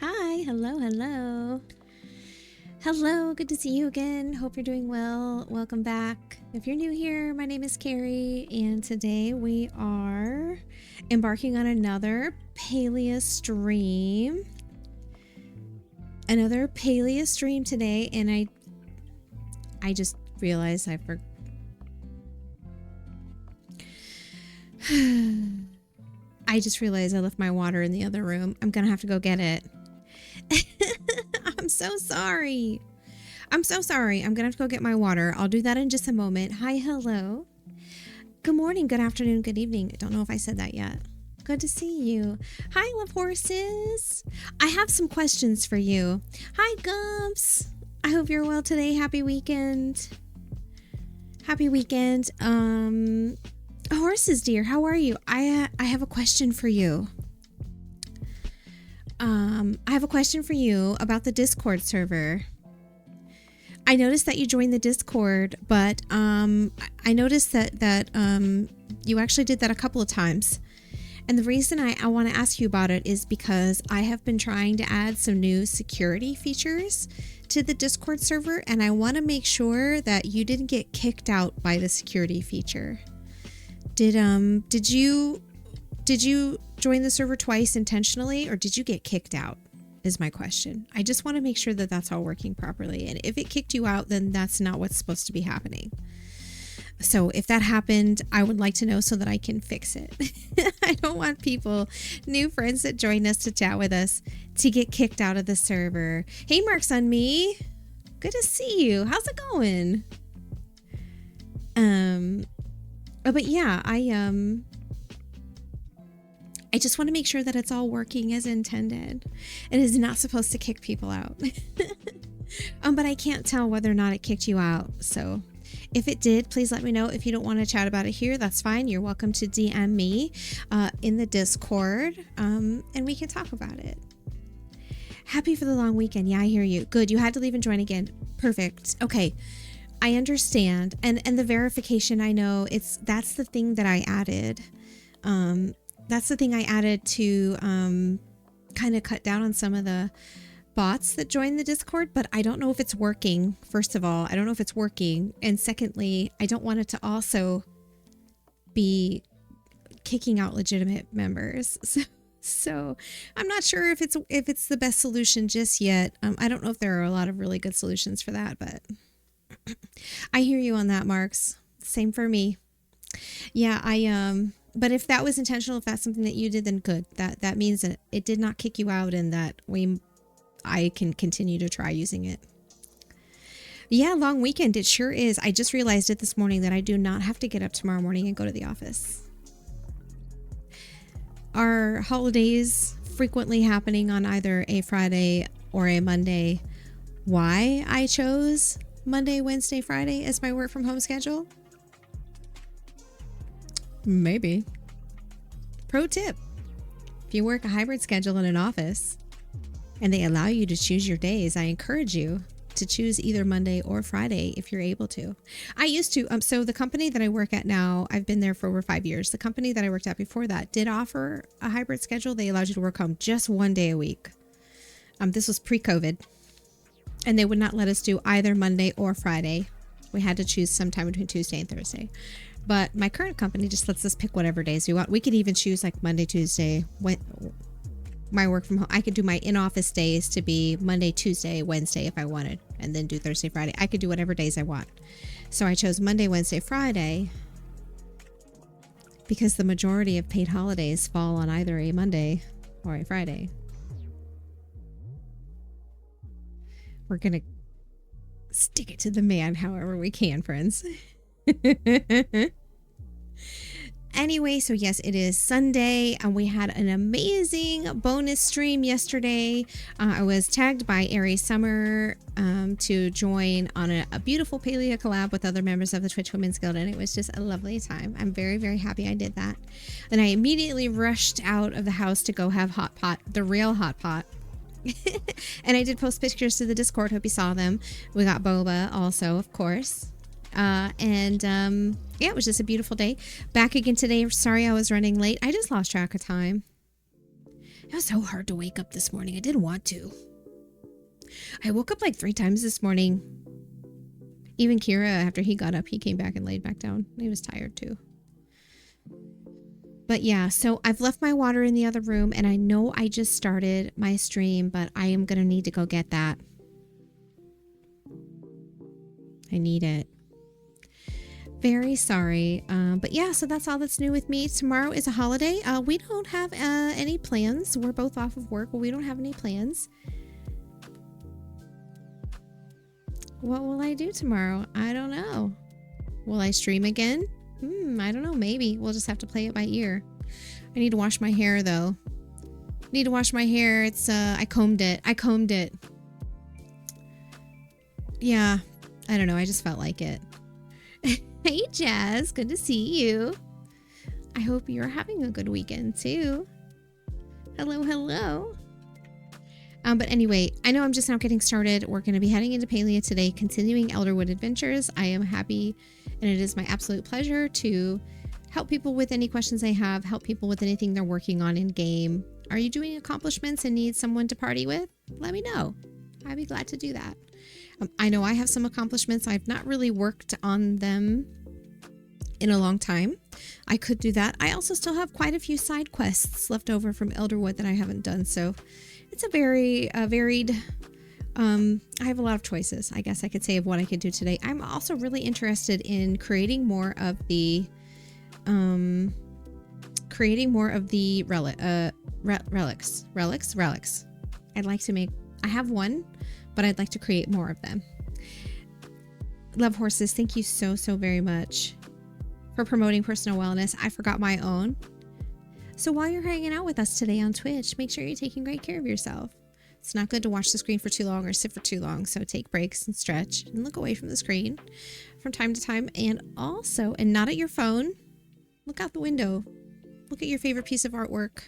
Hi, hello, hello. Hello, good to see you again. Hope you're doing well. Welcome back. If you're new here, my name is Carrie, and today we are embarking on another Palia stream. Another Palia stream today, and I just realized I just realized I left my water in the other room. I'm gonna have to go get it. I'm so sorry. I'm so sorry. I'm gonna have to go get my water. I'll do that in just a moment. Hi, hello. Good morning, good afternoon, good evening. I don't know if I said that yet. Good to see you. Hi, love horses. I have some questions for you. Hi, Gumps. I hope you're well today. Happy weekend. Happy weekend. Horses, dear, how are you? I have a question for you. I have a question for you about the Discord server. I noticed that you joined the Discord, but I noticed that you actually did that a couple of times. And the reason I want to ask you about it is because I have been trying to add some new security features to the Discord server, and I want to make sure that you didn't get kicked out by the security feature. Did you join the server twice intentionally, or did you get kicked out? Is my question. I just want to make sure that that's all working properly. And if it kicked you out, then that's not what's supposed to be happening. So if that happened, I would like to know so that I can fix it. I don't want people, new friends that join us to chat with us, to get kicked out of the server. Hey, Mark's on me. Good to see you. How's it going? But yeah, I just want to make sure that it's all working as intended. It is not supposed to kick people out. But I can't tell whether or not it kicked you out. So if it did, please let me know. If you don't want to chat about it here, that's fine. You're welcome to DM me in the Discord, and we can talk about it. Happy for the long weekend. Yeah, I hear you. Good. You had to leave and join again. Perfect. Okay. I understand. And the verification, I know that's the thing that I added. That's the thing I added to kind of cut down on some of the bots that join the Discord, but I don't know if it's working. First of all, I don't know if it's working. And secondly, I don't want it to also be kicking out legitimate members. So I'm not sure if it's the best solution just yet. I don't know if there are a lot of really good solutions for that, but I hear you on that, Marks. Same for me. Yeah, but if that was intentional, if that's something that you did, then good. That means that it did not kick you out and that I can continue to try using it. Yeah, long weekend. It sure is. I just realized it this morning that I do not have to get up tomorrow morning and go to the office. Are holidays frequently happening on either a Friday or a Monday? Why I chose Monday, Wednesday, Friday as my work from home schedule? Maybe. Pro tip: if you work a hybrid schedule in an office and they allow you to choose your days, I encourage you to choose either Monday or Friday if you're able to. I used to. So the company that I work at now, I've been there for over 5 years. The company that I worked at before that did offer a hybrid schedule. They allowed you to work home just one day a week. This was pre-COVID. And they would not let us do either Monday or Friday. We had to choose sometime between Tuesday and Thursday. But my current company just lets us pick whatever days we want. We could even choose like Monday, Tuesday, my work from home. I could do my in-office days to be Monday, Tuesday, Wednesday if I wanted, and then do Thursday, Friday. I could do whatever days I want. So I chose Monday, Wednesday, Friday because the majority of paid holidays fall on either a Monday or a Friday. We're going to stick it to the man however we can, friends. Anyway, so yes, it is Sunday, and we had an amazing bonus stream yesterday. I was tagged by Aries Summer to join on a beautiful Palia collab with other members of the Twitch Women's Guild, and it was just a lovely time. I'm very, very happy I did that. Then I immediately rushed out of the house to go have hot pot, the real hot pot. And I did post pictures to the Discord. Hope you saw them. We got boba also, of course. Yeah, it was just a beautiful day. Back again today. Sorry I was running late. I just lost track of time. It was so hard to wake up this morning. I didn't want to. I woke up like 3 times this morning. Even Kira, after he got up, he came back and laid back down. He was tired too. But yeah, so I've left my water in the other room, and I know I just started my stream, but I am going to need to go get that. I need it. Very sorry. But yeah, so that's all that's new with me. Tomorrow is a holiday. We don't have any plans. We're both off of work, but we don't have any plans. What will I do tomorrow? I don't know. Will I stream again? I don't know. Maybe. We'll just have to play it by ear. I need to wash my hair, though. Need to wash my hair. It's, I combed it. Yeah. I don't know. I just felt like it. Hey, Jazz. Good to see you. I hope you're having a good weekend, too. Hello, hello. But anyway, I know I'm just now getting started. We're going to be heading into Palia today, continuing Elderwood Adventures. I am happy, and it is my absolute pleasure to help people with any questions they have, help people with anything they're working on in game. Are you doing accomplishments and need someone to party with? Let me know. I'd be glad to do that. I know I have some accomplishments. I've not really worked on them in a long time. I could do that. I also still have quite a few side quests left over from Elderwood that I haven't done, so it's a very varied, I have a lot of choices, I guess I could say, of what I could do today. I'm also really interested in creating more of the relics. I'd like to make, I have one, but I'd like to create more of them. Love Horses, thank you so very much for promoting personal wellness. I forgot my own. So while you're hanging out with us today on Twitch, make sure you're taking great care of yourself. It's not good to watch the screen for too long or sit for too long, so take breaks and stretch and look away from the screen from time to time. And also, and not at your phone, look out the window. Look at your favorite piece of artwork.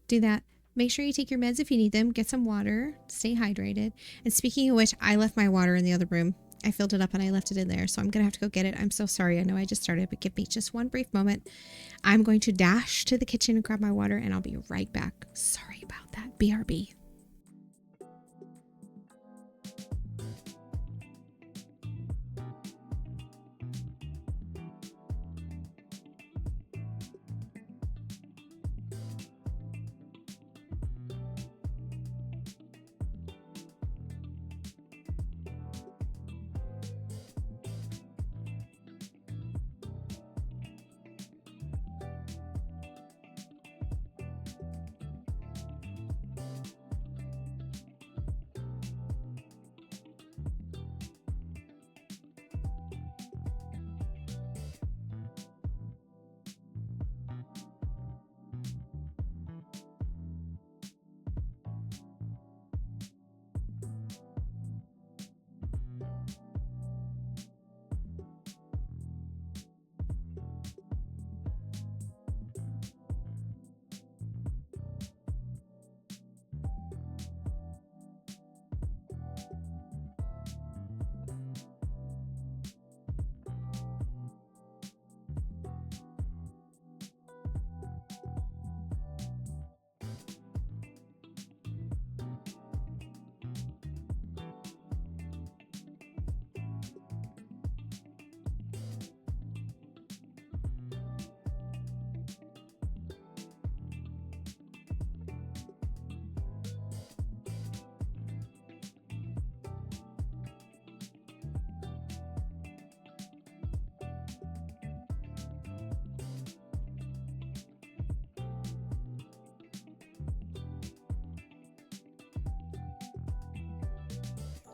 Do that. Make sure you take your meds if you need them. Get some water. Stay hydrated. And speaking of which, I left my water in the other room. I filled it up and I left it in there, so I'm going to have to go get it. I'm so sorry. I know I just started, but give me just one brief moment. I'm going to dash to the kitchen and grab my water, and I'll be right back. Sorry about that. BRB.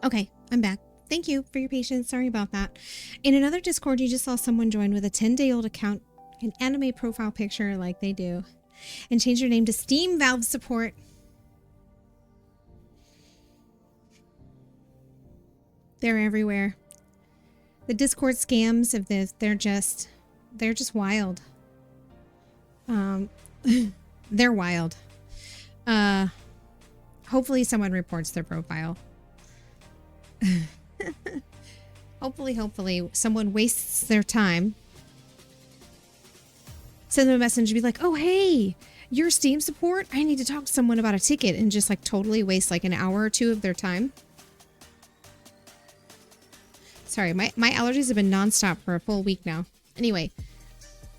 Okay, I'm back. Thank you for your patience. Sorry about that. In another Discord, you just saw someone join with a 10-day-old account, an anime profile picture like they do, and change their name to Steam Valve Support. They're everywhere. The Discord scams of this, they're just wild. They're wild. Hopefully someone reports their profile. hopefully someone wastes their time send them a message and be like, oh, hey, your Steam support? I need to talk to someone about a ticket, and just like totally waste like an hour or two of their time. Sorry, my allergies have been nonstop for a full week now. Anyway,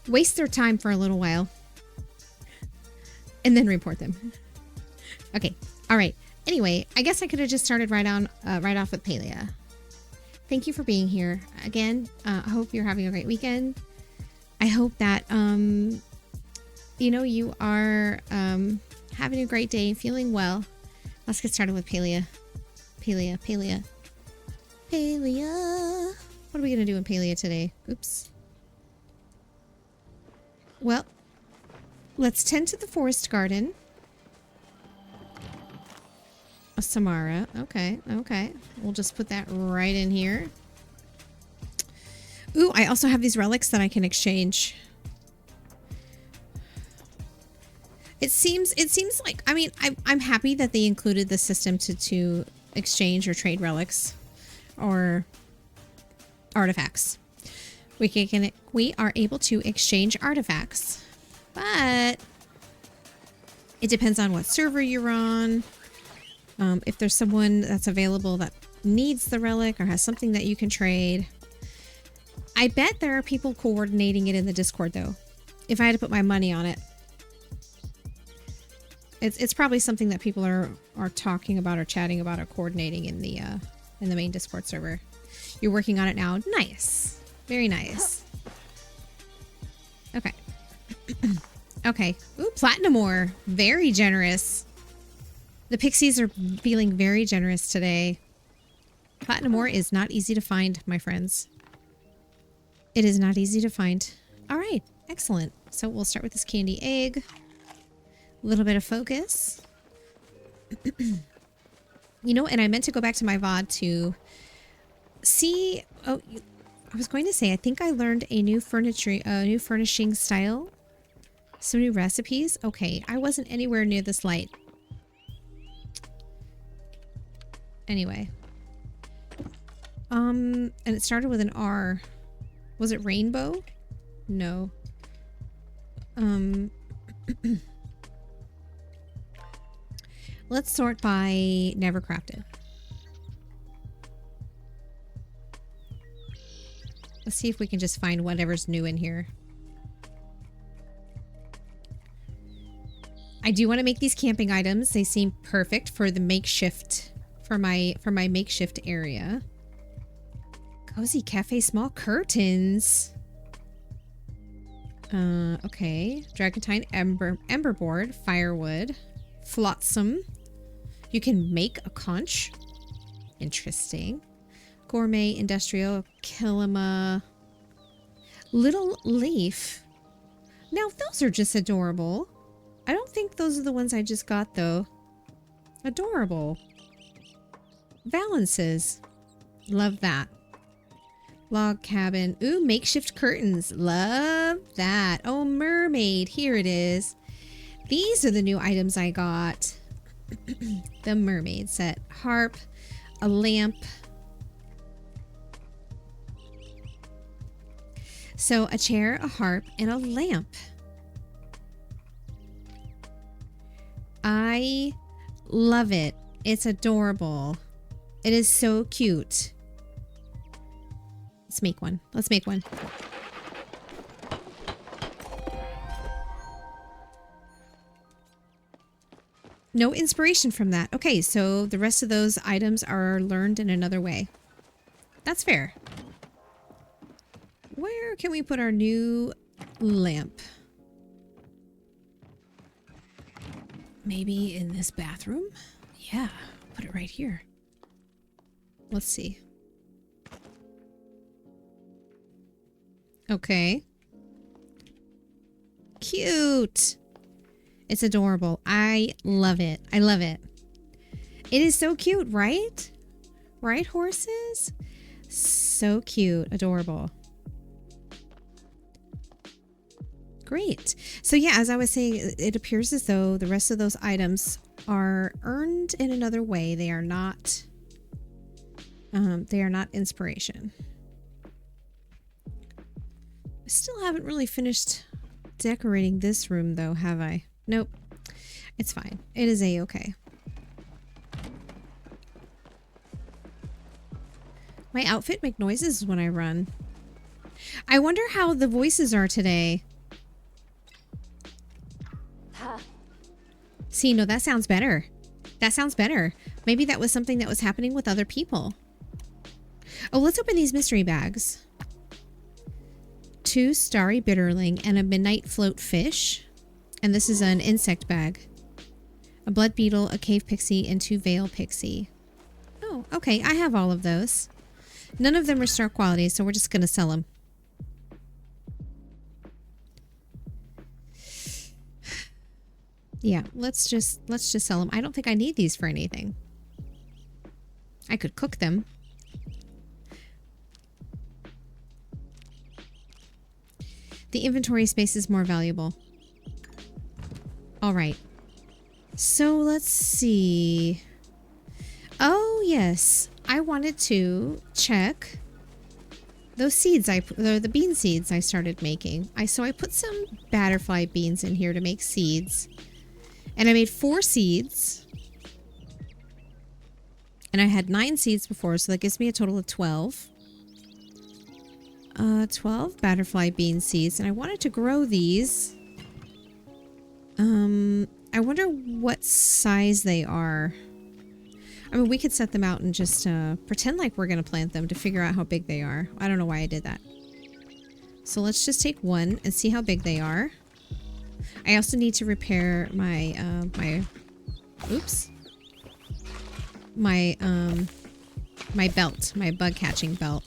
waste their time for a little while and then report them. Okay. All right. Anyway, I guess I could have just started right off with Palia. Thank you for being here again. I hope you're having a great weekend. I hope that, you know, you are having a great day, feeling well. Let's get started with Palia. Palia. What are we going to do in Palia today? Oops. Well, let's tend to the forest garden. A Samara. Okay. We'll just put that right in here. Ooh, I also have these relics that I can exchange. It seems like, I mean, I'm happy that they included the system to exchange or trade relics or artifacts. We are able to exchange artifacts, but it depends on what server you're on. If there's someone that's available that needs the relic or has something that you can trade. I bet there are people coordinating it in the Discord, though. If I had to put my money on it. It's probably something that people are talking about or chatting about or coordinating in the main Discord server. You're working on it now. Nice. Very nice. Okay. Okay. Ooh, Platinum ore. Very generous. The pixies are feeling very generous today. Platinum ore is not easy to find, my friends. It is not easy to find. All right. Excellent. So we'll start with this candy egg. A little bit of focus. You know, and I meant to go back to my VOD to see... Oh, I was going to say, I think I learned a new furnishing style. Some new recipes. Okay, I wasn't anywhere near this light. Anyway. And it started with an R. Was it rainbow? No. Let's sort by never crafted. Let's see if we can just find whatever's new in here. I do want to make these camping items. They seem perfect for the makeshift, for my makeshift area. Cozy cafe, small curtains. Okay. Dragantine ember board, firewood, flotsam. You can make a conch. Interesting. Gourmet, industrial, kilima. Little leaf. Now, those are just adorable. I don't think those are the ones I just got, though. Adorable. Valances. Love that. Log cabin. Ooh, makeshift curtains. Love that. Oh, mermaid. Here it is. These are the new items I got. The mermaid set. Harp. A lamp. So a chair, a harp, and a lamp. I love it. It's adorable. It is so cute. Let's make one. Let's make one. No inspiration from that. Okay, so the rest of those items are learned in another way. That's fair. Where can we put our new lamp? Maybe in this bathroom? Yeah, put it right here. Let's see. Okay. Cute. It's adorable. I love it. I love it. It is so cute, right? Right, horses? So cute. Adorable. Great. So yeah, as I was saying, it appears as though the rest of those items are earned in another way. They are not inspiration. I still haven't really finished decorating this room though, have I? Nope. It's fine. It is a-okay. My outfit make noises when I run. I wonder how the voices are today. See, no, that sounds better. That sounds better. Maybe that was something that was happening with other people. Oh, let's open these mystery bags. 2 starry bitterling and a midnight float fish. And this is an insect bag. A blood beetle, a cave pixie, and 2 veil pixie. Oh, okay. I have all of those. None of them are star quality, so we're just going to sell them. Yeah, let's just sell them. I don't think I need these for anything. I could cook them. The inventory space is more valuable. All right. So let's see. Oh, yes. I wanted to check those seeds the bean seeds I started making. So I put some batterfly beans in here to make seeds. And I made 4 seeds. And I had 9 seeds before, so that gives me a total of 12. 12 batterfly bean seeds. And I wanted to grow these. I wonder what size they are. I mean, we could set them out and just pretend like we're going to plant them to figure out how big they are. I don't know why I did that. So let's just take one and see how big they are. I also need to repair my, my belt, my bug catching belt.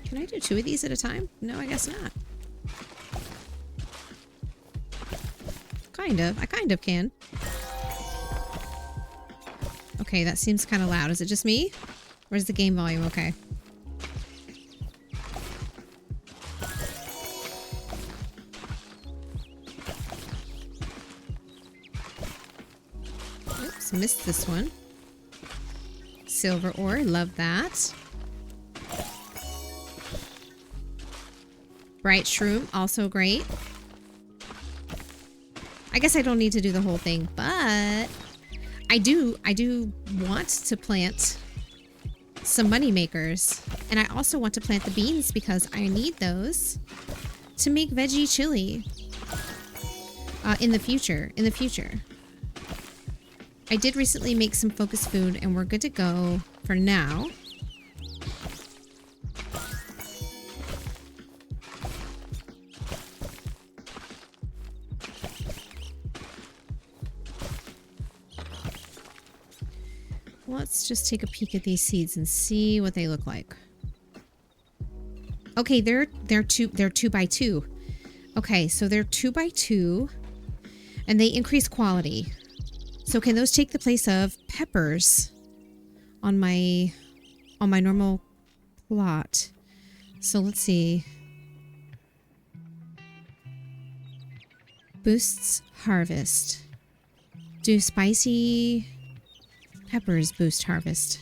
Can I do 2 of these at a time? No, I guess not. Kind of. I kind of can. Okay, that seems kind of loud. Is it just me? Or is the game volume okay? Oops, missed this one. Silver ore, love that. Bright shroom, also great. I guess I don't need to do the whole thing, but I do want to plant some money makers. And I also want to plant the beans because I need those to make veggie chili in the future. I did recently make some focus food and we're good to go for now. Let's just take a peek at these seeds and see what they look like. Okay, they're 2 by 2. Okay, so they're 2 by 2 and they increase quality. So can those take the place of peppers on my normal plot? So let's see. Boosts harvest. Do spicy peppers boost harvest?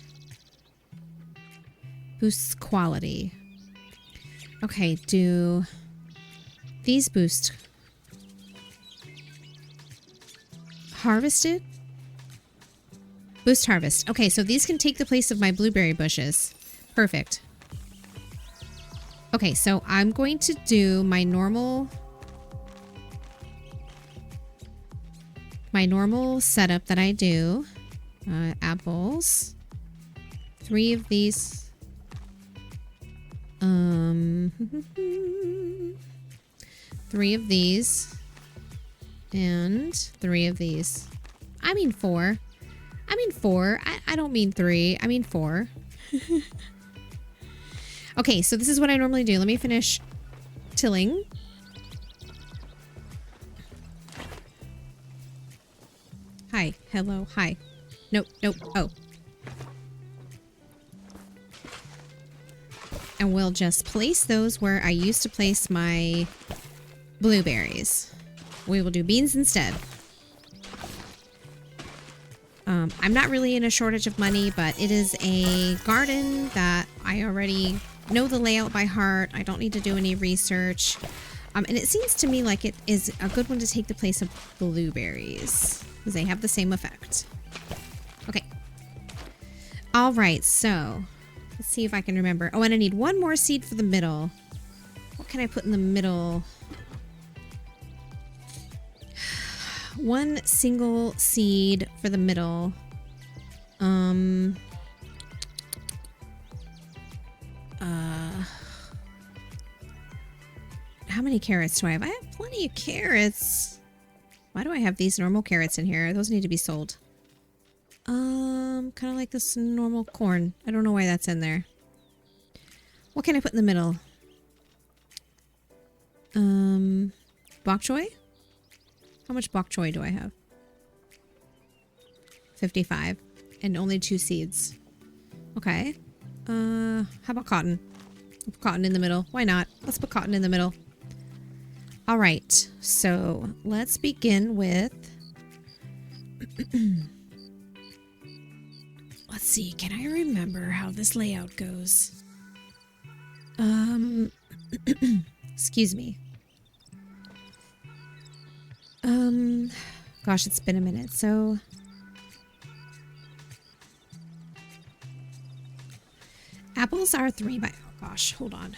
Boosts quality. Okay, do these boost harvested? Boost harvest. Okay, so these can take the place of my blueberry bushes. Perfect. Okay, so I'm going to do my normal setup that I do. Apples. 3 of these. 3 of these. And 3 of these. I mean 4. I mean 4. I don't mean 3. I mean 4. Okay, so this is what I normally do. Let me finish tilling. Hi. Hello. Hi. Nope. Nope. Oh. And we'll just place those where I used to place my blueberries. We will do beans instead. I'm not really in a shortage of money, but it is a garden that I already know the layout by heart. I don't need to do any research. And it seems to me like it is a good one to take the place of blueberries because they have the same effect. Okay. All right, so let's see if I can remember. Oh, and I need one more seed for the middle. What can I put in the middle? One single seed for the middle. How many carrots do I have? I have plenty of carrots. Why do I have these normal carrots in here? Those need to be sold. Kind of like this normal corn. I don't know why that's in there. What can I put in the middle? Bok choy? How much bok choy do I have? 55. And only 2 seeds. Okay. How about cotton? Put cotton in the middle. Why not? Let's put cotton in the middle. All right. So let's begin with... Let's see. Can I remember how this layout goes? Excuse me. Gosh, it's been a minute. So apples are 3 by... Oh gosh, hold on.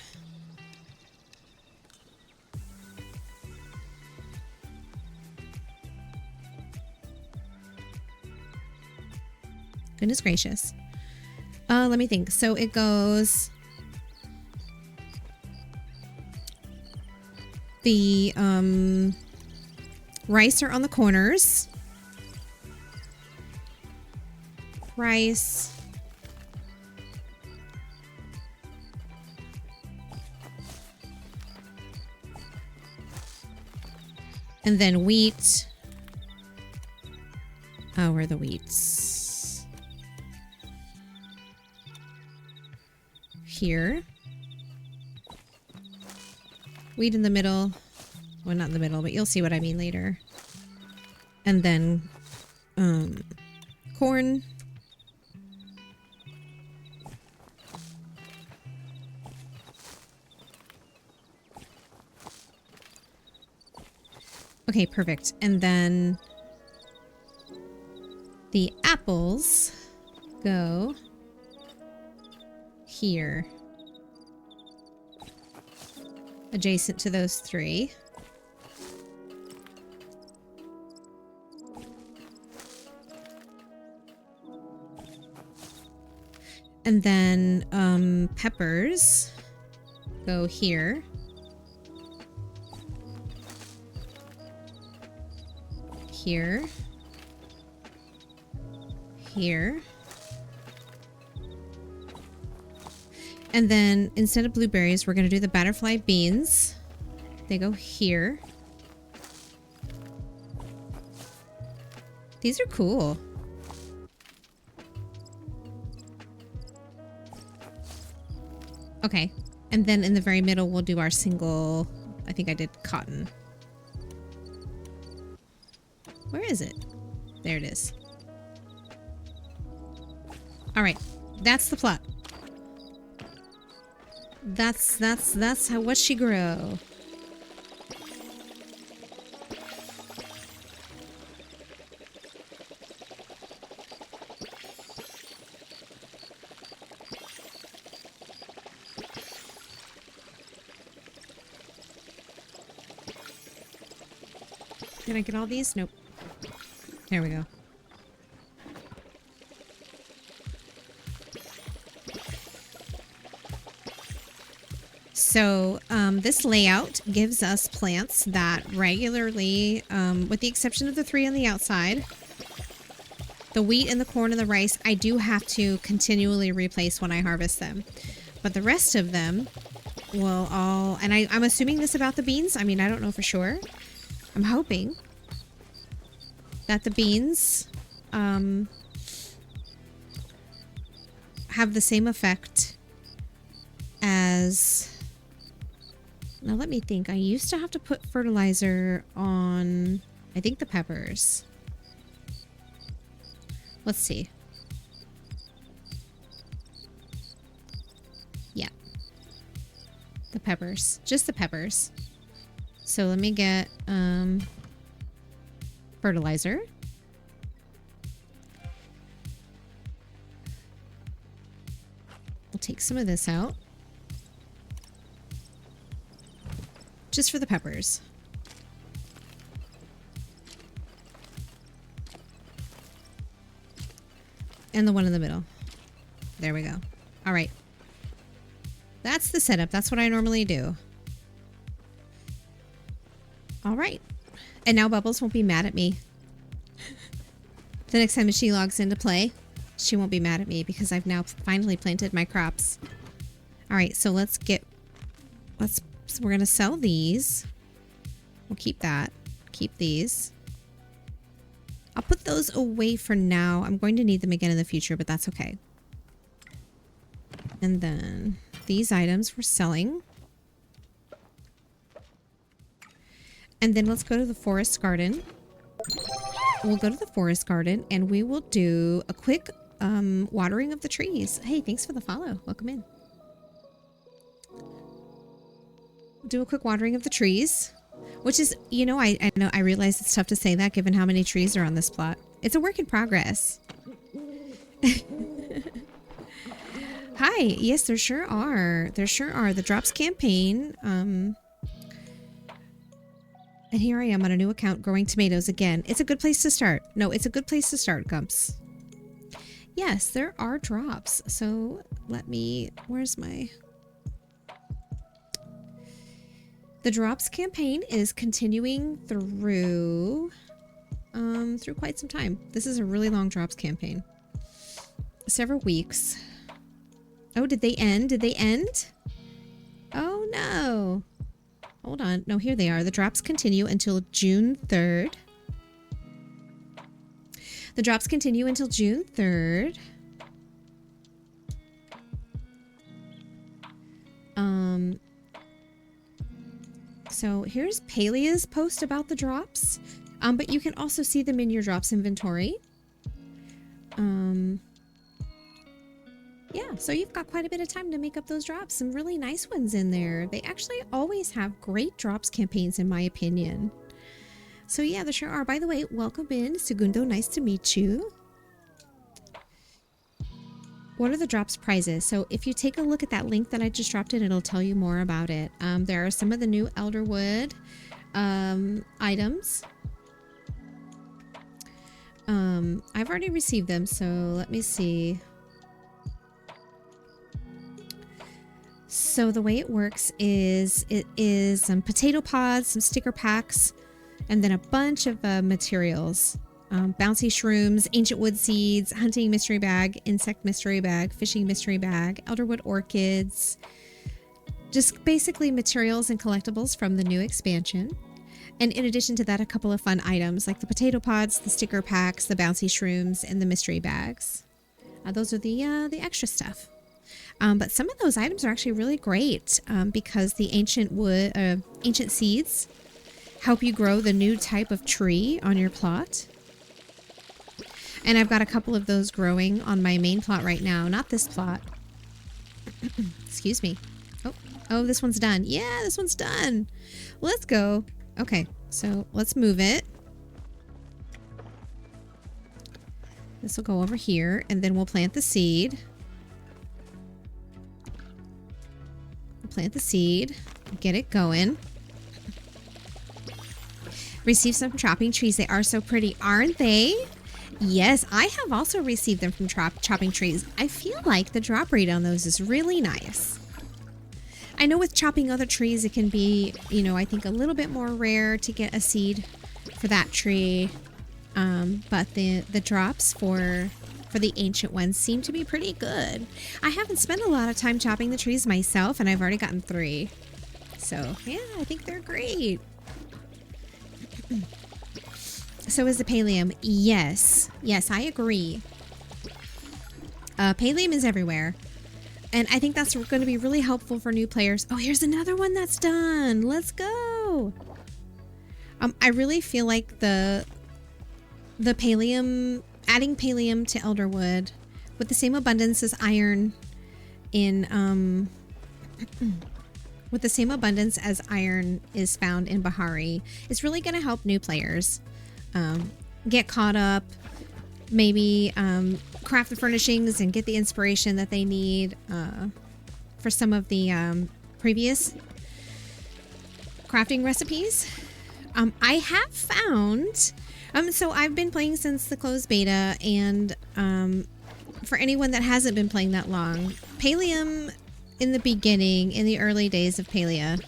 Goodness gracious. Let me think. So it goes... The rice are on the corners. Rice. And then wheat. Oh, where are the wheats? Here. Wheat in the middle. Well, not in the middle, but you'll see what I mean later. And then corn. Okay, perfect. And then the apples go here. Adjacent to those 3. And then peppers go here. Here. Here. And then instead of blueberries, we're going to do the butterfly beans. They go here. These are cool. Okay. And then in the very middle, we'll do our single... I think I did cotton. Where is it? There it is. All right. That's the plot. That's how what she grow. Did I get all these? Nope. There we go. So this layout gives us plants that regularly, with the exception of the 3 on the outside, the wheat and the corn and the rice, I do have to continually replace when I harvest them. But the rest of them will all, and I'm assuming this about the beans. I mean, I don't know for sure. I'm hoping that the beans have the same effect as... Now let me think. I used to have to put fertilizer on, I think, the peppers. Let's see. Yeah. The peppers. Just the peppers. So let me get fertilizer. We'll take some of this out. Just for the peppers. And the one in the middle. There we go. All right. That's the setup. That's what I normally do. All right. And now Bubbles won't be mad at me. The next time she logs into play, she won't be mad at me because I've now finally planted my crops. All right. So let's get... So we're going to sell these. We'll keep that. Keep these. I'll put those away for now. I'm going to need them again in the future, but that's okay. And then these items we're selling. And then let's go to the forest garden. We'll go to the forest garden and we will do a quick watering of the trees. Hey, thanks for the follow. Welcome in. Do a quick watering of the trees. Which is, you know, I know I realize it's tough to say that given how many trees are on this plot. It's a work in progress. Hi. Yes, there sure are. There sure are. The Drops campaign. And here I am on a new account growing tomatoes again. It's a good place to start. No, it's a good place to start, Gumps. Yes, there are drops. So let me... Where's my... The Drops campaign is continuing through quite some time. This is a really long Drops campaign. Several weeks. Oh, did they end? Did they end? Oh, no. Hold on. No, here they are. The Drops continue until June 3rd. The Drops continue until June 3rd. So here's Palia's post about the drops, but you can also see them in your drops inventory. Yeah, so you've got quite a bit of time to make up those drops. Some really nice ones in there. They actually always have great drops campaigns, in my opinion. So yeah, there sure are. By the way, welcome in, Segundo. Nice to meet you. What are the drops prizes? So if you take a look at that link that I just dropped in, it'll tell you more about it. There are some of the new Elderwood items. I've already received them, so let me see. So the way it works is it is some potato pods, some sticker packs, and then a bunch of materials. Bouncy shrooms, ancient wood seeds, hunting mystery bag, insect mystery bag, fishing mystery bag, elderwood orchids. Just basically materials and collectibles from the new expansion. And in addition to that, a couple of fun items like the potato pods, the sticker packs, the bouncy shrooms, and the mystery bags. Those are the extra stuff. But some of those items are actually really great because the ancient seeds help you grow the new type of tree on your plot. And I've got a couple of those growing on my main plot right now. Not this plot. Excuse me. Oh, this one's done. Yeah, this one's done. Let's go. Okay, so let's move it. This will go over here, and then we'll plant the seed. We'll plant the seed. Get it going. Receive some chopping trees. They are so pretty, aren't they? Yes, I have also received them from chopping trees. I feel like the drop rate on those is really nice. I know with chopping other trees, it can be, you know, I think a little bit more rare to get a seed for that tree. But the drops for the ancient ones seem to be pretty good. I haven't spent a lot of time chopping the trees myself, and I've already gotten 3. So, yeah, I think they're great. So is the pallium. Yes. Yes, I agree. Pallium is everywhere. And I think that's going to be really helpful for new players. Oh, here's another one that's done. Let's go. I really feel like the pallium adding Palium to Elderwood with the same abundance as iron in with the same abundance as iron is found in Bahari is really going to help new players get caught up, maybe craft the furnishings and get the inspiration that they need for some of the previous crafting recipes. I have found so I've been playing since the closed beta, and for anyone that hasn't been playing that long, Palium in the beginning, in the early days of Palia,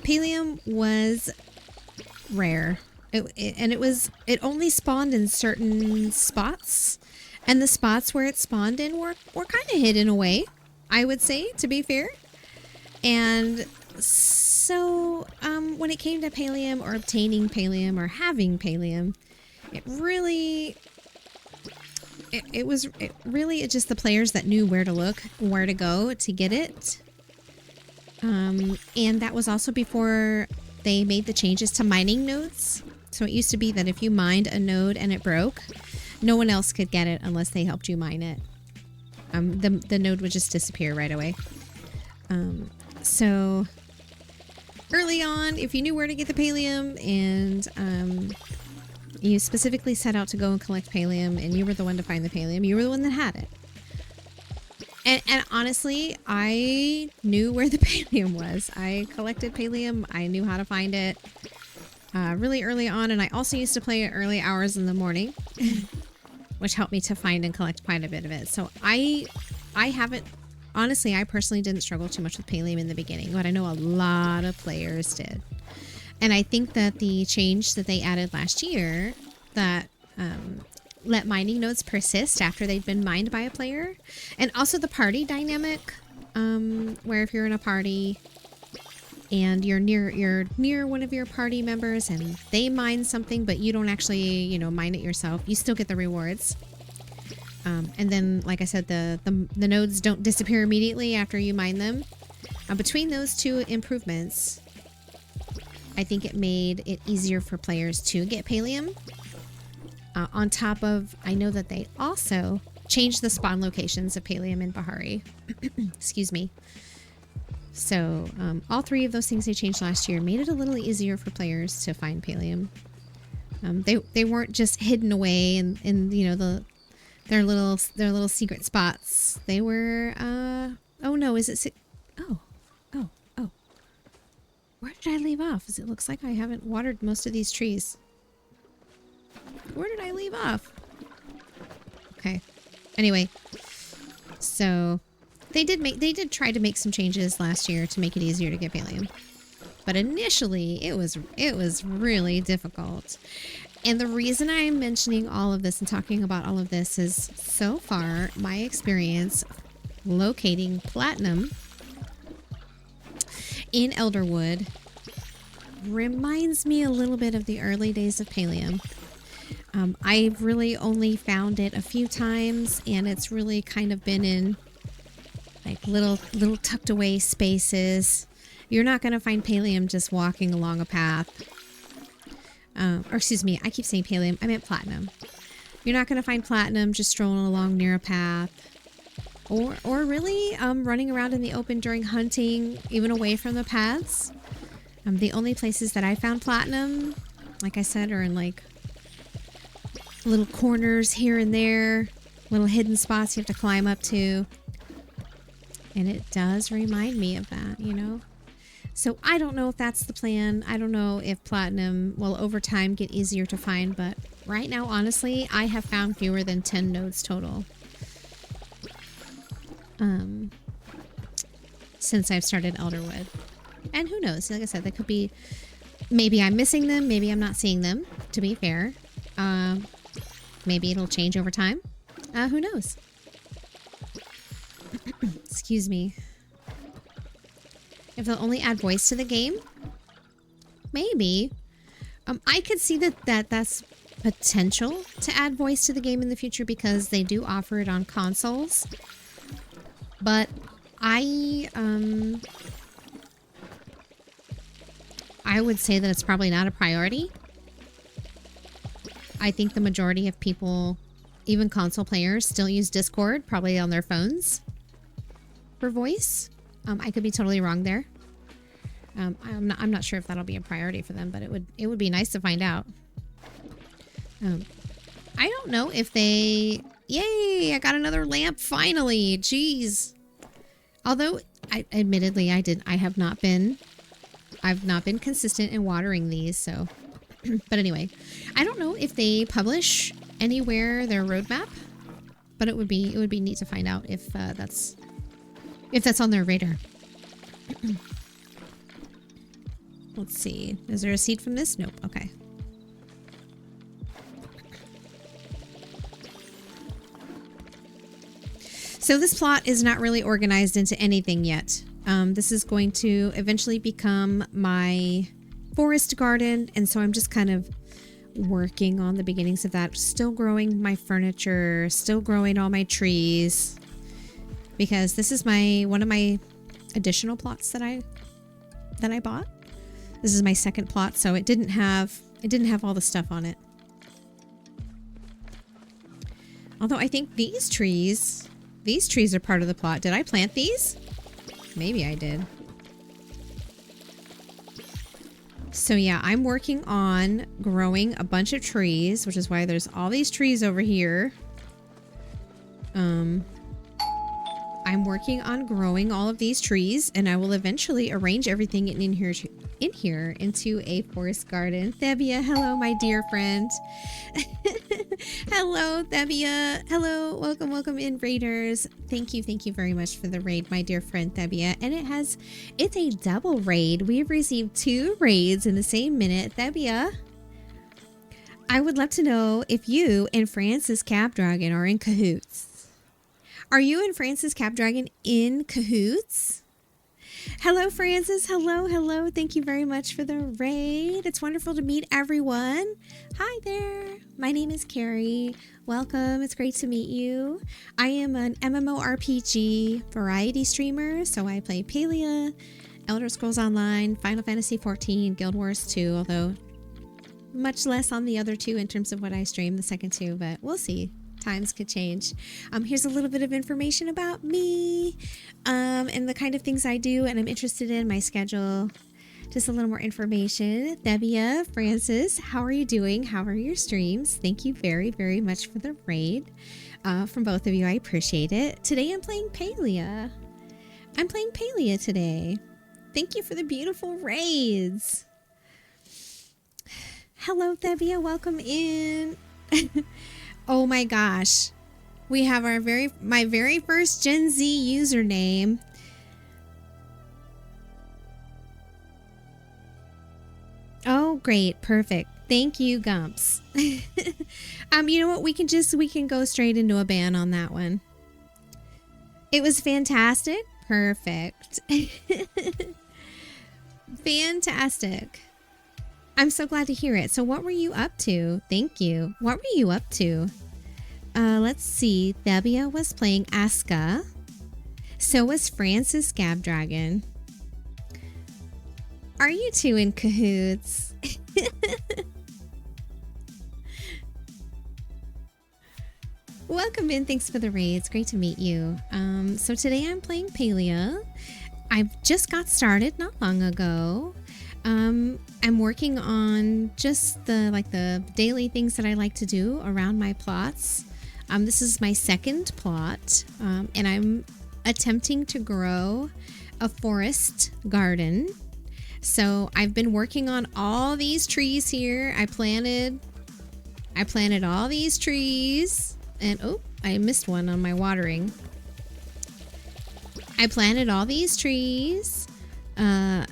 Palium was rare. It only spawned in certain spots, and the spots where it spawned in were kind of hidden away, I would say, to be fair. And so when it came to Palium or obtaining Palium or having Palium, it really just the players that knew where to look, where to go to get it. And that was also before they made the changes to mining nodes. So it used to be that if you mined a node and it broke, no one else could get it unless they helped you mine it. The node would just disappear right away. So early on, if you knew where to get the Palium and you specifically set out to go and collect Palium and you were the one to find the Palium, you were the one that had it. And honestly, I knew where the Palium was. I collected Palium. I knew how to find it really early on. And I also used to play at early hours in the morning, which helped me to find and collect quite a bit of it. So I haven't, honestly, I personally didn't struggle too much with Palium in the beginning, but I know a lot of players did. And I think that the change that they added last year that let mining nodes persist after they've been mined by a player, and also the party dynamic, where if you're in a party and you're near one of your party members and they mine something but you don't actually mine it yourself, you still get the rewards. And then, like I said, the nodes don't disappear immediately after you mine them. Between those two improvements, I think it made it easier for players to get Palium. On top of, I know that they also changed the spawn locations of Palium in Bahari. Excuse me. So all three of those things they changed last year made it a little easier for players to find Palium. They weren't just hidden away in their little secret spots. They were oh no, is it oh. Where did I leave off? Because it looks like I haven't watered most of these trees. Where did I leave off? Okay. Anyway, so they did try to make some changes last year to make it easier to get Palium. But initially, it was really difficult. And the reason I'm mentioning all of this and talking about all of this is, so far, my experience locating platinum in Elderwood reminds me a little bit of the early days of Palium. I've really only found it a few times, and it's really kind of been in like little tucked away spaces. You're not going to find Palium just walking along a path. Or excuse me, I keep saying Palium, I meant platinum. You're not going to find platinum just strolling along near a path. Or really running around in the open during hunting, even away from the paths. The only places that I found platinum, like I said, are in like little corners here and there, little hidden spots you have to climb up to. And it does remind me of that, So I don't know if that's the plan. I don't know if platinum will over time get easier to find, but right now, honestly, I have found fewer than 10 nodes total. Since I've started Elderwood. And who knows, like I said, that could be, maybe I'm missing them, maybe I'm not seeing them, to be fair. Maybe it'll change over time. Who knows? Excuse me. If they'll only add voice to the game, maybe. I could see that's potential to add voice to the game in the future because they do offer it on consoles. But I would say that it's probably not a priority. I think the majority of people, even console players, still use Discord, probably on their phones for voice. I could be totally wrong there. I'm not sure if that'll be a priority for them, but it would be nice to find out. I don't know if they... Yay! I got another lamp finally. Jeez. Although, admittedly, I've not been consistent in watering these, so... But anyway, I don't know if they publish anywhere their roadmap, but it would be neat to find out if that's on their radar. Let's see. Is there a seed from this? Nope. Okay. So this plot is not really organized into anything yet. This is going to eventually become my forest garden, and so I'm just kind of working on the beginnings of that. Still growing my furniture, still growing all my trees, because this is one of my additional plots that I bought. This is my second plot, so it didn't have all the stuff on it. Although I think these trees are part of the plot. Did I plant these? Maybe I did. So yeah, I'm working on growing a bunch of trees, which is why there's all these trees over here. I'm working on growing all of these trees, and I will eventually arrange everything in here into a forest garden. Thebia, hello, my dear friend. Hello, Thebia. Hello, welcome in, raiders. Thank you very much for the raid, my dear friend Thebia. And it's a double raid. We've received 2 raids in the same minute. Thebia, I would love to know if you and Francis Capdragon are in cahoots. Are you and Francis Capdragon in cahoots? Hello, Francis. Hello. Thank you very much for the raid. It's wonderful to meet everyone. Hi there. My name is Carrie. Welcome. It's great to meet you. I am an MMORPG variety streamer, so I play Palia, Elder Scrolls Online, Final Fantasy XIV, Guild Wars 2, although much less on the other 2 in terms of what I stream, the second 2, but we'll see. Times could change. Here's a little bit of information about me and the kind of things I do and I'm interested in, my schedule. Just a little more information. Thebia, Francis, how are you doing? How are your streams? Thank you very, very much for the raid from both of you. I appreciate it. Today I'm playing Palia. I'm playing Palia today. Thank you for the beautiful raids. Hello, Thebia. Welcome in. Oh my gosh. We have my very first Gen Z username. Oh, great. Perfect. Thank you, Gumps. You know what? We can go straight into a ban on that one. It was fantastic. Perfect. Fantastic. I'm so glad to hear it. So what were you up to? Thank you. What were you up to? Let's see. Thebia was playing Aska. So was Francis Scabdragon. Are you 2 in cahoots? Welcome in. Thanks for the raid. It's great to meet you. So today I'm playing Palia. I've just got started not long ago. I'm working on just the daily things that I like to do around my plots. This is my second plot, and I'm attempting to grow a forest garden. So I've been working on all these trees here. I planted all these trees, and oh, I missed one on my watering. I planted all these trees, and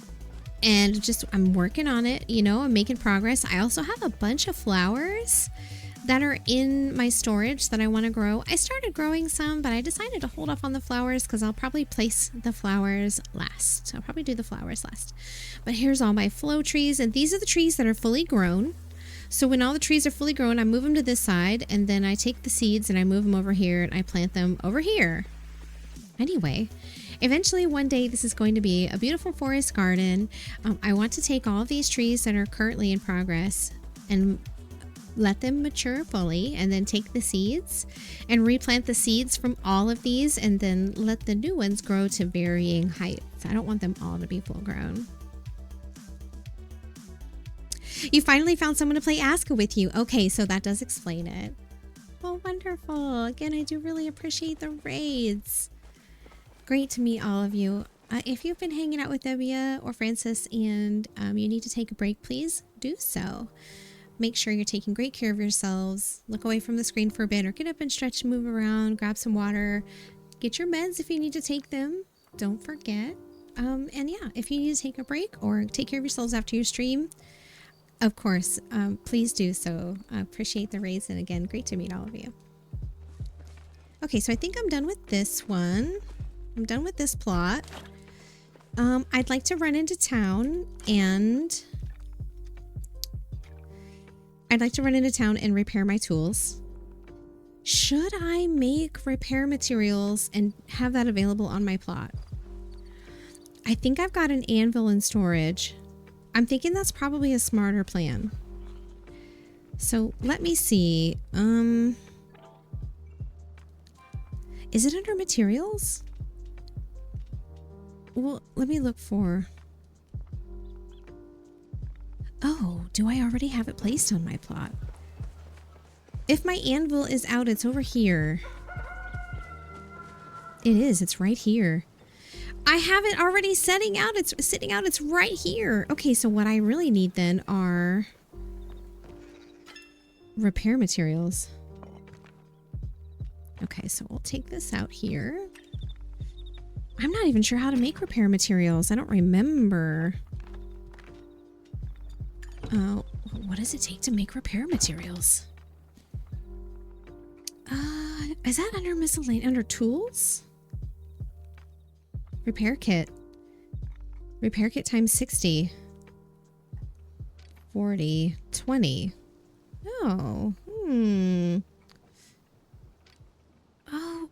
just I'm working on it, you know, I'm making progress. I also have a bunch of flowers that are in my storage that I want to grow. I started growing some, but I decided to hold off on the flowers because I'll probably place the flowers last. I'll probably do the flowers last. But here's all my flow trees, and these are the trees that are fully grown. So when all the trees are fully grown, I move them to this side, and then I take the seeds and I move them over here and I plant them over here. Anyway, eventually one day this is going to be a beautiful forest garden. I want to take all of these trees that are currently in progress and let them mature fully, and then take the seeds and replant the seeds from all of these, and then let the new ones grow to varying heights. I don't want them all to be full grown. You finally found someone to play Aska with you. Okay, so that does explain it. Oh, wonderful. Again, I do really appreciate the raids. Great to meet all of you. If you've been hanging out with Debbia or Francis and you need to take a break, please do so. Make sure you're taking great care of yourselves. Look away from the screen for a bit, or get up and stretch, move around, grab some water. Get your meds if you need to take them. Don't forget. And yeah, if you need to take a break or take care of yourselves after your stream, of course, please do so. I appreciate the raise, and again, great to meet all of you. Okay, so I think I'm done with this one. I'm done with this plot. I'd like to run into town and repair my tools. Should I make repair materials and have that available on my plot? I think I've got an anvil in storage. I'm thinking that's probably a smarter plan. So let me see. Is it under materials? Well, let me look for... Oh, do I already have it placed on my plot? If my anvil is out, it's over here. It is. It's right here. I have it already sitting out. It's sitting out. It's right here. Okay, so what I really need then are repair materials. Okay, so we'll take this out here. I'm not even sure how to make repair materials. I don't remember. What does it take to make repair materials? Is that under miscellaneous, under tools? Repair kit. Repair kit times 60. 40. 20. Oh. Oh,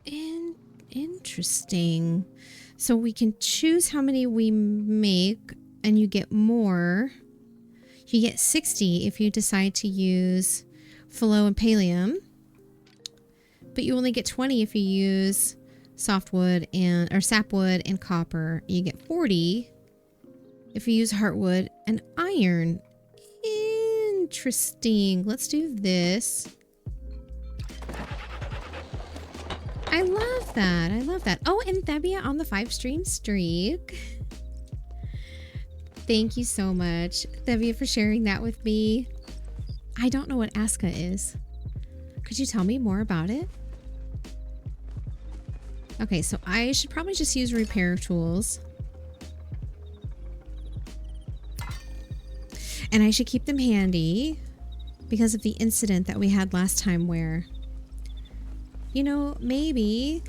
interesting. So we can choose how many we make, and you get more. You get 60 if you decide to use phlo and pallium. But you only get 20 if you use softwood or sapwood and copper. You get 40 if you use heartwood and iron. Interesting. Let's do this. I love that. I love that. Oh, and Thebia on the 5-stream streak. Thank you so much, Thebia, for sharing that with me. I don't know what Aska is. Could you tell me more about it? Okay, so I should probably just use repair tools. And I should keep them handy because of the incident that we had last time where, you know, maybe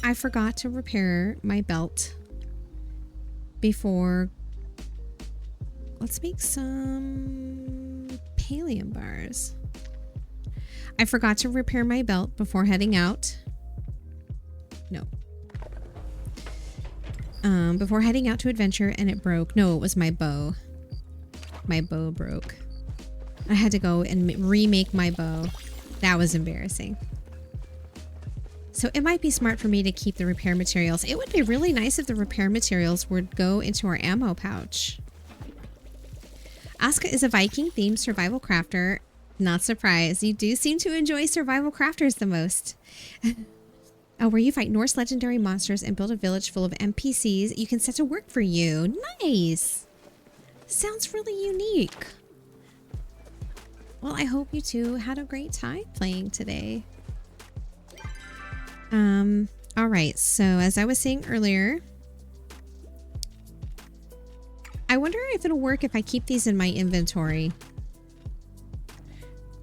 I forgot to repair my belt before. Let's make some pallium bars. I forgot to repair my belt before heading out. No. Before heading out to adventure, and it broke. No, it was my bow. My bow broke. I had to go and remake my bow. That was embarrassing. So it might be smart for me to keep the repair materials. It would be really nice if the repair materials would go into our ammo pouch. Aska is a Viking-themed survival crafter. Not surprised. You do seem to enjoy survival crafters the most. Where you fight Norse legendary monsters and build a village full of NPCs you can set to work for you. Nice. Sounds really unique. Well, I hope you two had a great time playing today. All right. So as I was saying earlier, I wonder if it'll work if I keep these in my inventory.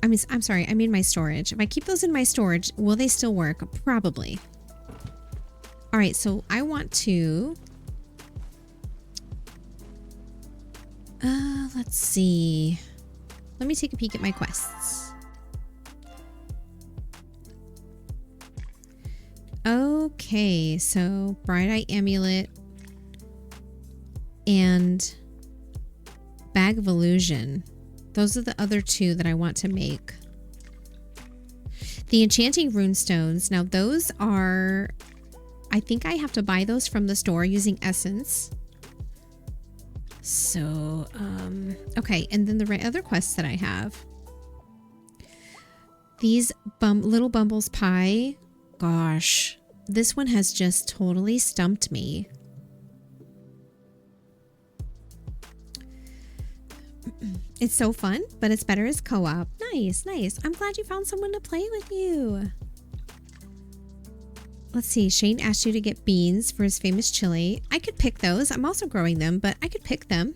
I'm sorry, I mean my storage. If I keep those in my storage, will they still work? Probably. All right, so I want to... let's see. Let me take a peek at my quests. Okay, so Bright Eye Amulet and Bag of Illusion. Those are the other two that I want to make. The enchanting runestones. Now those are, I think I have to buy those from the store using essence. So, okay. And then the other quests that I have. These little Bumble's pie. Gosh, this one has just totally stumped me. It's so fun, but it's better as co-op. Nice, nice. I'm glad you found someone to play with you. Let's see. Shane asked you to get beans for his famous chili. I could pick those. I'm also growing them, but I could pick them.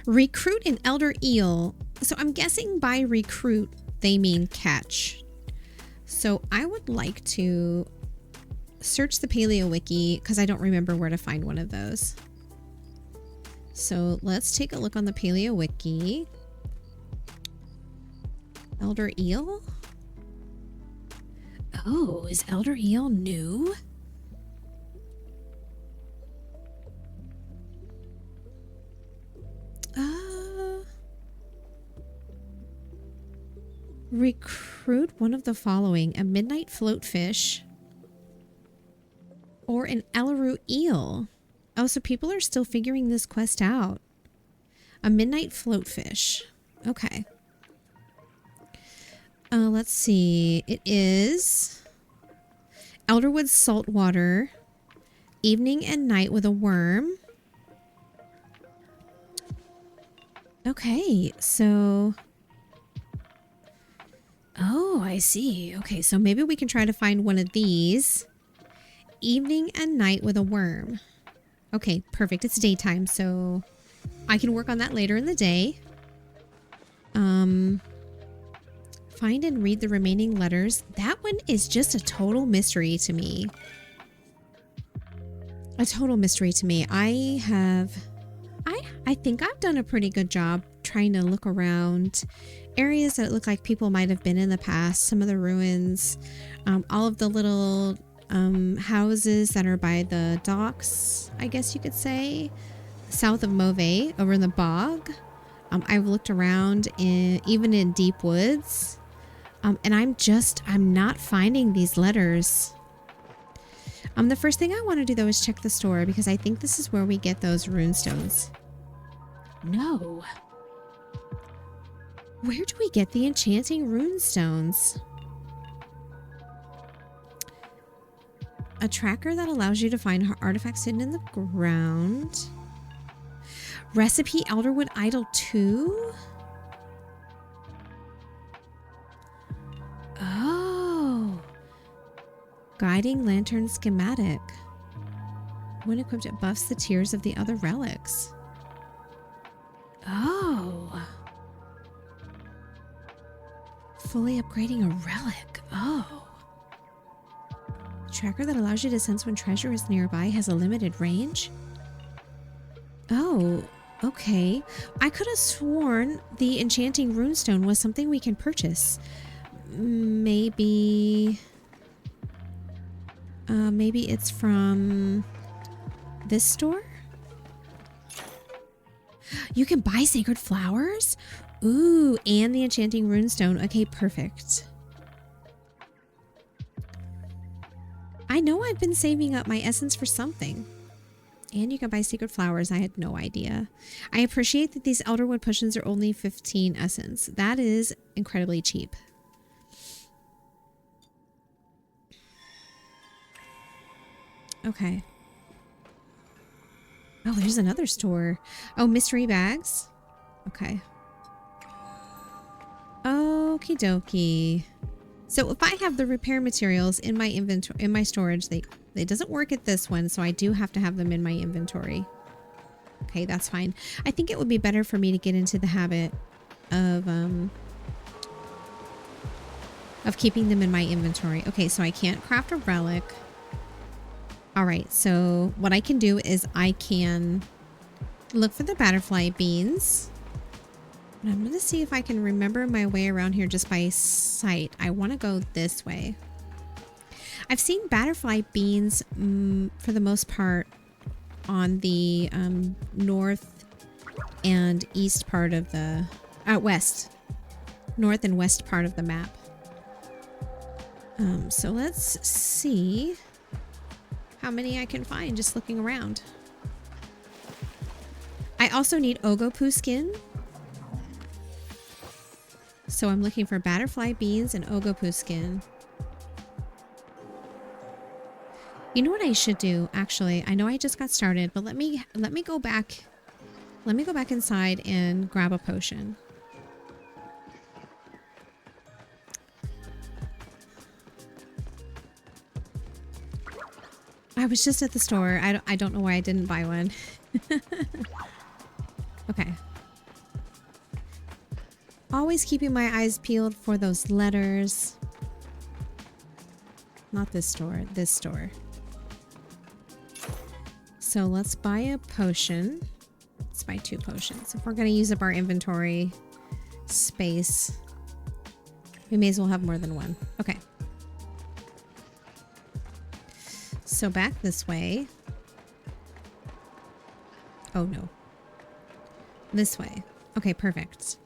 Recruit an elder eel. So I'm guessing by recruit, they mean catch. So I would like to search the Palia wiki because I don't remember where to find one of those. So let's take a look on the Palia wiki. Elder eel? Oh, is elder eel new? Recruit one of the following: a midnight floatfish or an Elleru eel. Oh, so people are still figuring this quest out. A midnight floatfish. Okay. Let's see. It is Elderwood saltwater, evening and night with a worm. Okay, so... Oh, I see. Okay, so maybe we can try to find one of these. Evening and night with a worm. Okay, perfect. It's daytime, so I can work on that later in the day. Find and read the remaining letters. That one is just a total mystery to me. A total mystery to me. I think I've done a pretty good job trying to look around areas that look like people might have been in the past. Some of the ruins, all of the little houses that are by the docks, I guess you could say, south of Mauve, over in the bog. I've looked around even in deep woods, and I'm not finding these letters. The first thing I want to do though is check the store because I think this is where we get those runestones. No. Where do we get the enchanting runestones? A tracker that allows you to find artifacts hidden in the ground. Recipe Elderwood Idol 2? Oh. Guiding Lantern Schematic. When equipped, it buffs the tiers of the other relics. Oh. Fully upgrading a relic. Oh. A tracker that allows you to sense when treasure is nearby has a limited range. Oh, okay. I could have sworn the enchanting runestone was something we can purchase. Maybe it's from this store? You can buy sacred flowers? Ooh, and the enchanting runestone. Okay, perfect. I know I've been saving up my essence for something. And you can buy secret flowers. I had no idea. I appreciate that these Elderwood potions are only 15 essence. That is incredibly cheap. Okay. Oh, there's another store. Oh, mystery bags. Okay. Okie dokie. So if I have the repair materials in my inventory, in my storage, it doesn't work at this one, so I do have to have them in my inventory. Okay, that's fine. I think it would be better for me to get into the habit of keeping them in my inventory. Okay, so I can't craft a relic. All right, so what I can do is I can look for the butterfly beans. And I'm going to see if I can remember my way around here just by sight. I want to go this way. I've seen butterfly beans for the most part on the north and east part of the West. North and west part of the map. So let's see how many I can find just looking around. I also need Ogopu skin. So I'm looking for Batterfly beans and Ogopu skin. You know what I should do, actually? I know I just got started, but let me go back. Let me go back inside and grab a potion. I was just at the store. I don't know why I didn't buy one. Okay. Always keeping my eyes peeled for those letters. Not this store, this store. So let's buy a potion. Let's buy 2 potions. If we're going to use up our inventory space, we may as well have more than one. Okay. So back this way. Oh no. This way. Okay, perfect.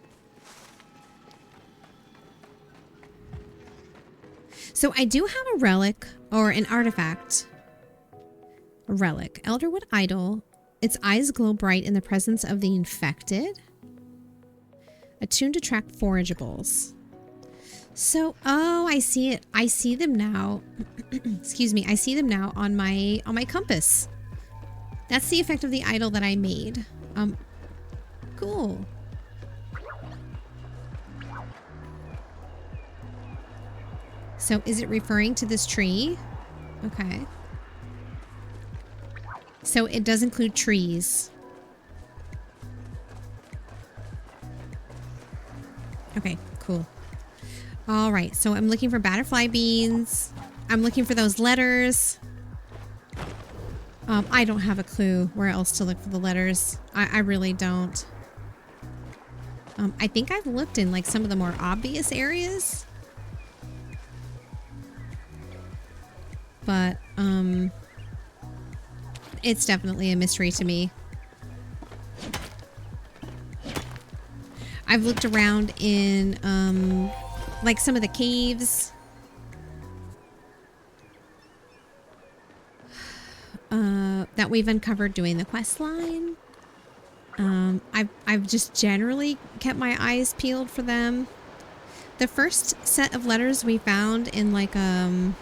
So I do have a relic or an artifact. A relic. Elderwood Idol. Its eyes glow bright in the presence of the infected. Attuned to track forageables. So, oh, I see it. I see them now. Excuse me. I see them now on my compass. That's the effect of the idol that I made. Cool. So, is it referring to this tree? Okay. So, it does include trees. Okay, cool. All right, so I'm looking for Batterfly beans. I'm looking for those letters. I don't have a clue where else to look for the letters. I really don't. I think I've looked in like some of the more obvious areas. But, it's definitely a mystery to me. I've looked around in, like some of the caves. That we've uncovered doing the quest line. I've just generally kept my eyes peeled for them. The first set of letters we found in like oh,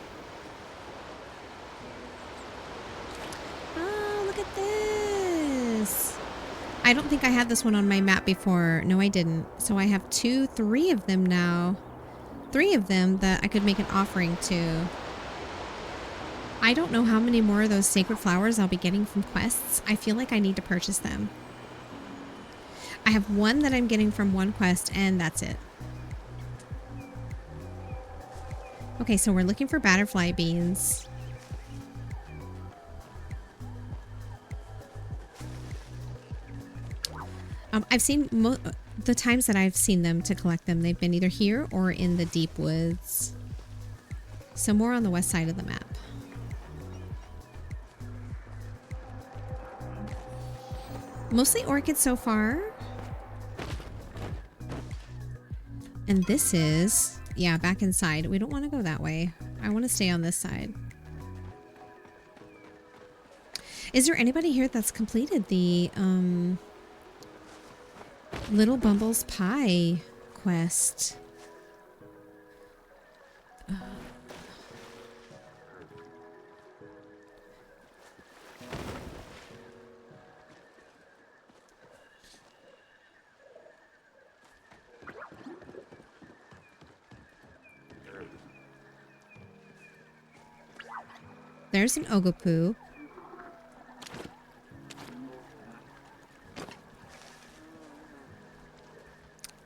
look at this. I don't think I had this one on my map before. No, I didn't. So I have 3 of them now. 3 of them that I could make an offering to. I don't know how many more of those sacred flowers I'll be getting from quests. I feel like I need to purchase them. I have 1 that I'm getting from 1 quest, and that's it. Okay, so we're looking for Batterfly beans. I've seen the times that I've seen them to collect them, they've been either here or in the deep woods. So more on the west side of the map. Mostly orchids so far. And this is, yeah, back inside. We don't want to go that way. I want to stay on this side. Is there anybody here that's completed the Little Bumble's Pie quest? There's an Ogopu.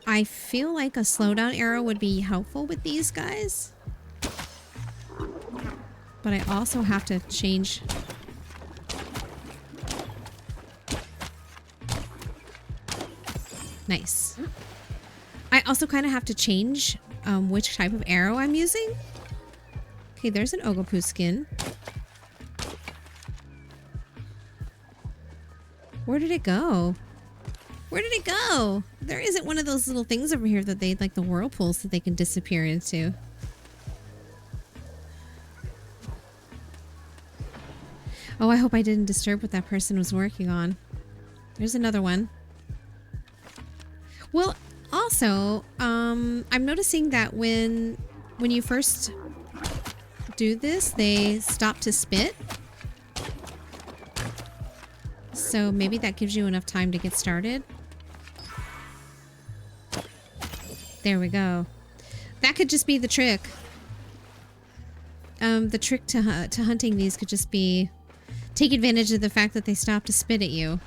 I feel like a slowdown arrow would be helpful with these guys. But I also have to change. Nice. I also kind of have to change which type of arrow I'm using. Okay, there's an Ogopu skin. Where did it go? Where did it go? There isn't one of those little things over here that they like, the whirlpools that they can disappear into. Oh, I hope I didn't disturb what that person was working on. There's another one. Well, also, I'm noticing that when you first do this, they stop to spit. So maybe that gives you enough time to get started. There we go. That could just be the trick. The trick to hunting these could just be take advantage of the fact that they stop to spit at you.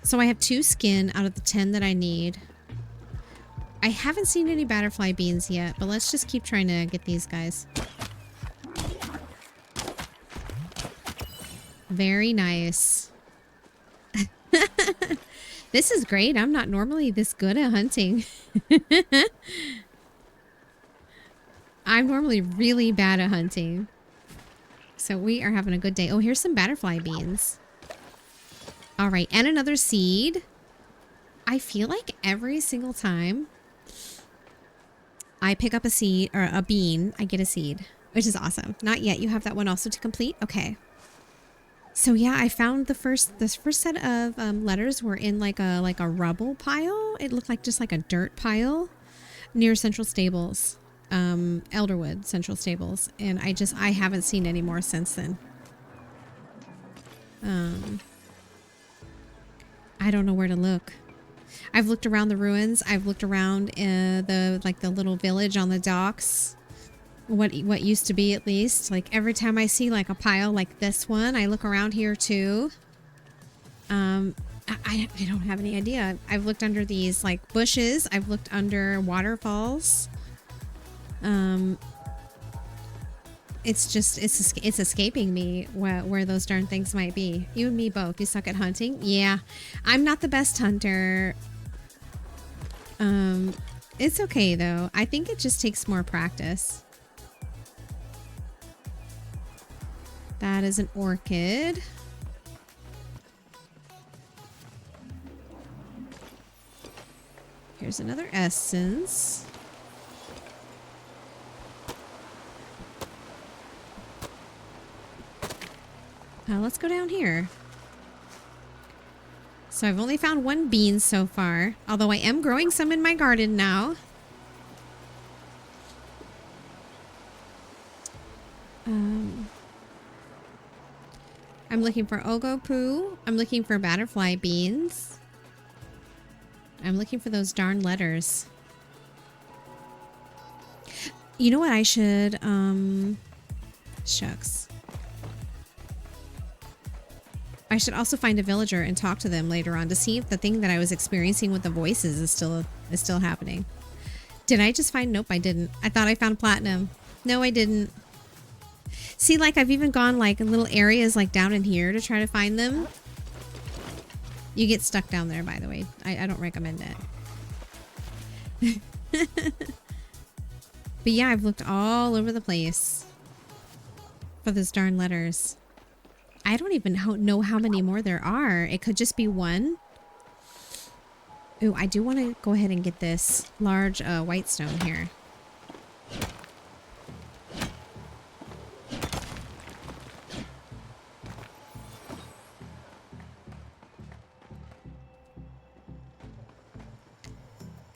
So I have 2 skin out of the 10 that I need. I haven't seen any butterfly beans yet, but let's just keep trying to get these guys. Very nice. This is great. I'm not normally this good at hunting. I'm normally really bad at hunting. So we are having a good day. Oh, here's some butterfly beans. All right, and another seed. I feel like every single time I pick up a seed or a bean, I get a seed, which is awesome. Not yet. You have that one also to complete. Okay. So yeah, I found this first set of letters were in like a rubble pile. It looked like just like a dirt pile near Central Stables, Elderwood Central Stables, and I haven't seen any more since then. I don't know where to look. I've looked around the ruins. I've looked around the little village on the docks. What used to be, at least. Like every time I see like a pile like this one, I look around here too. I don't have any idea. I've looked under these like bushes. I've looked under waterfalls. It's escaping me where those darn things might be. You and me both. You suck at hunting? Yeah. I'm not the best hunter. It's okay though. I think it just takes more practice. That is an orchid. Here's another essence. Let's go down here. So I've only found 1 bean so far, although I am growing some in my garden now. I'm looking for ogopu. I'm looking for butterfly beans. I'm looking for those darn letters. You know what I should, shucks. I should also find a villager and talk to them later on to see if the thing that I was experiencing with the voices is still happening. Did I just find? Nope, I didn't. I thought I found platinum. No, I didn't. See, like I've even gone like in little areas like down in here to try to find them. You get stuck down there, by the way. I don't recommend it. But yeah, I've looked all over the place for those darn letters. I don't even know how many more there are. It could just be 1. Ooh, I do want to go ahead and get this large white stone here.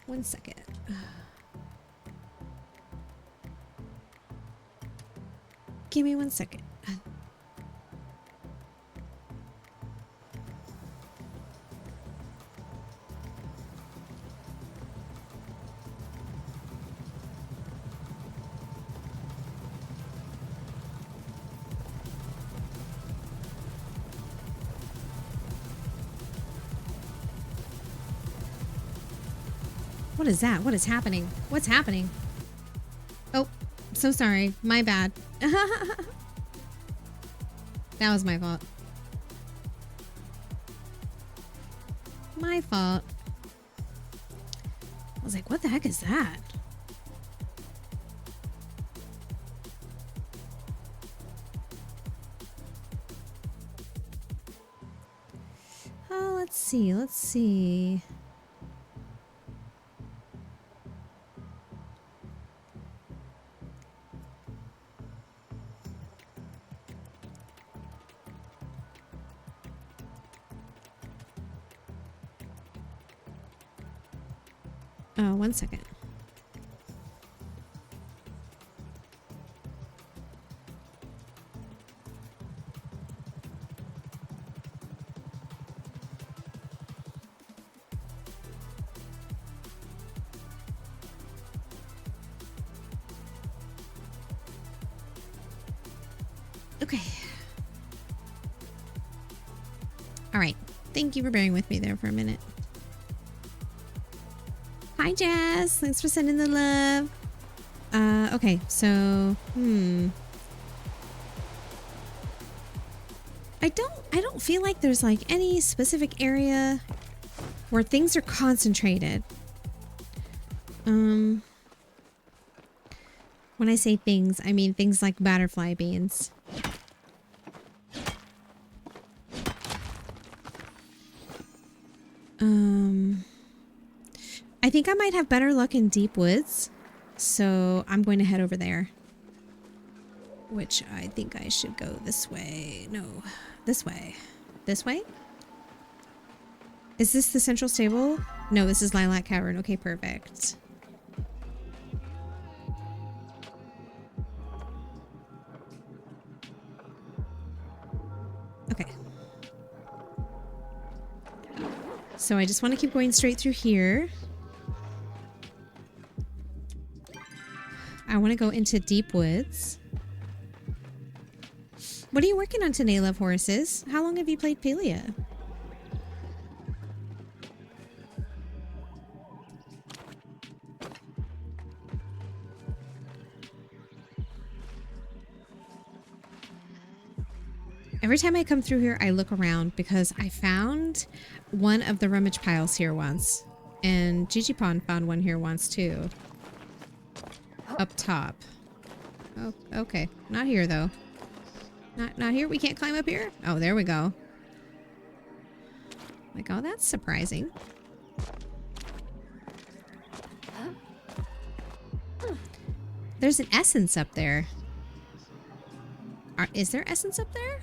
One second. Give me 1 second. What is that? What is happening? What's happening? Oh, so sorry. My bad. That was my fault. My fault. I was like, what the heck is that? Oh, let's see. Let's see. One second. Okay. All right. Thank you for bearing with me there for a minute. Hi, Jazz. Thanks for sending the love. Okay. So, I don't feel like there's like any specific area where things are concentrated. When I say things, I mean things like butterfly beans. I think I might have better luck in deep woods, so I'm going to head over there. Which I think I should go this way. No, this way. This way? Is this the central stable? No, this is Lilac Cavern. Okay, perfect. Okay. So I just want to keep going straight through here. I want to go into deep woods. What are you working on today, Love Horses? How long have you played Palia? Every time I come through here, I look around because I found one of the rummage piles here once. And Gigi Pond found one here once too. Up top. Oh, okay. Not here though. Not here? We can't climb up here? Oh, there we go. Like, oh, that's surprising. There's an essence up there. Is there essence up there?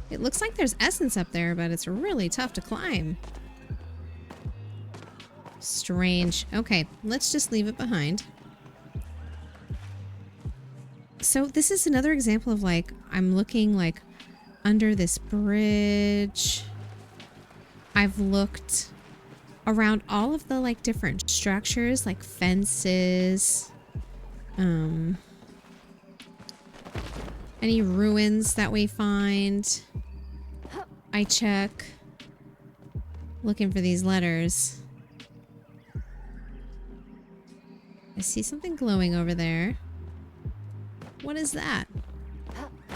It looks like there's essence up there, but it's really tough to climb. Strange. Okay, let's just leave it behind. So this is another example of like, I'm looking like under this bridge. I've looked around all of the like different structures, like fences, any ruins that we find. I check, looking for these letters. I see something glowing over there. What is that?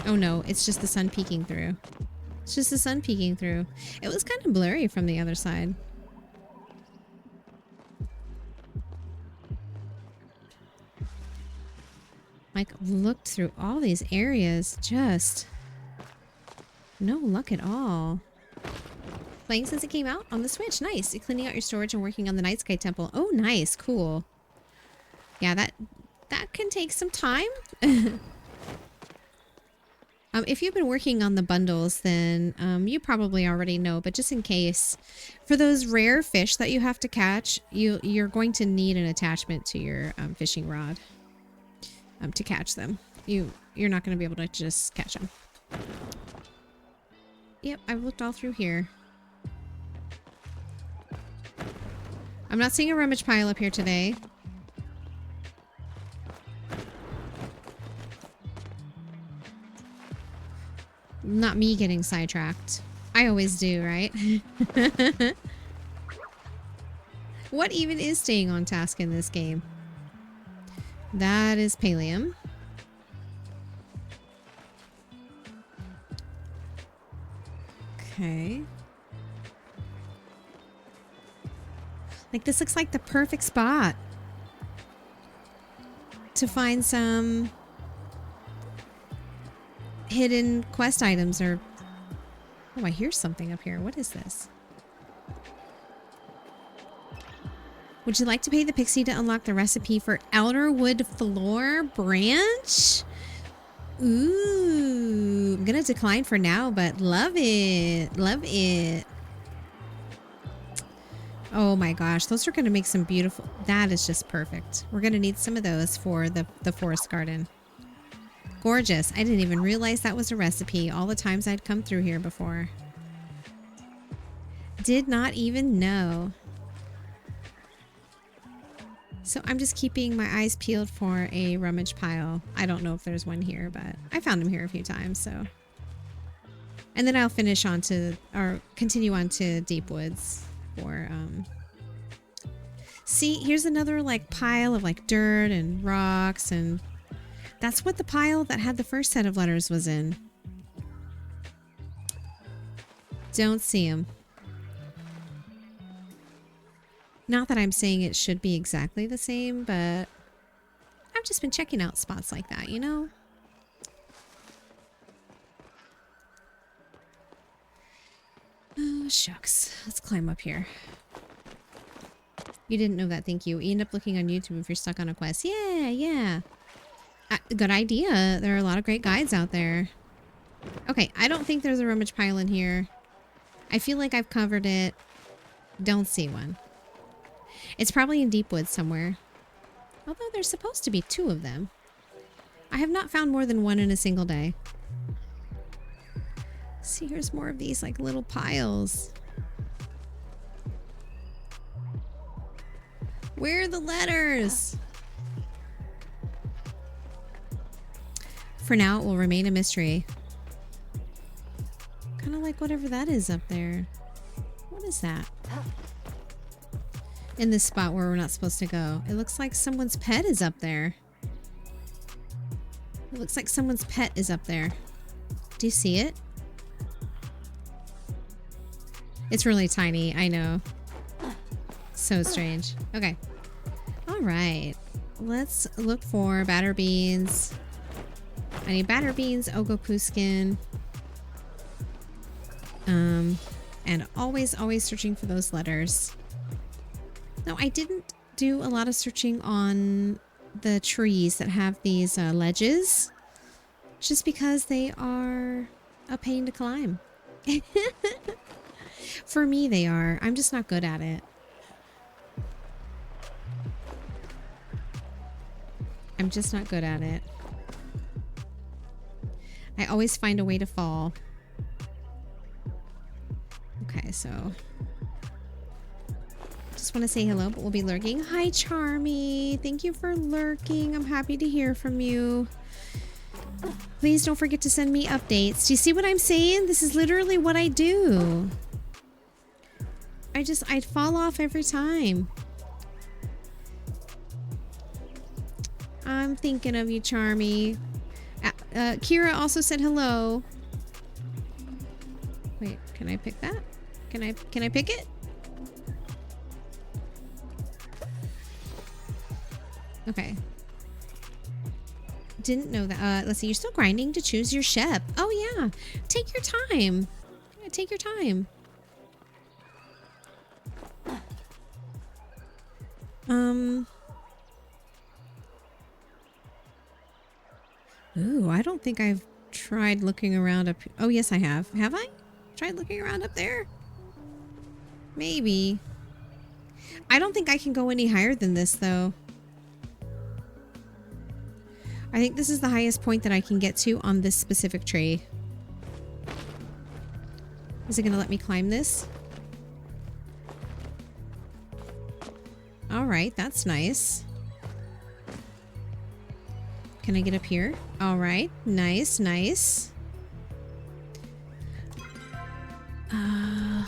Oh no, it's just the sun peeking through. It's just the sun peeking through. It was kind of blurry from the other side. Like, looked through all these areas, just no luck at all. Playing since it came out on the Switch. Nice. You're cleaning out your storage and working on the Night Sky Temple. Oh, nice. Cool. Yeah, that can take some time. If you've been working on the bundles, then you probably already know, but just in case, for those rare fish that you have to catch, you're going to need an attachment to your fishing rod to catch them. You're not going to be able to just catch them. Yep, I've looked all through here. I'm not seeing a rummage pile up here today. Not me getting sidetracked. I always do, right? What even is staying on task in this game? That is Palium. Okay. Like, this looks like the perfect spot to find some hidden quest items or... Oh, I hear something up here. What is this? Would you like to pay the pixie to unlock the recipe for Elderwood Floor Branch? Ooh, I'm gonna decline for now, but love it. Love it. Oh my gosh, those are going to make some beautiful... That is just perfect. We're going to need some of those for the forest garden. Gorgeous. I didn't even realize that was a recipe all the times I'd come through here before. Did not even know. So I'm just keeping my eyes peeled for a rummage pile. I don't know if there's one here, but I found them here a few times, so... And then I'll finish on to, or continue on to Deep Woods for, see, here's another like pile of like dirt and rocks, and that's what the pile that had the first set of letters was in. Don't see them. Not that I'm saying it should be exactly the same, but I've just been checking out spots like that, you know? Oh, shucks. Let's climb up here. You didn't know that, thank you. You end up looking on YouTube if you're stuck on a quest. Yeah, yeah. Good idea. There are a lot of great guides out there. Okay, I don't think there's a rummage pile in here. I feel like I've covered it. Don't see one. It's probably in Deep Woods somewhere. Although there's supposed to be 2 of them. I have not found more than 1 in a single day. See, here's more of these like little piles. Where are the letters? For now, it will remain a mystery. Kind of like whatever that is up there. What is that? In this spot where we're not supposed to go. It looks like someone's pet is up there. It looks like someone's pet is up there. Do you see it? It's really tiny, I know. So strange. Okay. All right. Let's look for batter beans. I need batter beans, Ogopu skin. And always searching for those letters. No, I didn't do a lot of searching on the trees that have these ledges. Just because they are a pain to climb. For me, they are. I'm just not good at it. I'm just not good at it. I always find a way to fall. Okay, so... Just want to say hello, but we'll be lurking. Hi, Charmy. Thank you for lurking. I'm happy to hear from you. Please don't forget to send me updates. Do you see what I'm saying? This is literally what I do. I'd fall off every time. I'm thinking of you, Charmy. Kira also said hello. Wait, can I pick that? Can I pick it? Okay. Didn't know that. Let's see. You're still grinding to choose your ship. Oh yeah. Take your time. Yeah, take your time. Ooh, I don't think I've tried looking around up. Oh, yes, I have. Have I? Tried looking around up there? Maybe. I don't think I can go any higher than this, though. I think this is the highest point that I can get to on this specific tree. Is it going to let me climb this? All right, that's nice. Can I get up here? All right, nice, nice. Can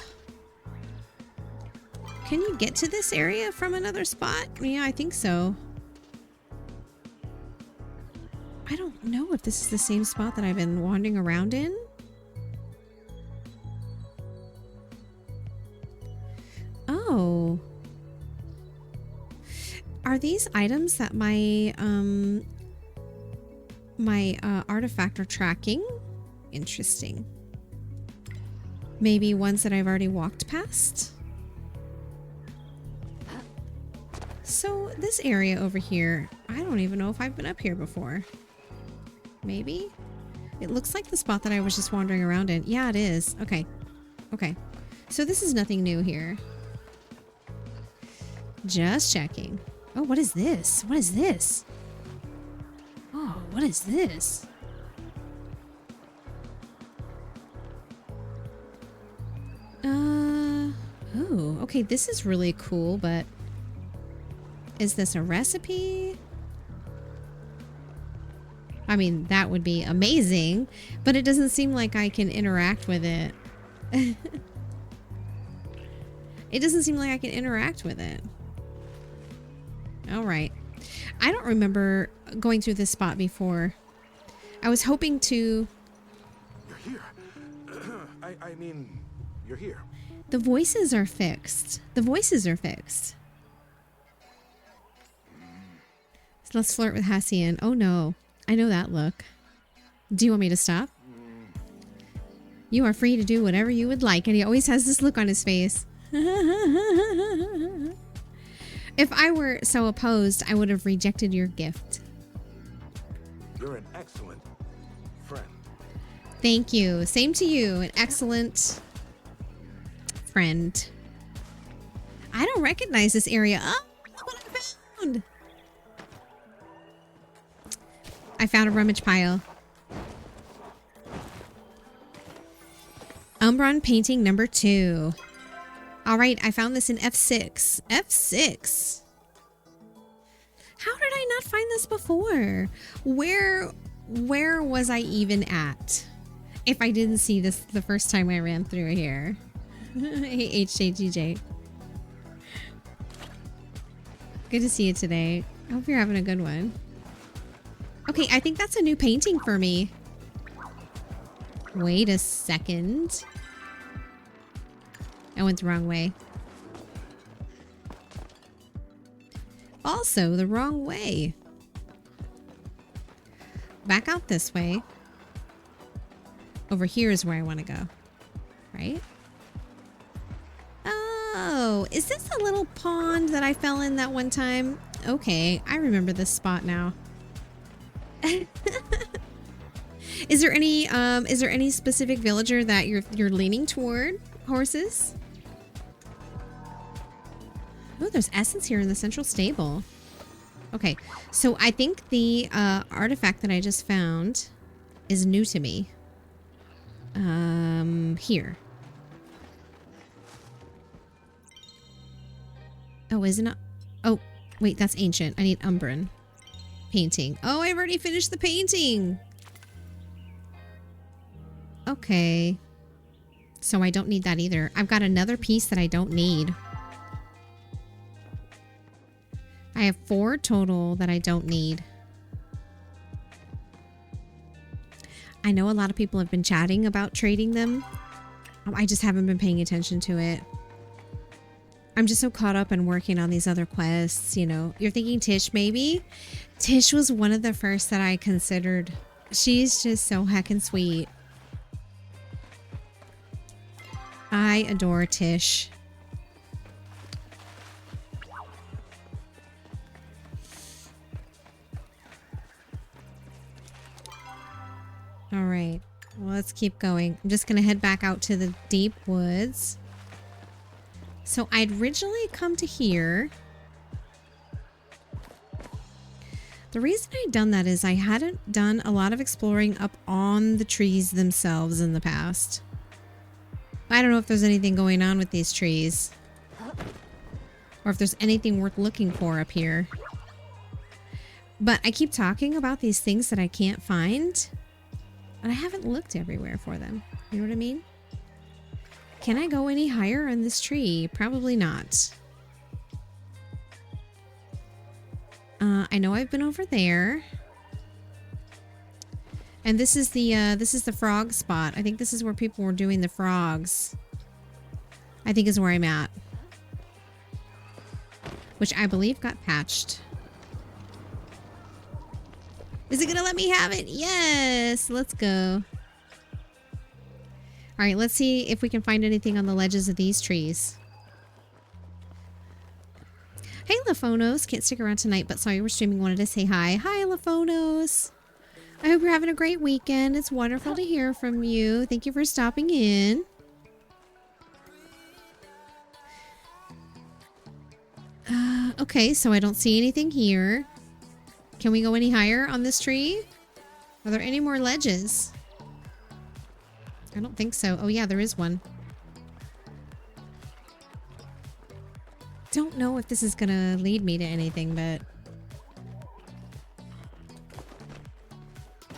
you get to this area from another spot? Yeah, I think so. I don't know if this is the same spot that I've been wandering around in. Oh. Are these items that my artifact are tracking? Interesting. Maybe ones that I've already walked past? So this area over here, I don't even know if I've been up here before. Maybe? It looks like the spot that I was just wandering around in. Yeah, it is. Okay. Okay. So this is nothing new here. Just checking. Oh, what is this? What is this? Oh, what is this? Oh, okay, this is really cool, but is this a recipe? I mean, that would be amazing, but it doesn't seem like I can interact with it. It doesn't seem like I can interact with it. All right. I don't remember going through this spot before. I was hoping to... You're here. I mean, you're here. The voices are fixed. The voices are fixed. So let's flirt with Hassian. Oh no. I know that look. Do you want me to stop? You are free to do whatever you would like. And he always has this look on his face. If I were so opposed, I would have rejected your gift. You're an excellent friend. Thank you. Same to you. An excellent friend. I don't recognize this area. Oh, look what I found. I found a rummage pile. Umbron painting number 2. All right, I found this in F6. F6. How did I not find this before? Where was I even at if I didn't see this the first time I ran through here? Hey, HJGJ. Good to see you today. I hope you're having a good one. Okay, I think that's a new painting for me. Wait a second. I went the wrong way. Also the wrong way. Back out this way. Over here is where I want to go. Right? Oh, is this a little pond that I fell in that one time? Okay, I remember this spot now. Is there any specific villager that you're leaning toward? Horses? Oh, there's essence here in the central stable. Okay, so I think the artifact that I just found is new to me. Here. Oh, is it not? Oh, wait, that's ancient. I need Umbran painting. Oh, I've already finished the painting. Okay. So I don't need that either. I've got another piece that I don't need. I have 4 total that I don't need. I know a lot of people have been chatting about trading them. I just haven't been paying attention to it. I'm just so caught up in working on these other quests, you know. You're thinking Tish, maybe? Tish was one of the first that I considered. She's just so heckin' sweet. I adore Tish. All right, well, let's keep going. I'm just gonna head back out to the deep woods. So I'd originally come to here. The reason I'd done that is I hadn't done a lot of exploring up on the trees themselves in the past. I don't know if there's anything going on with these trees. Or if there's anything worth looking for up here. But I keep talking about these things that I can't find. And I haven't looked everywhere for them. You know what I mean? Can I go any higher on this tree? Probably not. I know I've been over there. And this is the frog spot. I think this is where people were doing the frogs. I think is where I'm at. Which I believe got patched. Is it gonna let me have it? Yes! Let's go. Alright, let's see if we can find anything on the ledges of these trees. Hey, LaFonos. Can't stick around tonight, but saw you were streaming. Wanted to say hi. Hi, LaFonos. I hope you're having a great weekend. It's wonderful to hear from you. Thank you for stopping in. Okay, so I don't see anything here. Can we go any higher on this tree? Are there any more ledges? I don't think so. Oh yeah, there is one. Don't know if this is gonna lead me to anything, but...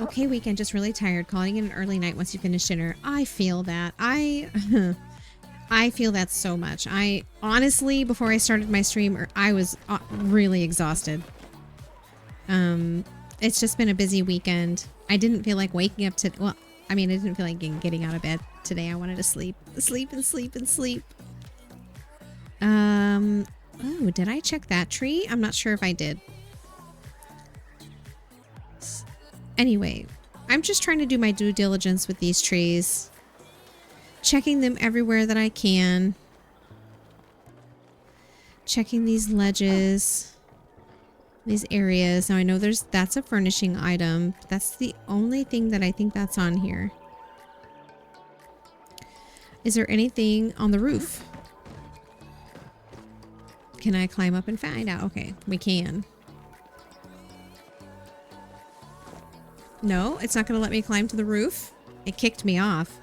Okay, weekend, just really tired. Calling it an early night once you finish dinner. I feel that. I feel that so much. I honestly, before I started my stream, I was really exhausted. It's just been a busy weekend. I didn't feel like waking up to... Well, I mean, I didn't feel like getting out of bed today. I wanted to sleep. Sleep and sleep and sleep. Oh, did I check that tree? I'm not sure if I did. Anyway, I'm just trying to do my due diligence with these trees. Checking them everywhere that I can. Checking these ledges. These areas. Now I know that's a furnishing item. That's the only thing that I think that's on here. Is there anything on the roof? Can I climb up and find out? Okay, we can. No, it's not going to let me climb to the roof. It kicked me off.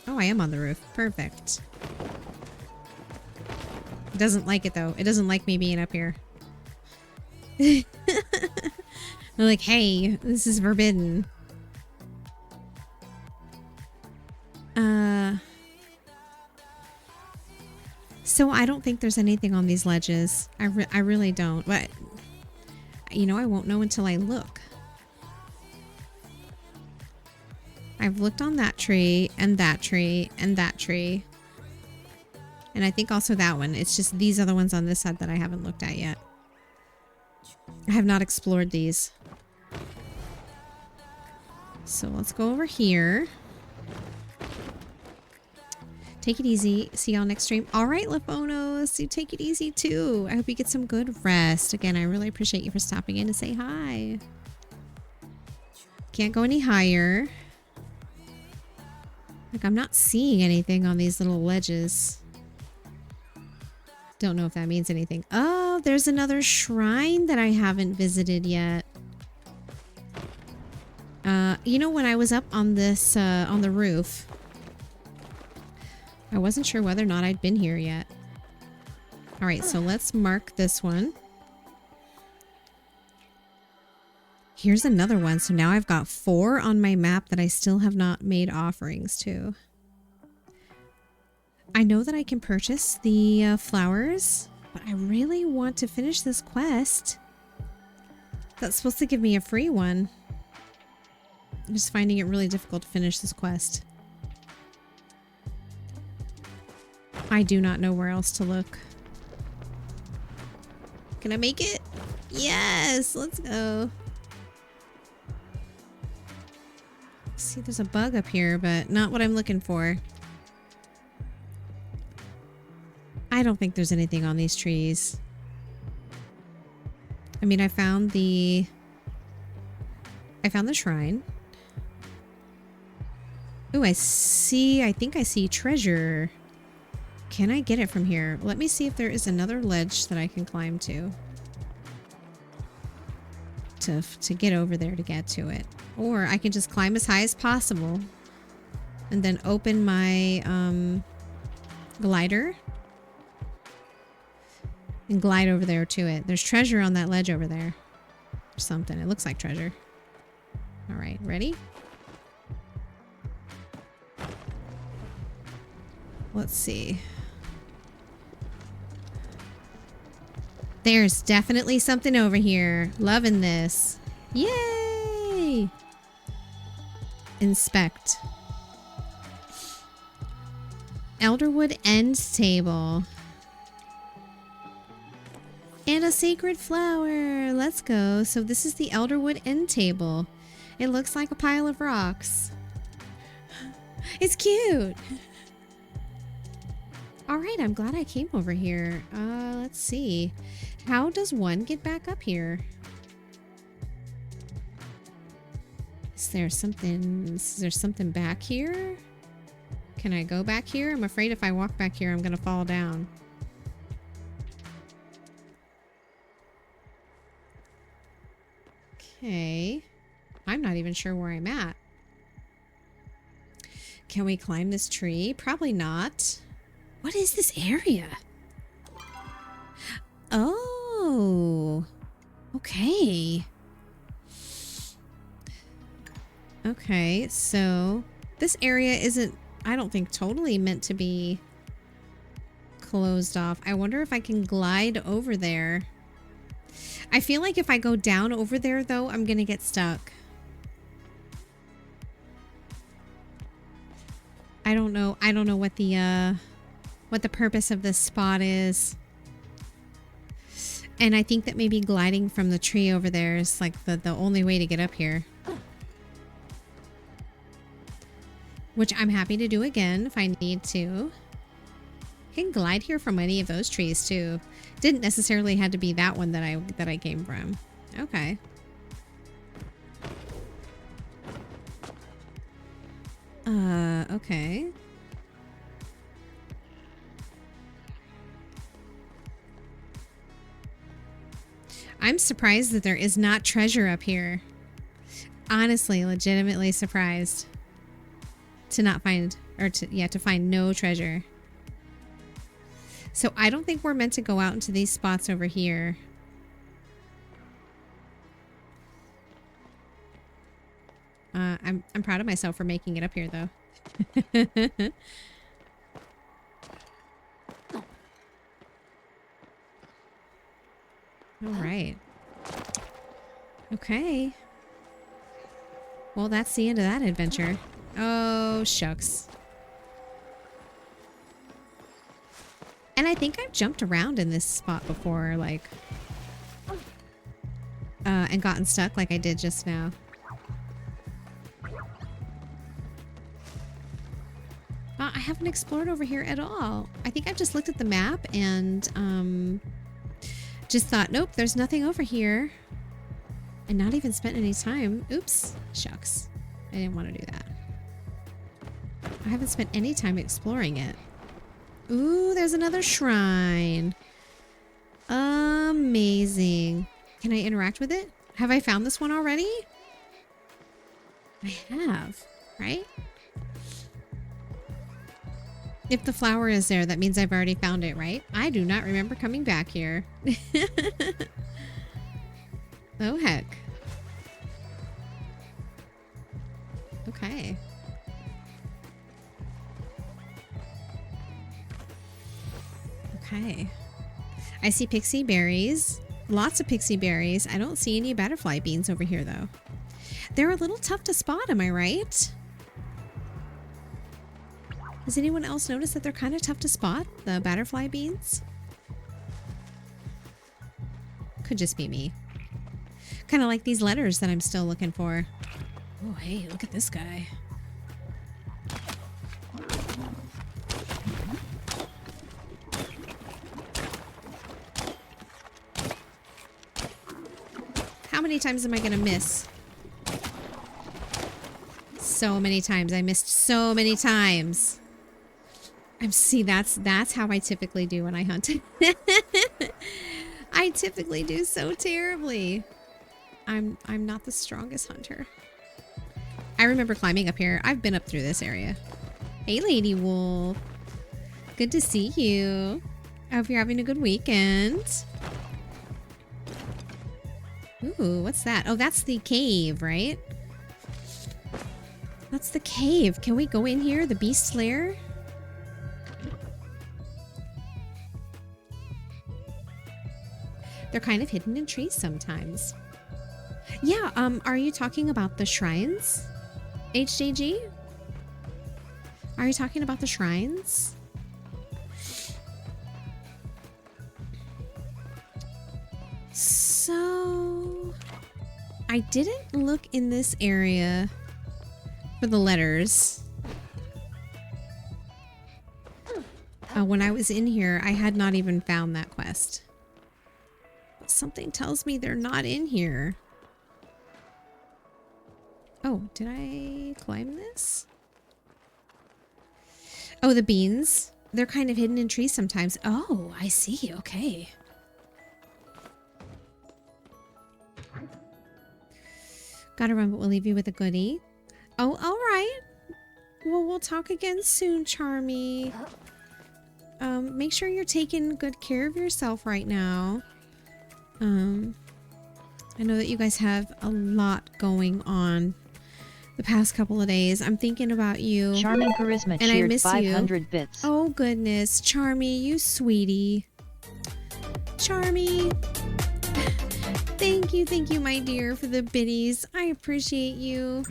Oh, I am on the roof. Perfect. It doesn't like it though. It doesn't like me being up here. They're like, hey, this is forbidden. So I don't think there's anything on these ledges. I really don't. But, you know, I won't know until I look. I've looked on that tree and that tree and that tree. And I think also that one. It's just these are the ones on this side that I haven't looked at yet. I have not explored these. So let's go over here. Take it easy. See y'all next stream. All right, Lafonos, you take it easy too. I hope you get some good rest. Again, I really appreciate you for stopping in to say hi. Can't go any higher. Like, I'm not seeing anything on these little ledges. Don't know if that means anything. Oh, there's another shrine that I haven't visited yet. You know, when I was up on this, on the roof, I wasn't sure whether or not I'd been here yet. All right, so let's mark this one. Here's another one. So now I've got 4 on my map that I still have not made offerings to. I know that I can purchase the flowers, but I really want to finish this quest. That's supposed to give me a free one. I'm just finding it really difficult to finish this quest. I do not know where else to look. Can I make it? Yes, let's go. See, there's a bug up here, but not what I'm looking for. I don't think there's anything on these trees. I mean, I found the shrine. Ooh, I think I see treasure. Can I get it from here? Let me see if there is another ledge that I can climb to get over there to get to it. Or I can just climb as high as possible and then open my glider and glide over there to it. There's treasure on that ledge over there. Or something. It looks like treasure. All right, ready? Let's see. There's definitely something over here. Loving this. Yay! Inspect. Elderwood end table. And a sacred flower. Let's go. So this is the Elderwood end table. It looks like a pile of rocks. It's cute. All right, I'm glad I came over here. Let's see. How does one get back up here? Is there something back here? Can I go back here? I'm afraid if I walk back here, I'm gonna fall down. Okay. I'm not even sure where I'm at. Can we climb this tree? Probably not. What is this area? Oh. Okay. Okay, so this area isn't, I don't think, totally meant to be closed off. I wonder if I can glide over there. I feel like if I go down over there, though, I'm gonna get stuck. I don't know. I don't know what the purpose of this spot is. And I think that maybe gliding from the tree over there is like the only way to get up here. Which I'm happy to do again if I need to. I can glide here from any of those trees too. Didn't necessarily have to be that one that I came from. Okay. Okay. I'm surprised that there is not treasure up here. Honestly, legitimately surprised to not find, or to find no treasure. So I don't think we're meant to go out into these spots over here. I'm proud of myself for making it up here though. All right. Okay. Well, that's the end of that adventure. Oh, shucks. And I think I've jumped around in this spot before, like, and gotten stuck like I did just now. I haven't explored over here at all. I think I've just looked at the map and, just thought, nope, there's nothing over here. And not even spent any time. Oops. Shucks. I didn't want to do that. I haven't spent any time exploring it. Ooh, there's another shrine. Amazing. Can I interact with it? Have I found this one already? I have, right? If the flower is there, that means I've already found it, right? I do not remember coming back here. Oh, heck. Okay. Okay. I see pixie berries. Lots of pixie berries. I don't see any butterfly beans over here, though. They're a little tough to spot, am I right? Has anyone else noticed that they're kind of tough to spot, the butterfly beans? Could just be me. Kind of like these letters that I'm still looking for. Oh, hey, look at this guy. How many times am I gonna miss? So many times. I missed so many times. See, that's how I typically do when I hunt. I typically do so terribly. I'm not the strongest hunter. I remember climbing up here. I've been up through this area. Hey, Lady Wolf. Good to see you. I hope you're having a good weekend. Ooh, what's that? Oh, that's the cave, right? That's the cave. Can we go in here? The Beast Slayer? They're kind of hidden in trees sometimes. Yeah, are you talking about the shrines? HJG? Are you talking about the shrines? So, I didn't look in this area for the letters. When I was in here, I had not even found that quest. But something tells me they're not in here. Oh, did I climb this? Oh, the beans. They're kind of hidden in trees sometimes. Oh, I see. Okay. Gotta run, but we'll leave you with a goodie. Oh, all right. Well, we'll talk again soon, Charmy. Make sure you're taking good care of yourself right now. I know that you guys have a lot going on the past couple of days. I'm thinking about you. Charming Charisma and I cheered miss 500 you. bits. Oh, goodness. Charmy, you sweetie. Charmy. Thank you, my dear, for the biddies. I appreciate you.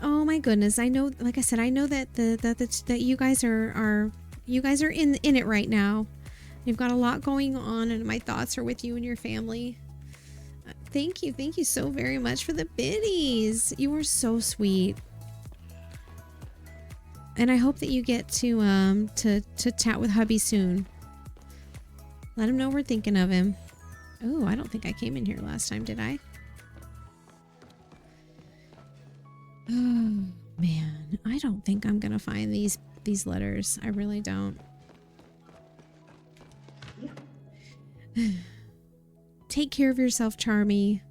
Oh my goodness. I know, like I said, I know that that you guys are in it right now. You've got a lot going on, and my thoughts are with you and your family. Thank you so very much for the biddies. You are so sweet. And I hope that you get to chat with hubby soon. Let him know we're thinking of him. Oh, I don't think I came in here last time, did I? Oh, man. I don't think I'm gonna find these letters. I really don't. Take care of yourself, Charmy.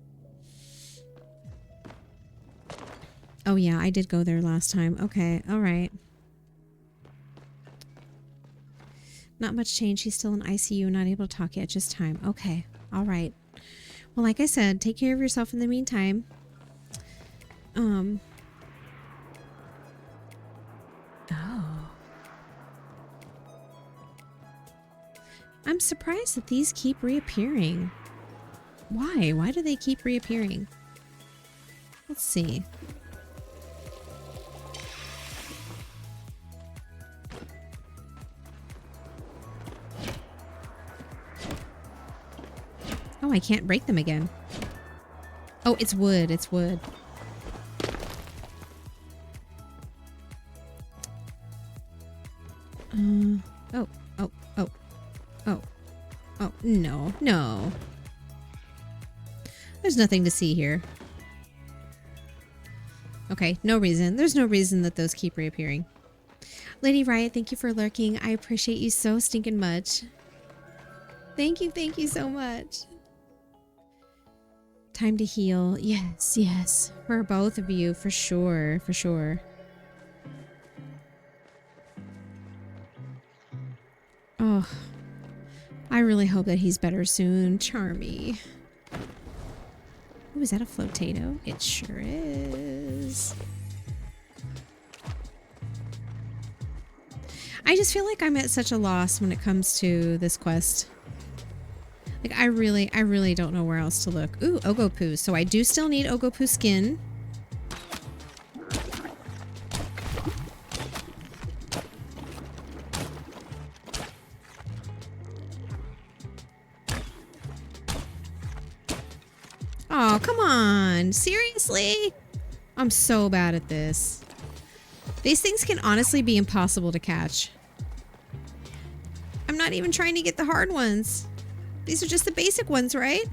Oh, yeah, I did go there last time. Okay, all right. Not much change. She's still in ICU, not able to talk yet. Just time. Okay, all right. Well, like I said, take care of yourself in the meantime. Oh. I'm surprised that these keep reappearing. Why? Why do they keep reappearing? Let's see. Oh, I can't break them again. Oh, it's wood. It's wood. Oh, no, no. There's nothing to see here. Okay, no reason. There's no reason that those keep reappearing. Lady Riot, thank you for lurking. I appreciate you so stinking much. Thank you so much. Time to heal. Yes, yes. For both of you, for sure, for sure. Oh, I really hope that he's better soon. Charmy. Oh, is that a flotato? It sure is. I just feel like I'm at such a loss when it comes to this quest. Like, I really don't know where else to look. Ooh, Ogopu. So I do still need Ogopu skin. Oh, come on. Seriously? I'm so bad at this. These things can honestly be impossible to catch. I'm not even trying to get the hard ones. These are just the basic ones, right?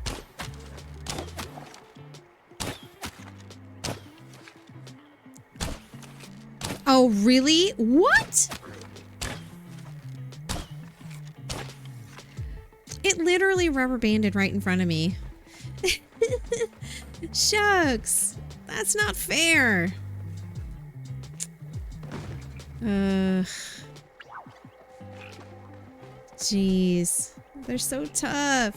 Oh, really? What? It literally rubber banded right in front of me. Shucks. That's not fair. Jeez. They're so tough.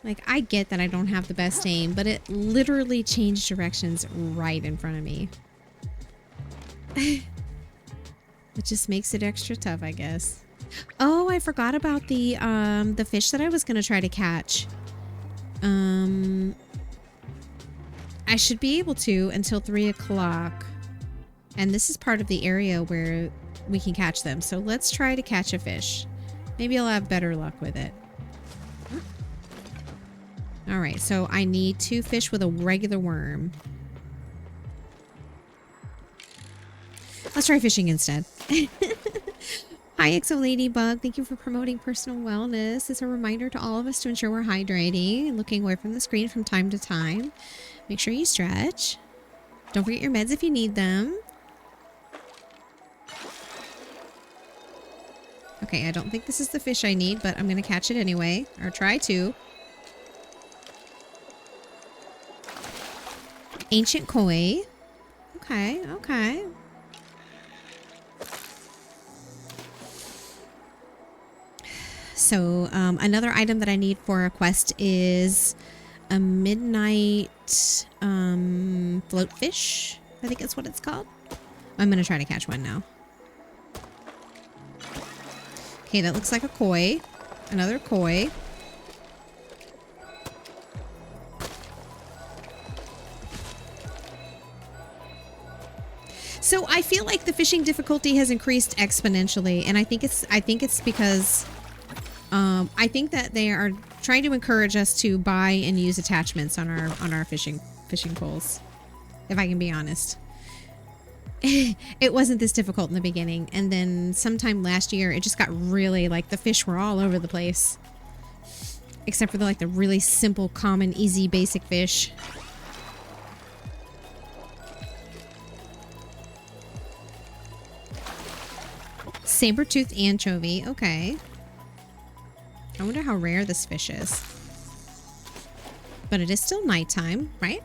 Like, I get that I don't have the best aim, but it literally changed directions right in front of me. It just makes it extra tough, I guess. Oh, I forgot about the fish that I was gonna try to catch. I should be able to until 3 o'clock. And this is part of the area where we can catch them. So let's try to catch a fish. Maybe I'll have better luck with it. All right, so I need 2 fish with a regular worm. Let's try fishing instead. Hi, Exo Ladybug. Thank you for promoting personal wellness. It's a reminder to all of us to ensure we're hydrating and looking away from the screen from time to time. Make sure you stretch. Don't forget your meds if you need them. Okay, I don't think this is the fish I need, but I'm gonna catch it anyway. Or try to. Ancient koi. Okay, okay. So, another item that I need for a quest is a midnight float fish. I think that's what it's called. I'm gonna try to catch one now. Okay, that looks like a koi. Another koi. So I feel like the fishing difficulty has increased exponentially, and I think it's because I think that they are trying to encourage us to buy and use attachments on our fishing poles. If I can be honest. It wasn't this difficult in the beginning, and then sometime last year it just got really, like, the fish were all over the place. Except for the really simple, common, easy, basic fish. Saber-toothed anchovy, okay. I wonder how rare this fish is. But it is still nighttime, right?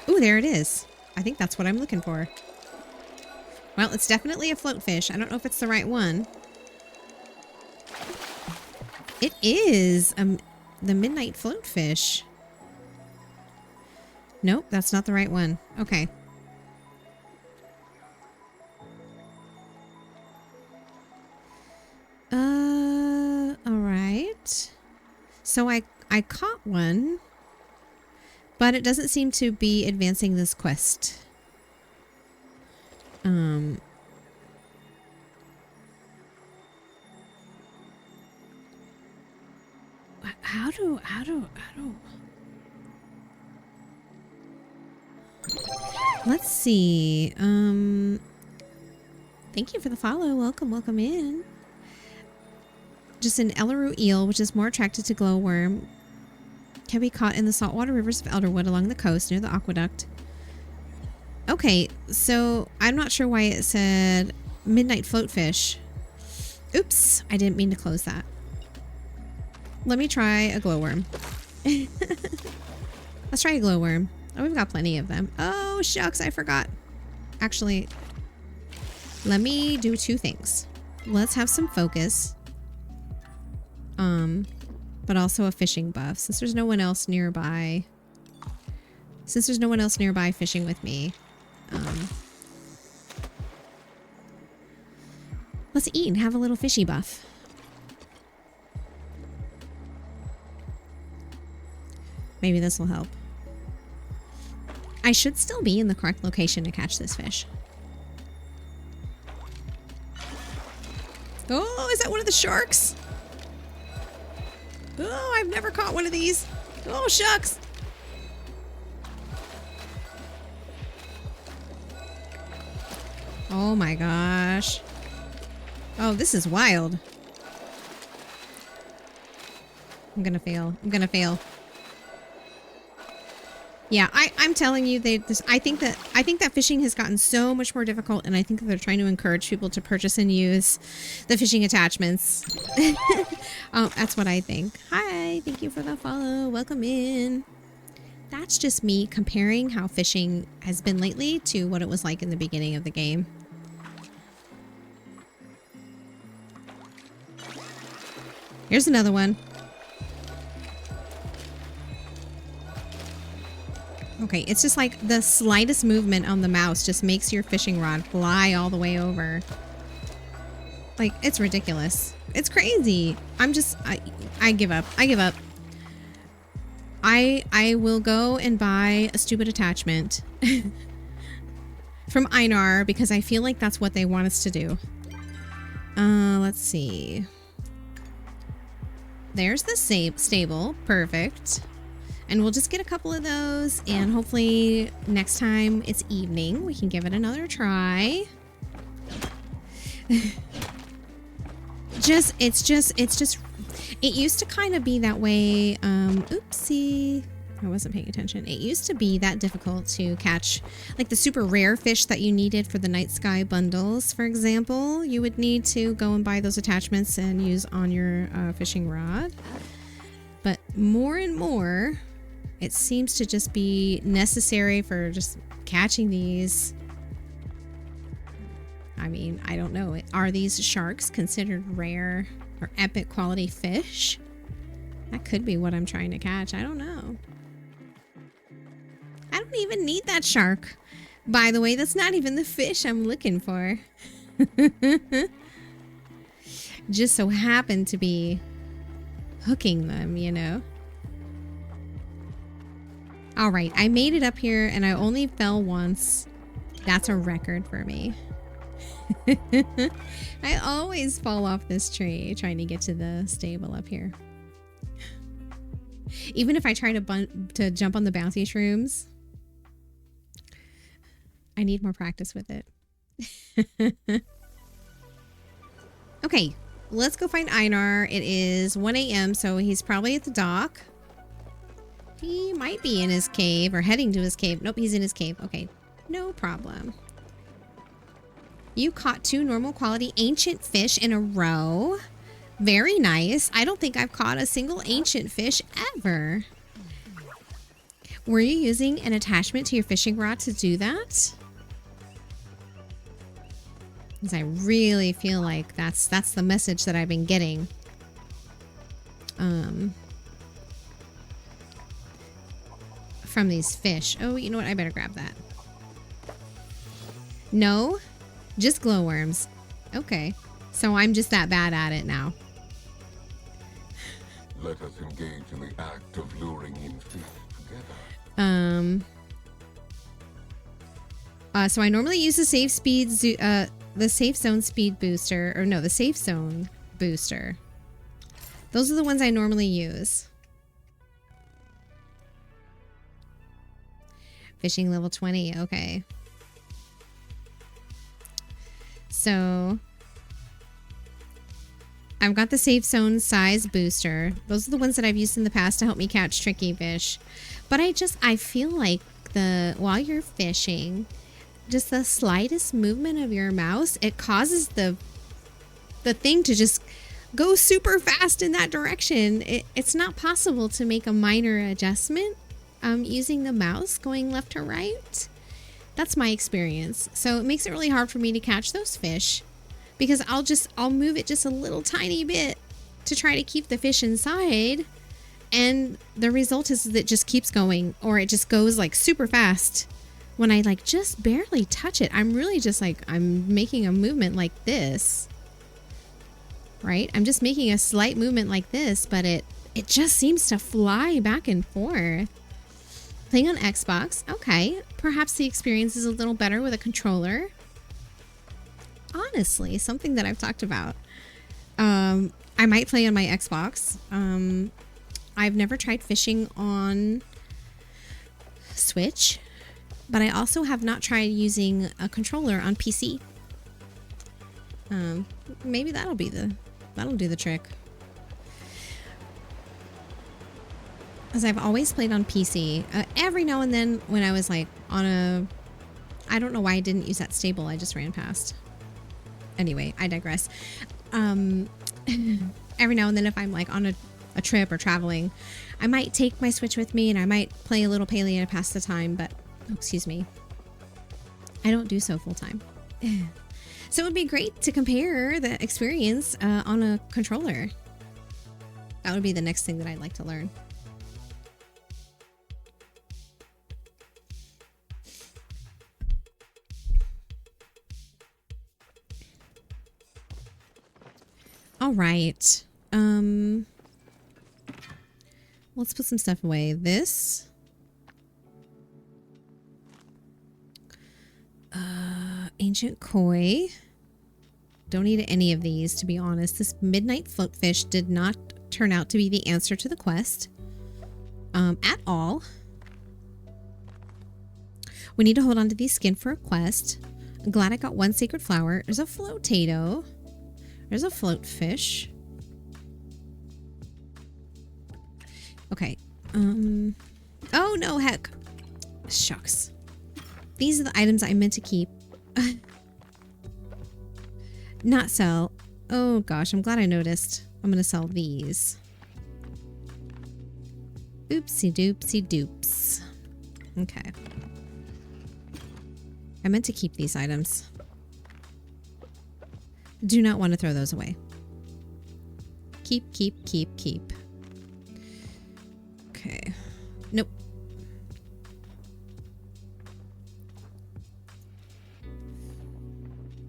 Ooh, there it is. I think that's what I'm looking for. Well, it's definitely a float fish. I don't know if it's the right one. It is the midnight float fish. Nope, that's not the right one. Okay. All right. So I caught one, but it doesn't seem to be advancing this quest. How do Let's see. Thank you for the follow. Welcome in. Just an Elleru eel, which is more attracted to glowworm, can be caught in the saltwater rivers of Elderwood along the coast near the aqueduct. Okay, so I'm not sure why it said midnight float fish. Oops, I didn't mean to close that. Let me try a glowworm. Let's try a glowworm. Oh, we've got plenty of them. Oh, shucks, I forgot. Actually, let me do two things. Let's have some focus. But also a fishing buff. Since there's no one else nearby. Fishing with me. Let's eat and have a little fishy buff. Maybe this will help. I should still be in the correct location to catch this fish. Oh, is that one of the sharks? Oh, I've never caught one of these. Oh, shucks. Oh my gosh. Oh, this is wild. I'm gonna fail. Yeah, I'm telling you, I think that fishing has gotten so much more difficult, and I think that they're trying to encourage people to purchase and use the fishing attachments. That's what I think. Hi, thank you for the follow. Welcome in. That's just me comparing how fishing has been lately to what it was like in the beginning of the game. Here's another one. Okay, it's just like the slightest movement on the mouse just makes your fishing rod fly all the way over. Like, it's ridiculous. It's crazy. I give up. I will go and buy a stupid attachment from Einar because I feel like that's what they want us to do. Let's see. There's the stable. Perfect. And we'll just get a couple of those, and hopefully next time it's evening, we can give it another try. It's just It used to kind of be that way. Oopsie. I wasn't paying attention. It used to be that difficult to catch, like the super rare fish that you needed for the night sky bundles, for example. You would need to go and buy those attachments and use on your fishing rod. But more and more, it seems to just be necessary for just catching these. I mean, I don't know. Are these sharks considered rare or epic quality fish? That could be what I'm trying to catch. I don't know. I don't even need that shark. By the way, that's not even the fish I'm looking for. Just so happened to be hooking them, you know? All right, I made it up here and I only fell once. That's a record for me. I always fall off this tree trying to get to the stable up here. Even if I try to jump on the bouncy shrooms, I need more practice with it. Okay, let's go find Einar. It is 1 a.m., so he's probably at the dock. He might be in his cave or heading to his cave. Nope, he's in his cave. Okay, no problem. You caught 2 normal quality ancient fish in a row. Very nice. I don't think I've caught a single ancient fish ever. Were you using an attachment to your fishing rod to do that? Because I really feel like that's the message that I've been getting. From these fish. Oh, you know what? I better grab that. No? Just glowworms. Okay. So I'm just that bad at it now. Let us engage in the act of luring in fish together. So I normally use the the safe zone speed booster, or no, the safe zone booster. Those are the ones I normally use. Fishing level 20, okay. So I've got the safe zone size booster. Those are the ones that I've used in the past to help me catch tricky fish. But I feel like while you're fishing, just the slightest movement of your mouse, it causes the thing to just go super fast in that direction. It's not possible to make a minor adjustment using the mouse going left to right. That's my experience. So it makes it really hard for me to catch those fish because I'll move it just a little tiny bit to try to keep the fish inside. And the result is that it just keeps going, or it just goes like super fast. When I like just barely touch it, I'm really just like, I'm making a movement like this, right? I'm just making a slight movement like this, but it just seems to fly back and forth. Playing on Xbox, okay. Perhaps the experience is a little better with a controller. Honestly, something that I've talked about. I might play on my Xbox. I've never tried fishing on Switch, but I also have not tried using a controller on PC. Maybe that'll do the trick. Because I've always played on PC. Every now and then when I was like on I don't know why I didn't use that stable I just ran past. Anyway, I digress. Every now and then if I'm like on a trip or traveling, I might take my Switch with me and I might play a little Palia to pass the time, but excuse me, I don't do so full time. So it would be great to compare the experience on a controller. That would be the next thing that I'd like to learn. All right. Let's put some stuff away. This. Ancient koi. Don't need any of these, to be honest. This midnight floatfish did not turn out to be the answer to the quest. At all. We need to hold on to these skin for a quest. I'm glad I got one sacred flower. There's a floatato. There's a float fish. Oh no, heck. Shucks. These are the items I meant to keep. Not sell. Oh gosh, I'm glad I noticed. I'm gonna sell these. Oopsie doopsie doops. Okay. I meant to keep these items. Do not want to throw those away. Keep, keep, keep, keep. Okay. Nope.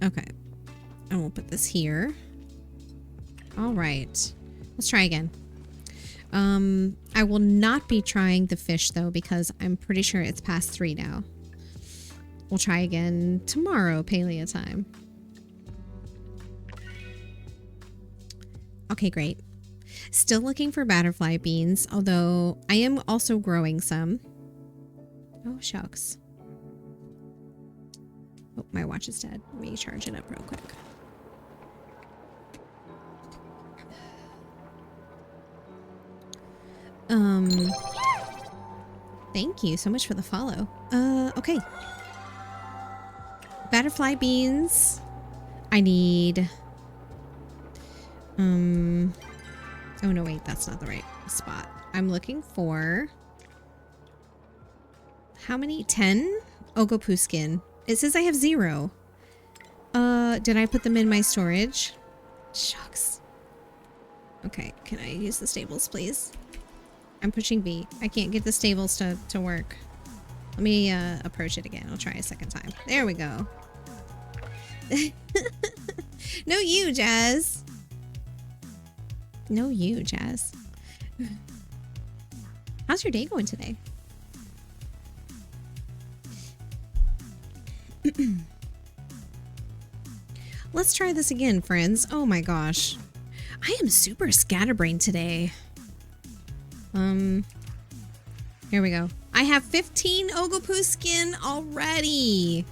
Okay. And we'll put this here. All right. Let's try again. I will not be trying the fish though, because I'm pretty sure it's past 3 now. We'll try again tomorrow, Palia time. Okay, great. Still looking for butterfly beans, although I am also growing some. Oh, shucks. Oh, my watch is dead. Let me charge it up real quick. Thank you so much for the follow. Okay. Butterfly beans. I need... Oh no, wait, that's not the right spot. I'm looking for... How many? 10? Ogopu skin. It says I have 0. Did I put them in my storage? Shucks. Okay, can I use the stables, please? I'm pushing B. I can't get the stables to work. Let me approach it again. I'll try a second time. There we go. No, you, Jazz. No, you, Jazz. How's your day going today? Let's try this again, friends. Oh my gosh. I am super scatterbrained today. Here we go. I have 15 Ogopu skin already.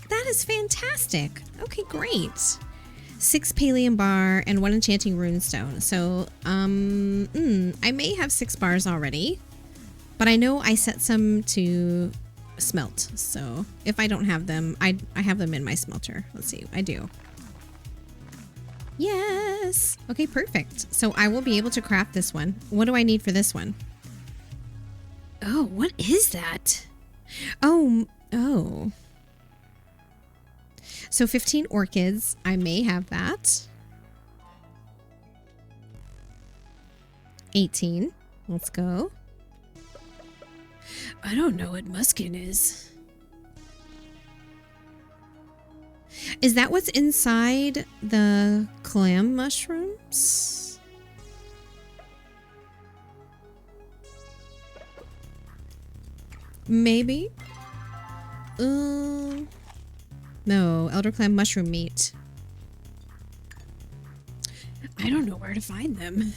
That is fantastic. Okay, great. 6 Palium bar and 1 enchanting runestone. So, I may have 6 bars already, but I know I set some to smelt. So if I don't have them, I have them in my smelter. Let's see. I do. Yes. Okay, perfect. So I will be able to craft this one. What do I need for this one? Oh, what is that? Oh. So 15 orchids. I may have that. 18. Let's go. I don't know what muskin is. Is that what's inside the clam mushrooms? Maybe. No, elder clam mushroom meat. I don't know where to find them.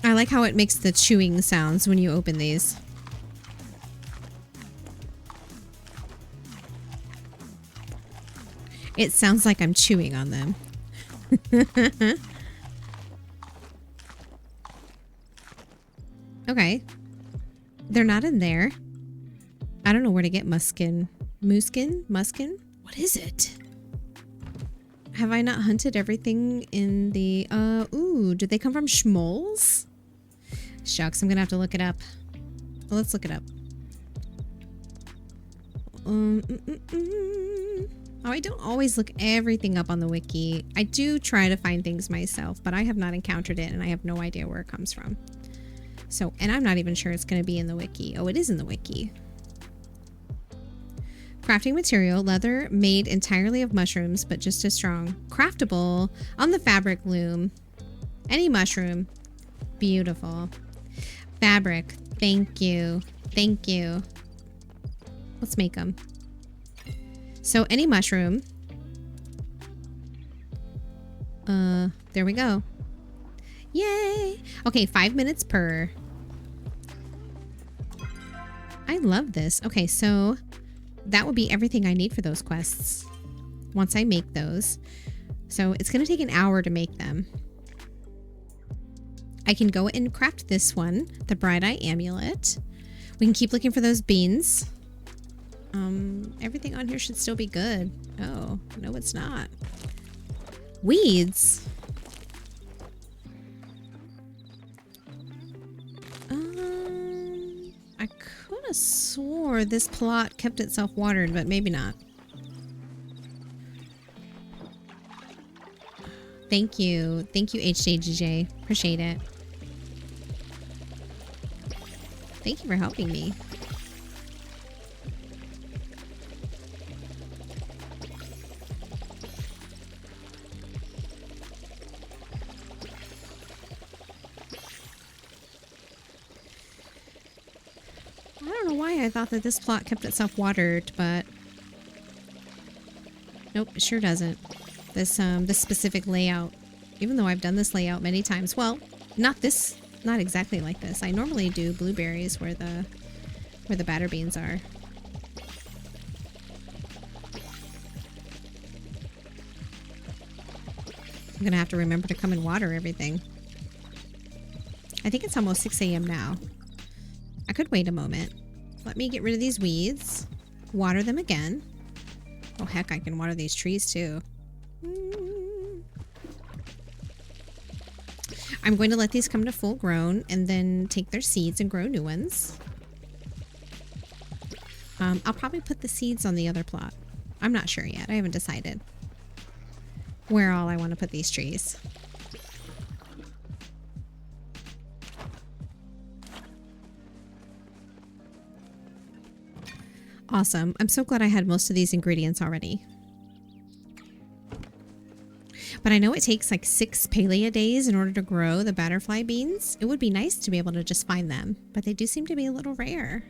I like how it makes the chewing sounds when you open these. It sounds like I'm chewing on them. Okay. They're not in there. I don't know where to get muskin. Muskin? What is it? Have I not hunted everything in the... ooh, did they come from schmoles? Shucks, I'm gonna have to look it up. Well, let's look it up. Oh, I don't always look everything up on the wiki. I do try to find things myself, but I have not encountered it and I have no idea where it comes from. So, and I'm not even sure it's going to be in the wiki. Oh, it is in the wiki. Crafting material, leather made entirely of mushrooms, but just as strong. Craftable on the fabric loom. Any mushroom. Beautiful. Fabric. Thank you. Thank you. Let's make them. So any mushroom. There we go. Yay. Okay, 5 minutes per. I love this. Okay, so that would be everything I need for those quests. once I make those. So it's going to take an hour to make them. I can go and craft this one, the Bright Eye Amulet. We can keep looking for those beans. Everything on here should still be good. Oh, no, it's not. Weeds. I could have swore this plot kept itself watered, but maybe not. Thank you. Thank you, HJGJ. Appreciate it. Thank you for helping me. I don't know why I thought that this plot kept itself watered, but nope, it sure doesn't. This specific layout, even though I've done this layout many times. Well, not exactly like this. I normally do blueberries where the batter beans are. I'm gonna have to remember to come and water everything. I think it's almost 6 a.m. now. I could wait a moment. Let me get rid of these weeds. Water them again. Oh heck, I can water these trees too. I'm going to let these come to full grown and then take their seeds and grow new ones. I'll probably put the seeds on the other plot. I'm not sure yet. I haven't decided where all I want to put these trees. Awesome. I'm so glad I had most of these ingredients already. But I know it takes like 6 Palia days in order to grow the butterfly beans. It would be nice to be able to just find them, but they do seem to be a little rare.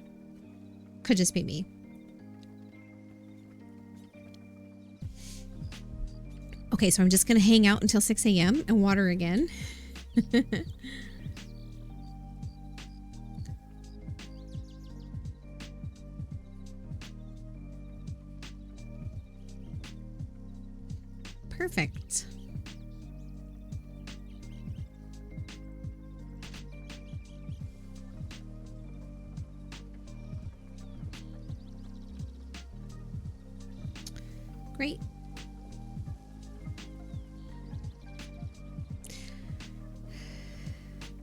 Could just be me. Okay, so I'm just going to hang out until 6 a.m. and water again. Perfect. Great.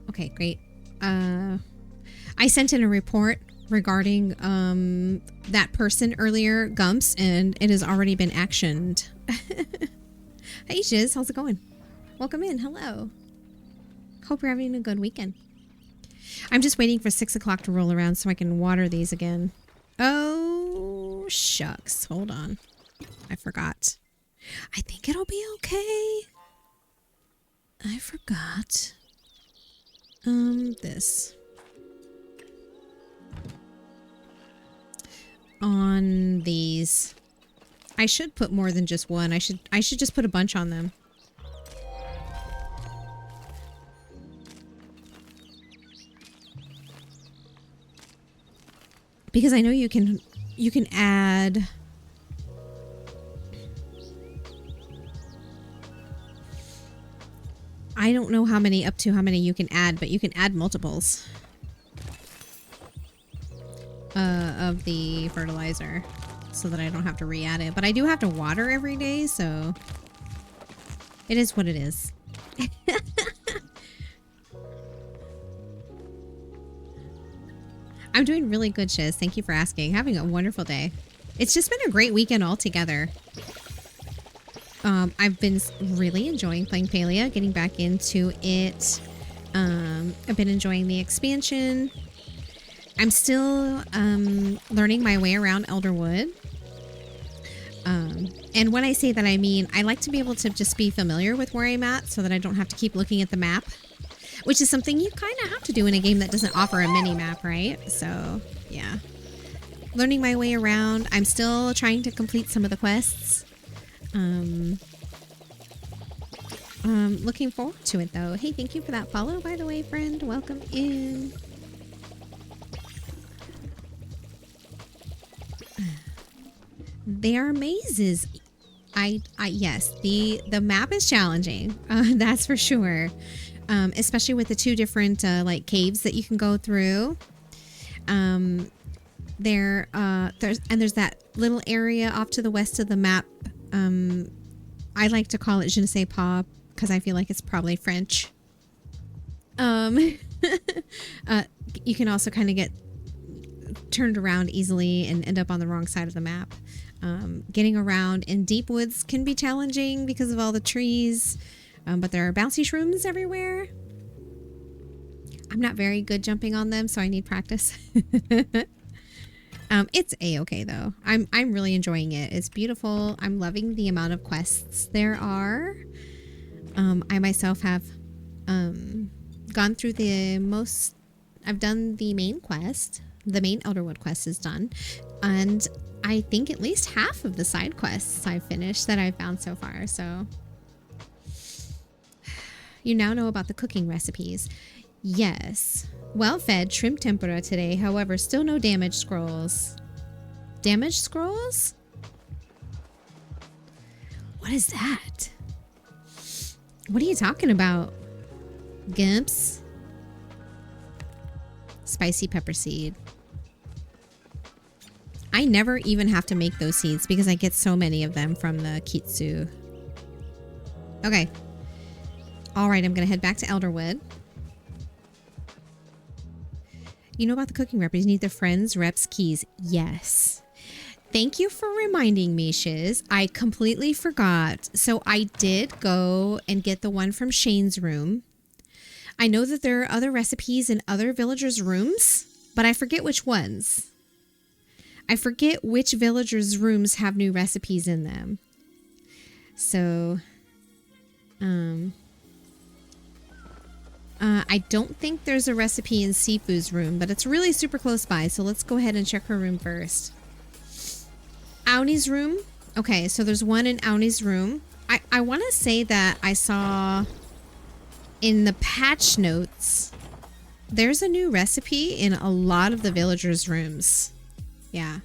Okay, great. I sent in a report regarding that person earlier, Gumps, and it has already been actioned. Hey Shiz, how's it going? Welcome in. Hello. Hope you're having a good weekend. I'm just waiting for 6 o'clock to roll around so I can water these again. Oh, shucks. Hold on. I forgot. I think it'll be okay. I forgot. This. On these. I should put more than just one. I should just put a bunch on them. Because I know you can add I don't know how many you can add, but you can add multiples of the fertilizer so that I don't have to re-add it. But I do have to water every day, so it is what it is. I'm doing really good, Shiz. Thank you for asking. Having a wonderful day. It's just been a great weekend altogether. I've been really enjoying playing Palia, getting back into it. I've been enjoying the expansion. I'm still learning my way around Elderwood. And when I say that, I mean, I like to be able to just be familiar with where I'm at so that I don't have to keep looking at the map, which is something you kind of have to do in a game that doesn't offer a mini map, right? So, yeah. Learning my way around. I'm still trying to complete some of the quests. Looking forward to it, though. Hey, thank you for that follow, by the way, friend. Welcome in. They are mazes. Yes, the map is challenging. That's for sure. Especially with the two different like caves that you can go through. There's that little area off to the west of the map. I like to call it Je ne sais pas because I feel like it's probably French. You can also kind of get turned around easily and end up on the wrong side of the map. Getting around in deep woods can be challenging because of all the trees, but there are bouncy shrooms everywhere. I'm not very good jumping on them, so I need practice. It's a-okay though. I'm really enjoying it. It's beautiful. I'm loving the amount of quests there are. I myself have gone through the most. I've done the main quest. The main Elderwood quest is done, and I think at least half of the side quests I've finished that I've found so far. So you now know about the cooking recipes. Yes. Well-fed shrimp tempura today. However, still no damage scrolls. Damage scrolls? What is that? What are you talking about? Gimps? Spicy pepper seed. I never even have to make those seeds because I get so many of them from the Kitsu. Okay. All right, I'm going to head back to Elderwood. You know about the cooking rep. You need the friends, reps, keys. Yes. Thank you for reminding me, Shiz. I completely forgot. So I did go and get the one from Shane's room. I know that there are other recipes in other villagers' rooms, but I forget which ones. I forget which villagers' rooms have new recipes in them. So, I don't think there's a recipe in Sifu's room, but it's really super close by. So let's go ahead and check her room first. Auni's room. Okay, so there's one in Auni's room. I want to say that I saw in the patch notes, there's a new recipe in a lot of the villagers' rooms. Yeah.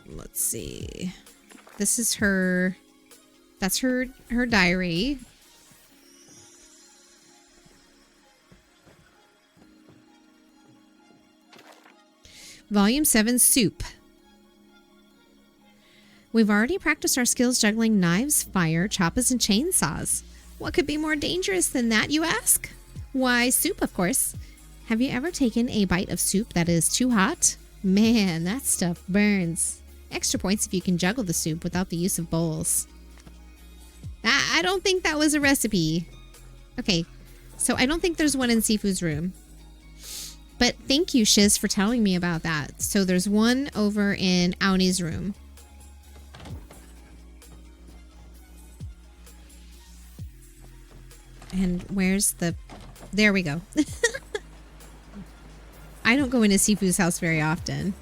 Let's see. This is her. That's her diary. Volume 7 Soup. We've already practiced our skills juggling knives, fire, choppers, and chainsaws. What could be more dangerous than that, you ask? Why, soup, of course. Have you ever taken a bite of soup that is too hot? Man, that stuff burns. Extra points if you can juggle the soup without the use of bowls. I don't think that was a recipe. Okay, so I don't think there's one in Sifu's room. But thank you, Shiz, for telling me about that. So there's one over in Auni's room. And where's the... There we go. I don't go into Sifu's house very often.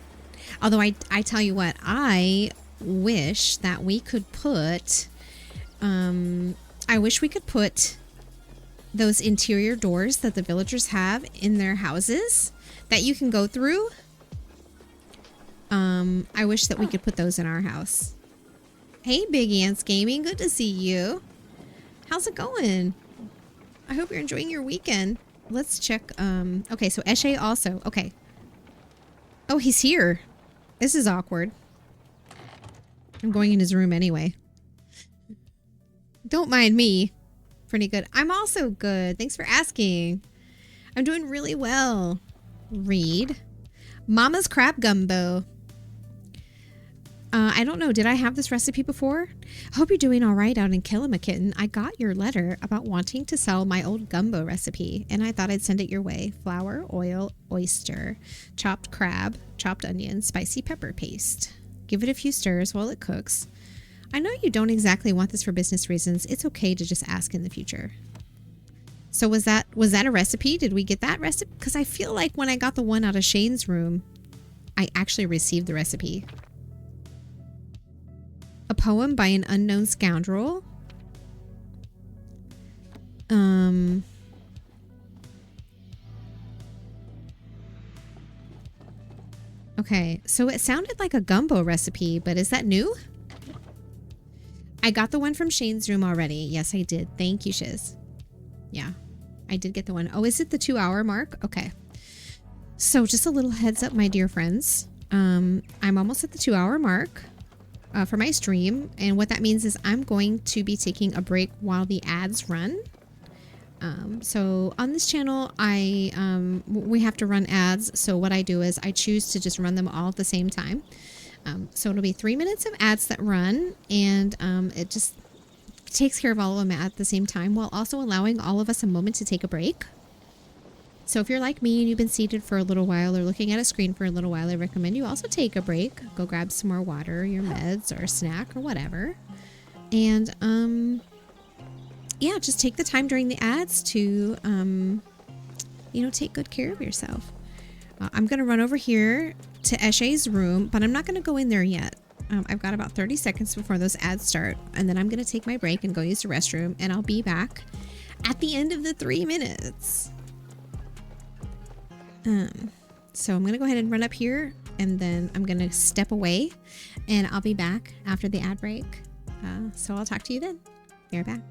Although I tell you what, I wish that we could put... I wish we could put those interior doors that the villagers have in their houses that you can go through. I wish that we could put those in our house. Hey, Big Ants Gaming. Good to see you. How's it going? I hope you're enjoying your weekend. Let's check. Okay, so Eshe also. Okay. Oh, he's here. This is awkward. I'm going in his room anyway. Don't mind me. Pretty good. I'm also good. Thanks for asking. I'm doing really well. Read. Mama's Crab Gumbo. I don't know. Did I have this recipe before? Hope you're doing all right out in Killimakitten. I got your letter about wanting to sell my old gumbo recipe, and I thought I'd send it your way. Flour, oil, oyster, chopped crab, chopped onion, spicy pepper paste. Give it a few stirs while it cooks. I know you don't exactly want this for business reasons. It's okay to just ask in the future. So was that a recipe? Did we get that recipe? Because I feel like when I got the one out of Shane's room, I actually received the recipe. A poem by an unknown scoundrel. Okay, so it sounded like a gumbo recipe, but is that new? I got the one from Shane's room already. Yes, I did. Thank you, Shiz. Yeah, I did get the one. Oh, is it the 2-hour mark? Okay. So just a little heads up, my dear friends. I'm almost at the 2-hour mark for my stream. And what that means is I'm going to be taking a break while the ads run. So on this channel, we have to run ads. So what I do is I choose to just run them all at the same time. So it'll be 3 minutes of ads that run, and it just takes care of all of them at the same time while also allowing all of us a moment to take a break. So if you're like me and you've been seated for a little while or looking at a screen for a little while, I recommend you also take a break. Go grab some more water, your meds, or a snack or whatever. And yeah, just take the time during the ads to, you know, take good care of yourself. I'm going to run over here to Eshe's room, but I'm not going to go in there yet. I've got about 30 seconds before those ads start, and then I'm going to take my break and go use the restroom, and I'll be back at the end of the 3 minutes. So I'm going to go ahead and run up here, and then I'm going to step away, and I'll be back after the ad break. So I'll talk to you then. Be right back.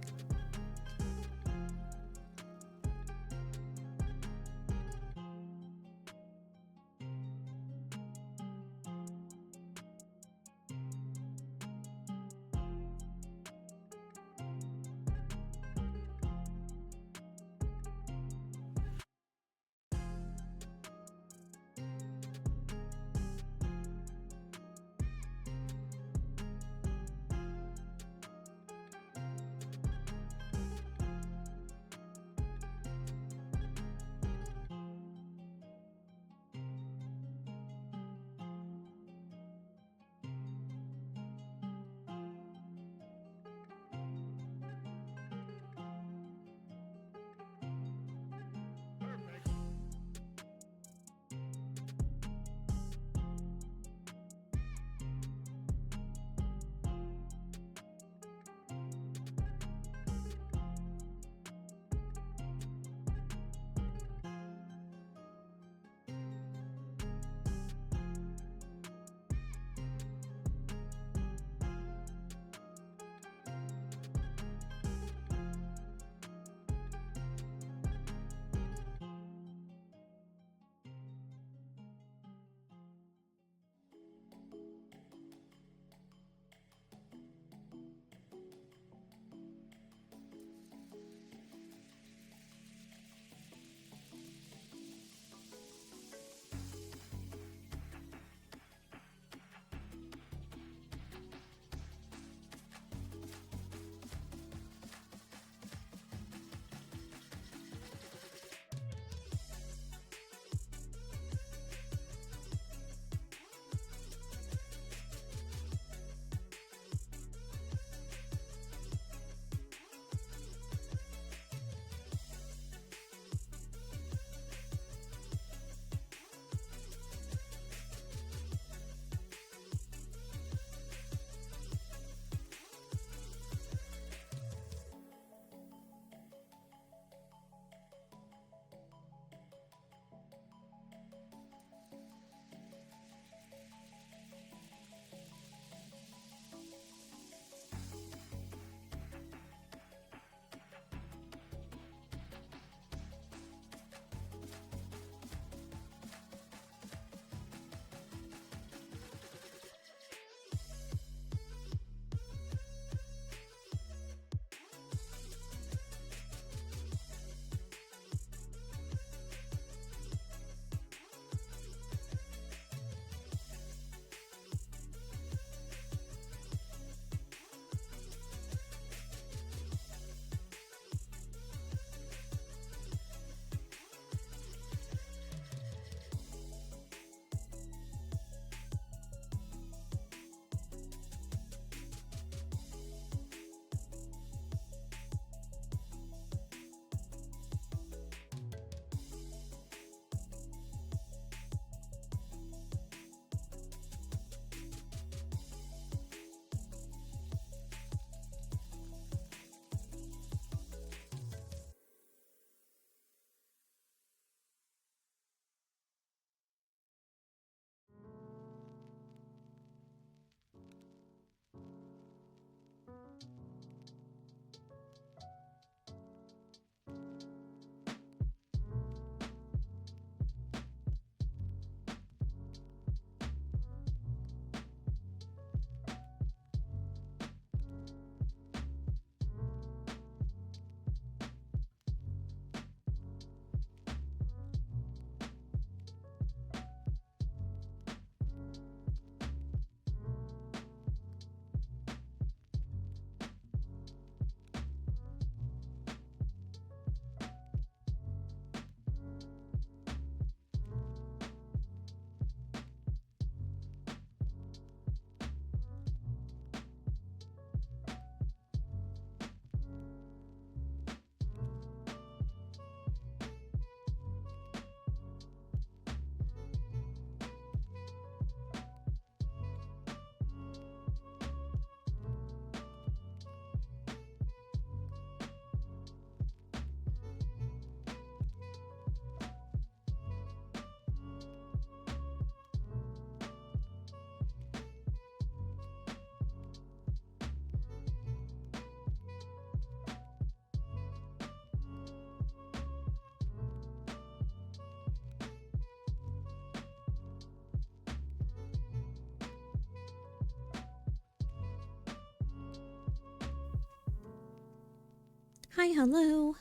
Hi, hello.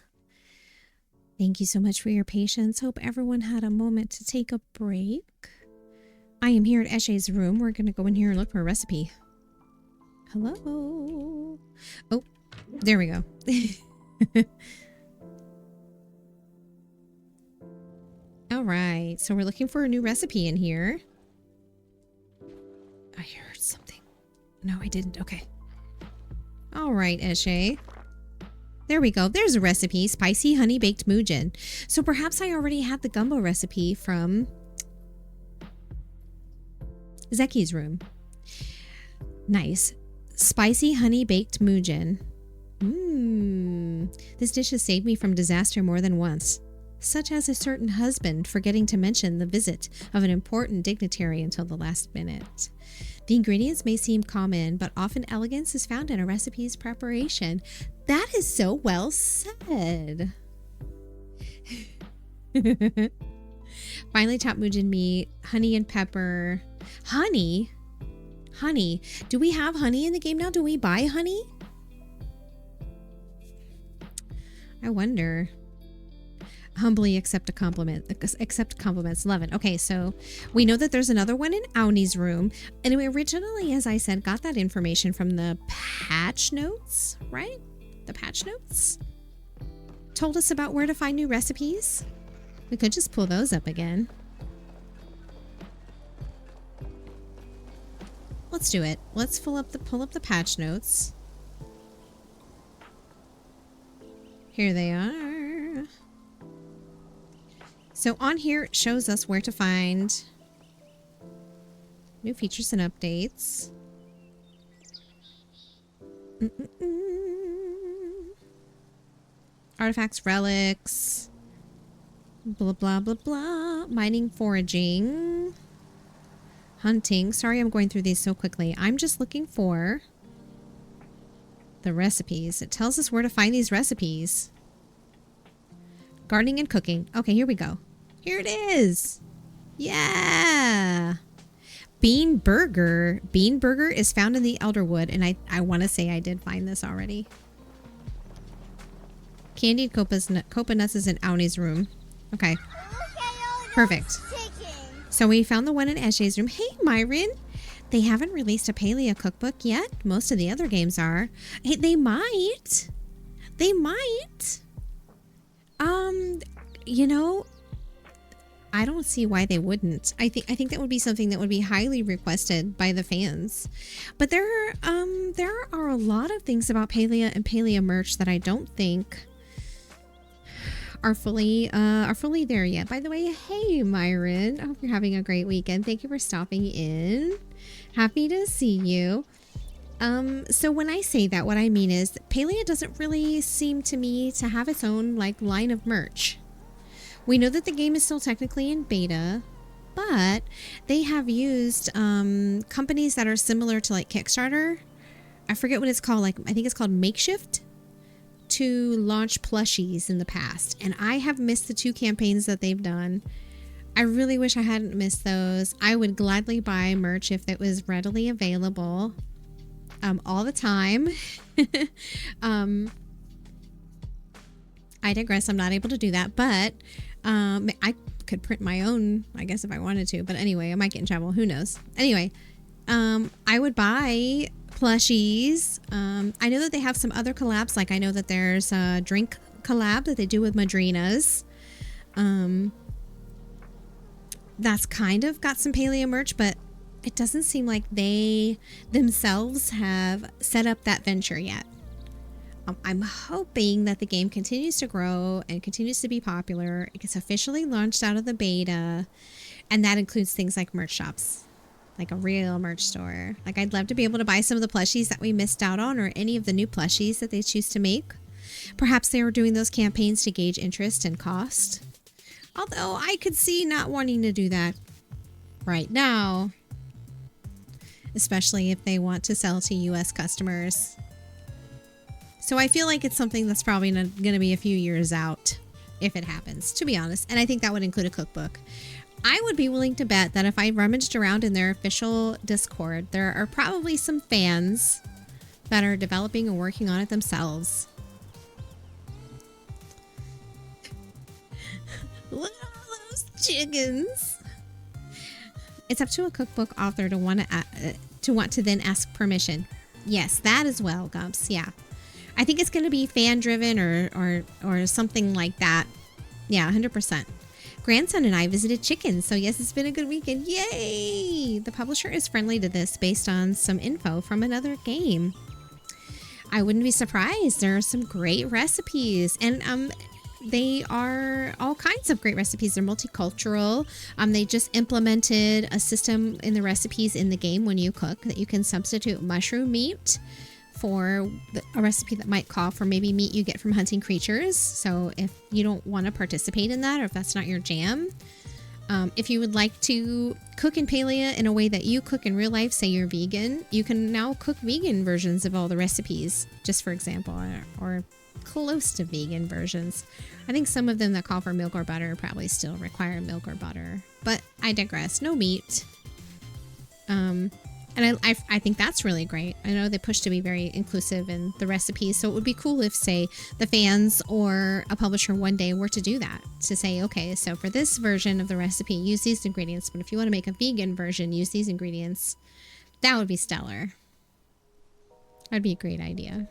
Thank you so much for your patience. Hope everyone had a moment to take a break. I am here at Eshe's room. We're going to go in here and look for a recipe. Hello. Oh, there we go. All right. So we're looking for a new recipe in here. I heard something. No, I didn't. Okay. All right, Eshe. There we go. There's a recipe. Spicy honey baked mujin. So perhaps I already had the gumbo recipe from Zeki's room. Nice. Spicy honey baked mujin. This dish has saved me from disaster more than once, such as a certain husband forgetting to mention the visit of an important dignitary until the last minute. The ingredients may seem common, but often elegance is found in a recipe's preparation. That is so well said. Finely chopped mujin meat, honey and pepper. Honey? Honey. Do we have honey in the game now? Do we buy honey? I wonder. Humbly accept a compliment. Accept compliments. Love it. Okay, so we know that there's another one in Auni's room. And we originally, as I said, got that information from the patch notes, right? The patch notes told us about where to find new recipes. We could just pull those up again. Let's do it. Let's pull up the patch notes. Here they are. So on here it shows us where to find new features and updates. Artifacts, relics, blah, blah, blah, blah. Mining, foraging, hunting. Sorry, I'm going through these so quickly. I'm just looking for the recipes. It tells us where to find these recipes. Gardening and cooking. Okay, here we go. Here it is. Yeah. Bean burger. Bean burger is found in the Elderwood, and I want to say I did find this already. Candied copa nuts is in Auni's room. Okay. Perfect. So we found the one in Eshe's room. Hey, Myron. They haven't released a Palia cookbook yet. Most of the other games are. Hey, they might. They might. You know, I don't see why they wouldn't. I think that would be something that would be highly requested by the fans. But there are a lot of things about Palia and Palia merch that I don't think are fully there yet. By the way, hey Myron, I hope you're having a great weekend. Thank you for stopping in. Happy to see you. So when I say that, what I mean is Palia doesn't really seem to me to have its own like line of merch. We know that the game is still technically in beta, but they have used companies that are similar to like Kickstarter. I forget what it's called. Like I think it's called Makeshift, to launch plushies in the past. And I have missed the 2 campaigns that they've done. I really wish I hadn't missed those. I would gladly buy merch if it was readily available. All the time. I digress. I'm not able to do that, but I could print my own, I guess, if I wanted to. But anyway, I might get in trouble. Who knows? Anyway, I would buy plushies. I know that they have some other collabs. Like I know that there's a drink collab that they do with Madrinas. That's kind of got some Palia merch, but it doesn't seem like they themselves have set up that venture yet. I'm hoping that the game continues to grow and continues to be popular. It gets officially launched out of the beta, and that includes things like merch shops, like a real merch store. Like I'd love to be able to buy some of the plushies that we missed out on, or any of the new plushies that they choose to make. Perhaps they were doing those campaigns to gauge interest and cost. Although I could see not wanting to do that right now, especially if they want to sell to US customers. So I feel like it's something that's probably going to be a few years out if it happens, to be honest. And I think that would include a cookbook. I would be willing to bet that if I rummaged around in their official Discord, there are probably some fans that are developing and working on it themselves. Chickens. It's up to a cookbook author to want to then ask permission. Yes, that as well, Gumps. Yeah. I think it's going to be fan driven or something like that. Yeah, 100%. Grandson and I visited chickens, so yes, it's been a good weekend. Yay! The publisher is friendly to this based on some info from another game. I wouldn't be surprised. There are some great recipes, and they are all kinds of great recipes. They're multicultural. They just implemented a system in the recipes in the game when you cook that you can substitute mushroom meat for a recipe that might call for maybe meat you get from hunting creatures. So if you don't want to participate in that, or if that's not your jam, if you would like to cook in Palia in a way that you cook in real life, say you're vegan, you can now cook vegan versions of all the recipes, just for example, or close to vegan versions. I think some of them that call for milk or butter probably still require milk or butter, but I digress. No meat. And I think that's really great. I know they push to be very inclusive in the recipes, so it would be cool if, say, the fans or a publisher one day were to do that, to say, okay, so for this version of the recipe, use these ingredients, but if you want to make a vegan version, use these ingredients. That would be stellar. That'd be a great idea.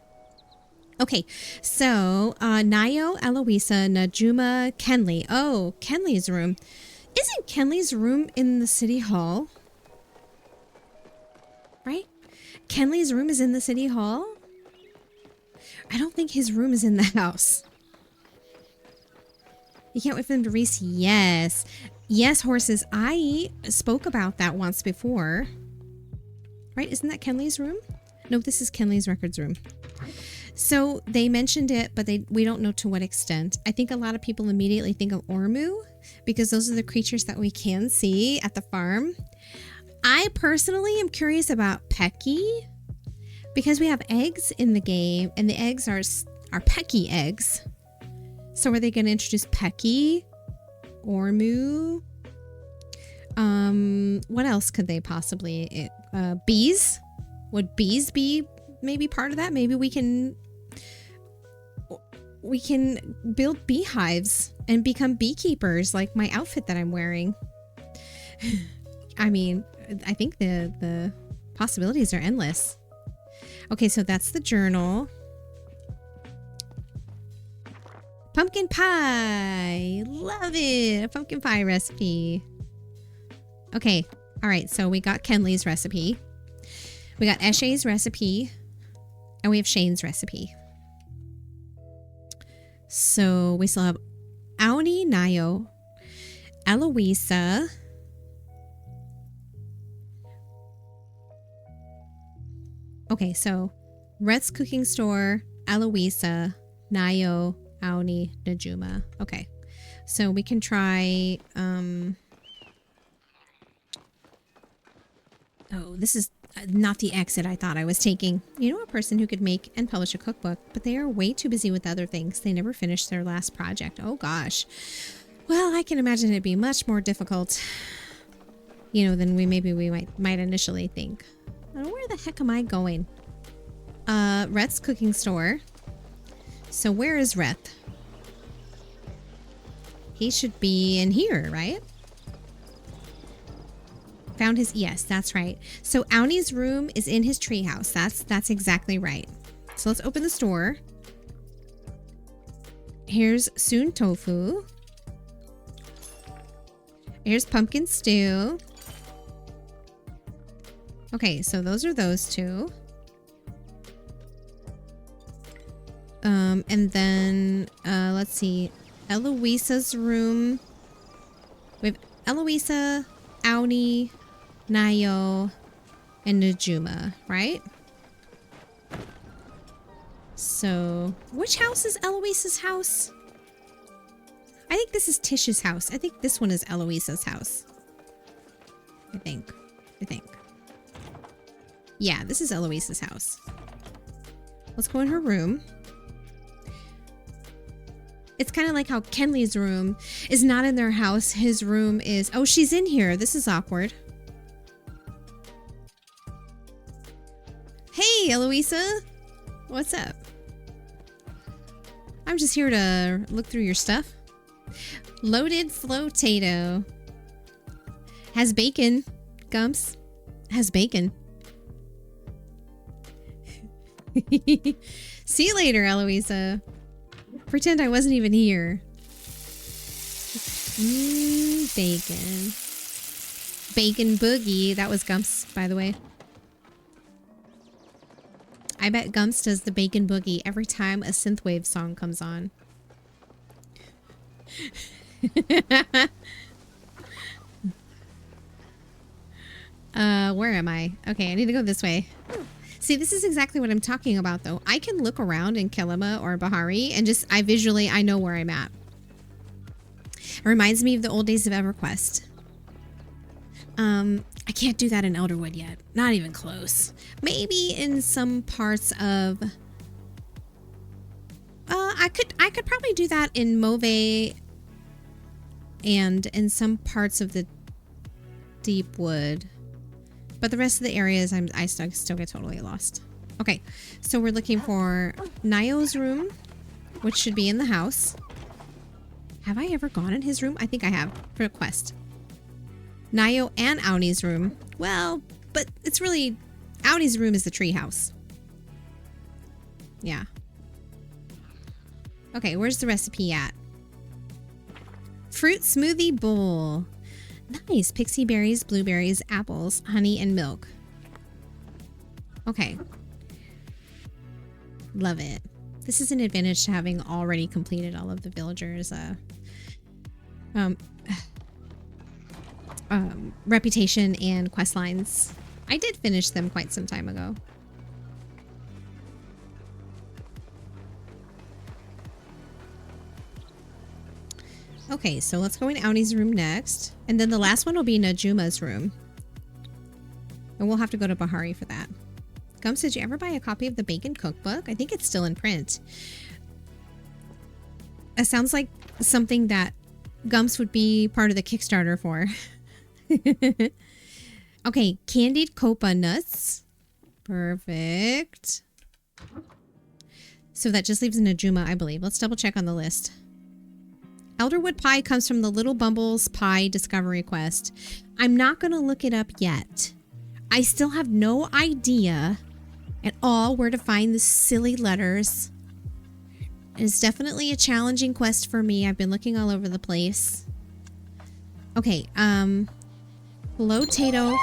Okay, so Nayo, Eloisa, Najuma, Kenley. Oh, Kenley's room. Isn't Kenley's room in the city hall? Right? Kenley's room is in the city hall? I don't think his room is in the house. You can't wait for them to race. Yes. Yes, horses. I spoke about that once before. Right? Isn't that Kenley's room? No, this is Kenley's records room. So they mentioned it, but we don't know to what extent. I think a lot of people immediately think of Ormu because those are the creatures that we can see at the farm. I personally am curious about Pecky because we have eggs in the game and the eggs are Pecky eggs. So are they going to introduce Pecky? Ormu? What else could they possibly... bees? Would bees be maybe part of that? Maybe we can build beehives and become beekeepers like my outfit that I'm wearing. I mean, I think the possibilities are endless. Okay, so that's the journal. Pumpkin pie. Love it. A pumpkin pie recipe. Okay. All right. So we got Kenley's recipe. We got Eshe's recipe. And we have Shane's recipe. So we still have Auni, Nayo, Eloisa. Okay, so Rhett's Cooking Store, Eloisa, Nayo, Auni, Najuma. Okay, so we can try... Oh, this is not the exit I thought I was taking. You know a person who could make and publish a cookbook, but they are way too busy with other things. They never finished their last project. Oh, gosh. Well, I can imagine it'd be much more difficult, than we might initially think. Where the heck am I going? Rhett's Cooking Store. So where is Rhett? He should be in here, right? Found his... Yes, that's right. So Auni's room is in his treehouse. That's exactly right. So let's open the store. Here's Soon Tofu. Here's pumpkin stew. Okay, so those are those two. And then, let's see. Eloisa's room. We have Eloisa, Auni, Nayo, and Najuma, right? So, which house is Eloisa's house? I think this is Tish's house. I think this one is Eloisa's house. I think. Yeah, this is Eloisa's house. Let's go in her room. It's kind of like how Kenley's room is not in their house. His room is... Oh, she's in here. This is awkward. Hey, Eloisa. What's up? I'm just here to look through your stuff. Loaded flotato. Has bacon. Gumps. Has bacon. See you later, Eloisa. Pretend I wasn't even here. Bacon. Bacon boogie. That was Gumps, by the way. I bet Gumps does the bacon boogie every time a synthwave song comes on. Where am I? Okay, I need to go this way. See, this is exactly what I'm talking about, though. I can look around in Kilima or Bahari and just, I know where I'm at. It reminds me of the old days of EverQuest. I can't do that in Elderwood yet. Not even close. Maybe in some parts of... I could probably do that in Mauve and in some parts of the Deepwood. But the rest of the areas, I still get totally lost. Okay, so we're looking for Nio's room, which should be in the house. Have I ever gone in his room? I think I have, for a quest. Nio and Auni's room. Well, but it's really... Auni's room is the treehouse. Yeah. Okay, where's the recipe at? Fruit smoothie bowl. Nice. Pixie berries, blueberries, apples, honey, and milk. Okay. Love it. This is an advantage to having already completed all of the villagers' reputation and quest lines. I did finish them quite some time ago. Okay, so let's go in Auni's room next. And then the last one will be Najuma's room. And we'll have to go to Bahari for that. Gumps, did you ever buy a copy of the Bacon Cookbook? I think it's still in print. It sounds like something that Gumps would be part of the Kickstarter for. Okay, candied copa nuts. Perfect. So that just leaves Najuma, I believe. Let's double check on the list. Elderwood pie comes from the Little Bumbles Pie Discovery Quest. I'm not going to look it up yet. I still have no idea at all where to find the silly letters. It's definitely a challenging quest for me. I've been looking all over the place. Okay, Flotato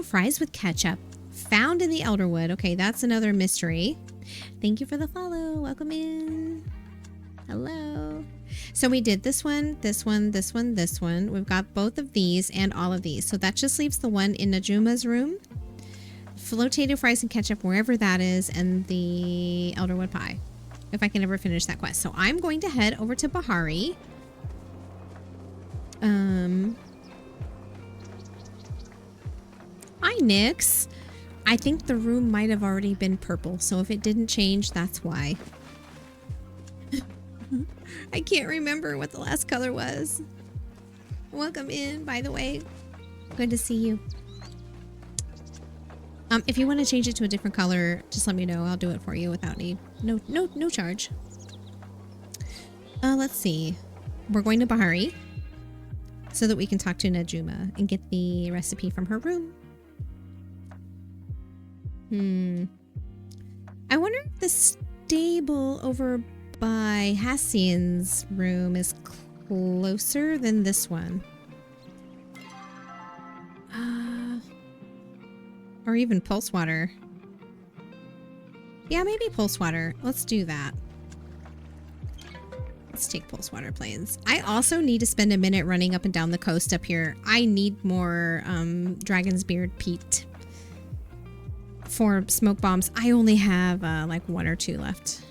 fries with ketchup. Found in the Elderwood. Okay, that's another mystery. Thank you for the follow. Welcome in. Hello. So we did this one, this one, this one, this one. We've got both of these and all of these. So that just leaves the one in Najuma's room. Flotato fries and ketchup, wherever that is, and the Elderwood pie. If I can ever finish that quest. So I'm going to head over to Bahari. Hi, Nyx. I think the room might have already been purple. So if it didn't change, that's why. I can't remember what the last color was. Welcome in, by the way. Good to see you. If you want to change it to a different color, just let me know. I'll do it for you without no charge. Let's see. We're going to Bahari so that we can talk to Najuma and get the recipe from her room. I wonder if the stable over by Hassian's room is closer than this one. Or even Pulse Water. Yeah, maybe Pulse Water. Let's do that. Let's take Pulse Water Plains. I also need to spend a minute running up and down the coast up here. I need more Dragon's Beard peat for smoke bombs. I only have like 1 or 2 left.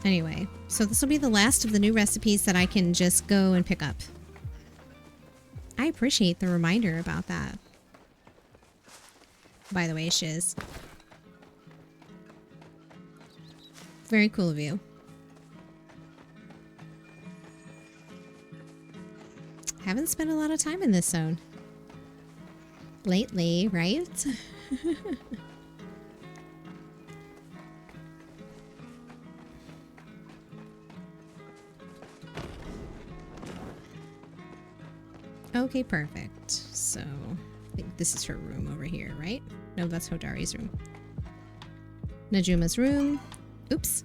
Anyway, so this will be the last of the new recipes that I can just go and pick up. I appreciate the reminder about that. By the way, Shiz. Very cool of you. Haven't spent a lot of time in this zone lately, right? Okay, perfect. So, I think this is her room over here, right? No, that's Hodari's room. Najuma's room. Oops.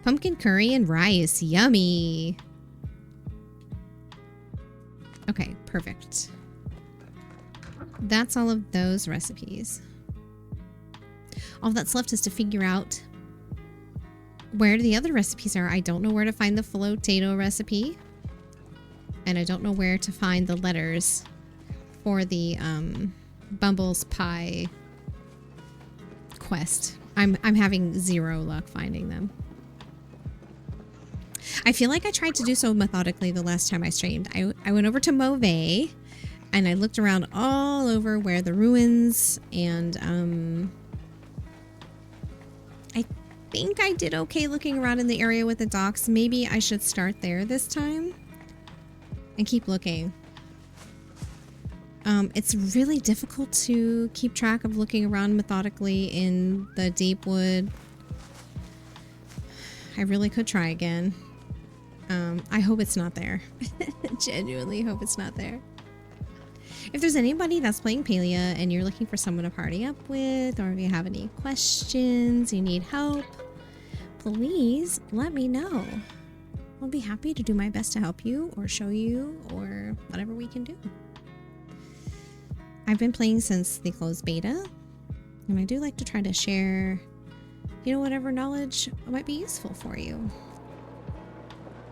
Pumpkin curry and rice. Yummy. Okay, perfect. That's all of those recipes. All that's left is to figure out where the other recipes are. I don't know where to find the flotato recipe. And I don't know where to find the letters for the Bumble's Pie quest. I'm having zero luck finding them. I feel like I tried to do so methodically the last time I streamed. I went over to Mauve and I looked around all over where the ruins and I think I did okay looking around in the area with the docks. Maybe I should start there this time and keep looking. It's really difficult to keep track of looking around methodically in the deep wood. I really could try again. I hope it's not there. Genuinely hope it's not there. If there's anybody that's playing Palia and you're looking for someone to party up with, or if you have any questions, you need help, please let me know. I'll be happy to do my best to help you or show you or whatever we can do. I've been playing since the closed beta, and I do like to try to share, you know, whatever knowledge might be useful for you.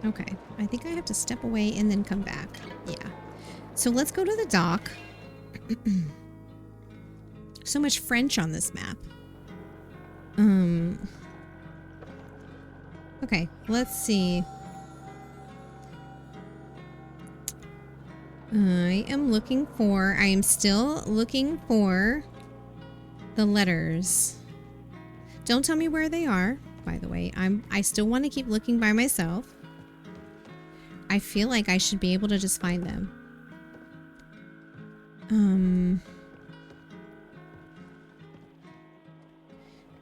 Okay, I think I have to step away and then come back. Yeah. So let's go to the dock. So much French on this map. Okay, let's see. I am still looking for the letters. Don't tell me where they are, by the way. I still want to keep looking by myself. I feel like I should be able to just find them.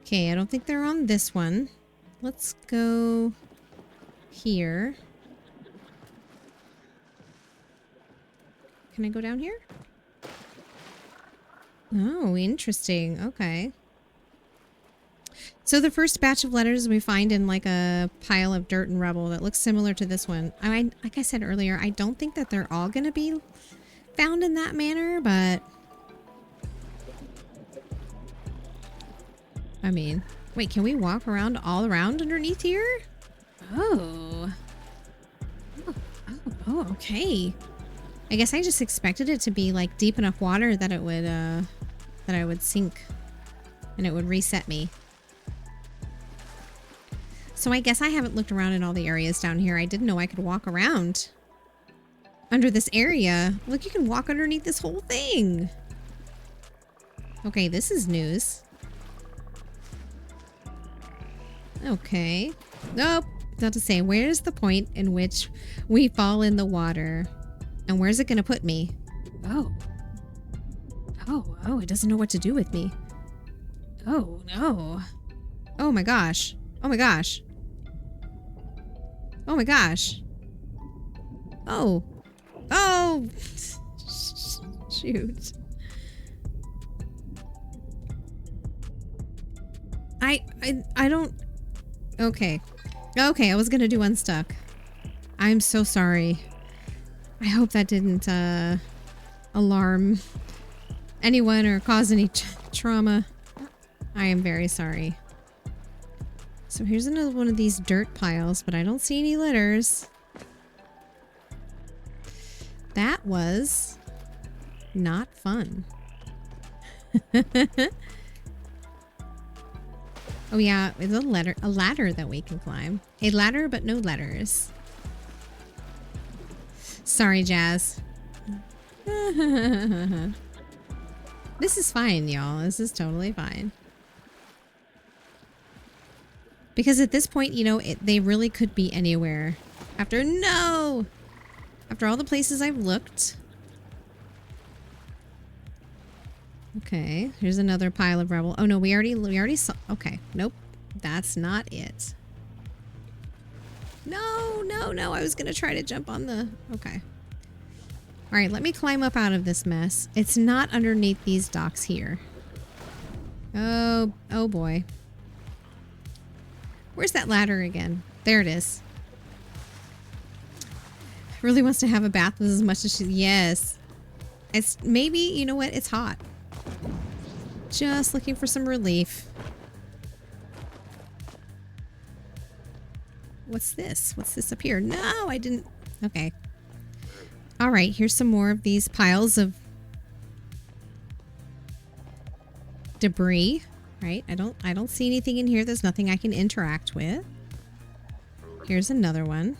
Okay, I don't think they're on this one. Let's go here. Can I go down here? Oh, interesting. Okay. So the first batch of letters we find in like a pile of dirt and rubble that looks similar to this one. Like I said earlier, I don't think that they're all going to be found in that manner, but I mean, wait, can we walk around all around underneath here? Oh, okay. I guess I just expected it to be like deep enough water that it would, that I would sink and it would reset me. So I guess I haven't looked around in all the areas down here. I didn't know I could walk around under this area. Look, you can walk underneath this whole thing. Okay, this is news. Okay. Nope. Not to say, where's the point in which we fall in the water? And where's it gonna put me? Oh, it doesn't know what to do with me. Oh, no. Oh my gosh. Oh my gosh. Oh my gosh. Oh. Oh. Shoot. I don't... Okay. Okay, I was gonna do unstuck. I'm so sorry. I hope that didn't alarm anyone or cause any trauma. I am very sorry. So here's another one of these dirt piles, but I don't see any letters. That was not fun. Oh yeah, it's a ladder that we can climb. A ladder, but no letters. Sorry, Jazz. This is fine, y'all. This is totally fine. Because at this point, you know, they really could be anywhere. After all the places I've looked. Okay, here's another pile of rubble. Oh no, we already saw. Okay, nope, that's not it. No, no, no! I was gonna try to jump on the. Okay. All right, let me climb up out of this mess. It's not underneath these docks here. Oh, oh boy. Where's that ladder again? There it is. Really wants to have a bath with as much as she. Yes. It's maybe, you know what? It's hot. Just looking for some relief. What's this? What's this up here? No, I didn't. Okay. All right, here's some more of these piles of debris. Right? I don't see anything in here. There's nothing I can interact with. Here's another one.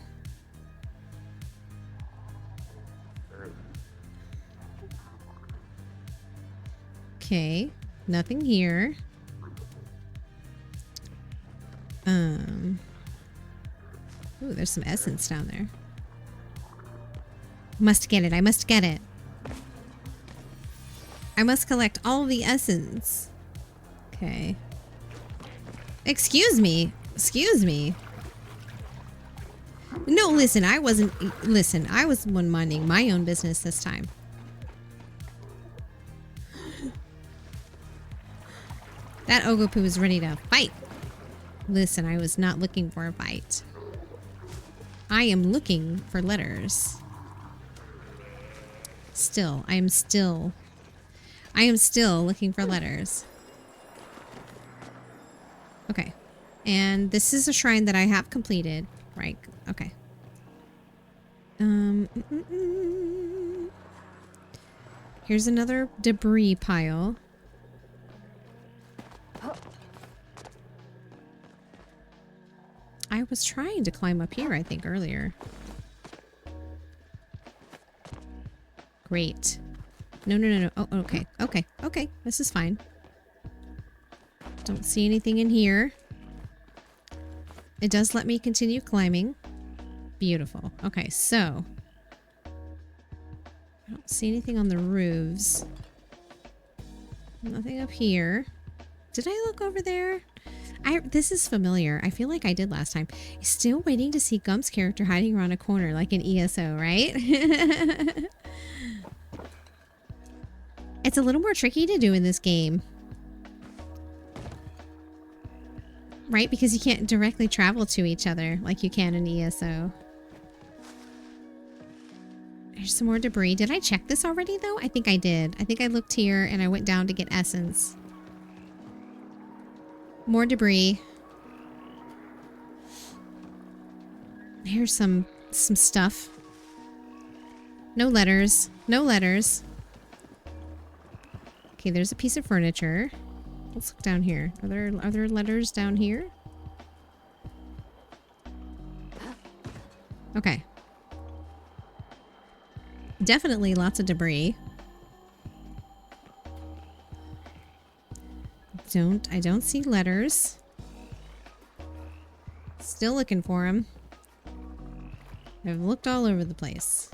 Okay, nothing here. Ooh, there's some essence down there. Must get it. I must get it. I must collect all the essence. Okay. Excuse me. Excuse me. No, listen, I wasn't. Listen, I was one minding my own business this time. That Ogopu was ready to fight. Listen, I was not looking for a fight. I am looking for letters. Still, I am still looking for letters. Okay. And this is a shrine that I have completed, right? Okay. Here's another debris pile. I was trying to climb up here, I think, earlier. Great. No, no, no, no. Oh, okay. Okay. Okay. This is fine. Don't see anything in here. It does let me continue climbing. Beautiful. Okay, so. I don't see anything on the roofs. Nothing up here. Did I look over there? This is familiar. I feel like I did last time. Still waiting to see Gump's character hiding around a corner like an ESO, right? It's a little more tricky to do in this game. Right? Because you can't directly travel to each other like you can in ESO. There's some more debris. Did I check this already, though? I think I did. I think I looked here and I went down to get essence. More debris. Here's some stuff. No letters. No letters. Okay, there's a piece of furniture. Let's look down here. Are there letters down here? Okay. Definitely lots of debris. I don't see letters. Still looking for them. I've looked all over the place.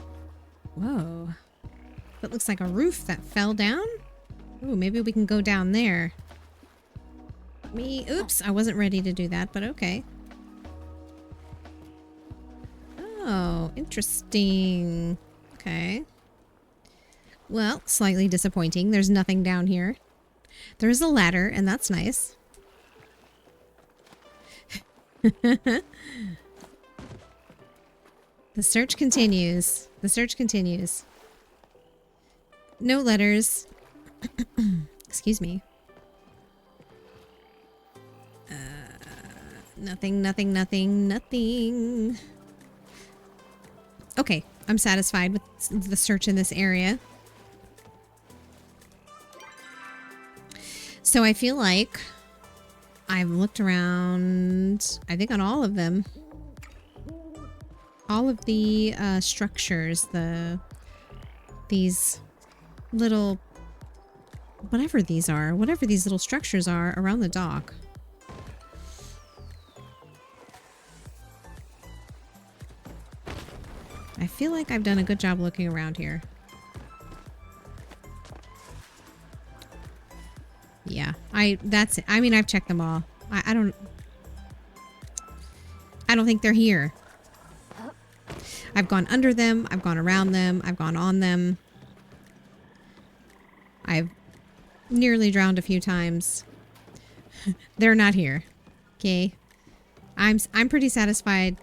Whoa. That looks like a roof that fell down? Ooh, maybe we can go down there. Oops, I wasn't ready to do that, but okay. Oh, interesting. Okay. Well, slightly disappointing. There's nothing down here. There's a ladder, and that's nice. The search continues. The search continues. No letters. Excuse me. Nothing, nothing, nothing, nothing. Okay, I'm satisfied with the search in this area. So I feel like I've looked around, I think on all of them. All of the structures, these little, whatever these are, whatever these little structures are around the dock. I feel like I've done a good job looking around here. That's it. I mean, I've checked them all. I don't think they're here. I've gone under them. I've gone around them. I've gone on them. I've nearly drowned a few times. They're not here. Okay. I'm pretty satisfied.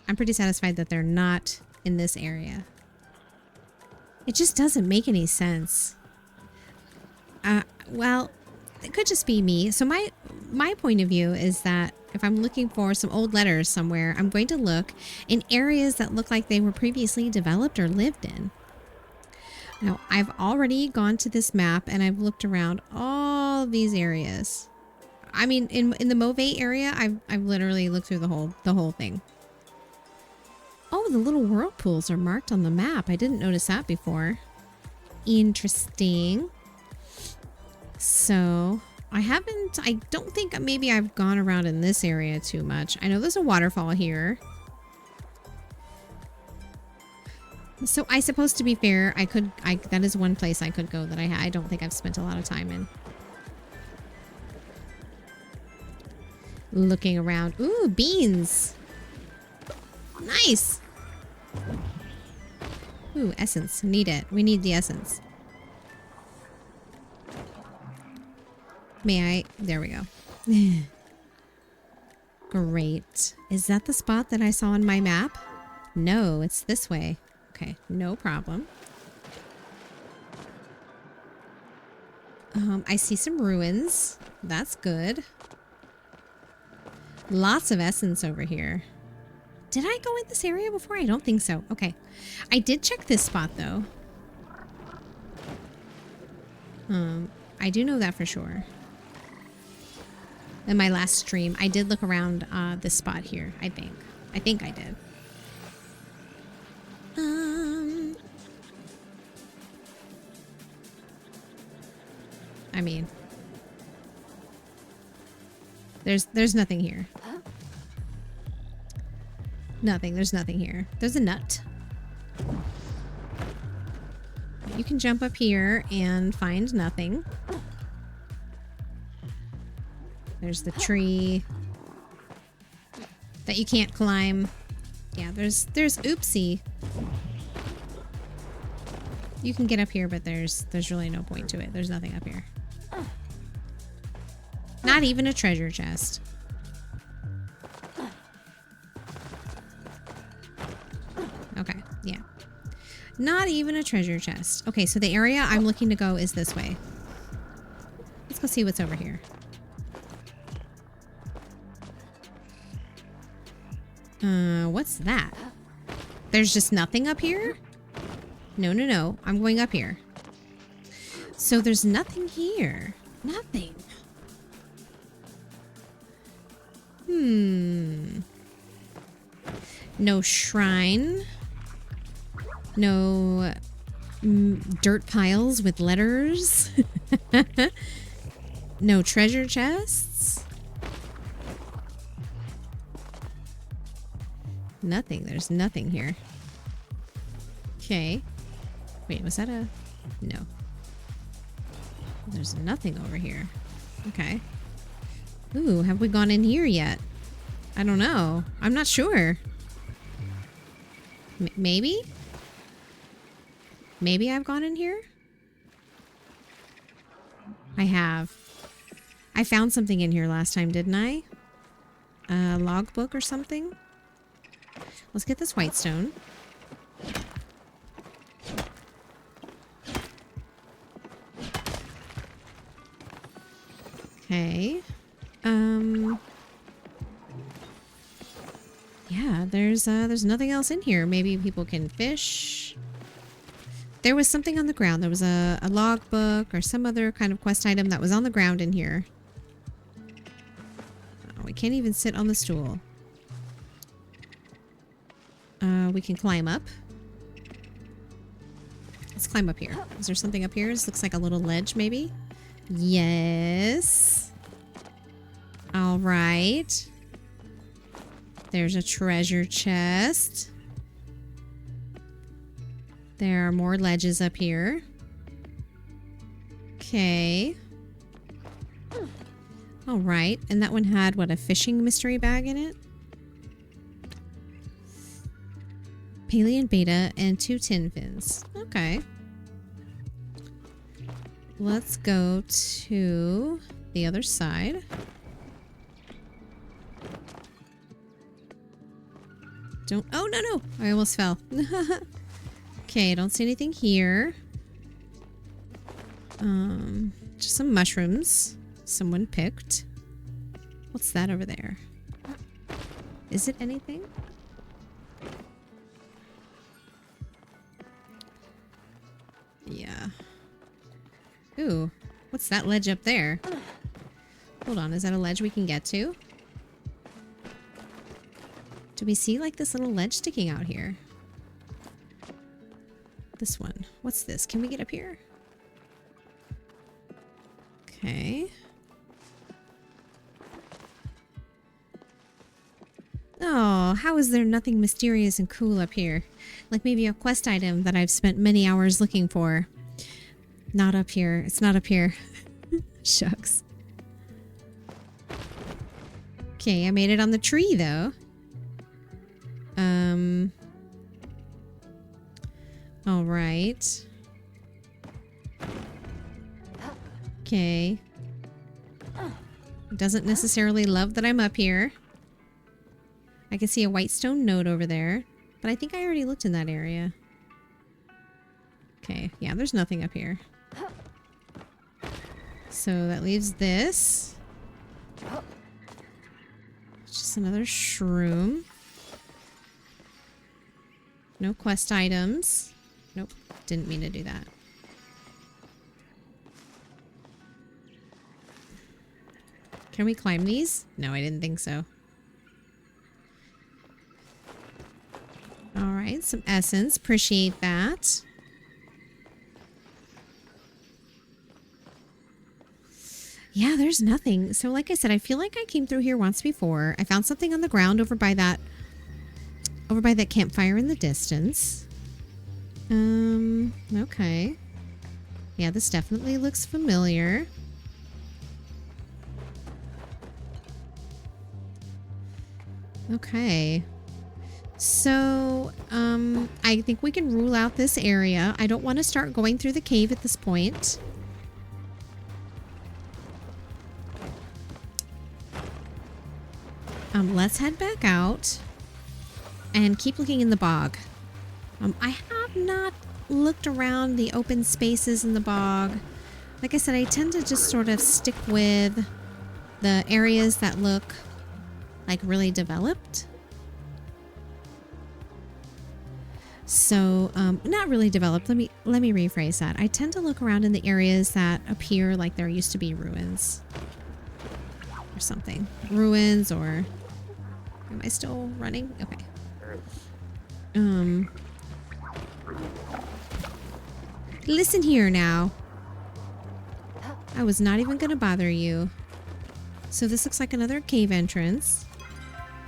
I'm pretty satisfied that they're not in this area. It just doesn't make any sense. Well, it could just be me. So my point of view is that if I'm looking for some old letters somewhere, I'm going to look in areas that look like they were previously developed or lived in. Now, I've already gone to this map and I've looked around all of these areas. I mean, in the Mauve area, I've literally looked through the whole thing. Oh, the little whirlpools are marked on the map. I didn't notice that before. Interesting. So, I don't think maybe I've gone around in this area too much. I know there's a waterfall here. So, I suppose to be fair, that is one place I could go that I don't think I've spent a lot of time in. Looking around. Ooh, beans. Nice. Ooh, essence. Need it. We need the essence. May I? There we go. Great. Is that the spot that I saw on my map? No, it's this way. Okay, no problem. I see some ruins. That's good. Lots of essence over here. Did I go in this area before? I don't think so. Okay. I did check this spot, though. I do know that for sure. In my last stream, I did look around this spot here, I think. I think I did. I mean, there's nothing here. Nothing. There's nothing here. There's a nut. You can jump up here and find nothing. There's the tree that you can't climb. Yeah, there's oopsie. You can get up here, but there's really no point to it. There's nothing up here. Not even a treasure chest. Okay, yeah. Not even a treasure chest. Okay, so the area I'm looking to go is this way. Let's go see what's over here. What's that? There's just nothing up here? No, no, no. I'm going up here. So there's nothing here. Nothing. No shrine. No dirt piles with letters. No treasure chests. Nothing. There's nothing here. Okay. Wait, was that a... No. There's nothing over here. Okay. Ooh, have we gone in here yet? I don't know. I'm not sure. Maybe? Maybe I've gone in here? I have. I found something in here last time, didn't I? A logbook or something? Let's get this white stone. Okay. Yeah, there's nothing else in here. Maybe people can fish. There was something on the ground. There was a logbook or some other kind of quest item that was on the ground in here. Oh, we can't even sit on the stool. We can climb up. Let's climb up here. Is there something up here? This looks like a little ledge, maybe? Yes. All right. There's a treasure chest. There are more ledges up here. Okay. All right. And that one had, what, a fishing mystery bag in it? Palia and Beta and 2 tin fins. Okay. Let's go to the other side. Don't... Oh, no, no. I almost fell. Okay, I don't see anything here. Just some mushrooms. Someone picked. What's that over there? Is it anything? Yeah. Ooh, what's that ledge up there? Hold on, is that a ledge we can get to? Do we see like this little ledge sticking out here? This one. What's this? Can we get up here? Okay. Oh, how is there nothing mysterious and cool up here? Like maybe a quest item that I've spent many hours looking for. Not up here. It's not up here. Shucks. Okay, I made it on the tree though. All right. Okay. Doesn't necessarily love that I'm up here. I can see a white stone node over there, but I think I already looked in that area. Okay, yeah, there's nothing up here. So that leaves this. It's just another shroom. No quest items. Nope, didn't mean to do that. Can we climb these? No, I didn't think so. Alright, some essence. Appreciate that. Yeah, there's nothing. So like I said, I feel like I came through here once before. I found something on the ground over by that campfire in the distance. Okay. Yeah, this definitely looks familiar. Okay. So, I think we can rule out this area. I don't want to start going through the cave at this point. Let's head back out and keep looking in the bog. I have not looked around the open spaces in the bog. Like I said, I tend to just sort of stick with the areas that look like really developed. So, not really developed. Let me rephrase that. I tend to look around in the areas that appear like there used to be ruins or something. Ruins or... Am I still running? Okay. Listen here now. I was not even gonna bother you. So this looks like another cave entrance.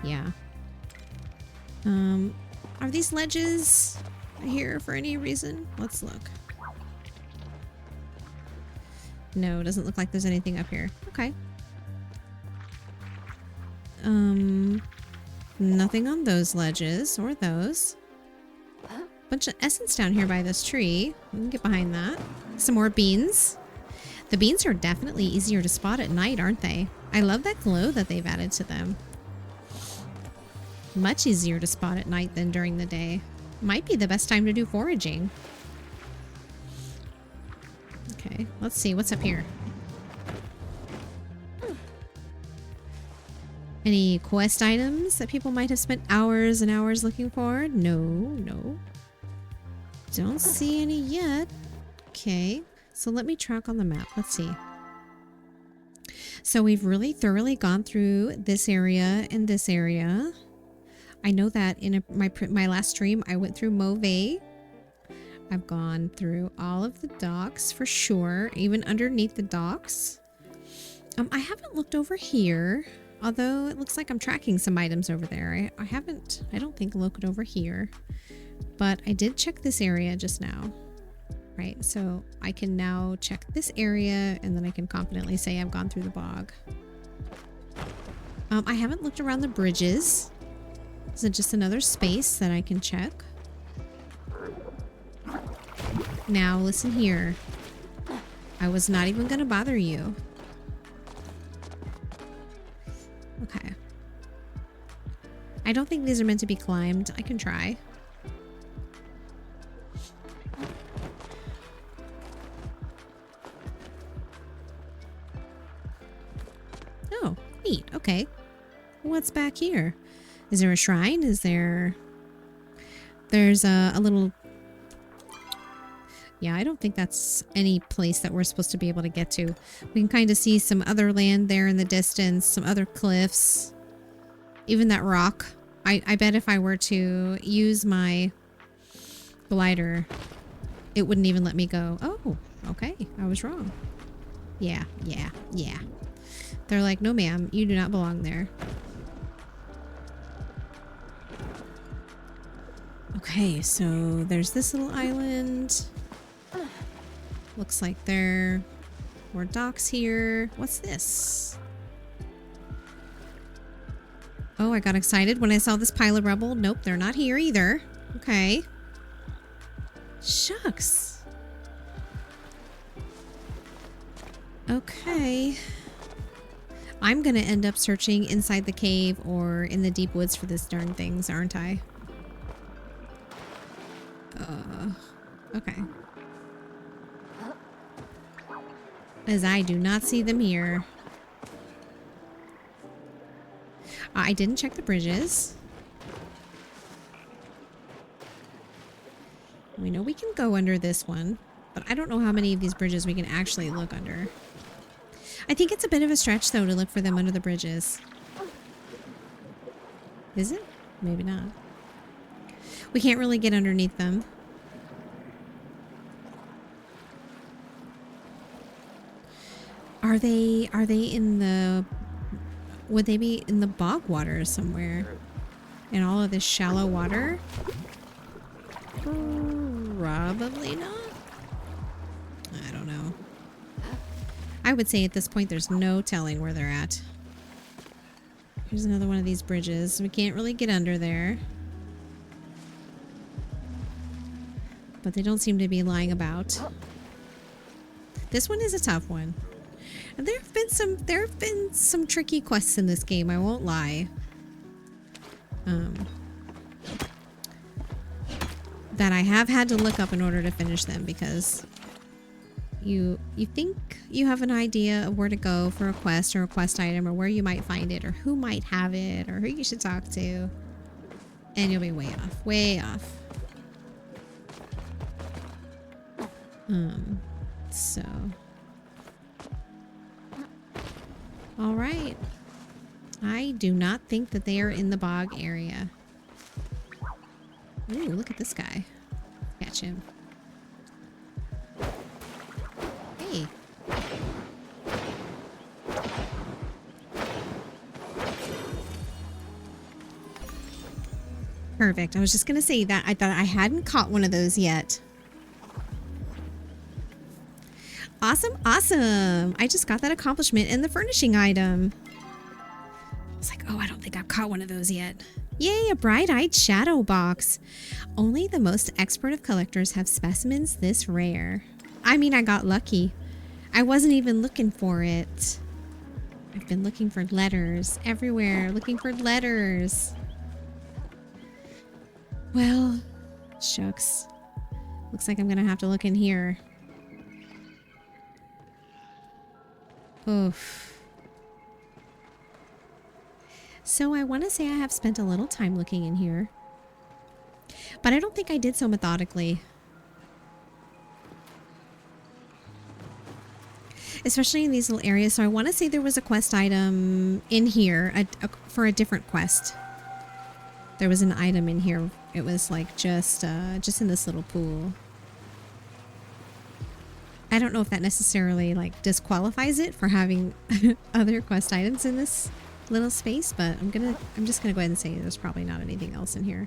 Yeah. Are these ledges here for any reason? Let's look. No, it doesn't look like there's anything up here. Okay. Nothing on those ledges or those. Bunch of essence down here by this tree. We can get behind that. Some more beans. The beans are definitely easier to spot at night, aren't they? I love that glow that they've added to them. Much easier to spot at night than during the day. Might be the best time to do foraging. Okay, let's see what's up here. Any quest items that people might have spent hours and hours looking for? No. Don't see any yet. Okay, so let me track on the map. Let's see. So we've really thoroughly gone through this area and this area. I know that in my last stream, I went through Mauvais. I've gone through all of the docks for sure, even underneath the docks. I haven't looked over here, although it looks like I'm tracking some items over there. I don't think looked over here, but I did check this area just now. Right, so I can now check this area and then I can confidently say I've gone through the bog. I haven't looked around the bridges. Is it just another space that I can check? Now, listen here. I was not even going to bother you. Okay. I don't think these are meant to be climbed. I can try. Oh, neat. Okay. What's back here? Is there a shrine? Is there... There's a little... Yeah, I don't think that's any place that we're supposed to be able to get to. We can kind of see some other land there in the distance, some other cliffs. Even that rock. I bet if I were to use my glider, it wouldn't even let me go. Oh, okay. I was wrong. Yeah. They're like, no ma'am, you do not belong there. Okay, so there's this little island. Looks like there were docks here. What's this? Oh, I got excited when I saw this pile of rubble. Nope, they're not here either. Okay. Shucks. Okay. I'm gonna end up searching inside the cave or in the deep woods for this darn things, aren't I? Okay. As I do not see them here. I didn't check the bridges. We know we can go under this one, but I don't know how many of these bridges we can actually look under. I think it's a bit of a stretch, though, to look for them under the bridges. Is it? Maybe not. We can't really get underneath them. Are they in the... Would they be in the bog water somewhere? In all of this shallow water? Probably not. I don't know. I would say at this point there's no telling where they're at. Here's another one of these bridges. We can't really get under there. But they don't seem to be lying about. This one is a tough one. And there have been some tricky quests in this game, I won't lie. That I have had to look up in order to finish them, because you think you have an idea of where to go for a quest or a quest item, or where you might find it, or who might have it, or who you should talk to, and you'll be way off. Way off. So... Alright. I do not think that they are in the bog area. Ooh, look at this guy. Catch him. Hey. Perfect. I was just going to say that. I thought I hadn't caught one of those yet. Awesome, awesome. I just got that accomplishment in the furnishing item. It's like, oh, I don't think I've caught one of those yet. Yay, a bright-eyed shadow box. Only the most expert of collectors have specimens this rare. I mean, I got lucky. I wasn't even looking for it. I've been looking for letters everywhere, looking for letters. Well, shucks. Looks like I'm gonna have to look in here. Oof. So I want to say I have spent a little time looking in here, but I don't think I did so methodically. Especially in these little areas. So I want to say there was a quest item in here for a different quest. There was an item in here. It was like just in this little pool. I don't know if that necessarily like disqualifies it for having other quest items in this little space, but I'm just gonna go ahead and say there's probably not anything else in here.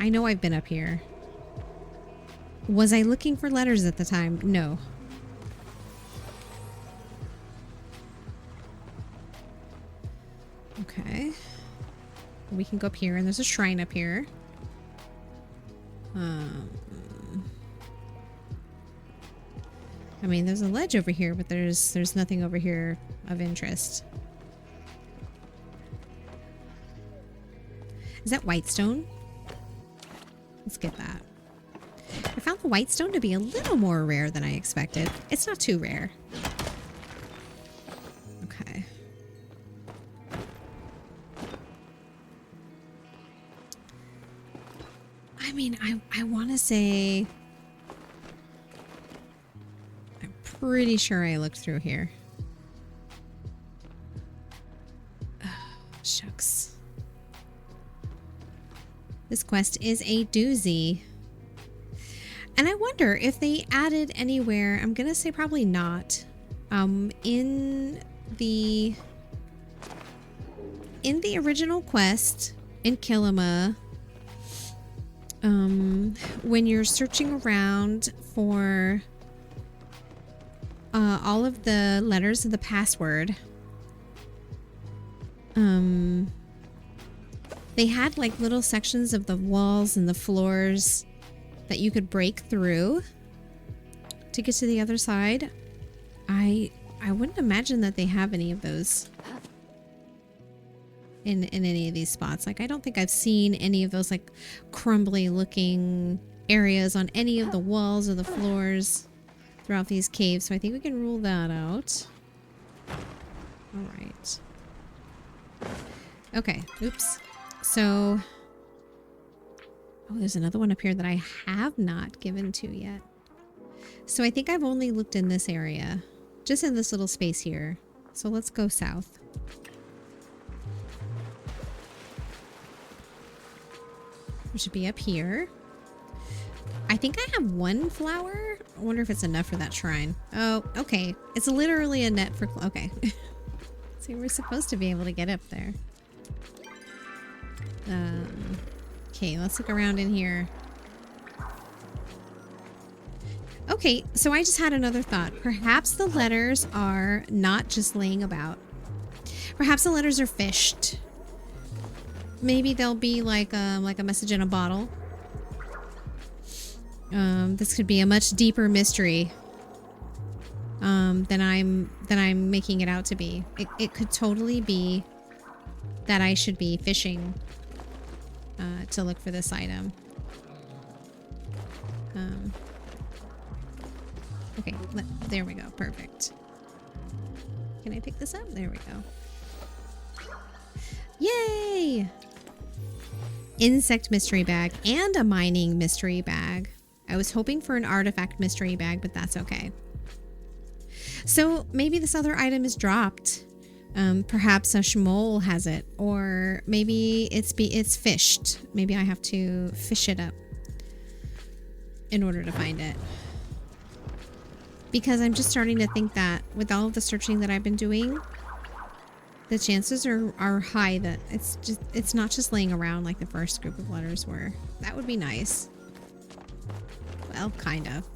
I know I've been up here. Was I looking for letters at the time? No. Okay. We can go up here, and there's a shrine up here. I mean, there's a ledge over here, but there's nothing over here of interest. Is that white stone? Let's get that. I found the white stone to be a little more rare than I expected. It's not too rare. Okay. I mean, I want to say... I'm pretty sure I looked through here. Oh, shucks. This quest is a doozy. And I wonder if they added anywhere, I'm gonna say probably not, in the original quest in Kilima, when you're searching around for all of the letters of the password, they had like little sections of the walls and the floors that you could break through to get to the other side. I wouldn't imagine that they have any of those in any of these spots. Like, I don't think I've seen any of those like crumbly looking areas on any of the walls or the floors throughout these caves. So I think we can rule that out. All right. Okay. Oops. So, oh, there's another one up here that I have not given to yet. So I think I've only looked in this area, just in this little space here. So let's go south. We should be up here. I think I have one flower. I wonder if it's enough for that shrine. Oh, okay. It's literally a net for... Okay. So we're supposed to be able to get up there. Okay, let's look around in here. Okay, so I just had another thought. Perhaps the letters are not just laying about. Perhaps the letters are fished. Maybe they'll be like a message in a bottle. This could be a much deeper mystery than I'm making it out to be. It could totally be that I should be fishing to look for this item. Okay, there we go. Perfect. Can I pick this up? There we go. Yay! Insect mystery bag and a mining mystery bag. I was hoping for an artifact mystery bag, but that's okay. So maybe this other item is dropped. Perhaps a shmole has it, or maybe it's fished. Maybe I have to fish it up in order to find it. Because I'm just starting to think that with all of the searching that I've been doing, the chances are high that it's not just laying around like the first group of letters were. That would be nice. Well, kind of.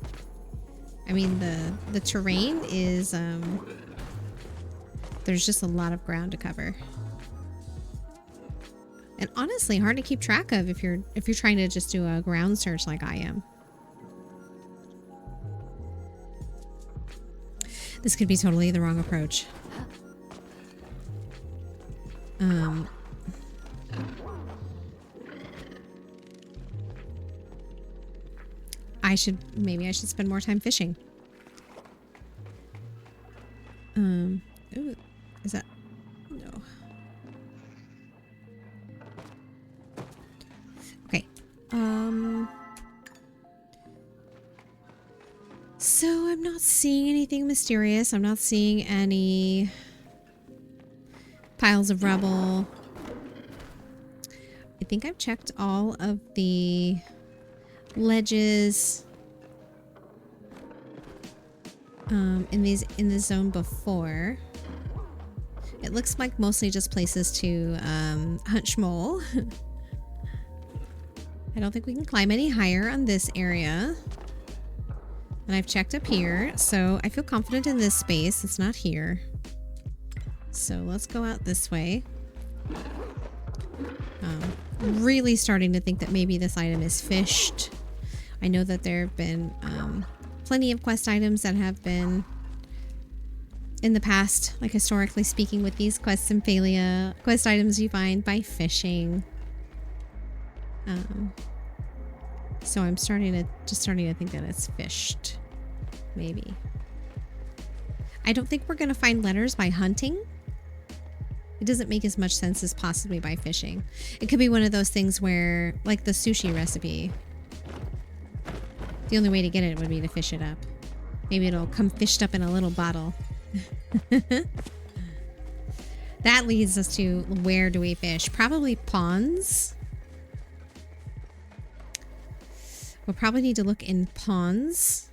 I mean, the terrain is there's just a lot of ground to cover. And honestly, hard to keep track of if you're trying to just do a ground search like I am. This could be totally the wrong approach. Maybe I should spend more time fishing. Ooh, is that... No. Okay. So I'm not seeing anything mysterious. I'm not seeing any piles of rubble. I think I've checked all of the ledges in this zone before. It looks like mostly just places to hunt shmole. I don't think we can climb any higher on this area. And I've checked up here, so I feel confident in this space. It's not here. So let's go out this way. Really starting to think that maybe this item is fished. I know that there have been plenty of quest items that have been in the past, like historically speaking, with these quests in Palia. Quest items you find by fishing. So I'm starting to think that it's fished. Maybe. I don't think we're going to find letters by hunting. It doesn't make as much sense as possibly by fishing. It could be one of those things where, like the sushi recipe, the only way to get it would be to fish it up. Maybe it'll come fished up in a little bottle. That leads us to, where do we fish? Probably ponds. We'll probably need to look in ponds.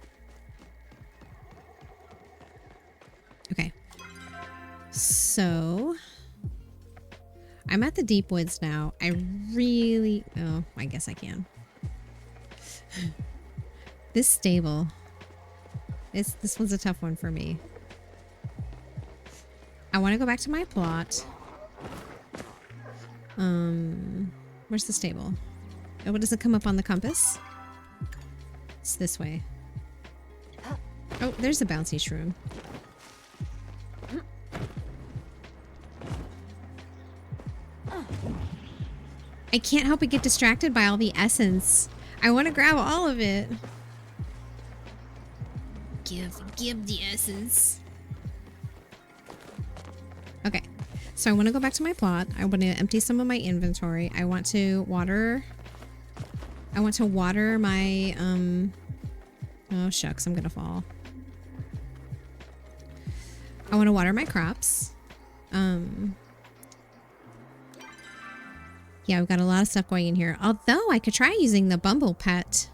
Okay. So I'm at the deep woods now. I guess I can. This stable. This one's a tough one for me. I want to go back to my plot. Where's the stable? Oh, what does it come up on the compass? It's this way. Oh, there's a bouncy shroom. I can't help but get distracted by all the essence. I want to grab all of it. Give the essence. Okay, so I want to go back to my plot. I want to empty some of my inventory. I want to water my oh shucks, I'm gonna fall. I want to water my crops. Yeah, we've got a lot of stuff going in here. Although I could try using the Bumble Pet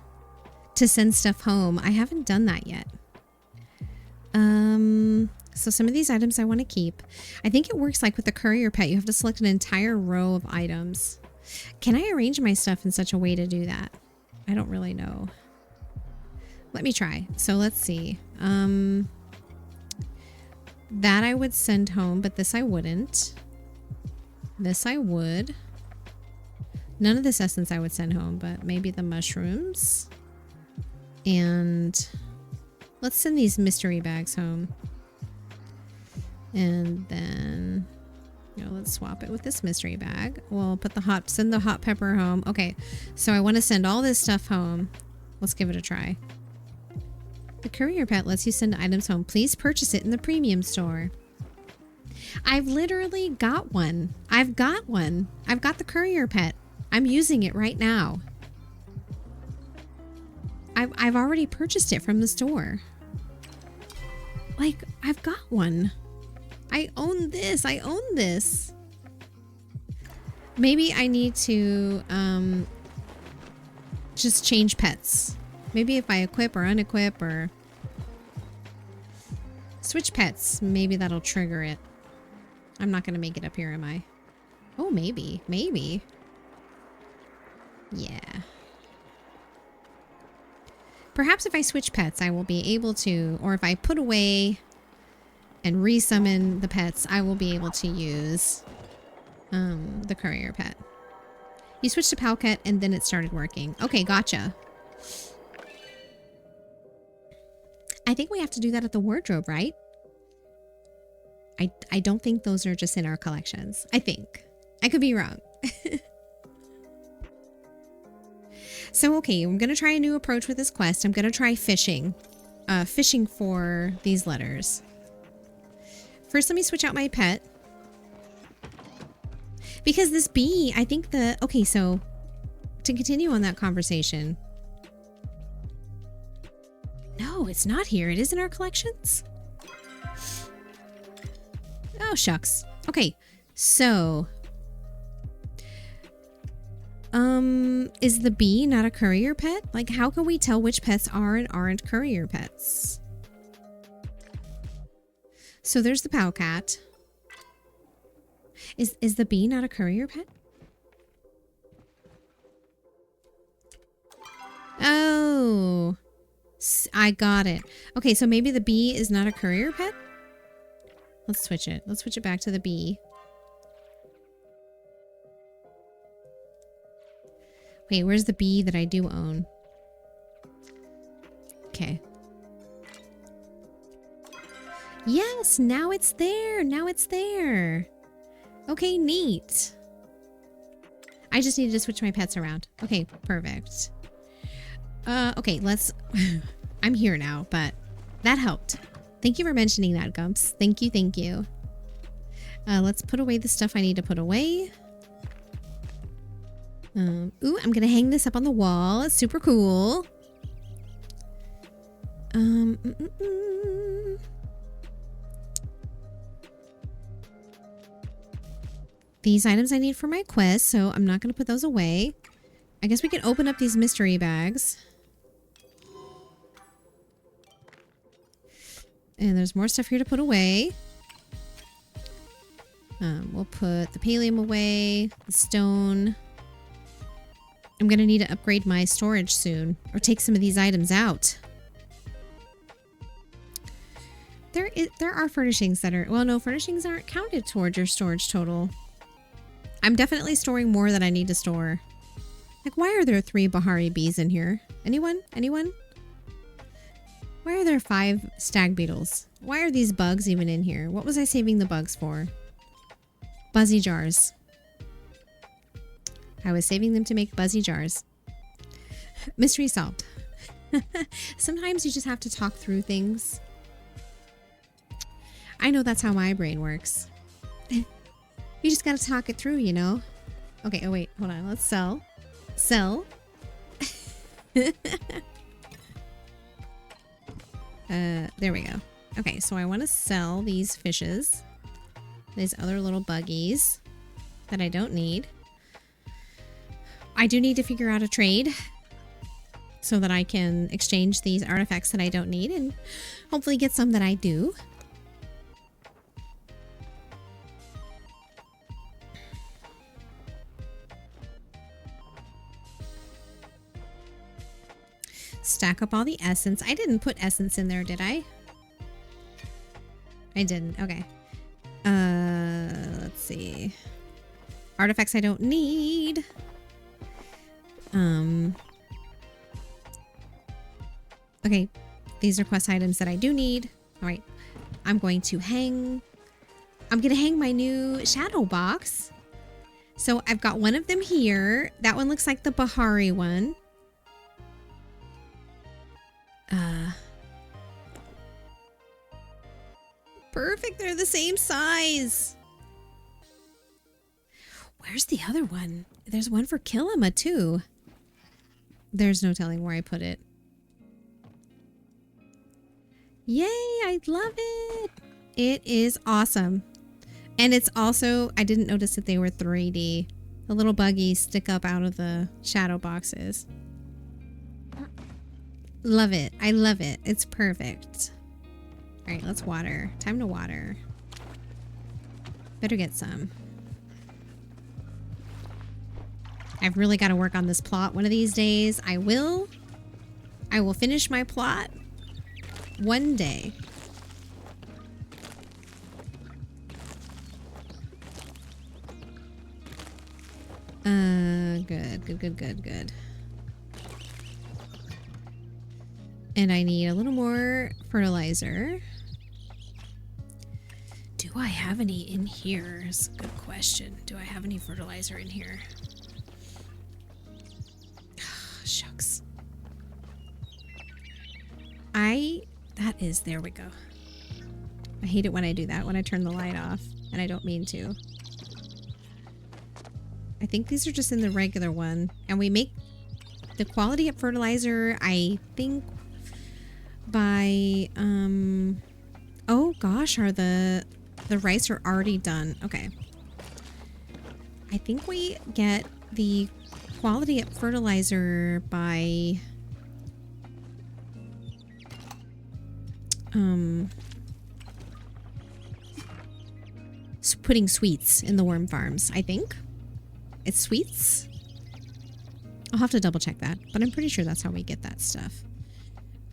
to send stuff home. I haven't done that yet. So some of these items I want to keep. I think it works like with the courier pet. You have to select an entire row of items. Can I arrange my stuff in such a way to do that? I don't really know. Let me try. So let's see. That I would send home, but this I wouldn't. This I would. None of this essence I would send home, but maybe the mushrooms. And let's send these mystery bags home. And then, let's swap it with this mystery bag. We'll put send the hot pepper home. Okay, so I want to send all this stuff home. Let's give it a try. The courier pet lets you send items home. Please purchase it in the premium store. I've literally got one. I've got one. I've got the courier pet. I'm using it right now. I've already purchased it from the store. Like, I've got one. I own this. I own this. Maybe I need to just change pets. Maybe if I equip or unequip or switch pets, maybe that'll trigger it. I'm not going to make it up here, am I? Oh, maybe. Maybe. Yeah. Perhaps if I switch pets, I will be able to, or if I put away and resummon the pets, I will be able to use the courier pet. You switched to Palcat and then it started working. Okay, gotcha. I think we have to do that at the wardrobe, right? I don't think those are just in our collections. I think. I could be wrong. So, okay, I'm going to try a new approach with this quest. I'm going to try fishing. Fishing for these letters. First, let me switch out my pet. Because this bee, I think okay, so to continue on that conversation. No, it's not here. It is in our collections. Oh, shucks. Okay, so is the bee not a courier pet? Like, how can we tell which pets are and aren't courier pets? So there's the Palcat. Is the bee not a courier pet? Oh, I got it. Okay, so maybe the bee is not a courier pet? Let's switch it. Let's switch it back to the bee. Wait, where's the bee that I do own? Okay. Yes, now it's there. Now it's there. Okay, neat. I just needed to switch my pets around. Okay, perfect. Okay, let's... I'm here now, but that helped. Thank you for mentioning that, Gumps. Thank you, thank you. Let's put away the stuff I need to put away. Ooh, I'm gonna hang this up on the wall. It's super cool. These items I need for my quest, so I'm not gonna put those away. I guess we can open up these mystery bags. And there's more stuff here to put away. We'll put the pallium away, the stone. I'm gonna need to upgrade my storage soon, or take some of these items out. There are furnishings that are... Well, no, furnishings aren't counted towards your storage total. I'm definitely storing more than I need to store. Like, why are there 3 Bahari bees in here? Anyone? Anyone? Why are there 5 stag beetles? Why are these bugs even in here? What was I saving the bugs for? Buzzy jars. I was saving them to make buzzy jars. Mystery solved. Sometimes you just have to talk through things. I know that's how my brain works. You just gotta talk it through, you know? Okay, oh wait, hold on. Let's sell. Sell. There we go. Okay, so I want to sell these fishes. These other little buggies that I don't need. I do need to figure out a trade so that I can exchange these artifacts that I don't need and hopefully get some that I do. Stack up all the essence. I didn't put essence in there, did I? I didn't. Okay. Let's see. Artifacts I don't need. Okay. These are quest items that I do need. All right. I'm going to hang my new shadow box. So I've got one of them here. That one looks like the Bahari one. Perfect, they're the same size. Where's the other one? There's one for Kilima too. There's no telling where I put it. Yay, I love it. It is awesome. And it's also, I didn't notice that they were 3D. The little buggies stick up out of the shadow boxes. Love it. I love it. It's perfect. All right, let's water. Time to water. Better get some. I've really got to work on this plot one of these days. I will finish my plot one day. Good. And I need a little more fertilizer. Do I have any in here? Is a good question. Do I have any fertilizer in here? Shucks. There we go. I hate it when I do that, when I turn the light off, and I don't mean to. I think these are just in the regular one, and we make the quality up fertilizer, I think, by, oh gosh, the rice are already done. Okay. I think we get the quality up fertilizer by, putting sweets in the worm farms, I think. It's sweets. I'll have to double check that, but I'm pretty sure that's how we get that stuff.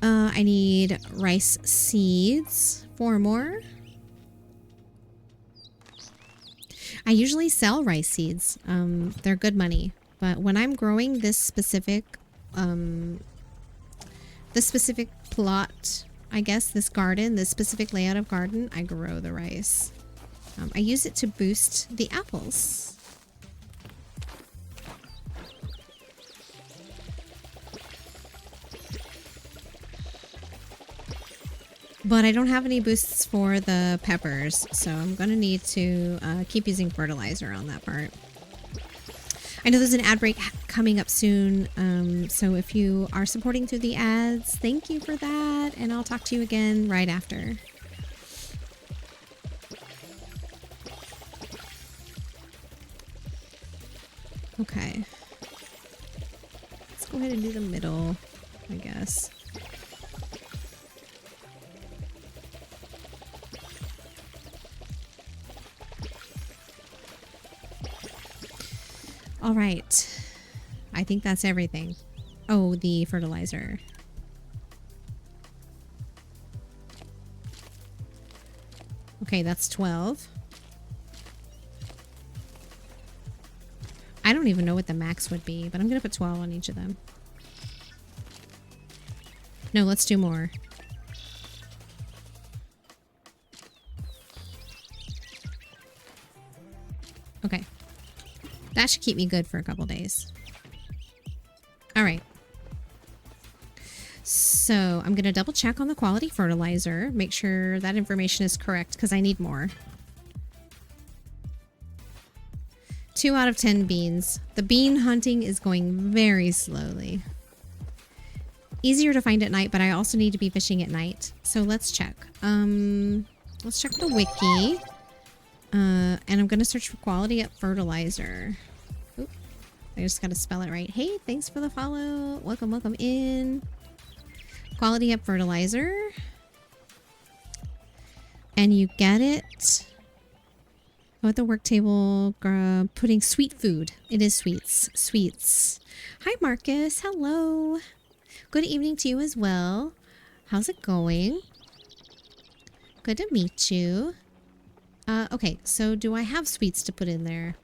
I need rice seeds, 4 more. I usually sell rice seeds. They're good money, but when I'm growing this specific plot, I guess, this garden, this specific layout of garden, I grow the rice. I use it to boost the apples. But I don't have any boosts for the peppers, so I'm going to need to keep using fertilizer on that part. I know there's an ad break coming up soon, so if you are supporting through the ads, thank you for that, and I'll talk to you again right after. Okay. Let's go ahead and do the middle, I guess. All right. I think that's everything. Oh, the fertilizer. Okay, that's 12. I don't even know what the max would be, but I'm going to put 12 on each of them. No, let's do more. Okay. That should keep me good for a couple days. All right. So I'm going to double check on the quality fertilizer. Make sure that information is correct because I need more. 2 out of 10 beans. The bean hunting is going very slowly. Easier to find at night, but I also need to be fishing at night. So let's check. Let's check the wiki. And I'm going to search for quality up fertilizer. Oop, I just got to spell it right. Hey, thanks for the follow. Welcome, welcome in. Quality up fertilizer. And you get it. Oh, at the work table, putting sweet food. It is sweets. Sweets. Hi, Marcus. Hello. Good evening to you as well. How's it going? Good to meet you. Okay, so do I have sweets to put in there?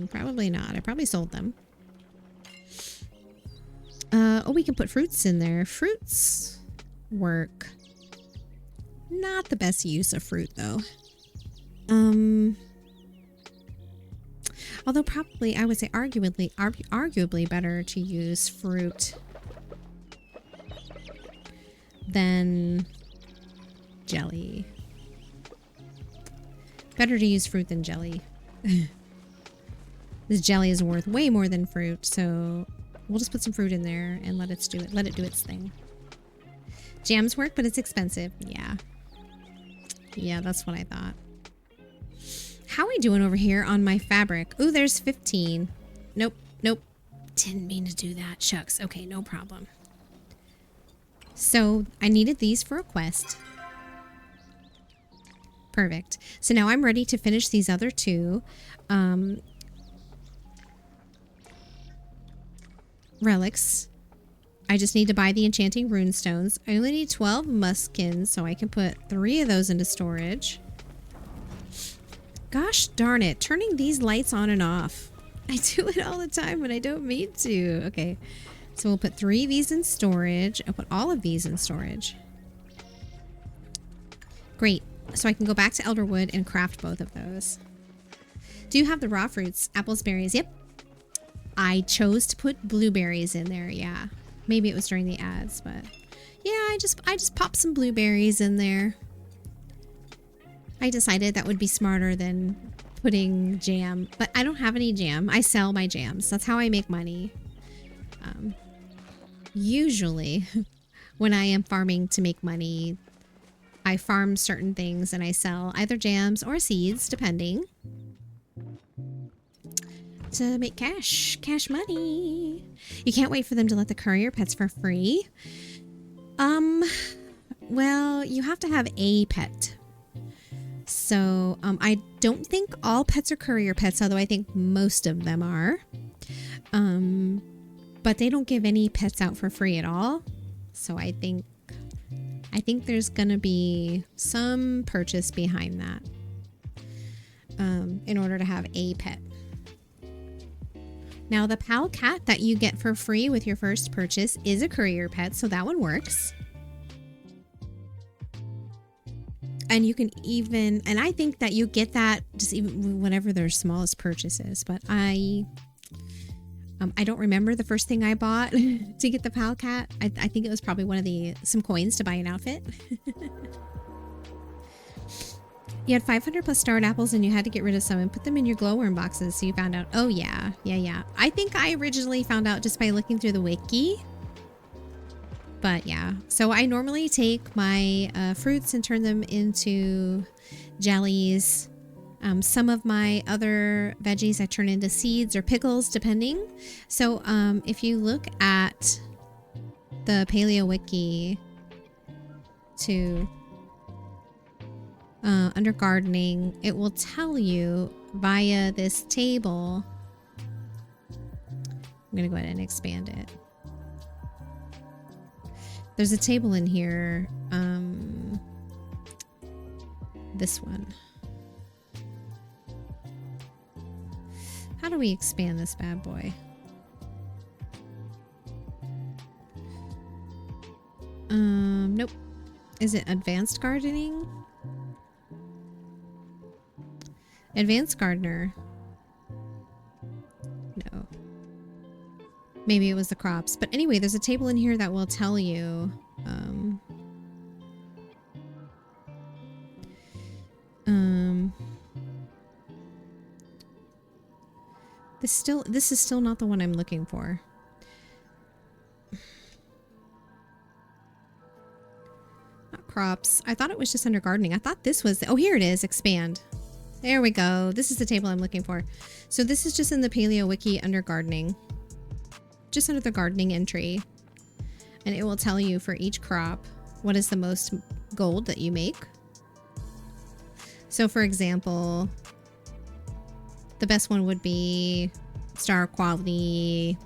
Probably not. I probably sold them. Oh, we can put fruits in there. Fruits work. Not the best use of fruit, though. Although probably, I would say arguably better to use fruit than jelly. Better to use fruit than jelly. This jelly is worth way more than fruit, so we'll just put some fruit in there and let it do its thing. Jams work, but it's expensive. Yeah. Yeah, that's what I thought. How are we doing over here on my fabric? Ooh, there's 15. Nope, nope. Didn't mean to do that. Shucks. Okay, no problem. So I needed these for a quest. Perfect. So now I'm ready to finish these other 2 relics. I just need to buy the enchanting rune stones. I only need 12 muskins, so I can put 3 of those into storage. Gosh darn it, turning these lights on and off. I do it all the time when I don't mean to. Okay, so we'll put 3 of these in storage. I'll put all of these in storage. Great. So I can go back to Elderwood and craft both of those. Do you have the raw fruits? Apples, berries? Yep. I chose to put blueberries in there, yeah. Maybe it was during the ads, but yeah, I just popped some blueberries in there. I decided that would be smarter than putting jam, but I don't have any jam. I sell my jams. That's how I make money. Usually, when I am farming to make money, I farm certain things and I sell either jams or seeds, depending, to make cash money. You can't wait for them to let the courier pets for free. Well, you have to have a pet. So, I don't think all pets are courier pets, although I think most of them are. but they don't give any pets out for free at all. So I think there's gonna be some purchase behind that in order to have a pet. Now the Pal cat that you get for free with your first purchase is a courier pet, so that one works. And you can even, and I think that you get that just even whenever their smallest purchase is. But I don't remember the first thing I bought to get the Pal cat. I think it was probably some coins to buy an outfit. You had 500 plus starred apples and you had to get rid of some and put them in your glowworm boxes. So you found out, oh yeah. I think I originally found out just by looking through the wiki. But yeah, so I normally take my fruits and turn them into jellies. Some of my other veggies I turn into seeds or pickles, depending. So if you look at the Palia wiki to under gardening, it will tell you via this table. I'm gonna go ahead and expand it. There's a table in here. This one. How do we expand this bad boy? Nope. Is it advanced gardening? Advanced gardener. No. Maybe it was the crops. But anyway, there's a table in here that will tell you. This is still not the one I'm looking for. Not crops. I thought it was just under gardening. I thought this was... Oh, here it is. Expand. There we go. This is the table I'm looking for. So this is just in the Paleo Wiki under gardening. Just under the gardening entry. And it will tell you for each crop what is the most gold that you make. So for example, the best one would be star quality.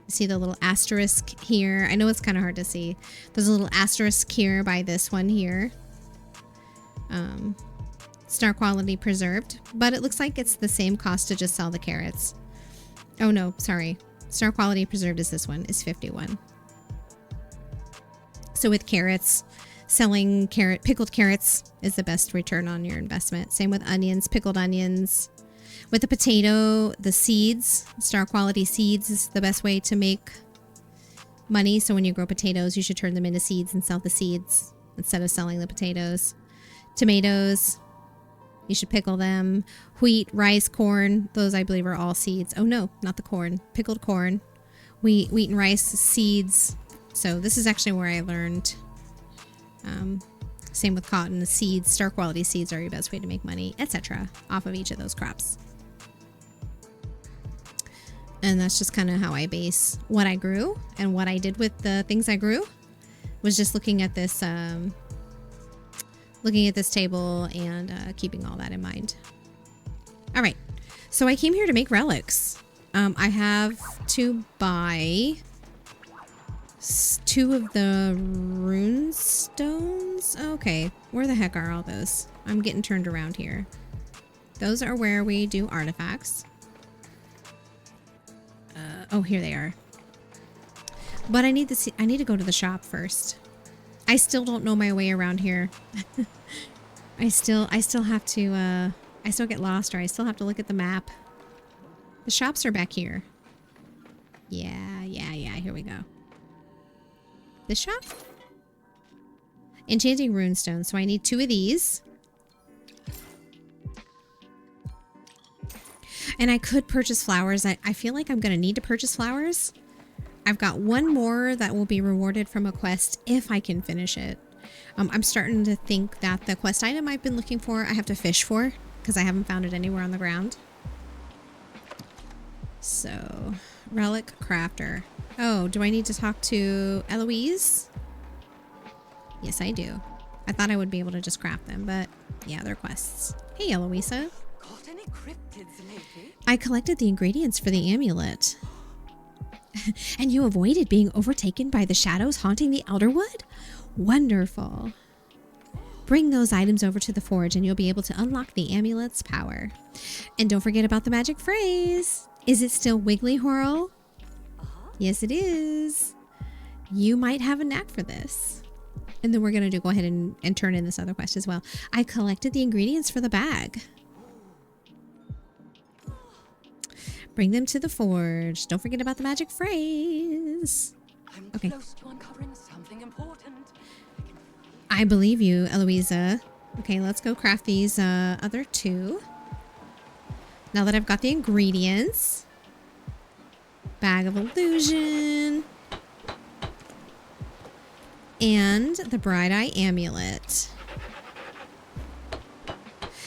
See the little asterisk here? I know it's kind of hard to see. There's a little asterisk here by this one here. Star quality preserved, but it looks like it's the same cost to just sell the carrots. Oh no, sorry. Star quality preserved is this one, is 51. So with carrots, selling pickled carrots is the best return on your investment. Same with onions, pickled onions. With the potato, the seeds, star quality seeds is the best way to make money. So when you grow potatoes, you should turn them into seeds and sell the seeds instead of selling the potatoes. Tomatoes, you should pickle them. Wheat, rice, corn, those I believe are all seeds. Oh no, not the corn. Pickled corn. Wheat and rice, seeds. So this is actually where I learned. Same with cotton, the seeds, star quality seeds are your best way to make money, etc. off of each of those crops. And that's just kind of how I base what I grew and what I did with the things I grew. Was just looking at this table and keeping all that in mind. All right, so I came here to make relics. I have to buy 2 of the rune stones. Okay, where the heck are all those? I'm getting turned around here. Those are where we do artifacts. Oh, here they are. But I need to go to the shop first. I still don't know my way around here. I still have to, I still get lost, or I still have to look at the map. The shops are back here. Yeah, here we go. This shop? Enchanting runestone. So I need 2 of these. And I could purchase flowers. I feel like I'm going to need to purchase flowers. I've got 1 more that will be rewarded from a quest if I can finish it. I'm starting to think that the quest item I've been looking for, I have to fish for, because I haven't found it anywhere on the ground. So, relic crafter. Oh, do I need to talk to Eloise? Yes, I do. I thought I would be able to just craft them, but yeah, they're quests. Hey, Eloisa. Got any cryptids lately? I collected the ingredients for the amulet. And you avoided being overtaken by the shadows haunting the Elderwood? Wonderful. Bring those items over to the forge and you'll be able to unlock the amulet's power. And don't forget about the magic phrase. Is it still Wiggly Whirl? Yes, it is. You might have a knack for this. And then we're going to go ahead and turn in this other quest as well. I collected the ingredients for the bag. Bring them to the forge. Don't forget about the magic phrase. Okay. Close to uncovering something important. I believe you, Eloisa. Okay, let's go craft these other two. Now that I've got the ingredients. Bag of Illusion. And the Bright Eye Amulet.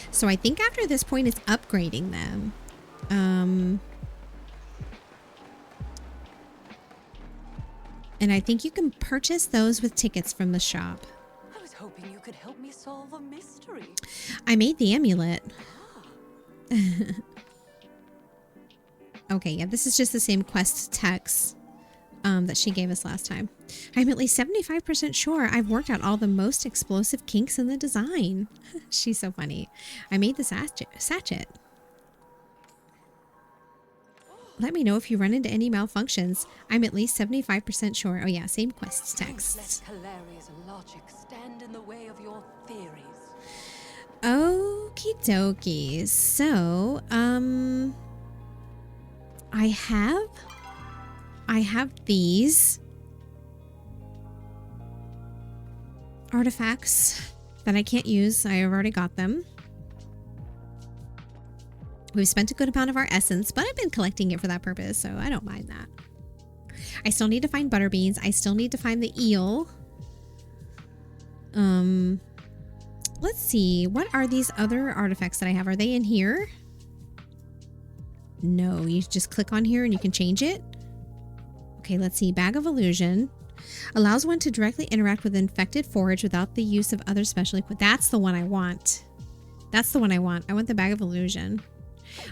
So I think after this point it's upgrading them. And I think you can purchase those with tickets from the shop. I was hoping you could help me solve a mystery. I made the amulet. Okay, yeah, this is just the same quest text that she gave us last time. I'm at least 75% sure I've worked out all the most explosive kinks in the design. She's so funny. I made the sachet. Let me know if you run into any malfunctions. I'm at least 75% sure. Oh yeah, same quest text. Don't let Calaria's logic stand in the way of your theories. Okie dokie. So, I have these artifacts that I can't use. I have already got them. We've spent a good amount of our essence, but I've been collecting it for that purpose, so I don't mind that. I still need to find butterbeans. I still need to find the eel. Let's see. What are these other artifacts that I have? Are they in here? No, you just click on here and you can change it. Okay, let's see. Bag of Illusion. Allows one to directly interact with infected forage without the use of other special equipment. That's the one I want. That's the one I want. I want the Bag of Illusion.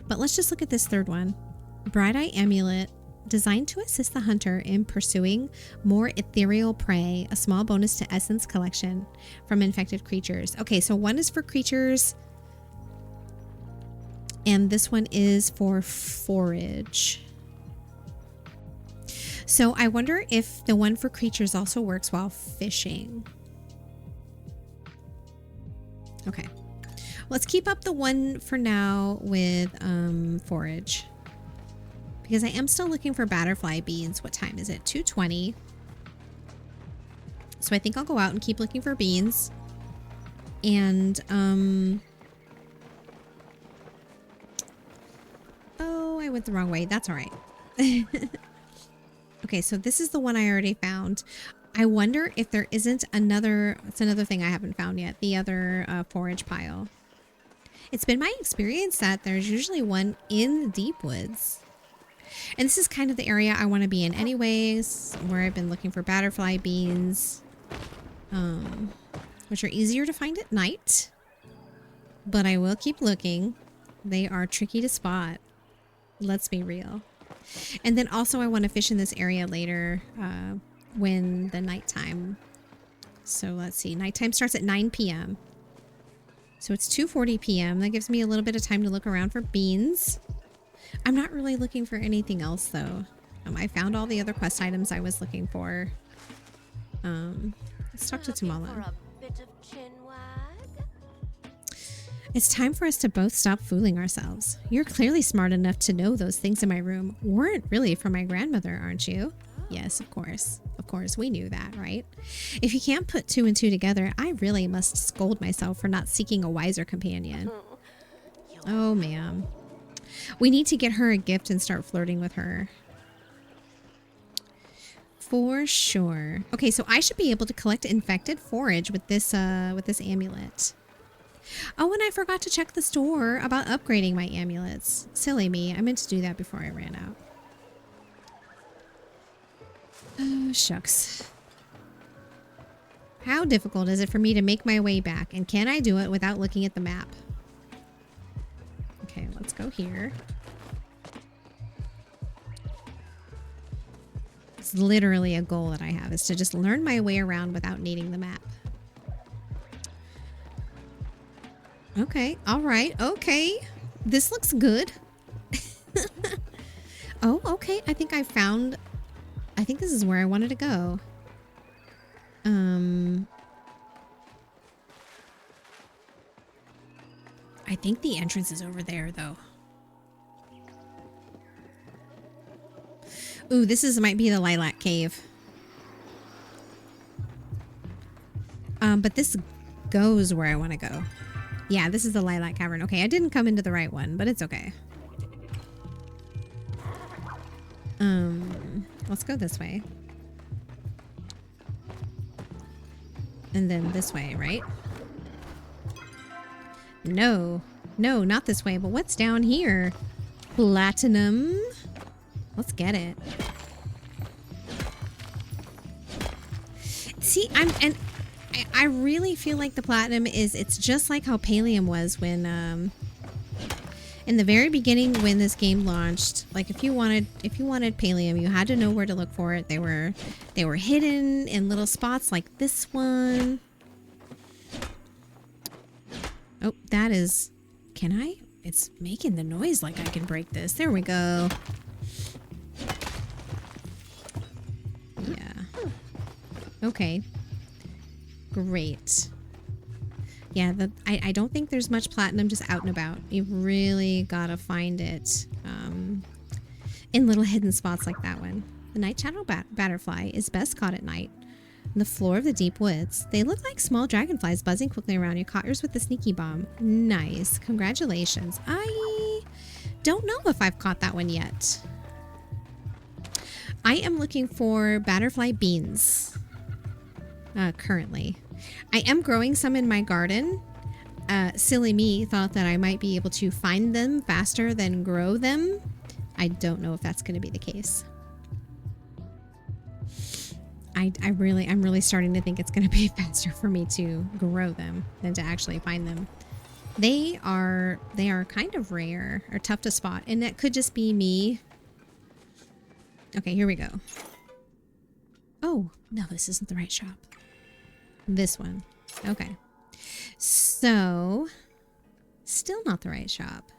But let's just look at this third one. Bright Eye Amulet. Designed to assist the hunter in pursuing more ethereal prey. A small bonus to essence collection from infected creatures. Okay, so one is for creatures. And this one is for forage. So I wonder if the one for creatures also works while fishing. Okay. Let's keep up the one for now with forage. Because I am still looking for butterfly beans. What time is it? 2:20. So I think I'll go out and keep looking for beans. And, oh, I went the wrong way. That's all right. Okay, so this is the one I already found. I wonder if there isn't another... It's another thing I haven't found yet. The other forage pile. It's been my experience that there's usually one in the deep woods. And this is kind of the area I want to be in anyways, where I've been looking for butterfly beans, which are easier to find at night. But I will keep looking. They are tricky to spot. Let's be real. And then also I want to fish in this area later when the nighttime. So let's see. Nighttime starts at 9 p.m. So it's 2:40 p.m. That gives me a little bit of time to look around for beans. I'm not really looking for anything else though. I found all the other quest items I was looking for. Let's talk to Tamala. It's time for us to both stop fooling ourselves. You're clearly smart enough to know those things in my room weren't really from my grandmother, aren't you? Yes, of course. Of course, we knew that, right? If you can't put two and two together, I really must scold myself for not seeking a wiser companion. Oh, ma'am. We need to get her a gift and start flirting with her. For sure. Okay, so I should be able to collect infected forage with this amulet. Oh, and I forgot to check the store about upgrading my amulets. Silly me. I meant to do that before I ran out. Oh, shucks. How difficult is it for me to make my way back? And can I do it without looking at the map? Okay, let's go here. It's literally a goal that I have, is to just learn my way around without needing the map. Okay. All right. Okay. This looks good. Oh, okay. I think this is where I wanted to go. I think the entrance is over there, though. Ooh, might be the Lilac Cave. But this goes where I want to go. Yeah, this is the Lilac Cavern. Okay, I didn't come into the right one, but it's okay. Let's go this way. And then this way, right? No, not this way, but what's down here? Platinum. Let's get it. See, I really feel like the platinum it's just like how Palium was when in the very beginning when this game launched. Like if you wanted Palium, you had to know where to look for it. They were hidden in little spots like this one. Oh, that is... Can I? It's making the noise like I can break this. There we go. Yeah. Okay. Great. Yeah, I don't think there's much platinum just out and about. You've really got to find it in little hidden spots like that one. The night shadow butterfly is best caught at night. On the floor of the deep woods. They look like small dragonflies buzzing quickly around you. Caught yours with the sneaky bomb. Nice. Congratulations. I don't know if I've caught that one yet. I am looking for butterfly beans currently. I am growing some in my garden. Silly me thought that I might be able to find them faster than grow them. I don't know if that's going to be the case. I'm really starting to think it's going to be faster for me to grow them than to actually find them. They are kind of rare or tough to spot, and that could just be me. Okay, here we go. Oh, no, this isn't the right shop. This one. Okay. So, still not the right shop.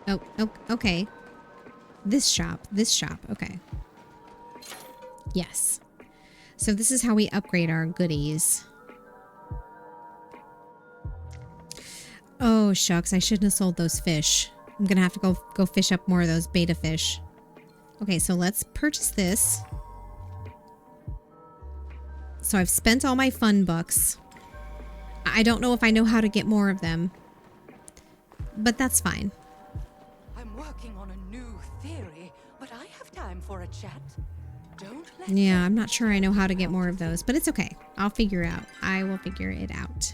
Oh, okay. This shop, okay. Yes. So this is how we upgrade our goodies. Oh, shucks, I shouldn't have sold those fish. I'm gonna have to go fish up more of those beta fish. Okay, so let's purchase this. So I've spent all my fun bucks. I don't know if I know how to get more of them, but that's fine. I'm working on a new theory, but I have time for a chat. Don't let Yeah, I'm not sure I know how to get more of those, but it's okay. I'll figure it out. I will figure it out.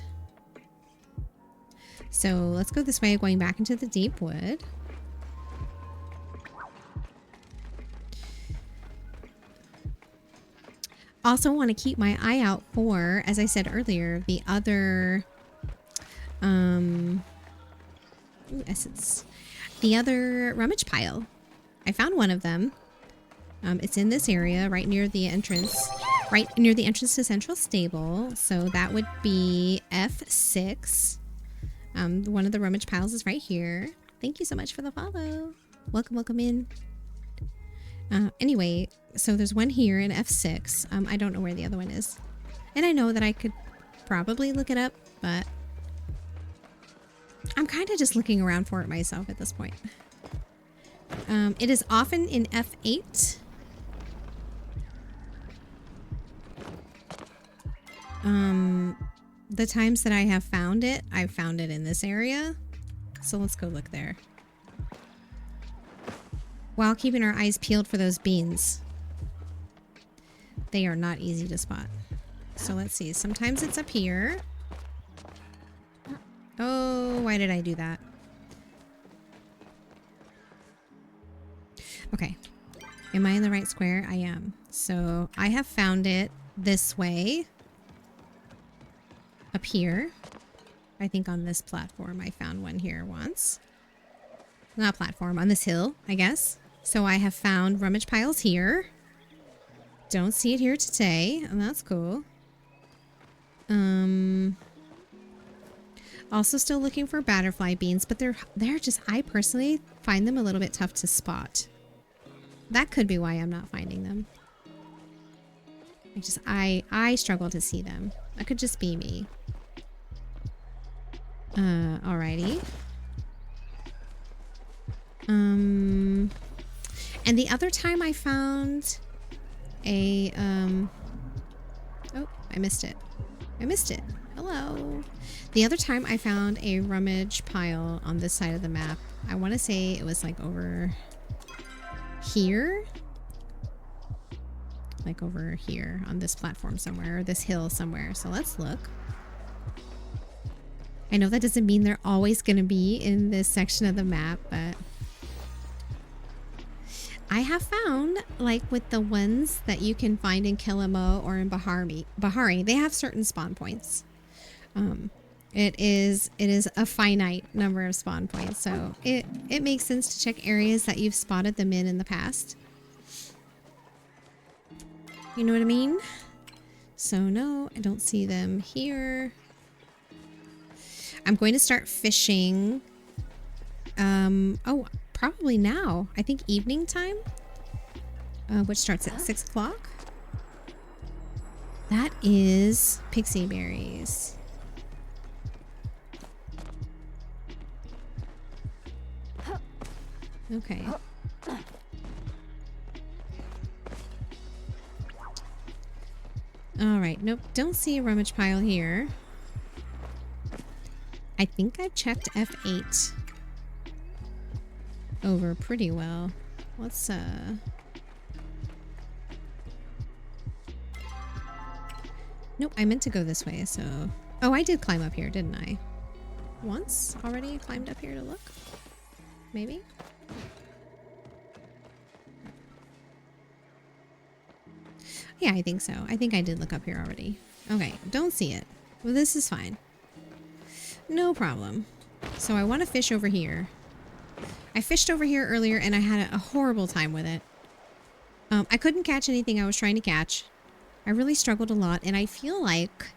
So let's go this way, going back into the deep wood. Also want to keep my eye out for, as I said earlier, the other essence. The other rummage pile. I found one of them. It's in this area, right near the entrance. Right near the entrance to Central Stable. So that would be F6. One of the rummage piles is right here. Thank you so much for the follow. Welcome in. Anyway, so there's one here in F6. I don't know where the other one is. And I know that I could probably look it up, but I'm kind of just looking around for it myself at this point. It is often in F8. The times that I have found it, I've found it in this area. So let's go look there. While keeping our eyes peeled for those beans. They are not easy to spot. So let's see. Sometimes it's up here. Oh, why did I do that? Okay. Am I in the right square? I am. So I have found it this way. up here. I think on this platform I found one here once. Not platform, on this hill, I guess. So I have found rummage piles here. Don't see it here today, and that's cool. Also still looking for butterfly beans, but they're just, I personally find them a little bit tough to spot. That could be why I'm not finding them. I struggle to see them. That could just be me. Alrighty. And the other time I found a, oh, I missed it. I missed it. Hello. The other time I found a rummage pile on this side of the map. I want to say it was like over here. Like over here on this platform somewhere, or this hill somewhere. So let's look. I know that doesn't mean they're always going to be in this section of the map, but I have found, like with the ones that you can find in Kilimo or in Bahari, they have certain spawn points. It is a finite number of spawn points, so it makes sense to check areas that you've spotted them in the past. You know what I mean? So no, I don't see them here. I'm going to start fishing. Oh, probably now. I think evening time, which starts at 6 o'clock. That is pixie berries. Okay. All right. Nope. Don't see a rummage pile here. I think I've checked F8 over pretty well. Let's nope, I meant to go this way, so oh, I did climb up here, didn't I? Once already climbed up here to look? Maybe? Yeah, I think so. I think I did look up here already. Okay, don't see it. Well, this is fine. No problem. So I want to fish over here. I fished over here earlier and I had a horrible time with it. I couldn't catch anything I was trying to catch. I really struggled a lot, and I feel like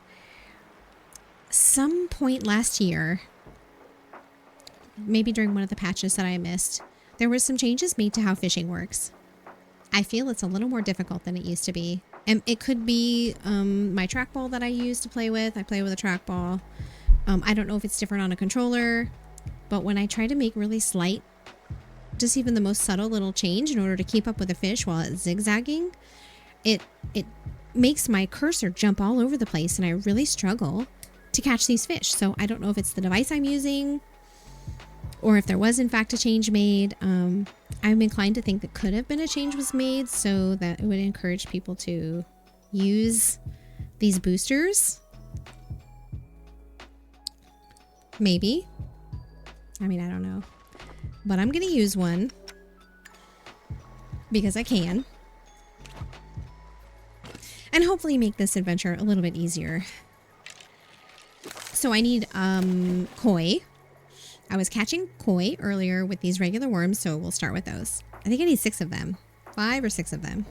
some point last year, maybe during one of the patches that I missed, there were some changes made to how fishing works. I feel it's a little more difficult than it used to be. And it could be my trackball that I use to play with. I play with a trackball. I don't know if it's different on a controller, but when I try to make really slight, just even the most subtle little change in order to keep up with a fish while it's zigzagging, it makes my cursor jump all over the place, and I really struggle to catch these fish. So I don't know if it's the device I'm using or if there was in fact a change made. I'm inclined to think that could have been a change was made so that it would encourage people to use these boosters. Maybe. I mean, I don't know. But I'm going to use one because I can. And hopefully make this adventure a little bit easier. So I need koi. I was catching koi earlier with these regular worms, so we'll start with those. I think I need 6 of them. 5 or 6 of them.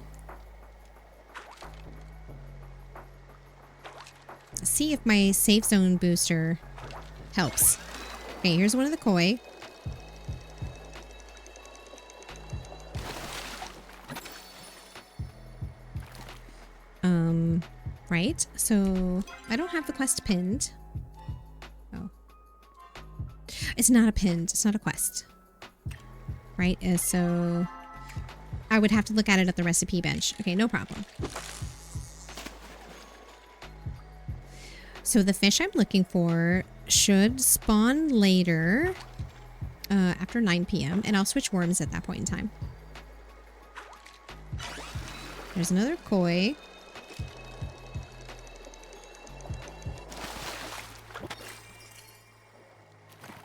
Let's see if my safe zone booster helps. Okay, here's one of the koi. Right, so I don't have the quest pinned. Oh. It's not a pinned, it's not a quest. Right, so I would have to look at it at the recipe bench. Okay, no problem. So the fish I'm looking for should spawn later, after 9 p.m. and I'll switch worms at that point in time. There's another koi.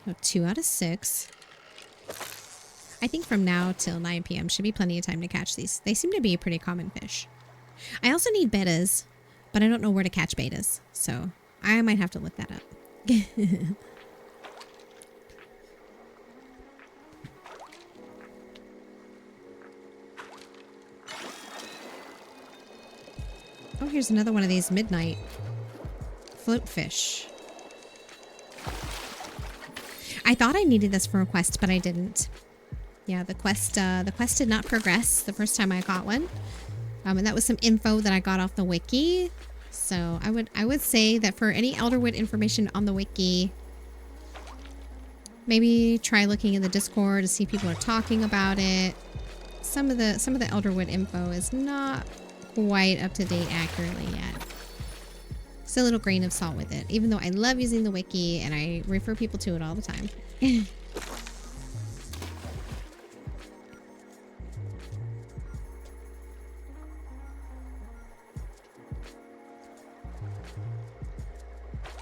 So 2 out of 6. I think from now till 9 p.m. should be plenty of time to catch these. They seem to be a pretty common fish. I also need betas, but I don't know where to catch betas. So I might have to look that up. Oh, here's another one of these midnight float fish. I thought I needed this for a quest, but I didn't. Yeah, the quest did not progress the first time I got one. And that was some info that I got off the wiki. So I would say that for any Elderwood information on the wiki, maybe try looking in the Discord to see if people are talking about it. Some of the Elderwood info is not quite up to date accurately yet. Just a little grain of salt with it, even though I love using the wiki and I refer people to it all the time.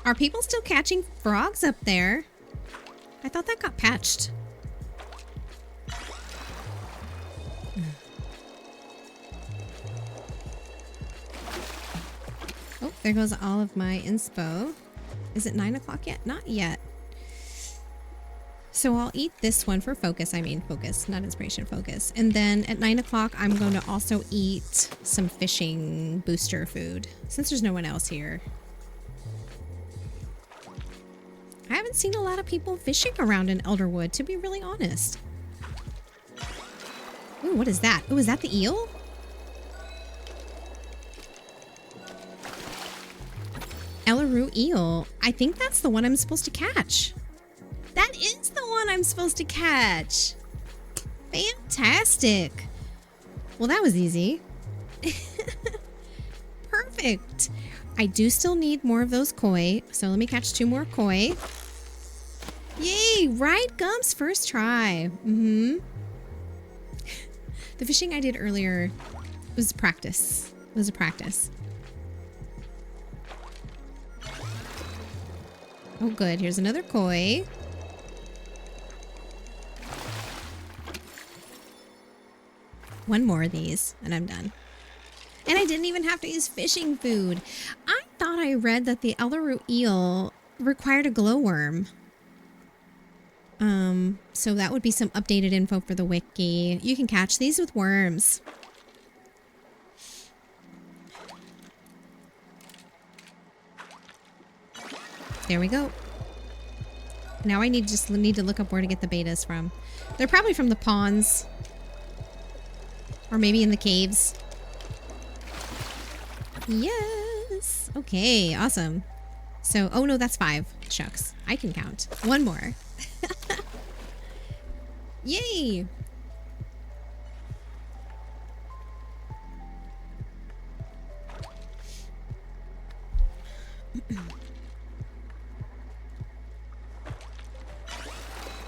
Are people still catching frogs up there? I thought that got patched. Oh, there goes all of my inspo. Is it 9 o'clock yet? Not yet. So I'll eat this one for focus. I mean focus, not inspiration, focus. And then at 9 o'clock, I'm going to also eat some fishing booster food since there's no one else here. I haven't seen a lot of people fishing around in Elderwood, to be really honest. Ooh, what is that? Oh, is that the eel? Elleroo eel. I think that's the one I'm supposed to catch. That is the one I'm supposed to catch. Fantastic. Well, that was easy. Perfect. I do still need more of those koi, so let me catch 2 more koi. Yay! Right gums first try. The fishing I did earlier was practice. It was a practice. Oh, good. Here's another koi. One more of these, and I'm done. And I didn't even have to use fishing food. I thought I read that the Elleroo eel required a glowworm. So that would be some updated info for the wiki. You can catch these with worms. There we go. Now I need to look up where to get the betas from. They're probably from the ponds. Or maybe in the caves. Yes. Okay, awesome. So, oh no, that's 5. Shucks. I can count. 1 more. Yay!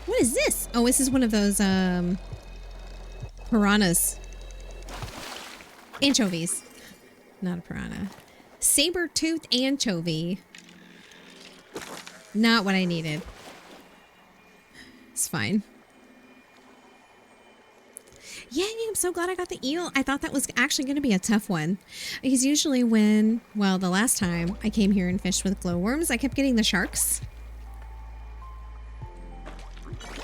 What is this? Oh, this is one of those piranhas. Anchovies. Not a piranha. Saber-toothed anchovy. Not what I needed. It's fine. Yay, I'm so glad I got the eel. I thought that was actually going to be a tough one. Because usually when, well, the last time I came here and fished with glowworms, I kept getting the sharks.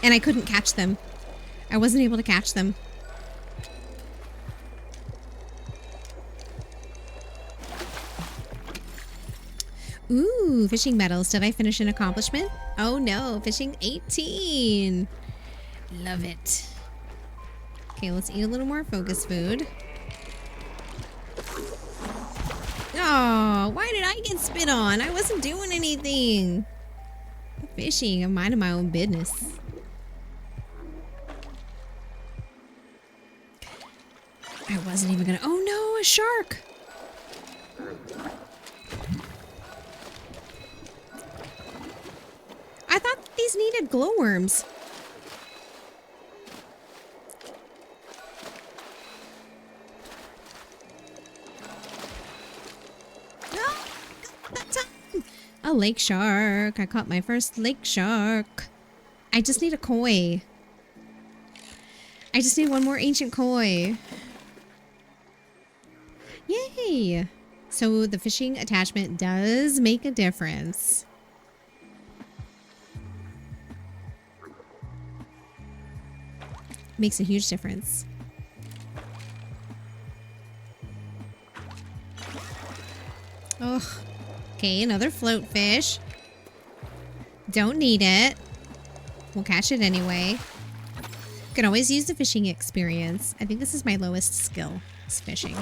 And I couldn't catch them. I wasn't able to catch them. Ooh, fishing medals. Did I finish an accomplishment? Oh no, fishing 18. Love it. Okay, let's eat a little more focus food. Oh, why did I get spit on? I wasn't doing anything. I'm fishing. I'm minding my own business. I wasn't even gonna... Oh no, a shark! I thought these needed glowworms. A lake shark. I caught my first lake shark. I just need a koi. I just need 1 more ancient koi. Yay! So the fishing attachment does make a difference. Makes a huge difference. Oh, okay, another float fish. Don't need it. We'll catch it anyway. Can always use the fishing experience. I think this is my lowest skill, is fishing.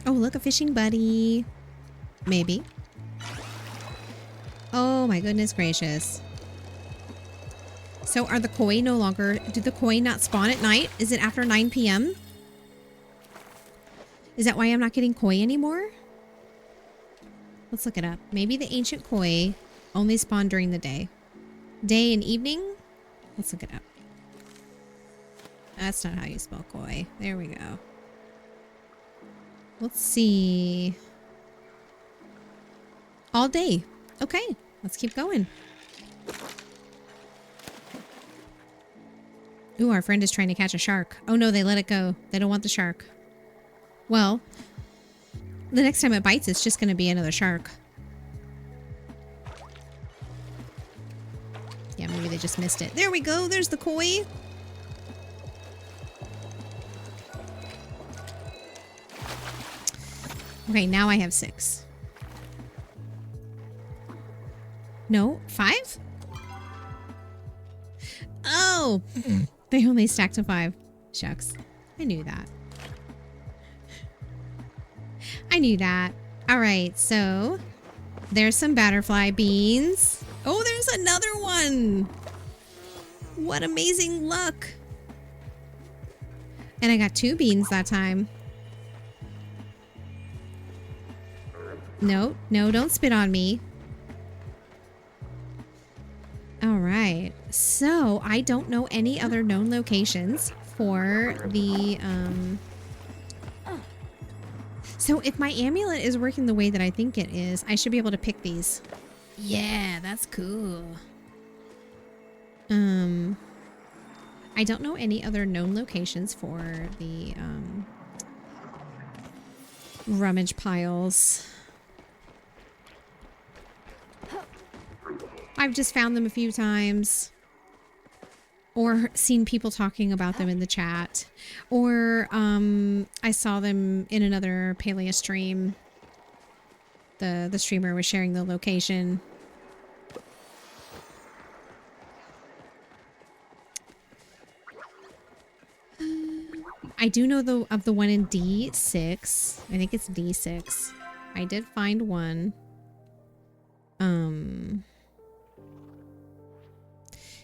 Oh, look, a fishing buddy. Maybe. Oh my goodness gracious. So are the koi no longer... Do the koi not spawn at night? Is it after 9 p.m.? Is that why I'm not getting koi anymore? Let's look it up. Maybe the ancient koi only spawn during the day. Day and evening? Let's look it up. That's not how you spell koi. There we go. Let's see. All day. Okay, let's keep going. Ooh, our friend is trying to catch a shark. Oh no, they let it go. They don't want the shark. Well, the next time it bites, it's just going to be another shark. Yeah, maybe they just missed it. There we go. There's the koi. Okay, now I have 6. No, 5? Oh, they only stacked to 5. Shucks. I knew that. I knew that. All right, so there's some butterfly beans. Oh, there's another one. What amazing luck. And I got 2 beans that time. No, no, don't spit on me. All right. So I don't know any other known locations for the, So if my amulet is working the way that I think it is, I should be able to pick these. Yeah, that's cool. I don't know any other known locations for the, rummage piles. I've just found them a few times. Or seen people talking about them in the chat. Or I saw them in another Palia stream. The streamer was sharing the location. I do know of the one in D6. I think it's D6. I did find one.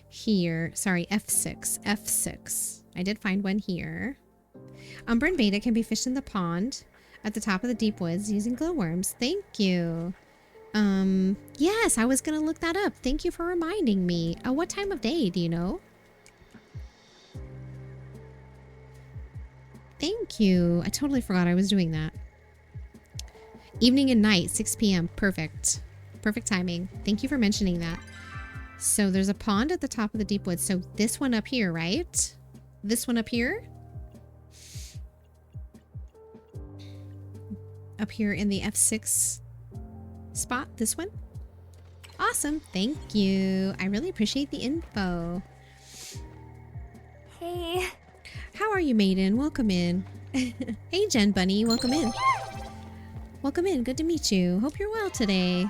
Here. Sorry, F6. F6. I did find one here. Umber and beta can be fished in the pond at the top of the deep woods using glowworms. Thank you. Yes, I was gonna look that up. Thank you for reminding me. What time of day do you know? Thank you. I totally forgot I was doing that. Evening and night, 6 p.m. Perfect. Perfect timing. Thank you for mentioning that. So there's a pond at the top of the deep woods. So this one up here, right? This one up here? Up here in the F6 spot? This one? Awesome. Thank you. I really appreciate the info. Hey. How are you, maiden? Welcome in. Hey, Jen Bunny. Welcome in. Welcome in. Good to meet you. Hope you're well today.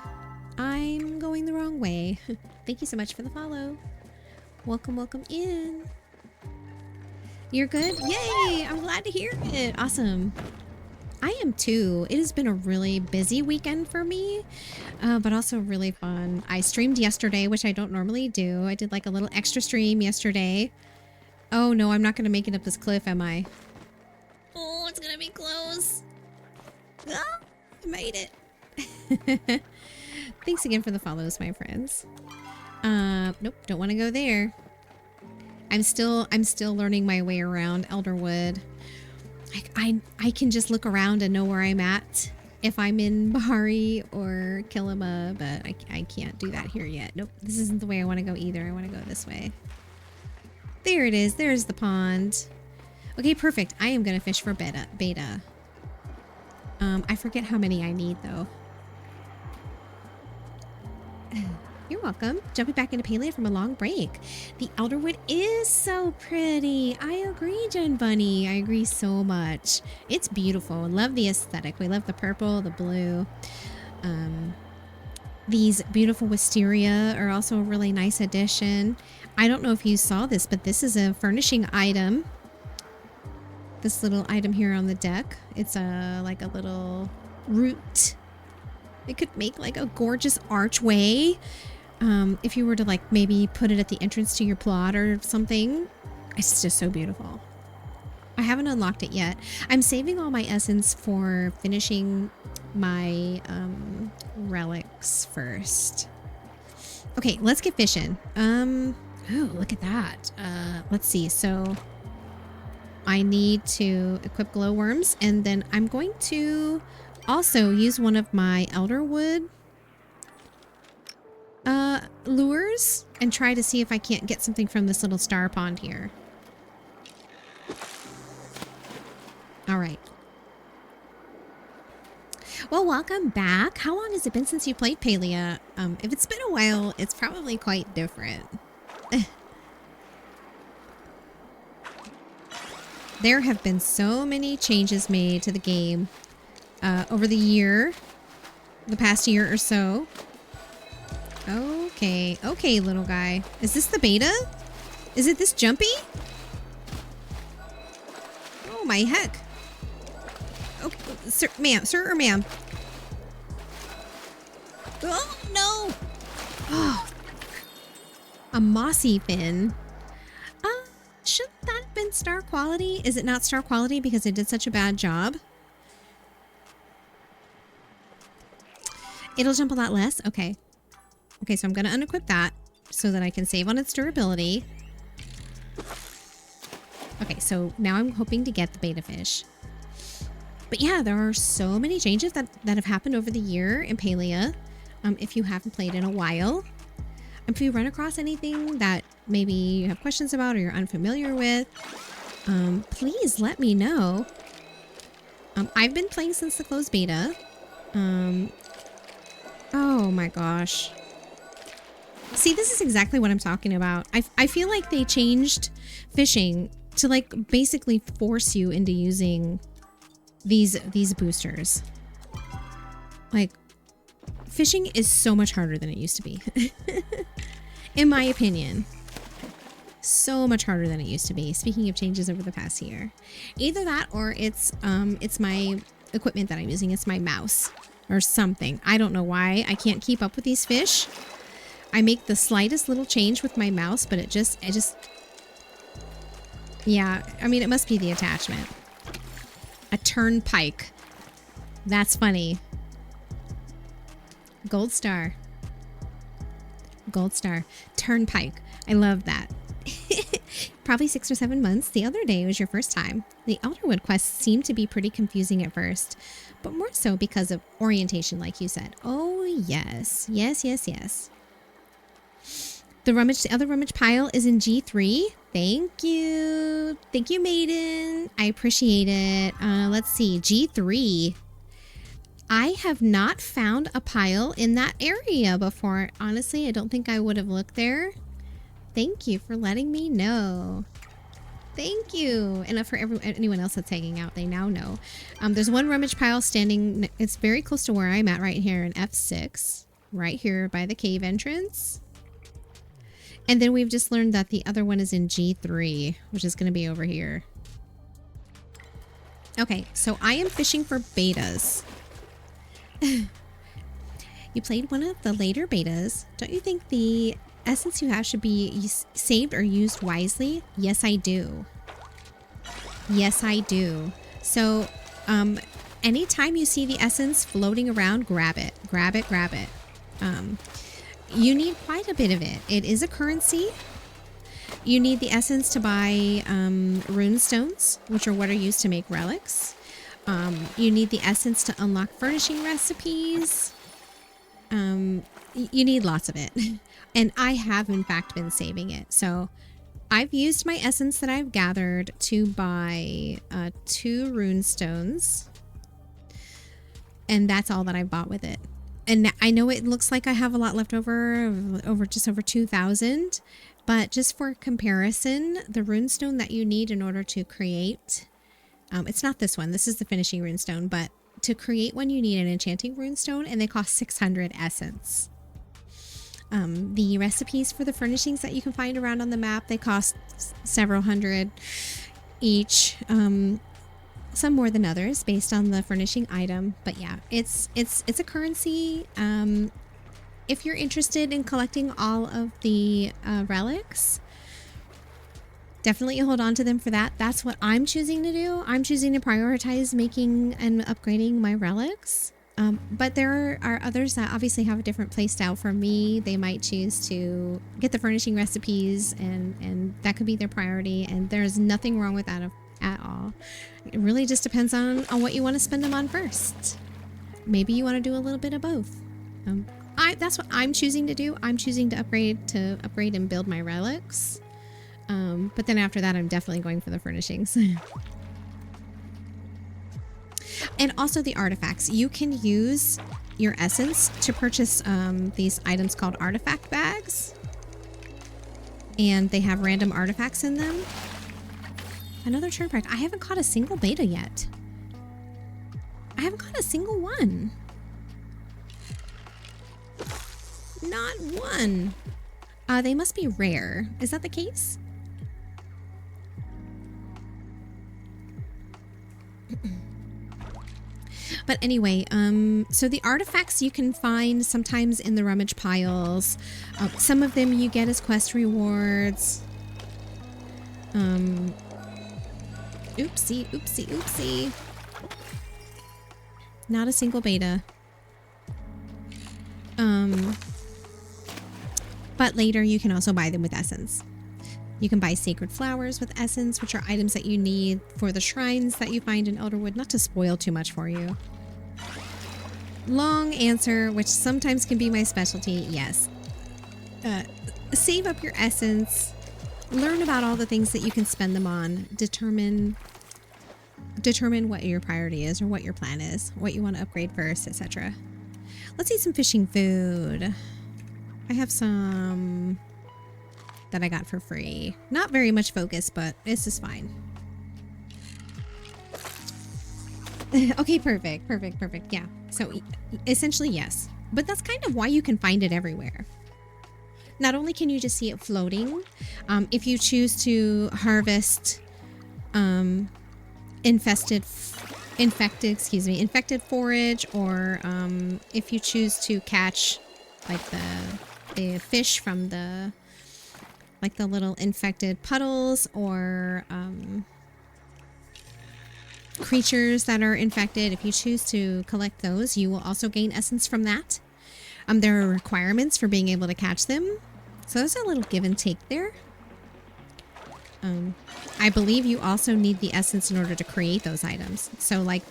I'm going the wrong way. Thank you so much for the follow. Welcome, welcome in. You're good? Yay! I'm glad to hear it. Awesome. I am too. It has been a really busy weekend for me, but also really fun. I streamed yesterday, which I don't normally do. I did like a little extra stream yesterday. Oh no, I'm not going to make it up this cliff, am I? Oh, it's going to be close. Ah, I made it. Thanks again for the follows, my friends. Nope, don't want to go there. I'm still learning my way around Elderwood. I can just look around and know where I'm at. if I'm in Bahari or Kilima, but I can't do that here yet. Nope, this isn't the way I want to go either. I want to go this way. There it is. There's the pond. Okay, perfect. I am going to fish for beta. I forget how many I need, though. You're welcome. Jumping back into Palia from a long break. The Elderwood is so pretty. I agree, Jen Bunny. I agree so much. It's beautiful. Love the aesthetic. We love the purple, the blue. These beautiful wisteria are also a really nice addition. I don't know if you saw this, but this is a furnishing item. This little item here on the deck. It's like a little root. It could make like a gorgeous archway. If you were to like maybe put it at the entrance to your plot or something. It's just so beautiful. I haven't unlocked it yet. I'm saving all my essence for finishing my relics first. Okay, let's get fishing. Oh, look at that. Let's see. So I need to equip glowworms, and then I'm going to also use one of my elderwood lures and try to see if I can't get something from this little star pond here. All right. Well, welcome back. How long has it been since you played Palia? If it's been a while, it's probably quite different. There have been so many changes made to the game over the past year or so. Okay, okay, little guy. Is this the beta? Is it this jumpy? Oh my heck. Okay, sir, ma'am, sir or ma'am? Oh no! Oh, a mossy fin. Shouldn't that have been star quality? Is it not star quality because it did such a bad job? It'll jump a lot less? Okay. Okay, so I'm going to unequip that so that I can save on its durability. Okay, so now I'm hoping to get the beta fish. But yeah, there are so many changes that have happened over the year in Palia. If you haven't played in a while. If you run across anything that maybe you have questions about or you're unfamiliar with, please let me know. I've been playing since the closed beta. Oh my gosh. See, this is exactly what I'm talking about. I feel like they changed fishing to like basically force you into using these boosters. Like, fishing is so much harder than it used to be. In my opinion. So much harder than it used to be. Speaking of changes over the past year. Either that or it's my equipment that I'm using. It's my mouse or something. I don't know why I can't keep up with these fish. I make the slightest little change with my mouse, but it just yeah, I mean, it must be the attachment. A turnpike. That's funny. Gold star. Gold star. Turnpike. I love that. Probably 6 or 7 months. The other day was your first time. The Elderwood quests seemed to be pretty confusing at first, but more so because of orientation, like you said. Oh, yes. Yes, yes, yes. The other rummage pile is in G3. Thank you. Thank you, Maiden. I appreciate it. Let's see. G3. I have not found a pile in that area before. Honestly, I don't think I would have looked there. Thank you for letting me know. Thank you. And for anyone else that's hanging out, they now know. There's one rummage pile standing. It's very close to where I'm at right here in F6. Right here by the cave entrance. And then we've just learned that the other one is in G3, which is going to be over here. Okay, so I am fishing for betas. You played one of the later betas. Don't you think the essence you have should be saved or used wisely? Yes, I do. Yes, I do. So, anytime you see the essence floating around, grab it. Grab it, grab it. You need quite a bit of it. It is a currency. You need the essence to buy rune stones, which are what are used to make relics. You need the essence to unlock furnishing recipes. You need lots of it. And I have, in fact, been saving it. So I've used my essence that I've gathered to buy 2 rune stones. And that's all that I bought with it. And I know it looks like I have a lot left over just over 2,000. But just for comparison, the runestone that you need in order to create, it's not this one. This is the finishing runestone. But to create one, you need an enchanting runestone, and they cost 600 essence. The recipes for the furnishings that you can find around on the map, they cost several hundred each. Some more than others based on the furnishing item. But yeah, it's a currency. If you're interested in collecting all of the relics, definitely hold on to them for that. That's what I'm choosing to do. I'm choosing to prioritize making and upgrading my relics. But there are others that obviously have a different play style. For me, they might choose to get the furnishing recipes, and that could be their priority. And there's nothing wrong with that at all. It really just depends on what you want to spend them on first. Maybe you want to do a little bit of both. That's what I'm choosing to do. I'm choosing to upgrade and build my relics. But then after that, I'm definitely going for the furnishings. And also the artifacts. You can use your essence to purchase these items called artifact bags. And they have random artifacts in them. Another turnpike. I haven't caught a single beta yet. I haven't caught a single one. Not one. They must be rare. Is that the case? But anyway, so the artifacts you can find sometimes in the rummage piles. Some of them you get as quest rewards. Oopsie. Not a single beta. But later you can also buy them with essence. You can buy sacred flowers with essence, which are items that you need for the shrines that you find in Elderwood. Not to spoil too much for you. Long answer, which sometimes can be my specialty. Yes. Save up your essence. Learn about all the things that you can spend them on. Determine what your priority is or what your plan is. What you want to upgrade first, etc. Let's eat some fishing food. I have some that I got for free. Not very much focus, but this is fine. Okay, perfect. Yeah. So essentially, yes. But that's kind of why you can find it everywhere. Not only can you just see it floating, if you choose to harvest infected forage, or if you choose to catch like the fish from the little infected puddles, or creatures that are infected, if you choose to collect those, you will also gain essence from that. There are requirements for being able to catch them, so there's a little give and take there. I believe you also need the essence in order to create those items. So like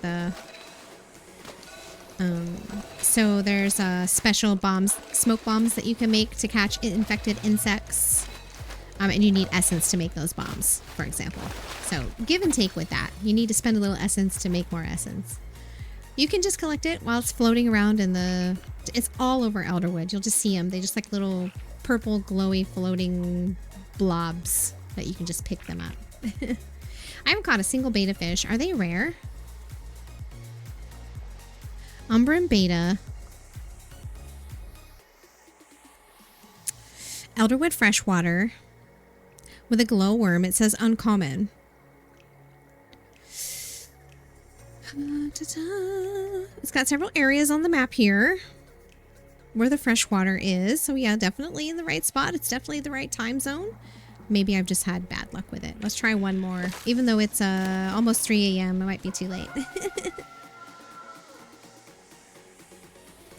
so there's special bombs, smoke bombs that you can make to catch infected insects. And you need essence to make those bombs, for example. So give and take with that. You need to spend a little essence to make more essence. You can just collect it while it's floating around in the... It's all over Elderwood. You'll just see them. They just like little purple, glowy, floating blobs that you can just pick them up. I haven't caught a single beta fish. Are they rare? Umbran beta. Elderwood freshwater. With a glowworm. It says uncommon. It's got several areas on the map here where the freshwater is. So yeah, definitely in the right spot. It's definitely the right time zone. Maybe I've just had bad luck with it. Let's try one more. Even though it's almost 3 a.m. It might be too late.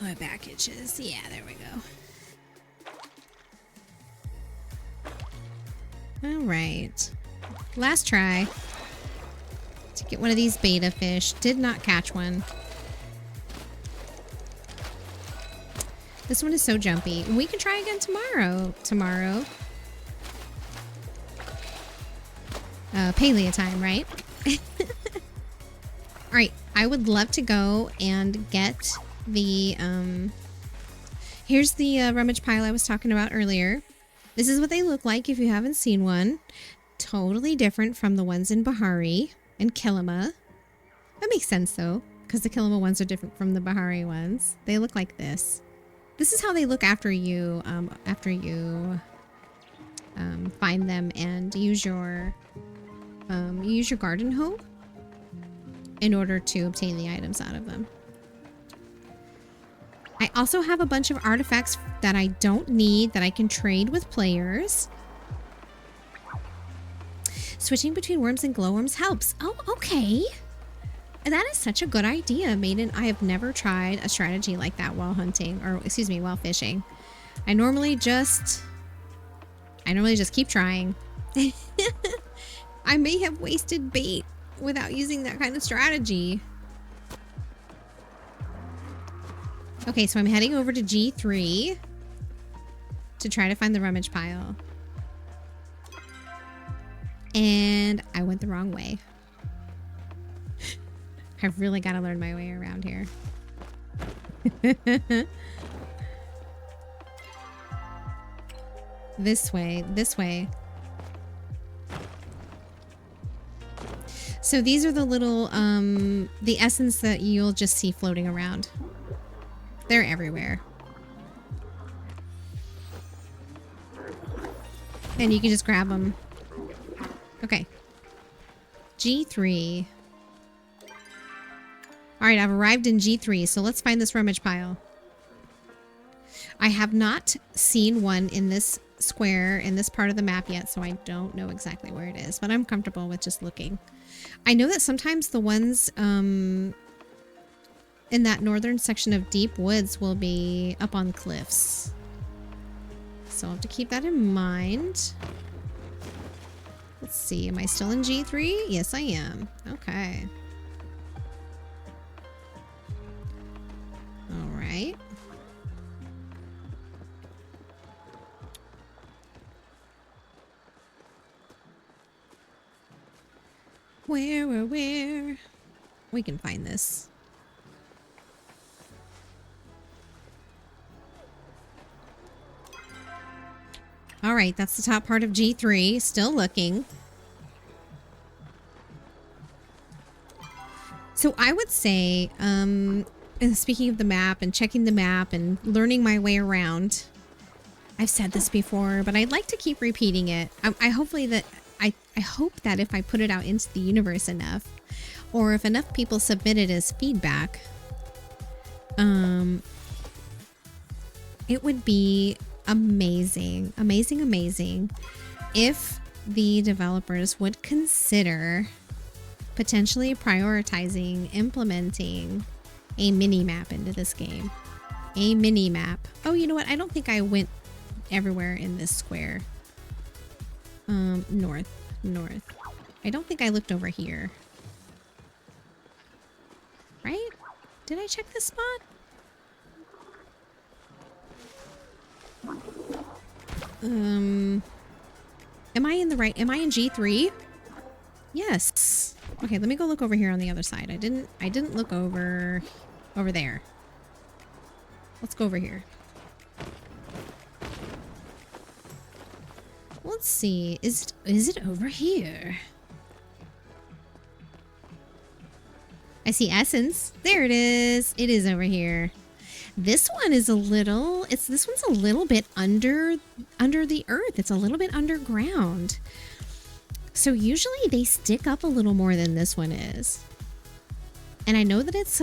My back itches. Yeah, there we go. All right. Last try. to get one of these beta fish. Did not catch one. This one is so jumpy. We can try again tomorrow. Palia time, right? Alright, I would love to go and get the, here's the rummage pile I was talking about earlier. This is what they look like if you haven't seen one. Totally different from the ones in Bahari and Kilima. That makes sense though, because the Kilima ones are different from the Bahari ones. They look like this. This is how they look after you find them and use your garden hoe in order to obtain the items out of them. I also have a bunch of artifacts that I don't need that I can trade with players. Switching between worms and glowworms helps. Oh, okay. That is such a good idea, Maiden. I have never tried a strategy like that while hunting, or excuse me, while fishing. I normally just keep trying. I may have wasted bait without using that kind of strategy. Okay, so I'm heading over to G3 to try to find the rummage pile. And I went the wrong way. I've really got to learn my way around here. This way, this way. So these are the little, the essence that you'll just see floating around. They're everywhere. And you can just grab them. Okay. G3. Alright, I've arrived in G3, so let's find this rummage pile. I have not seen one in this square, in this part of the map yet, so I don't know exactly where it is, but I'm comfortable with just looking. I know that sometimes the ones in that northern section of deep woods will be up on cliffs. So I'll have to keep that in mind. Let's see, am I still in G3? Yes, I am. Okay. All right. Where? We can find this. All right, that's the top part of G3. Still looking. So I would say, and speaking of the map and checking the map and learning my way around, I've said this before, but I'd like to keep repeating it. I hope that if I put it out into the universe enough, or if enough people submit it as feedback, it would be amazing if the developers would consider potentially prioritizing implementing a mini map into this game. A mini map. Oh, you know what? I don't think I went everywhere in this square. North. I don't think I looked over here. Right? Did I check this spot? Am I in the right? Am I in G3? Yes. Okay, let me go look over here on the other side. I didn't look over there. Let's go over here. Let's see. Is it over here? I see essence. There it is. It is over here. This one is this one's a little bit under the earth. It's a little bit underground. So usually they stick up a little more than this one is. And I know that it's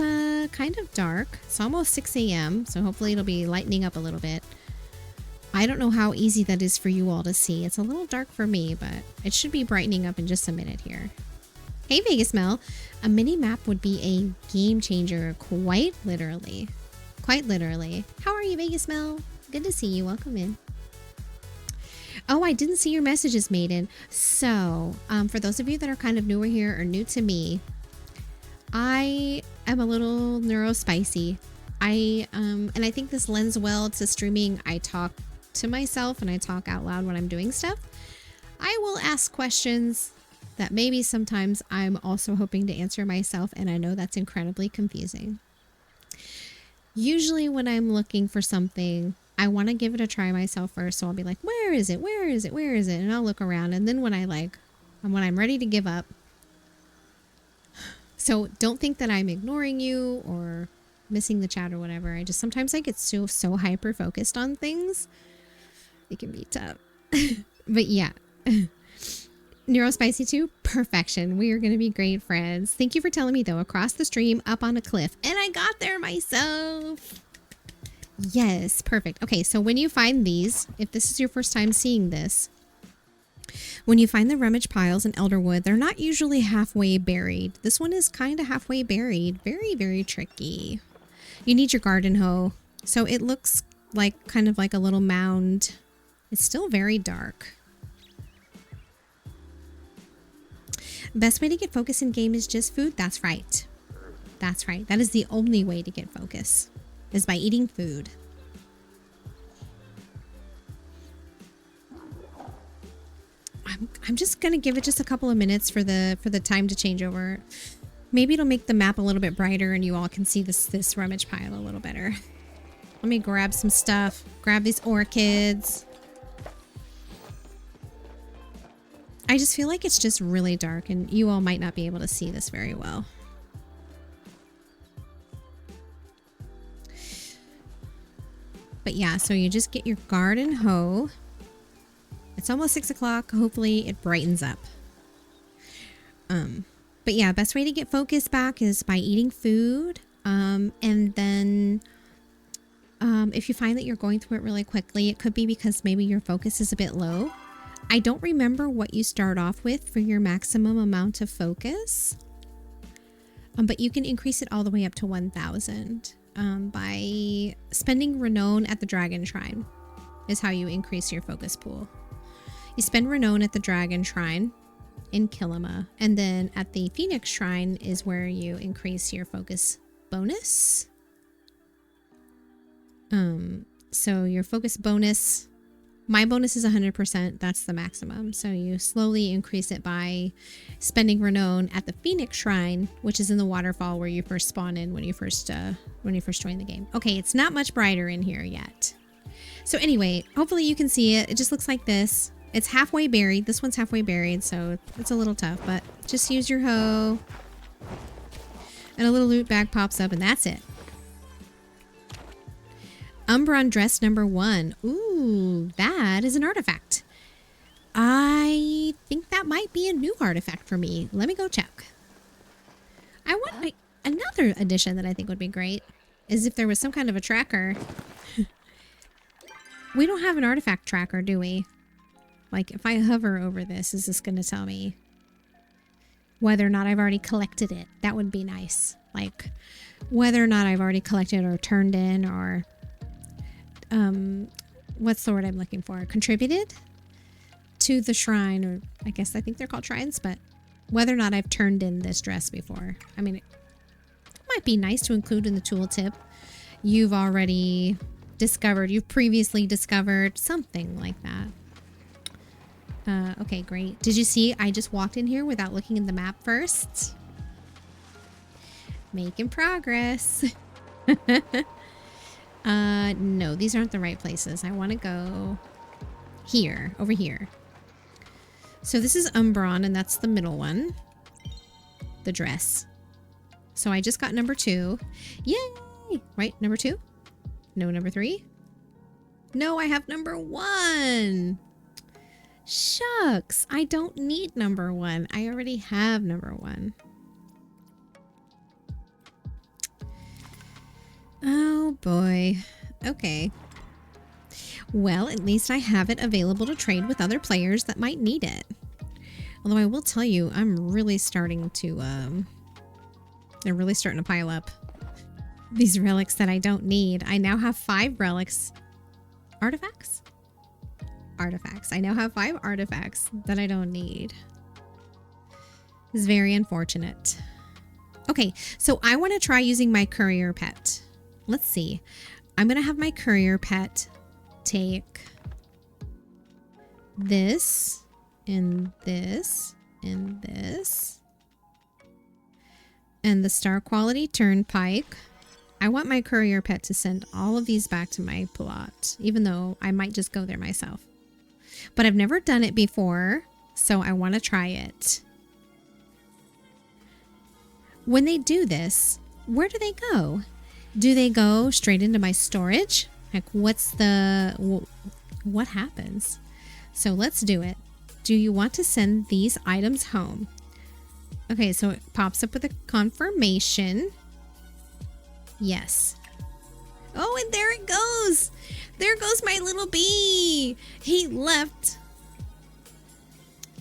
kind of dark. It's almost 6 a.m. So hopefully it'll be lightening up a little bit. I don't know how easy that is for you all to see. It's a little dark for me, but it should be brightening up in just a minute here. Hey, Vegas Mel. A mini map would be a game changer, quite literally. Quite literally. How are you, Vegas Mel? Good to see you. Welcome in. Oh, I didn't see your messages, Maiden. So, for those of you that are kind of newer here or new to me, I am a little neurospicy. And I think this lends well to streaming. I talk to myself and I talk out loud when I'm doing stuff. I will ask questions that maybe sometimes I'm also hoping to answer myself, and I know that's incredibly confusing. Usually when I'm looking for something, I want to give it a try myself first. So I'll be like, where is it? Where is it? Where is it? And I'll look around. And then when I'm ready to give up. So don't think that I'm ignoring you or missing the chat or whatever. Sometimes I get so hyper focused on things. It can be tough. But yeah. Neurospicy 2, perfection. We are going to be great friends. Thank you for telling me, though. Across the stream, up on a cliff. And I got there myself. Yes, perfect. Okay, so when you find these, if this is your first time seeing this, when you find the rummage piles in Elderwood, they're not usually halfway buried. This one is kind of halfway buried. Very, very tricky. You need your garden hoe. So it looks like kind of like a little mound. It's still very dark. Best way to get focus in game is just food? That's right. That's right. That is the only way to get focus, is by eating food. I'm just gonna give it just a couple of minutes for the time to change over. Maybe it'll make the map a little bit brighter and you all can see this rummage pile a little better. Let me grab some stuff. Grab these orchids. I just feel like it's just really dark and you all might not be able to see this very well. But yeah, so you just get your garden hoe. It's almost 6 o'clock. Hopefully it brightens up. But yeah, best way to get focus back is by eating food. And then if you find that you're going through it really quickly, it could be because maybe your focus is a bit low. I don't remember what you start off with for your maximum amount of focus. But you can increase it all the way up to 1,000 by spending renown at the Dragon Shrine is how you increase your focus pool. You spend renown at the Dragon Shrine in Kilima, and then at the Phoenix Shrine is where you increase your focus bonus. So your focus bonus, my bonus is 100%. That's the maximum. So you slowly increase it by spending renown at the Phoenix Shrine, which is in the waterfall where you first spawn in when you first join the game. Okay, it's not much brighter in here yet. So anyway, hopefully you can see it. It just looks like this. It's halfway buried. This one's halfway buried, so it's a little tough, but just use your hoe. And a little loot bag pops up, and that's it. Umbron dress number 1. Ooh, that is an artifact. I think that might be a new artifact for me. Let me go check. I want another addition that I think would be great is if there was some kind of a tracker. We don't have an artifact tracker, do we? Like, if I hover over this, is this going to tell me whether or not I've already collected it? That would be nice. Like, whether or not I've already collected or turned in or, what's the word I'm looking for? Contributed to the shrine, or I think they're called shrines, but whether or not I've turned in this dress before. I mean, it might be nice to include in the tooltip. You've already discovered, you've previously discovered, something like that. Okay, great. Did you see I just walked in here without looking at the map first? Making progress. No, these aren't the right places. I want to go here, over here. So this is Umbron, and that's the middle one. The dress. So I just got number 2. Yay! Right, number 2? No, number 3? No, I have number 1! Shucks, I don't need number 1. I already have number 1. Oh boy. Okay. Well, at least I have it available to trade with other players that might need it. Although I will tell you, I'm really starting to, they're really starting to pile up. These relics that I don't need. I now have 5 relics. Artifacts? artifacts. I now have 5 artifacts that I don't need. It's very unfortunate. Okay, so I want to try using my courier pet. Let's see. I'm going to have my courier pet take this and this and this and the star quality turnpike. I want my courier pet to send all of these back to my plot, even though I might just go there myself. But I've never done it before, so I want to try it. When they do this, where do they go? Do they go straight into my storage? Like, what happens? So let's do it. Do you want to send these items home? Okay, so it pops up with a confirmation. Yes. Oh, and there it goes. There goes my little bee. He left.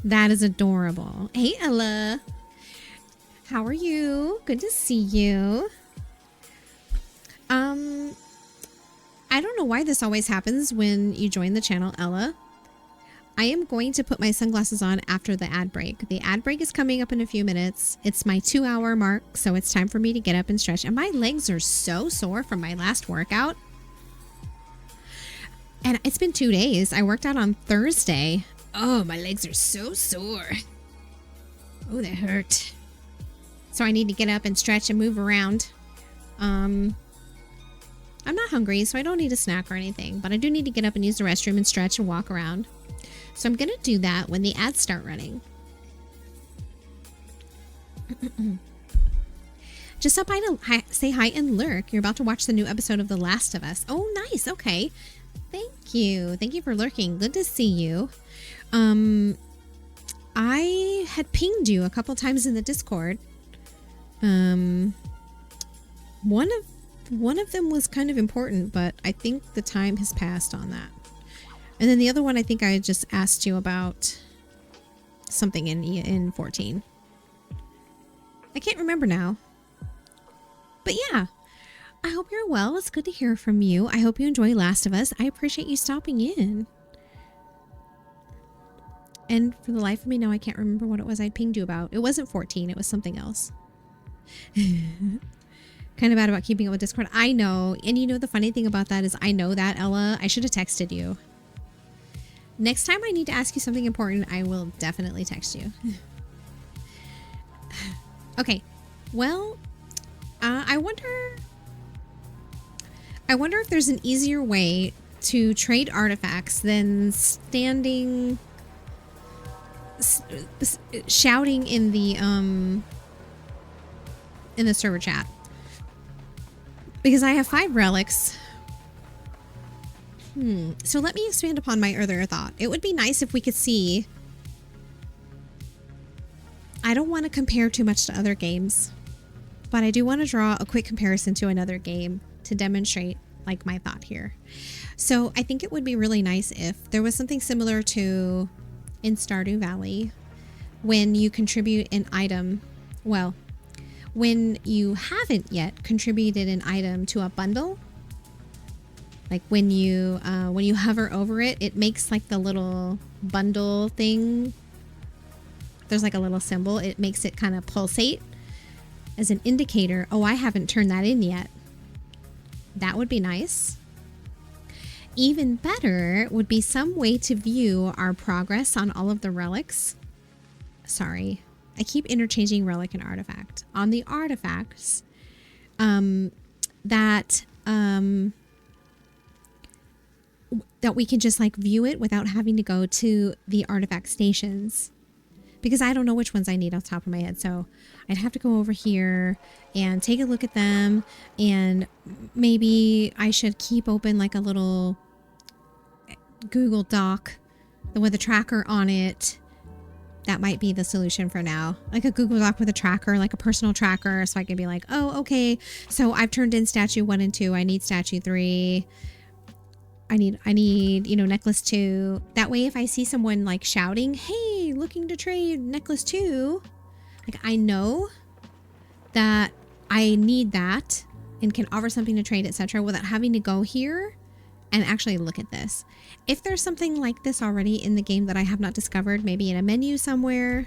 That is adorable. Hey, Ella. How are you? Good to see you. I don't know why this always happens when you join the channel, Ella. I am going to put my sunglasses on after the ad break. The ad break is coming up in a few minutes. It's my 2-hour mark, so it's time for me to get up and stretch. And my legs are so sore from my last workout. And it's been 2 days. I worked out on Thursday. Oh, my legs are so sore. Oh, they hurt. So I need to get up and stretch and move around. I'm not hungry, so I don't need a snack or anything. But I do need to get up and use the restroom and stretch and walk around. So I'm going to do that when the ads start running. Just stop by to say hi and lurk. You're about to watch the new episode of The Last of Us. Oh, nice. Okay. Thank you. Thank you for lurking. Good to see you. I had pinged you a couple times in the Discord. One of them was kind of important, but I think the time has passed on that. And then the other one, I think I just asked you about something in 14. I can't remember now. But yeah, I hope you're well. It's good to hear from you. I hope you enjoy Last of Us. I appreciate you stopping in. And for the life of me now, I can't remember what it was I pinged you about. It wasn't 14. It was something else. Kind of bad about keeping up with Discord. I know. And you know, the funny thing about that is I know that, Ella. I should have texted you. Next time I need to ask you something important, I will definitely text you. Okay. Well, I wonder if there's an easier way to trade artifacts than shouting in the server chat. Because I have 5 relics. So let me expand upon my earlier thought. It would be nice if we could see. I don't want to compare too much to other games, but I do want to draw a quick comparison to another game to demonstrate like my thought here. So I think it would be really nice if there was something similar to in Stardew Valley when you contribute an item. Well, when you haven't yet contributed an item to a bundle, like when you hover over it, it makes like the little bundle thing. There's like a little symbol. It makes it kind of pulsate as an indicator. Oh, I haven't turned that in yet. That would be nice. Even better would be some way to view our progress on all of the relics. Sorry. I keep interchanging relic and artifact. On the artifacts, that we can just like view it without having to go to the artifact stations. Because I don't know which ones I need off the top of my head. So I'd have to go over here and take a look at them. And maybe I should keep open like a little Google Doc with a tracker on it. That might be the solution for now. Like a Google Doc with a tracker, like a personal tracker. So I can be like, oh, okay. So I've turned in statue 1 and 2. I need statue 3. I need, necklace 2. That way, if I see someone like shouting, hey, looking to trade necklace 2, like I know that I need that and can offer something to trade, etc., without having to go here and actually look at this. If there's something like this already in the game that I have not discovered, maybe in a menu somewhere.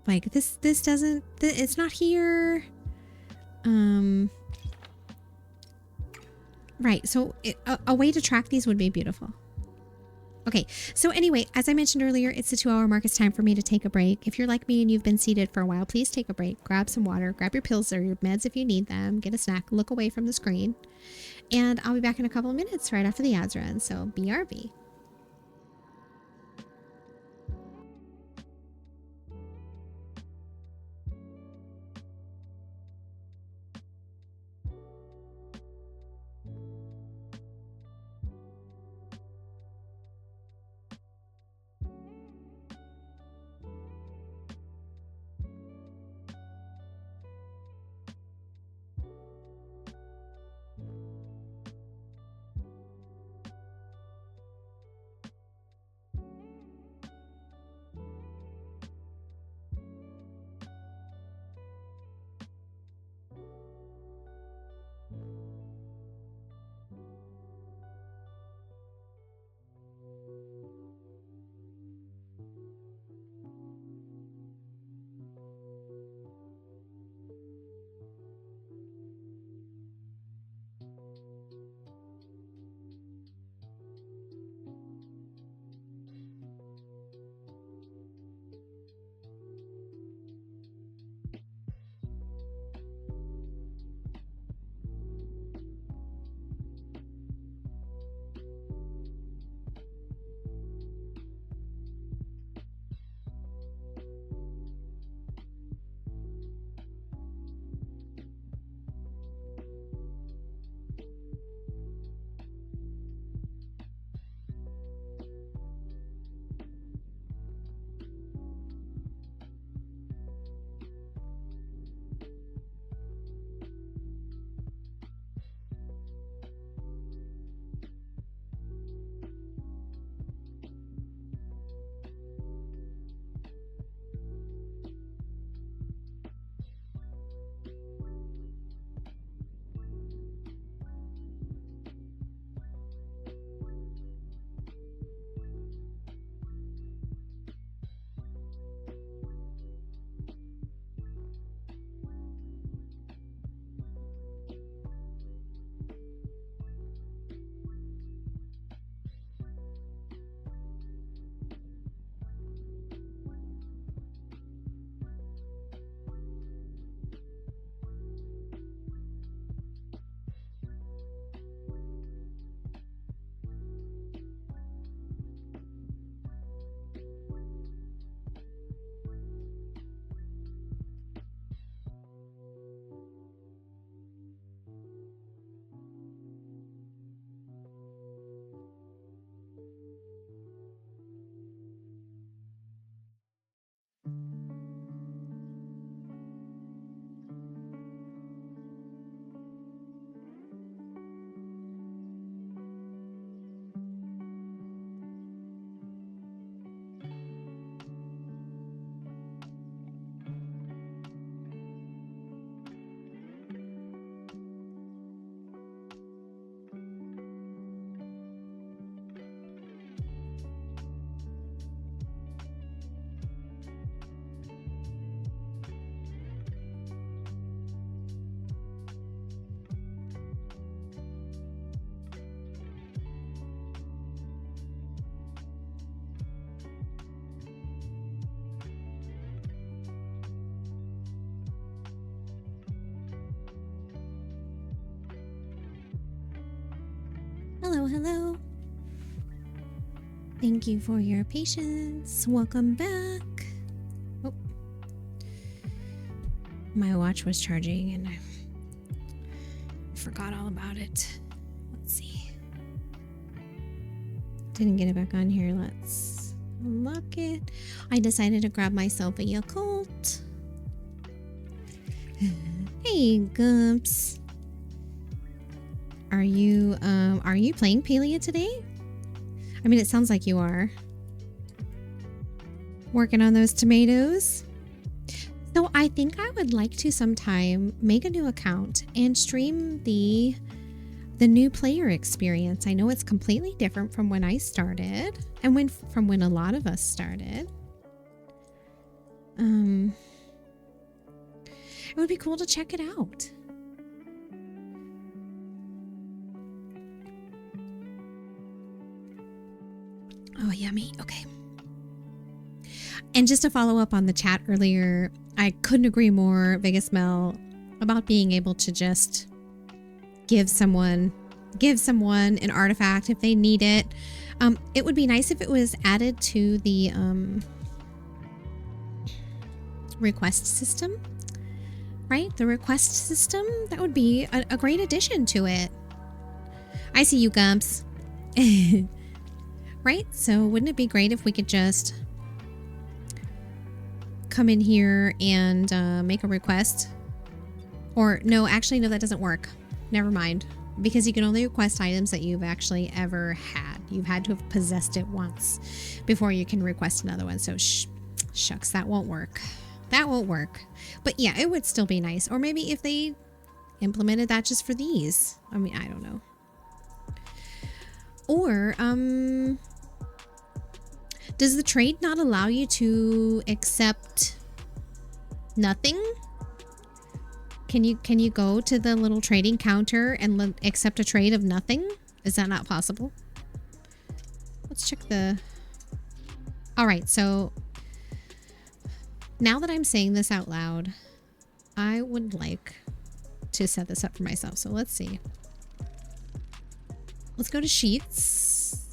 Like this doesn't, it's not here. Right. So a way to track these would be beautiful. Okay. So anyway, as I mentioned earlier, it's the 2-hour mark. It's time for me to take a break. If you're like me and you've been seated for a while, please take a break, grab some water, grab your pills or your meds if you need them, get a snack, look away from the screen, and I'll be back in a couple of minutes right after the ads run. So BRB. Hello, hello. Thank you for your patience. Welcome back. Oh, my watch was charging and I forgot all about it. Let's see. Didn't get it back on here. Let's unlock it. I decided to grab myself a Yakult. Hey, Gumps. Are you playing Palia today? I mean, it sounds like you are. Working on those tomatoes. So I think I would like to sometime make a new account and stream the new player experience. I know it's completely different from when I started and from when a lot of us started. It would be cool to check it out. Oh, yummy. Okay. And just to follow up on the chat earlier, I couldn't agree more, Vegas Mel, about being able to just give someone an artifact if they need it. It would be nice if it was added to the request system, right? The request system, that would be a great addition to it. I see you, Gumps. Right? So wouldn't it be great if we could just come in here and make a request? Or no, actually, no, that doesn't work. Never mind. Because you can only request items that you've actually ever had. You've had to have possessed it once before you can request another one. So shucks, that won't work. That won't work. But yeah, it would still be nice. Or maybe if they implemented that just for these. I mean, I don't know. Or, does the trade not allow you to accept nothing? Can you go to the little trading counter and accept a trade of nothing? Is that not possible? Let's check the... All right, so now that I'm saying this out loud, I would like to set this up for myself. So let's see. Let's go to Sheets.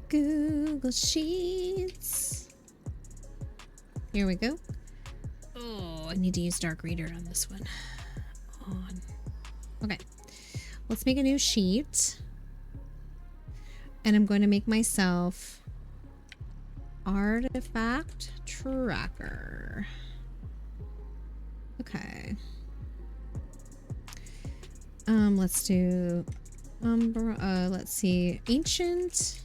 Google Sheets. Here we go. Oh, I need to use Dark Reader on this one. Okay. Let's make a new sheet. And I'm going to make myself artifact tracker. Okay. Let's do let's see, ancient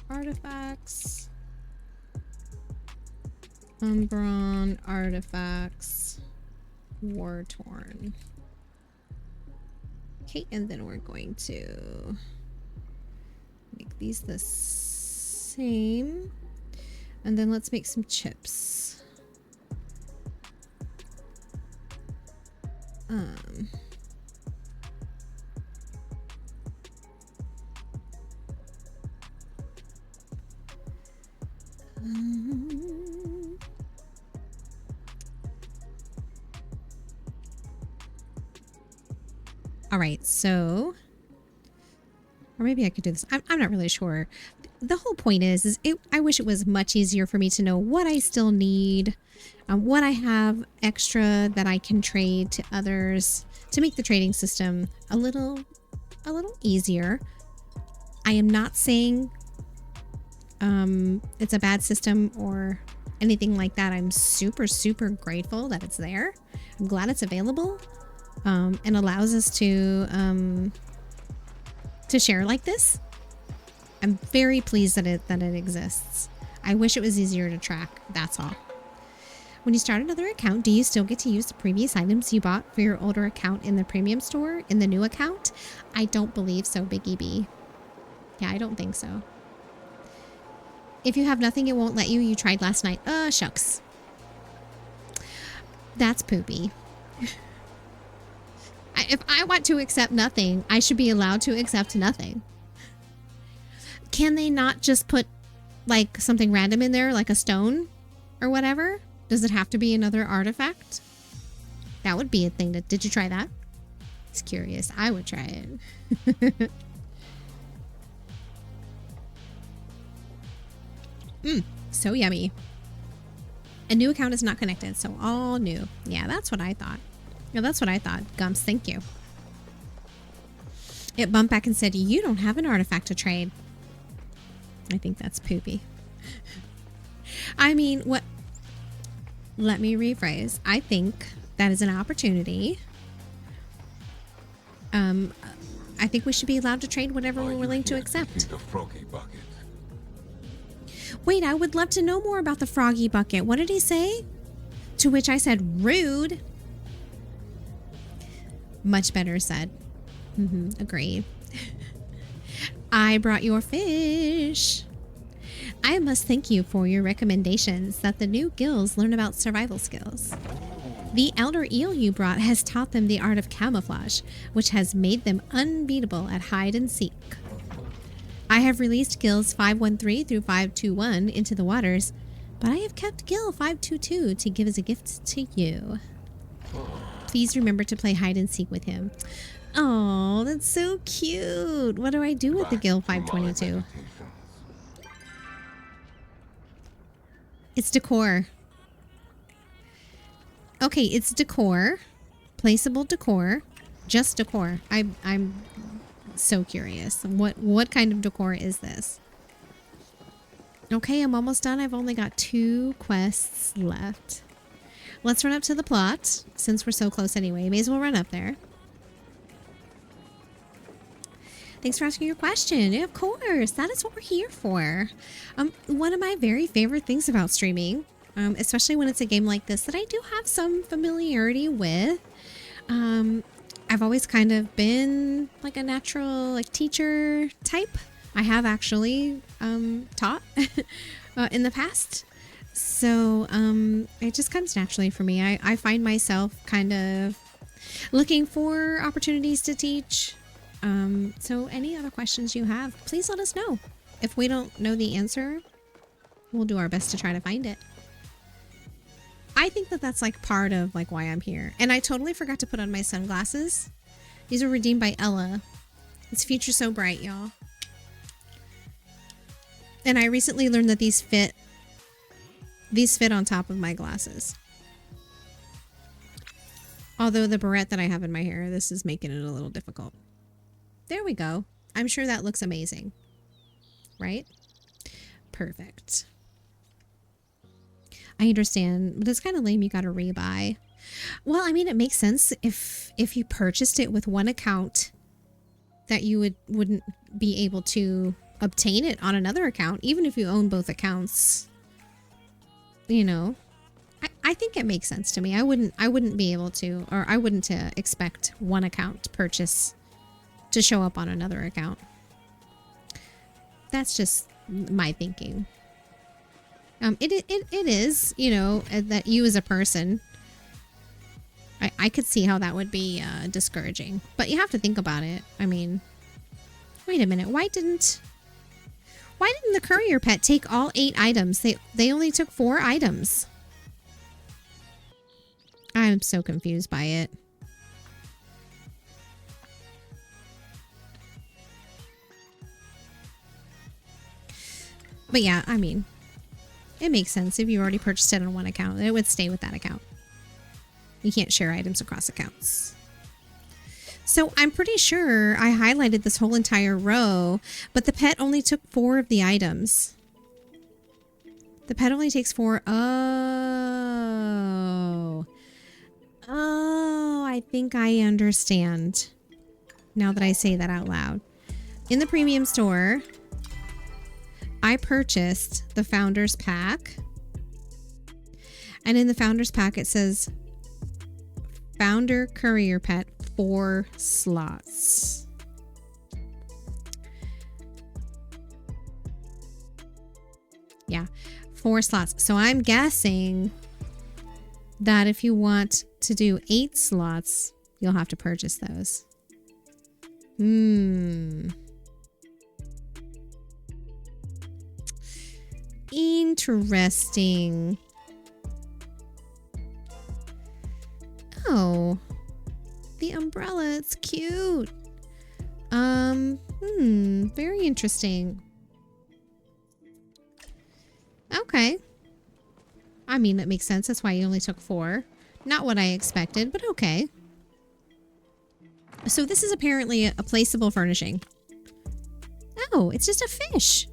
artifacts, Umbron artifacts, war torn. Okay, and then we're going to make these the same, and then let's make some chips. All right, so, or maybe I could do this. I'm not really sure. The whole point is I wish it was much easier for me to know what I still need, what I have extra that I can trade to others to make the trading system a little easier. I am not saying it's a bad system or anything like that. I'm super, super grateful that it's there. I'm glad it's available and allows us to share like this. I'm very pleased that it exists. I wish it was easier to track. That's all. When you start another account, do you still get to use the previous items you bought for your older account in the premium store in the new account? I don't believe so, Biggie B. Yeah, I don't think so. If you have nothing, it won't let you. You tried last night. Shucks. That's poopy. If I want to accept nothing, I should be allowed to accept nothing. Can they not just put like something random in there, like a stone or whatever? Does it have to be another artifact? That would be a thing. Did you try that? It's curious. I would try it. So yummy. A new account is not connected, so all new. Yeah, that's what I thought. Yeah, that's what I thought. Gumps, thank you. It bumped back and said, you don't have an artifact to trade. I think that's poopy. I mean, what? Let me rephrase. I think that is an opportunity. I think we should be allowed to trade whatever we're willing to accept. The froggy bucket. Wait, I would love to know more about the froggy bucket. What did he say? To which I said, rude. Much better said. Agreed. I brought your fish. I must thank you for your recommendations that the new gills learn about survival skills. The elder eel you brought has taught them the art of camouflage, which has made them unbeatable at hide and seek. I have released gills 513 through 521 into the waters, but I have kept gill 522 to give as a gift to you. Please remember to play hide and seek with him. Oh, that's so cute. What do I do with the gill 522? It's decor. Okay, it's decor. Placeable decor. Just decor. I'm so curious. What kind of decor is this? Okay, I'm almost done. I've only got 2 quests left. Let's run up to the plot. Since we're so close anyway, may as well run up there. Thanks for asking your question. Of course, that is what we're here for. One of my very favorite things about streaming, especially when it's a game like this that I do have some familiarity with. I've always kind of been like a natural teacher type. I have actually taught in the past. So it just comes naturally for me. I find myself kind of looking for opportunities to teach. So any other questions you have, please let us know. If we don't know the answer, we'll do our best to try to find it. I think that that's like part of like why I'm here. And I totally forgot to put on my sunglasses. These are redeemed by Ella. It's Future So Bright, y'all. And I recently learned that these fit on top of my glasses. Although the barrette that I have in my hair, this is making it a little difficult. There we go. I'm sure that looks amazing. Right? Perfect. I understand, but it's kind of lame you gotta rebuy. Well, I mean, it makes sense if you purchased it with one account that you wouldn't be able to obtain it on another account, even if you own both accounts. You know, I think it makes sense to me. I wouldn't be able to, or I wouldn't expect one account purchase to show up on another account. That's just my thinking. It is, you know, that you as a person, I could see how that would be discouraging, but you have to think about it. I mean, wait a minute. Why didn't the courier pet take all 8 items? They only took 4 items. I'm so confused by it. But yeah, I mean, it makes sense. If you already purchased it on one account, it would stay with that account. You can't share items across accounts. So I'm pretty sure I highlighted this whole entire row, but the pet only took 4 of the items. The pet only takes 4. Oh, I think I understand now that I say that out loud. In the premium store, I purchased the Founders Pack. And in the Founders Pack, it says Founder Courier Pet 4 slots. Yeah, 4 slots. So I'm guessing that if you want to do 8 slots, you'll have to purchase those. Interesting. Oh, the umbrella, it's cute. Very interesting. Okay. I mean, that makes sense. That's why you only took 4. Not what I expected, but okay. So this is apparently a placeable furnishing. Oh, it's just a fish.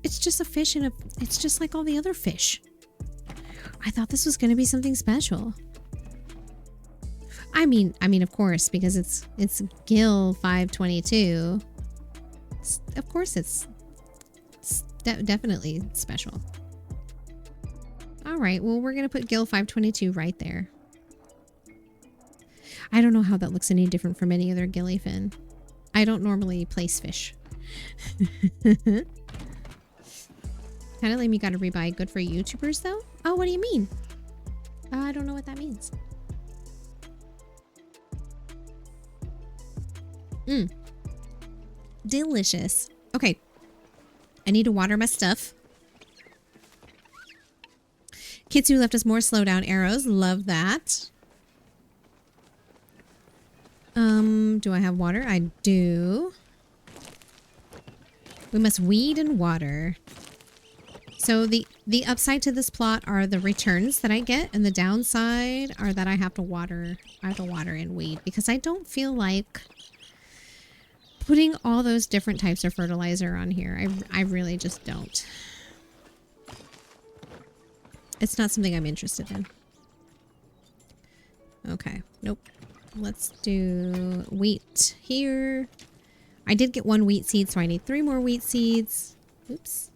It's just a fish and it's just like all the other fish. I thought this was going to be something special. I mean, of course, because it's Gil 522. Of course, it's Definitely special. All right, well, we're going to put Gill 522 right there. I don't know how that looks any different from any other gillyfin. I don't normally place fish. Kind of lame you got to rebuy. Good for YouTubers, though? Oh, what do you mean? I don't know what that means. Delicious. Okay. I need to water my stuff. Kitsu left us more slowdown arrows. Love that. Do I have water? I do. We must weed and water. So the upside to this plot are the returns that I get, and the downside are that I have to water. I have to water and weed because I don't feel like putting all those different types of fertilizer on here. I really just don't. It's not something I'm interested in. Okay. Nope. Let's do wheat here. I did get 1 wheat seed, so I need 3 more wheat seeds. Oops.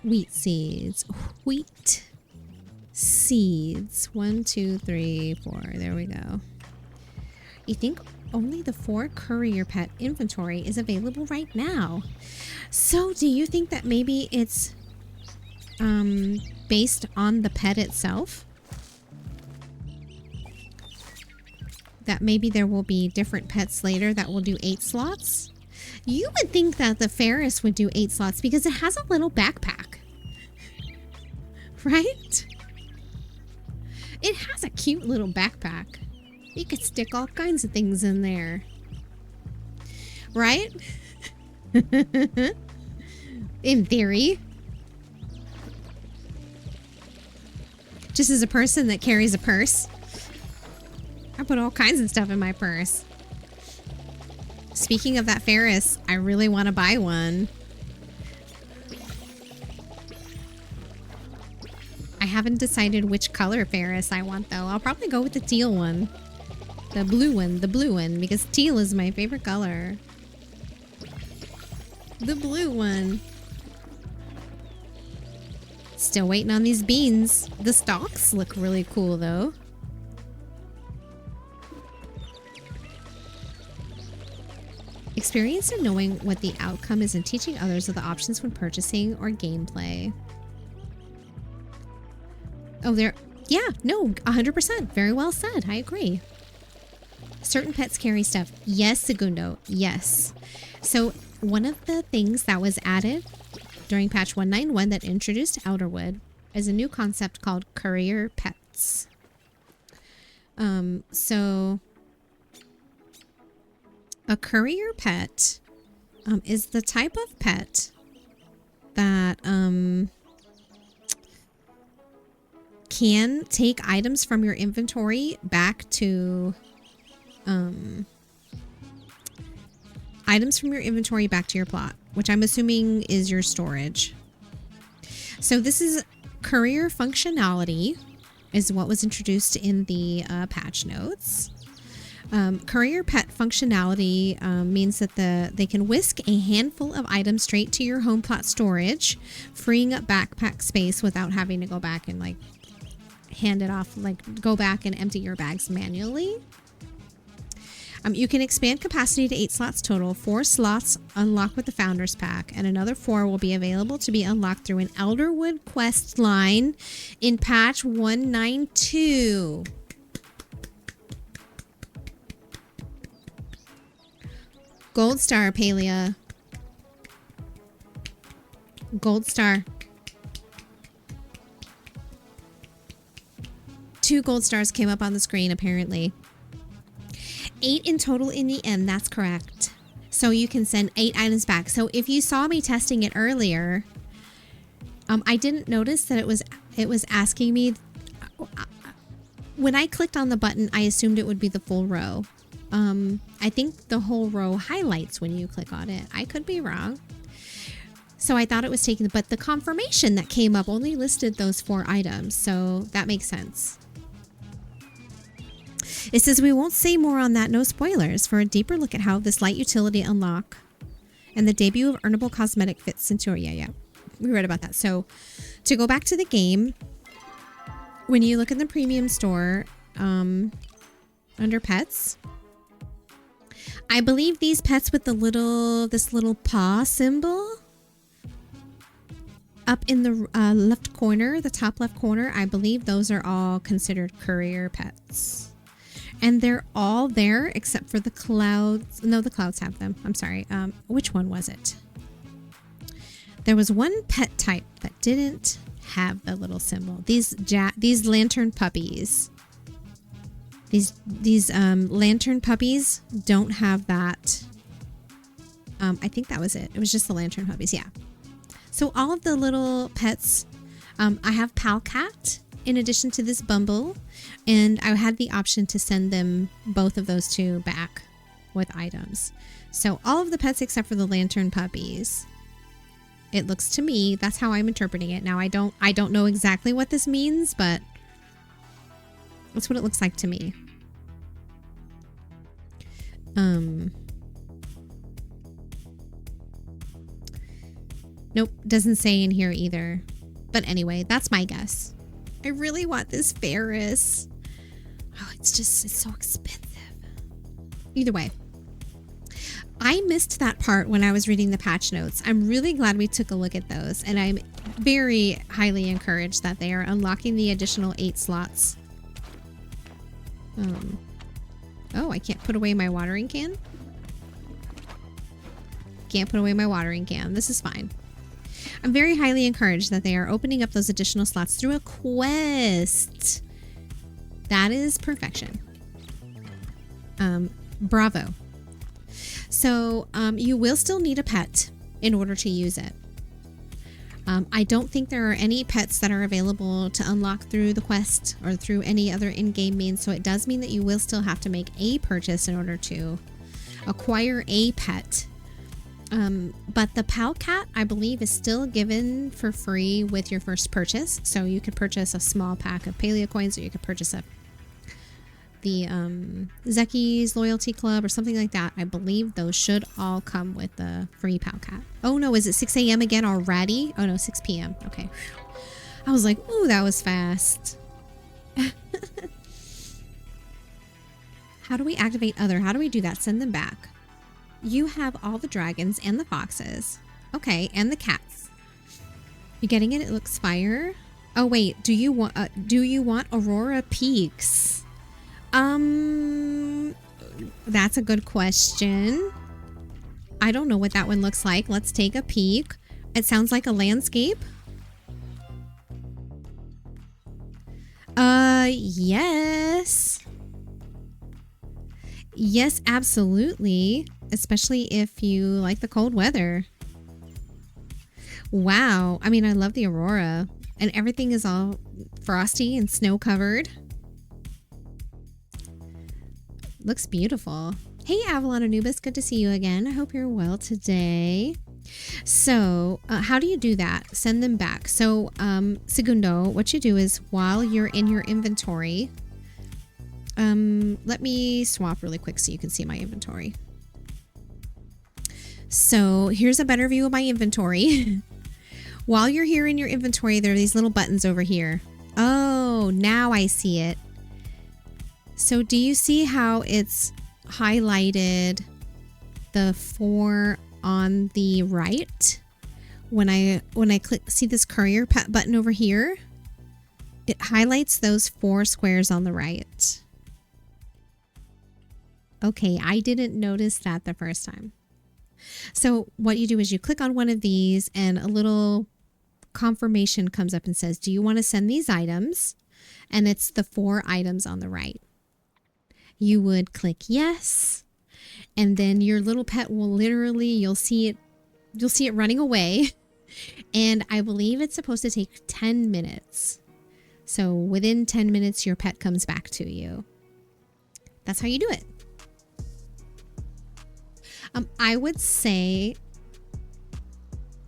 Wheat seeds. Wheat seeds. 1, 2, 3, 4. There we go. You think only the 4 courier pet inventory is available right now. So do you think that maybe it's based on the pet itself? That maybe there will be different pets later that will do 8 slots? You would think that the Ferris would do 8 slots because it has a little backpack. Right? It has a cute little backpack. You could stick all kinds of things in there. Right? In theory. Just as a person that carries a purse, I put all kinds of stuff in my purse. Speaking of that Ferris, I really want to buy one. I haven't decided which color Ferris I want, though. I'll probably go with the teal one. The blue one, because teal is my favorite color. The blue one. Still waiting on these beans. The stalks look really cool, though. Experience in knowing what the outcome is and teaching others of the options when purchasing or gameplay. Oh, there. Yeah, no, 100%. Very well said. I agree. Certain pets carry stuff. Yes, Segundo. Yes. So one of the things that was added during patch 191 that introduced Outerwood is a new concept called courier pets. So a courier pet is the type of pet that can take items from your inventory back to your plot, which I'm assuming is your storage. So this is courier functionality is what was introduced in the patch notes. Courier pet functionality means that they can whisk a handful of items straight to your home plot storage, freeing up backpack space without having to go back and like hand it off, like go back and empty your bags manually. You can expand capacity to 8 slots total. 4 slots unlock with the Founders Pack, and another 4 will be available to be unlocked through an Elderwood quest line in patch 192. Gold star, Palia. Gold star. 2 gold stars came up on the screen, apparently. 8 in total in the end, that's correct. So you can send 8 items back. So if you saw me testing it earlier, I didn't notice that it was asking me. When I clicked on the button, I assumed it would be the full row. I think the whole row highlights when you click on it. I could be wrong. So I thought it was taken, but the confirmation that came up only listed those 4 items. So that makes sense. It says we won't say more on that, no spoilers, for a deeper look at how this light utility unlock and the debut of earnable cosmetic fits into our... Yeah. We read about that. So to go back to the game, when you look in the premium store, under pets, I believe these pets with this little paw symbol up in the left corner, the top left corner, I believe those are all considered courier pets. And they're all there except for the clouds. No, the clouds have them. I'm sorry. Which one was it? There was one pet type that didn't have the little symbol. These lantern puppies. These lantern puppies don't have that. I think that was it. It was just the lantern puppies. Yeah. So all of the little pets, I have Pal Cat in addition to this Bumble, and I had the option to send them both of those two back with items. So all of the pets except for the lantern puppies. It looks to me, that's how I'm interpreting it. Now I don't know exactly what this means, but that's what it looks like to me. Nope, doesn't say in here either. But anyway, that's my guess. I really want this Ferris. Oh, it's so expensive. Either way, I missed that part when I was reading the patch notes. I'm really glad we took a look at those, and I'm very highly encouraged that they are unlocking the additional 8 slots. Oh, I can't put away my watering can? Can't put away my watering can. This is fine. I'm very highly encouraged that they are opening up those additional slots through a quest. That is perfection. Bravo. So you will still need a pet in order to use it. I don't think there are any pets that are available to unlock through the quest or through any other in-game means. So it does mean that you will still have to make a purchase in order to acquire a pet. But the Pal Cat, I believe, is still given for free with your first purchase. So you could purchase a small pack of Palia coins, or you could purchase the Zeki's Loyalty Club or something like that. I believe those should all come with the free Pal Cat. Oh no, is it 6 a.m. again already? Oh no, 6 p.m. Okay. I was like, ooh, that was fast. How do we activate other? How do we do that? Send them back. You have all the dragons and the foxes. Okay, and the cats. You getting it? It looks fire. Oh wait, do you want Aurora Peaks? That's a good question. I don't know what that one looks like. Let's take a peek. It sounds like a landscape. Yes. Yes, absolutely. Especially if you like the cold weather. Wow. I mean, I love the aurora. And everything is all frosty and snow covered. Looks beautiful. Hey, Avalon Anubis. Good to see you again. I hope you're well today. So, how do you do that? Send them back. So, Segundo, what you do is while you're in your inventory, let me swap really quick so you can see my inventory. So here's a better view of my inventory. While you're here in your inventory, there are these little buttons over here. Oh, now I see it. So do you see how it's highlighted the 4 on the right? When I see this courier button over here, it highlights those 4 squares on the right. Okay, I didn't notice that the first time. So what you do is you click on one of these and a little confirmation comes up and says, do you want to send these items? And it's the 4 items on the right. You would click yes. And then your little pet will literally, you'll see it running away. And I believe it's supposed to take 10 minutes. So within 10 minutes, your pet comes back to you. That's how you do it. I would say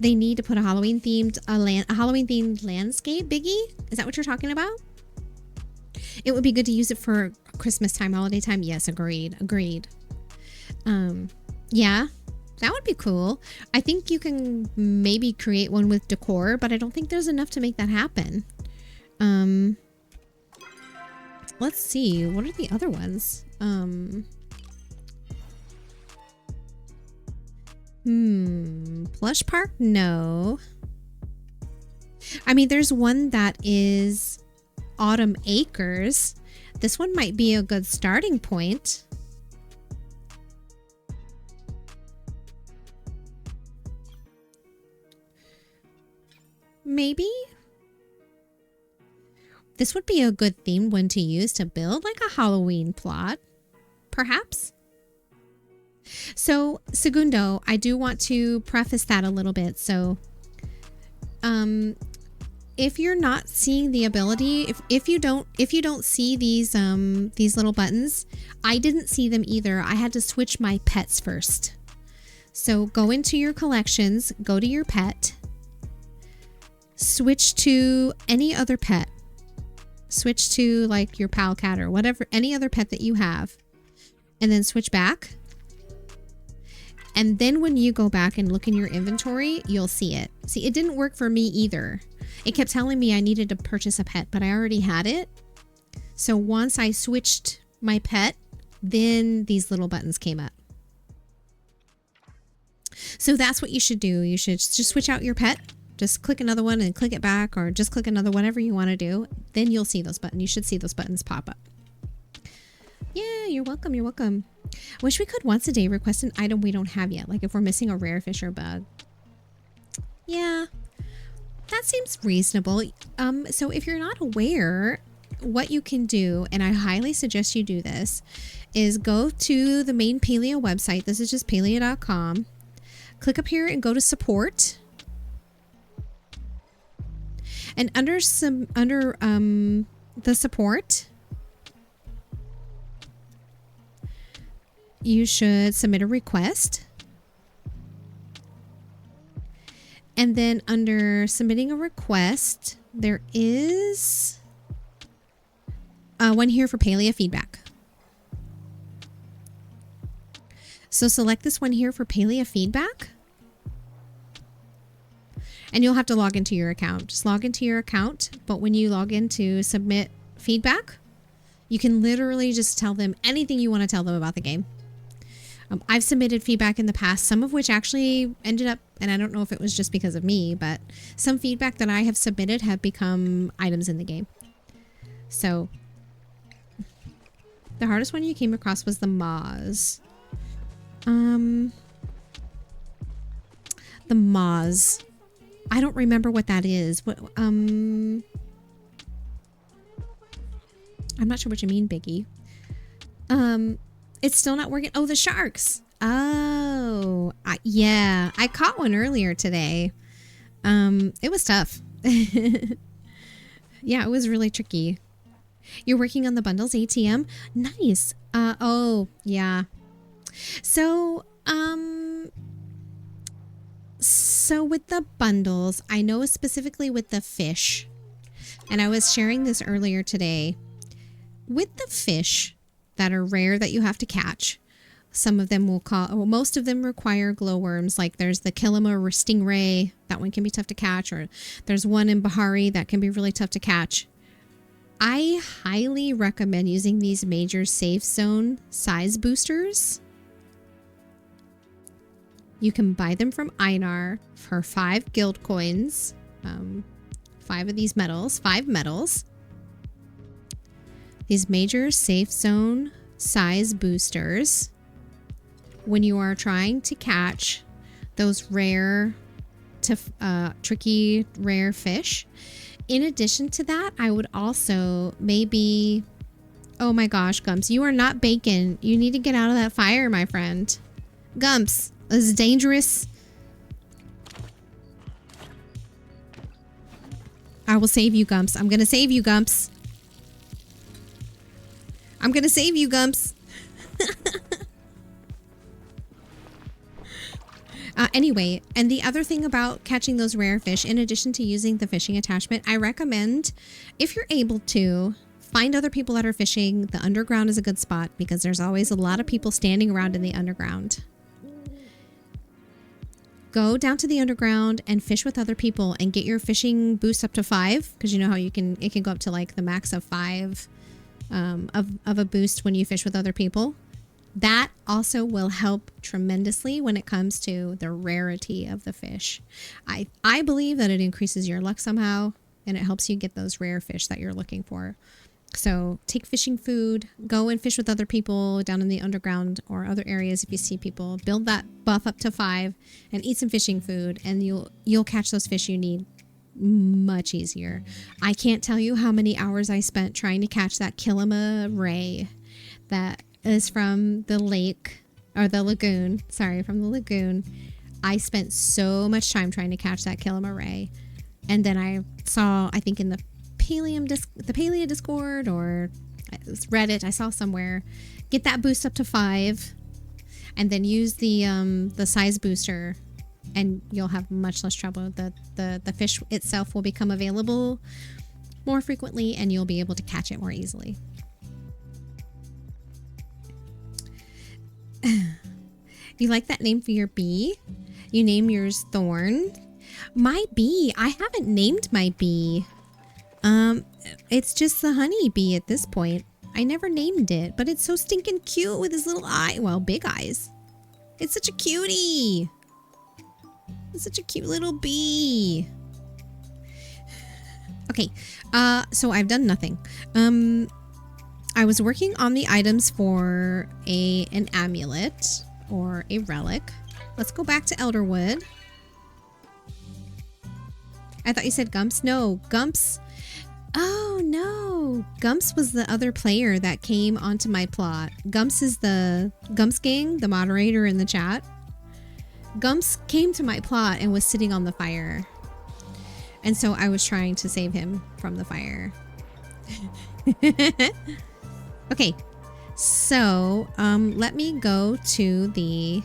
they need to put a Halloween themed landscape, Biggie. Is that what you're talking about? It would be good to use it for Christmas time, holiday time. Yes, agreed. Yeah, that would be cool. I think you can maybe create one with decor, but I don't think there's enough to make that happen. Let's see. What are the other ones? Plush Park? No. I mean, there's one that is Autumn Acres. This one might be a good starting point. Maybe? This would be a good themed one to use to build like a Halloween plot. Perhaps? So, Segundo, I do want to preface that a little bit. So, if you're not seeing the ability, if you don't see these little buttons, I didn't see them either. I had to switch my pets first. So go into your collections, go to your pet, switch to any other pet, switch to like your pal cat or whatever, any other pet that you have, and then switch back. And then when you go back and look in your inventory, you'll see it. See, it didn't work for me either. It kept telling me I needed to purchase a pet, but I already had it. So once I switched my pet, then these little buttons came up. So that's what you should do. You should just switch out your pet. Just click another one and click it back, or just click another, whatever you want to do. Then you'll see those buttons. You should see those buttons pop up. Yeah, you're welcome. You're welcome. Wish we could once a day request an item we don't have yet. Like if we're missing a rare fish or bug. Yeah, that seems reasonable. So if you're not aware, what you can do, and I highly suggest you do this, is go to the main Palia website. This is just palia.com. Click up here and go to support. And under the support, you should submit a request. And then under submitting a request, there is one here for Palia feedback. So select this one here for Palia feedback. And you'll have to log into your account. Just log into your account. But when you log in to submit feedback, you can literally just tell them anything you want to tell them about the game. I've submitted feedback in the past, some of which actually ended up, and I don't know if it was just because of me, but some feedback that I have submitted have become items in the game. So the hardest one you came across was the Moz. The Moz. I don't remember what that is. What, I'm not sure what you mean, Biggie. It's still not working. Oh, the sharks. Oh, yeah. I caught one earlier today. It was tough. Yeah, it was really tricky. You're working on the bundles ATM? Nice. Oh, yeah. So with the bundles, I know specifically with the fish, and I was sharing this earlier today. With the fish that are rare that you have to catch, some of them most of them require glowworms. Like there's the Kilima stingray, that one can be tough to catch, or there's one in Bahari that can be really tough to catch. I highly recommend using these major safe zone size boosters. You can buy them from Einar for 5 guild coins. 5 of these medals, 5 medals. These major safe zone size boosters. When you are trying to catch those rare to tricky rare fish. In addition to that, I would also maybe... Oh my gosh, Gumps, you are not bacon. You need to get out of that fire, my friend. Gumps, this is dangerous. I will save you, Gumps. I'm going to save you, Gumps. I'm going to save you, Gumps. Anyway, and the other thing about catching those rare fish, in addition to using the fishing attachment, I recommend, if you're able to, find other people that are fishing. The underground is a good spot because there's always a lot of people standing around in the underground. Go down to the underground and fish with other people and get your fishing boost up to 5, because you know how it can go up to like the max of 5 of a boost when you fish with other people. That also will help tremendously when it comes to the rarity of the fish. I believe that it increases your luck somehow, and it helps you get those rare fish that you're looking for. So take fishing food, go and fish with other people down in the underground or other areas if you see people. Build that buff up to 5 and eat some fishing food, and you'll catch those fish you need much easier. I can't tell you how many hours I spent trying to catch that Kilima ray that is from the lake, or the lagoon. Sorry, from the lagoon. I spent so much time trying to catch that Kilima ray. And then I saw, I think in the Palia Discord, or it was Reddit, I saw somewhere, get that boost up to 5 and then use the size booster, and you'll have much less trouble. The fish itself will become available more frequently, and you'll be able to catch it more easily. You like that name for your bee? You name yours Thorn? My bee, I haven't named my bee. It's just the honey bee at this point. I never named it, but it's so stinking cute with his little eye. Well, big eyes. It's such a cutie. It's such a cute little bee. Okay, so I've done nothing. I was working on the items for an amulet or a relic. Let's go back to Elderwood. I thought you said Gumps. No, Gumps. Oh no, Gumps was the other player that came onto my plot. Gumps is the Gumps gang, the moderator in the chat. Gumps came to my plot and was sitting on the fire. And so I was trying to save him from the fire. Okay, so let me go to the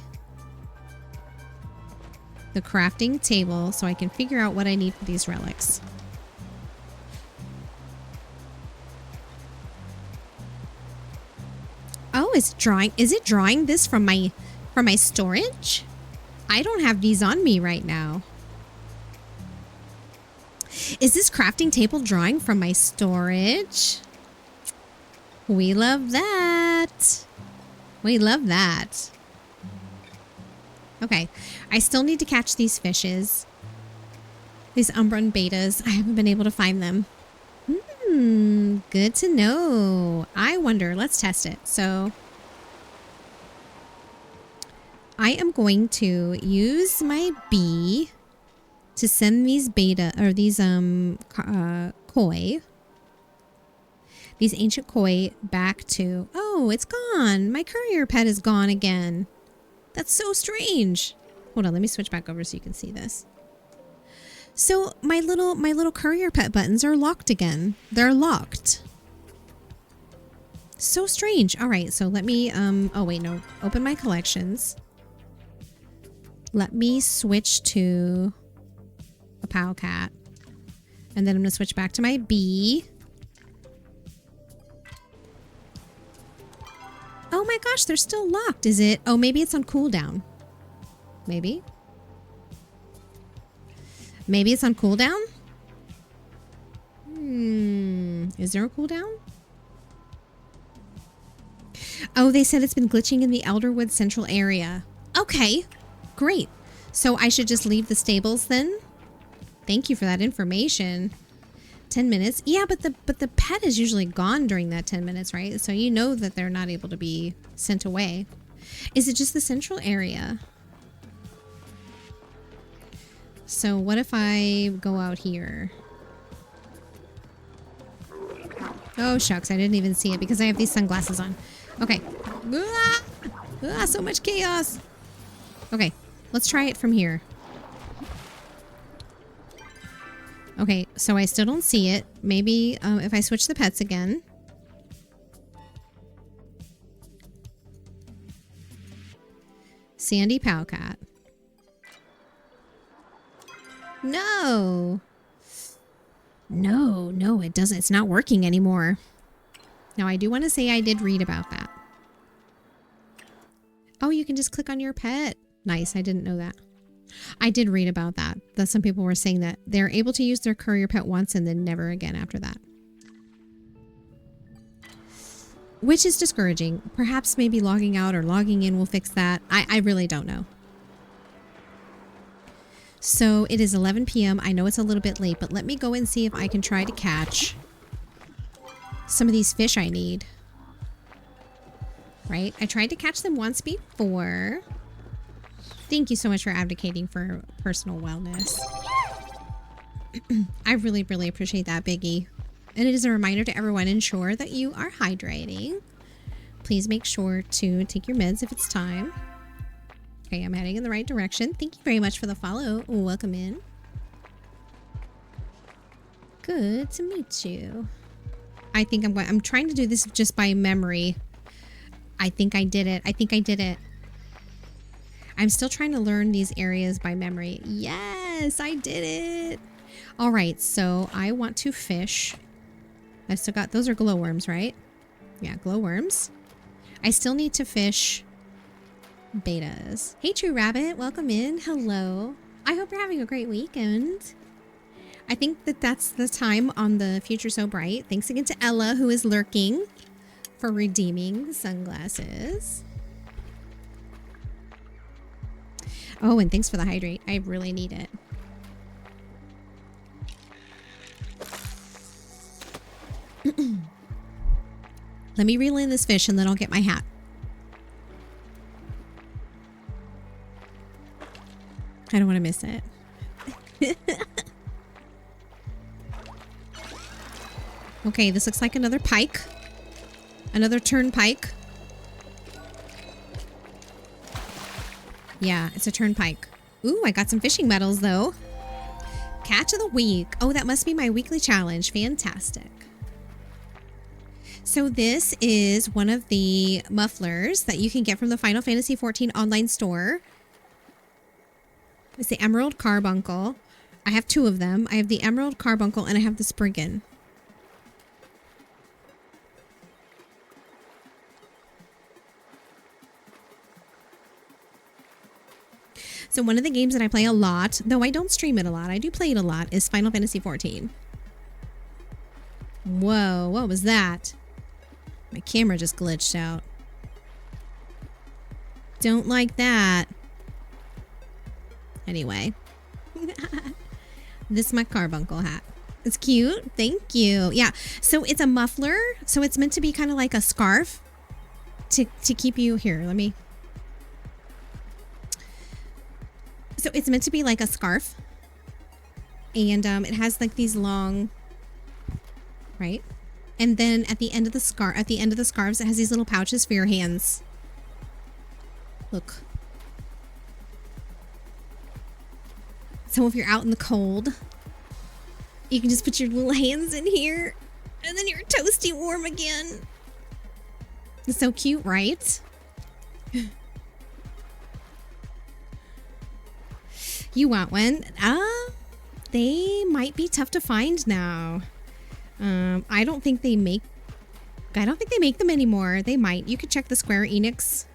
crafting table so I can figure out what I need for these relics. Oh, is it drawing this from my storage? I don't have these on me right now. Is this crafting table drawing from my storage? We love that. We love that. Okay, I still need to catch these fishes. These Umbran betas. I haven't been able to find them. Good to know. I wonder. Let's test it. So I am going to use my bee to send these these koi, these ancient koi, back to... Oh, it's gone. My courier pet is gone again. That's so strange. Hold on, let me switch back over so you can see this. So my little courier pet buttons are locked again. They're locked. So strange. All right, so let me oh wait, no. Open my collections. Let me switch to a Pal Cat. And then I'm going to switch back to my bee. Oh my gosh, they're still locked. Is it? Oh, maybe it's on cooldown. Maybe. Maybe it's on cooldown? Is there a cooldown? Oh, they said it's been glitching in the Elderwood Central area. Okay, great. So I should just leave the stables then? Thank you for that information. 10 minutes. Yeah, but the pet is usually gone during that 10 minutes, right? So you know that they're not able to be sent away. Is it just the central area? So what if I go out here? Oh, shucks. I didn't even see it because I have these sunglasses on. Okay. So much chaos. Okay. Let's try it from here. Okay. So I still don't see it. Maybe if I switch the pets again. Sandy Powcat. No. No, it doesn't. It's not working anymore. Now, I do want to say I did read about that. Oh, you can just click on your pet. Nice. I didn't know that. I did read about that. That some people were saying that they're able to use their courier pet once and then never again after that. Which is discouraging. Perhaps maybe logging out or logging in will fix that. I really don't know. So it is 11 p.m. I know it's a little bit late, but let me go and see if I can try to catch some of these fish I need. Right? I tried to catch them once before. Thank you so much for advocating for personal wellness. I really, really appreciate that, Biggie. And it is a reminder to everyone, ensure that you are hydrating. Please make sure to take your meds if it's time. Okay, I'm heading in the right direction. Thank you very much for the follow. Welcome in. Good to meet you. I think I'm trying to do this just by memory. I think I did it. I'm still trying to learn these areas by memory. Yes, I did it. All right, so I want to fish. I still got, those are glowworms, right? Yeah, glowworms. I still need to fish betas. Hey, True Rabbit, welcome in. Hello. I hope you're having a great weekend. I think that that's the time on the Future So Bright. Thanks again to Ella, who is lurking, for redeeming the sunglasses. Oh, and thanks for the hydrate. I really need it. Let me reel in this fish and then I'll get my hat. I don't want to miss it. Okay, this looks like another pike. Another turnpike. Yeah, it's a turnpike. Ooh, I got some fishing medals though. Catch of the week. Oh, that must be my weekly challenge. Fantastic. So this is one of the mufflers that you can get from the Final Fantasy XIV online store. It's the Emerald Carbuncle. I have two of them. I have the Emerald Carbuncle and I have the Spriggan. So one of the games that I play a lot, though I don't stream it a lot, I do play it a lot, is Final Fantasy XIV. Whoa, what was that? My camera just glitched out. Don't like that. Anyway. This is my carbuncle hat. It's cute. Thank you. Yeah. So it's a muffler. So it's meant to be kind of like a scarf to keep you here. Let me. So it's meant to be like a scarf. And it has like these long, right? And then at the end of the scarves, it has these little pouches for your hands. Look. So if you're out in the cold, you can just put your little hands in here and then you're toasty warm again. It's so cute, right? You want one? They might be tough to find now. I don't think they make them anymore. They might. You could check the Square Enix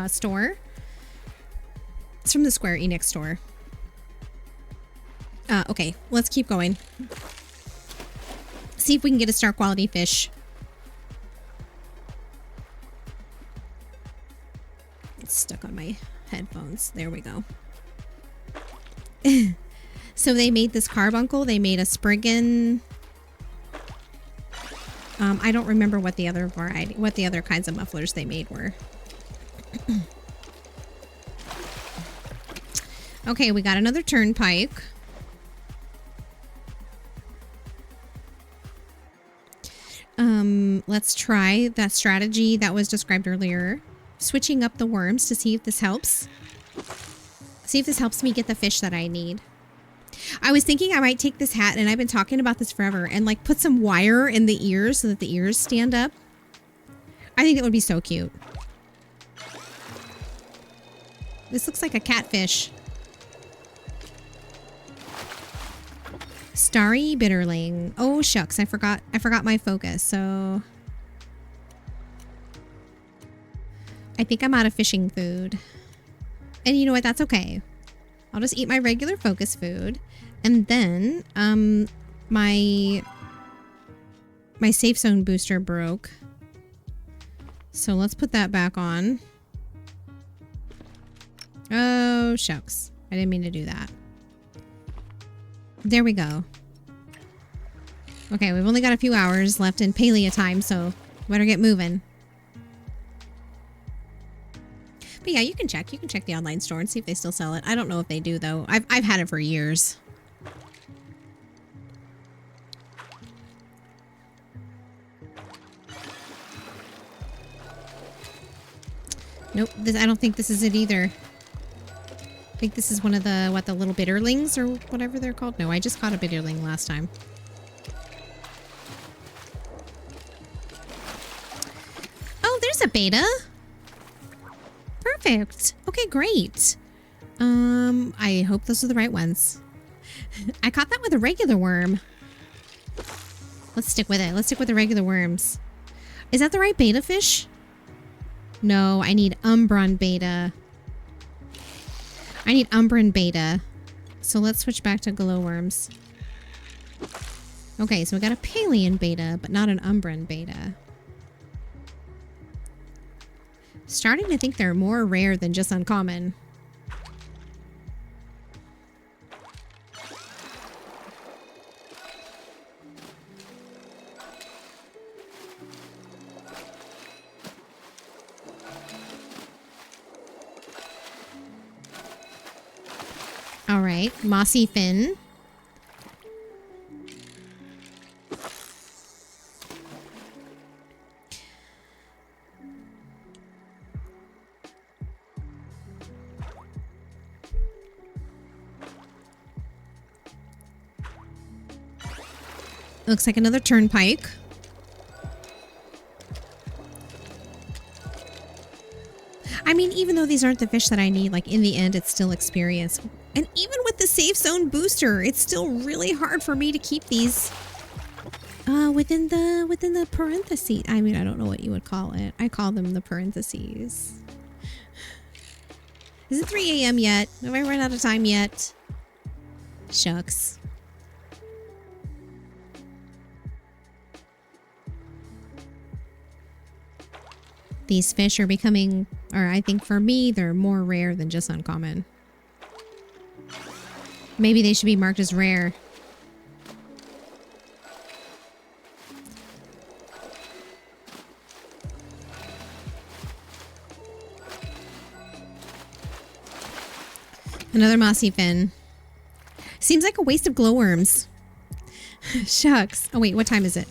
store. It's from the Square Enix store. Okay, let's keep going. See if we can get a star quality fish. It's stuck on my headphones. There we go. So they made this carbuncle. They made a Spriggan. I don't remember what the other variety, what the other kinds of mufflers they made were. Okay, we got another turnpike. Let's try that strategy that was described earlier. Switching up the worms to see if this helps. See if this helps me get the fish that I need. I was thinking I might take this hat, and I've been talking about this forever, and like put some wire in the ears so that the ears stand up. I think that would be so cute. This looks like a catfish. Starry Bitterling. Oh shucks, I forgot my focus. So I think I'm out of fishing food. And you know what? That's okay. I'll just eat my regular focus food. And then, my safe zone booster broke. So let's put that back on. Oh, shucks. I didn't mean to do that. There we go. Okay, we've only got a few hours left in Palia time, so better get moving. But yeah, you can check. You can check the online store and see if they still sell it. I don't know if they do, though. I've had it for years. Nope, I don't think this is it either. I think this is one of the, what, the little bitterlings or whatever they're called? No, I just caught a bitterling last time. Oh, there's a beta. Perfect. Okay, great. I hope those are the right ones. I caught that with a regular worm. Let's stick with it. Let's stick with the regular worms. Is that the right beta fish? No, I need Umbran beta. I need Umbran beta. So let's switch back to glowworms. Okay, so we got a Palian beta, but not an Umbran beta. Starting to think they're more rare than just uncommon. All right, mossy fin. Looks like another turnpike. I mean, even though these aren't the fish that I need, like in the end, it's still experience. And even with the safe zone booster, it's still really hard for me to keep these within the parentheses. I mean, I don't know what you would call it. I call them the parentheses. Is it 3 a.m. yet? Have I run out of time yet? Shucks. These fish are becoming, or I think for me, they're more rare than just uncommon. Maybe they should be marked as rare. Another mossy fin. Seems like a waste of glowworms. Shucks. Oh wait, what time is it?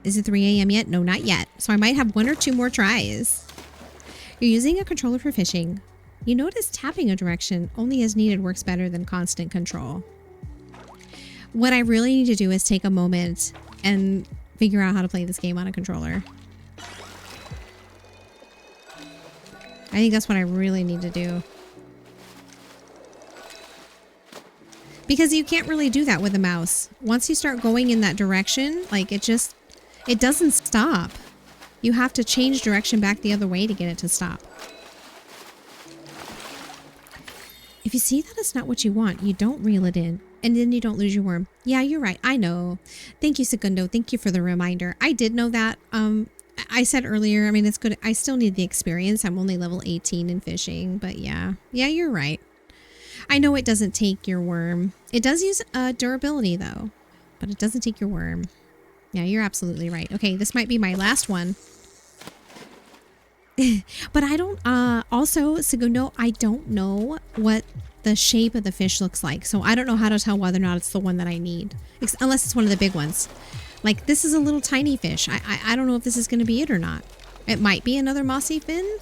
Is it 3 a.m. yet? No, not yet. So I might have 1 or 2 more tries. You're using a controller for fishing. You notice tapping a direction only as needed works better than constant control. What I really need to do is take a moment and figure out how to play this game on a controller. I think that's what I really need to do. Because you can't really do that with a mouse. Once you start going in that direction, like it doesn't stop. You have to change direction back the other way to get it to stop. If you see that it's not what you want, you don't reel it in. And then you don't lose your worm. Yeah, you're right. I know. Thank you, Segundo. Thank you for the reminder. I did know that. I said earlier, I mean, it's good. I still need the experience. I'm only level 18 in fishing. But yeah. Yeah, you're right. I know it doesn't take your worm. It does use durability, though. But it doesn't take your worm. Yeah, you're absolutely right. Okay, this might be my last one. But I don't, also, Segundo, I don't know what the shape of the fish looks like. So I don't know how to tell whether or not it's the one that I need. Unless it's one of the big ones. Like, this is a little tiny fish. I don't know if this is going to be it or not. It might be another mossy fin.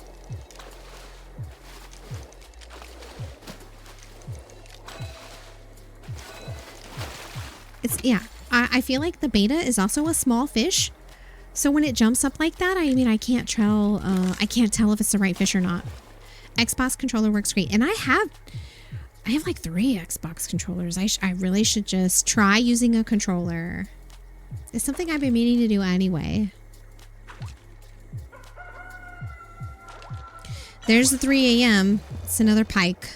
Yeah, I feel like the beta is also a small fish. So when it jumps up like that, I mean, I can't tell if it's the right fish or not. Xbox controller works great. And I have like 3 Xbox controllers. I really should just try using a controller. It's something I've been meaning to do anyway. There's the 3 a.m. It's another pike.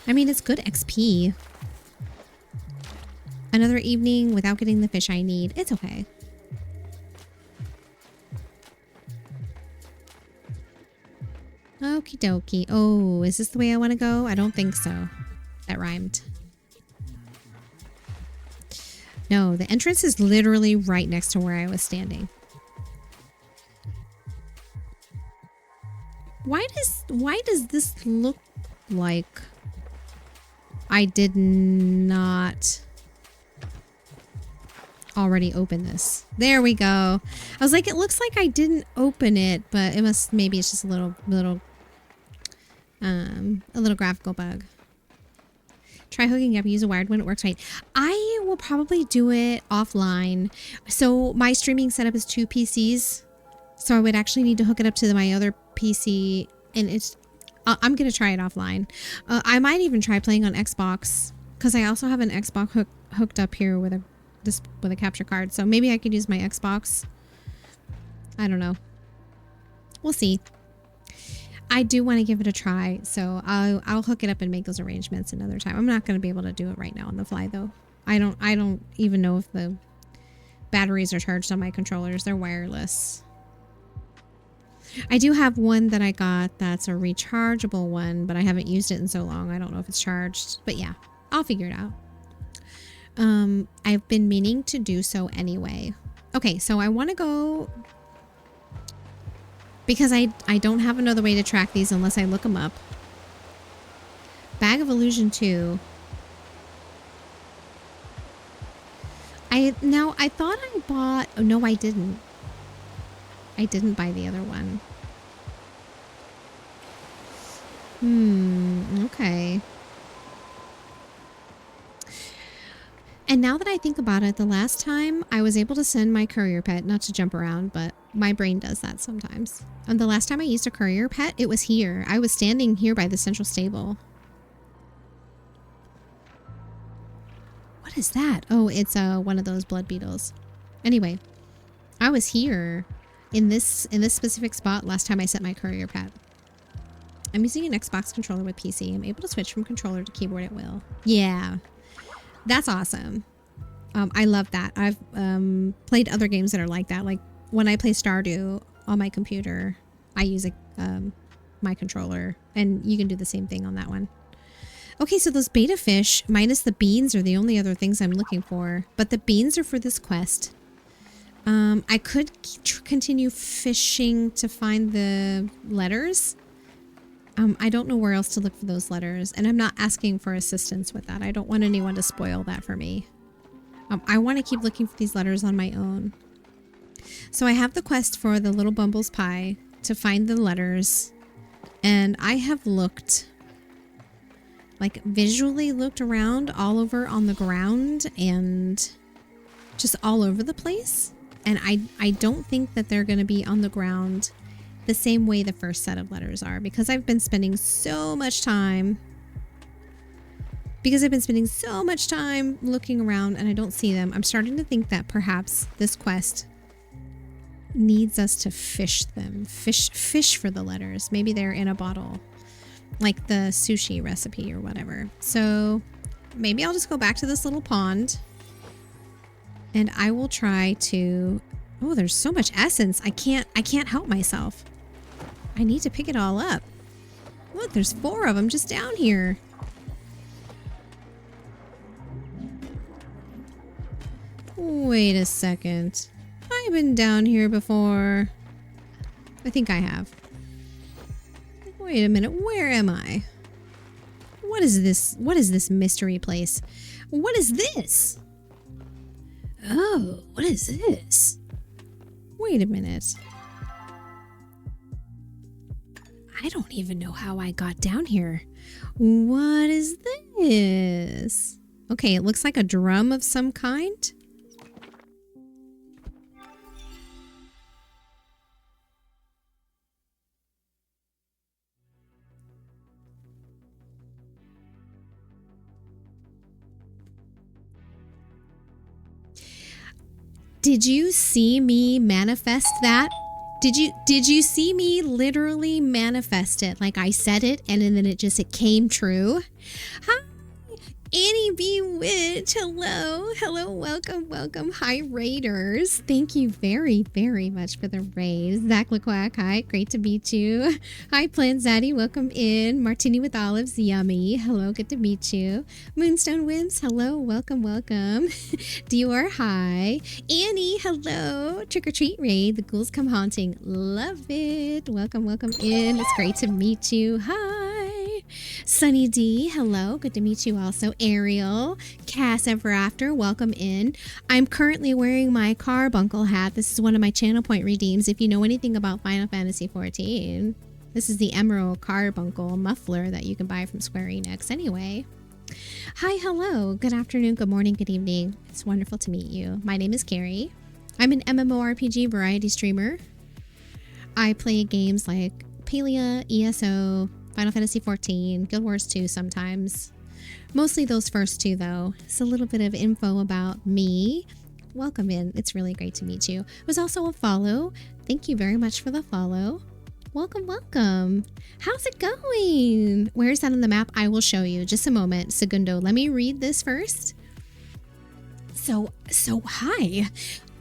I mean, it's good XP. Another evening without getting the fish I need. It's okay. Okie dokie. Oh, is this the way I want to go? I don't think so. That rhymed. No, the entrance is literally right next to where I was standing. Why does this look like I did not already open this? There we go. I was like, it looks like I didn't open it, but it must, maybe it's just a little graphical bug. Try hooking up, use a wired one, it works right. I will probably do it offline. So my streaming setup is 2 PCs. So I would actually need to hook it up to my other PC, and it's I'm going to try it offline. I might even try playing on Xbox, because I also have an Xbox hooked up here with a capture card. So maybe I could use my Xbox. I don't know. We'll see. I do want to give it a try, so I'll hook it up and make those arrangements another time. I'm not going to be able to do it right now on the fly, though. I don't even know if the batteries are charged on my controllers. They're wireless. I do have one that I got that's a rechargeable one, but I haven't used it in so long. I don't know if it's charged, but yeah, I'll figure it out. I've been meaning to do so anyway. Okay, so I want to go, because I don't have another way to track these unless I look them up. Bag of Illusion 2. I thought I bought... Oh, no, I didn't. I didn't buy the other one. Okay. And now that I think about it, the last time I was able to send my courier pet, not to jump around, but my brain does that sometimes. And the last time I used a courier pet, it was here. I was standing here by the central stable. What is that? Oh, it's one of those blood beetles. Anyway, I was here in this specific spot last time I sent my courier pet. I'm using an Xbox controller with PC. I'm able to switch from controller to keyboard at will. Yeah. That's awesome. I love that. I've played other games that are like that. Like when I play Stardew on my computer, I use my controller, and you can do the same thing on that one. Okay, so those beta fish minus the beans are the only other things I'm looking for, but the beans are for this quest. I could continue fishing to find the letters. I don't know where else to look for those letters, and I'm not asking for assistance with that. I don't want anyone to spoil that for me. I want to keep looking for these letters on my own. So I have the quest for the little Bumble's pie to find the letters, and I have looked, like visually looked around all over on the ground and just all over the place. And I don't think that they're going to be on the ground the same way the first set of letters are, because I've been spending so much time looking around and I don't see them. I'm starting to think that perhaps this quest needs us to fish them. Fish for the letters. Maybe they're in a bottle, like the sushi recipe or whatever. So maybe I'll just go back to this little pond and I will try to... Oh, there's so much essence. I can't help myself. I need to pick it all up. Look, there's 4 of them just down here. Wait a second. I've been down here before. I think I have. Wait a minute. Where am I? What is this? What is this mystery place? What is this? Oh, what is this? Wait a minute. I don't even know how I got down here. What is this? Okay, it looks like a drum of some kind. Did you see me manifest that? Did you see me literally manifest it? Like I said it and then it came true. Hi, Annie B. Witch. Hello, welcome. Hi, Raiders. Thank you very, very much for the raid. Zach LeQuack, hi, great to meet you. Hi, Plan Zaddy, welcome in. Martini with olives, yummy. Hello, good to meet you. Moonstone Wims, hello, welcome. Dior, hi. Annie, hello. Trick or treat raid, the ghouls come haunting. Love it. Welcome in. It's great to meet you. Hi. Sunny D, hello, good to meet you also. Ariel, Cass Ever After, welcome in. I'm currently wearing my carbuncle hat. This is one of my channel point redeems. If you know anything about Final Fantasy XIV, this is the Emerald Carbuncle muffler that you can buy from Square Enix. Anyway, hi, hello, good afternoon, good morning, good evening. It's wonderful to meet you. My name is Carrie. I'm an MMORPG variety streamer. I play games like Palia, ESO, Final Fantasy XIV, Guild Wars 2 sometimes. Mostly those first two, though. It's a little bit of info about me. Welcome in. It's really great to meet you. It was also a follow. Thank you very much for the follow. Welcome. How's it going? Where is that on the map? I will show you. Just a moment. Segundo, let me read this first. So hi.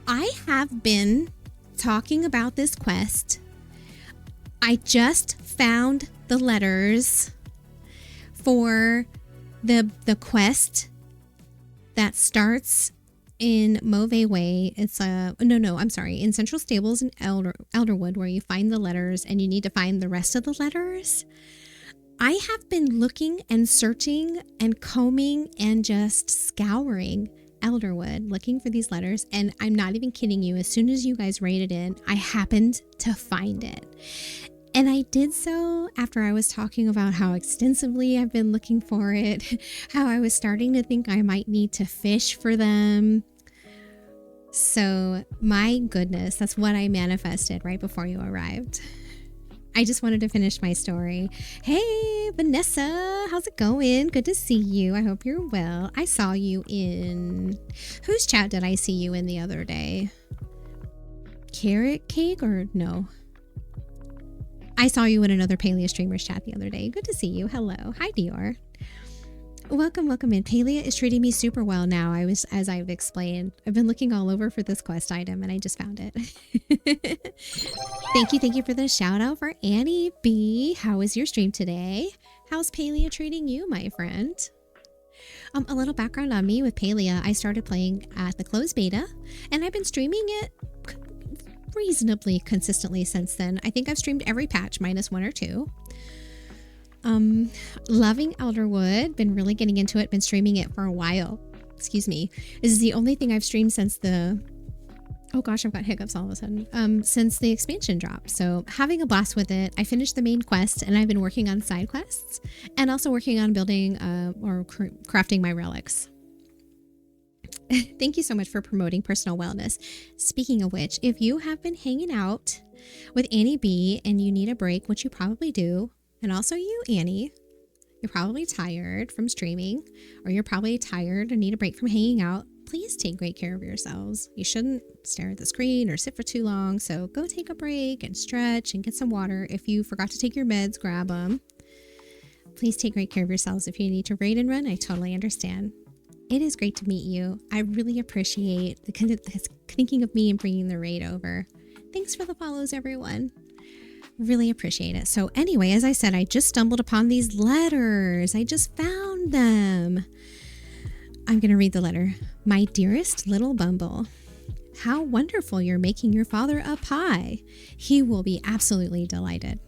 I have been talking about this quest. I just found the letters for the quest that starts in Mauve Way. It's in Central Stables in Elderwood, where you find the letters and you need to find the rest of the letters. I have been looking and searching and combing and just scouring Elderwood looking for these letters, and I'm not even kidding you. As soon as you guys rated in, I happened to find it. And I did so after I was talking about how extensively I've been looking for it, how I was starting to think I might need to fish for them. So my goodness, that's what I manifested right before you arrived. I just wanted to finish my story. Hey, Vanessa, how's it going? Good to see you. I hope you're well. I saw you in... Whose chat did I see you in the other day? Carrot Cake or no? I saw you in another Palia streamer's chat the other day. Good to see you. Hello. Hi, Dior. Welcome in. Palia is treating me super well now. As I've explained, I've been looking all over for this quest item and I just found it. Thank you for the shout out for Annie B. How was your stream today? How's Palia treating you, my friend? A little background on me with Palia. I started playing at the closed beta and I've been streaming it reasonably consistently since then. I think I've streamed every patch minus one or two. Loving Elderwood, been really getting into it, been streaming it for a while. Excuse me. This is the only thing I've streamed since the... Oh gosh, I've got hiccups all of a sudden. Since the expansion dropped. So having a blast with it. I finished the main quest and I've been working on side quests and also working on building or crafting my relics. Thank you so much for promoting personal wellness. Speaking of which, if you have been hanging out with Annie B and you need a break, which you probably do, and also you, Annie, you're probably tired from streaming, or you're probably tired and need a break from hanging out, please take great care of yourselves. You shouldn't stare at the screen or sit for too long, so go take a break and stretch and get some water. If you forgot to take your meds, grab them. Please take great care of yourselves. If you need to raid and run, I totally understand. It is great to meet you. I really appreciate thinking of me and bringing the raid over. Thanks for the follows, everyone. Really appreciate it. So anyway, as I said, I just stumbled upon these letters. I just found them. I'm going to read the letter. My dearest little Bumble, how wonderful you're making your father a pie. He will be absolutely delighted.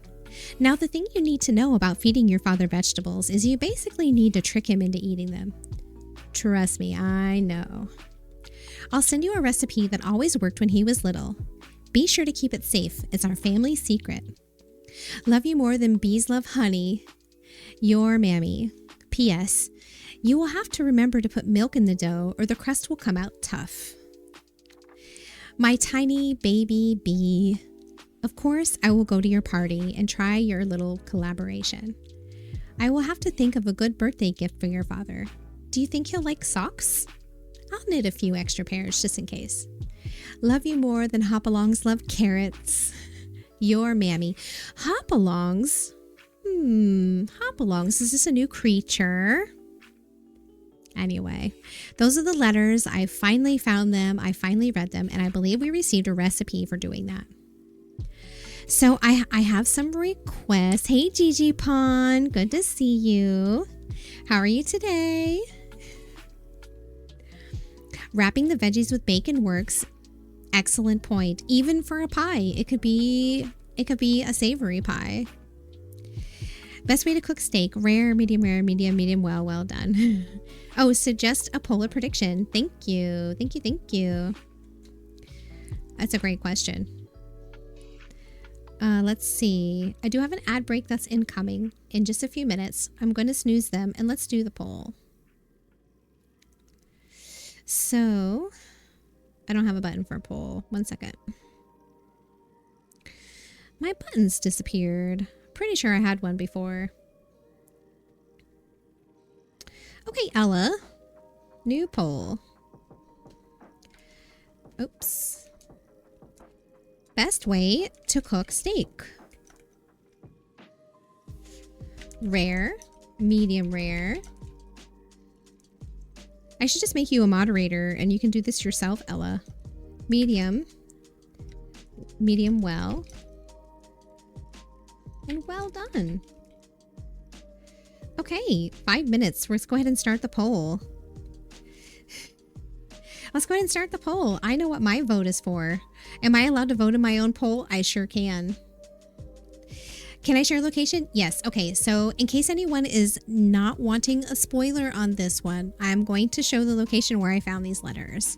Now, the thing you need to know about feeding your father vegetables is you basically need to trick him into eating them. Trust me, I know. I'll send you a recipe that always worked when he was little. Be sure to keep it safe. It's our family secret. Love you more than bees love honey. Your Mammy. P.S. You will have to remember to put milk in the dough or the crust will come out tough. My tiny baby bee. Of course, I will go to your party and try your little collaboration. I will have to think of a good birthday gift for your father. Do you think he'll like socks? I'll knit a few extra pairs just in case. Love you more than hopalongs love carrots. Your mammy. Hopalongs? Hopalongs. Is this a new creature? Anyway, those are the letters. I finally found them. I finally read them. And I believe we received a recipe for doing that. So I have some requests. Hey, Gigi Pond. Good to see you. How are you today? Wrapping the veggies with bacon works. Excellent point. Even for a pie, it could be a savory pie. Best way to cook steak: rare, medium well, well done. Oh, suggest a polar prediction. Thank you. That's a great question. Let's see. I do have an ad break that's incoming in just a few minutes. I'm going to snooze them and let's do the poll. So, I don't have a button for a poll. 1 second. My buttons disappeared. Pretty sure I had one before. Okay, Ella. New poll. Oops. Best way to cook steak. Rare, medium rare. I should just make you a moderator and you can do this yourself, Ella. Medium well, and well done. Okay, 5 minutes. Let's go ahead and start the poll. I know what my vote is for. Am I allowed to vote in my own poll? I sure can. Can I share location? Yes. Okay, so in case anyone is not wanting a spoiler on this one, I'm going to show the location where I found these letters.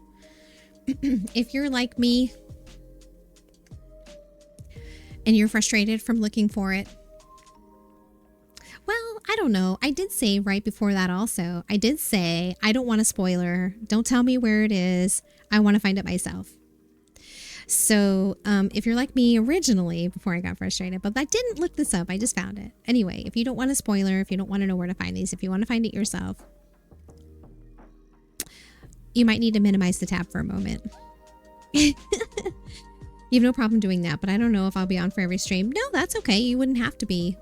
If you're like me and you're frustrated from looking for it, well, I don't know. I did say right before that also, I did say, I don't want a spoiler. Don't tell me where it is. I want to find it myself. So if you're like me originally, before I got frustrated, but I didn't look this up. I just found it. Anyway, if you don't want a spoiler, if you don't want to know where to find these, if you want to find it yourself, you might need to minimize the tab for a moment. You have no problem doing that, but I don't know if I'll be on for every stream. No, that's okay. You wouldn't have to be.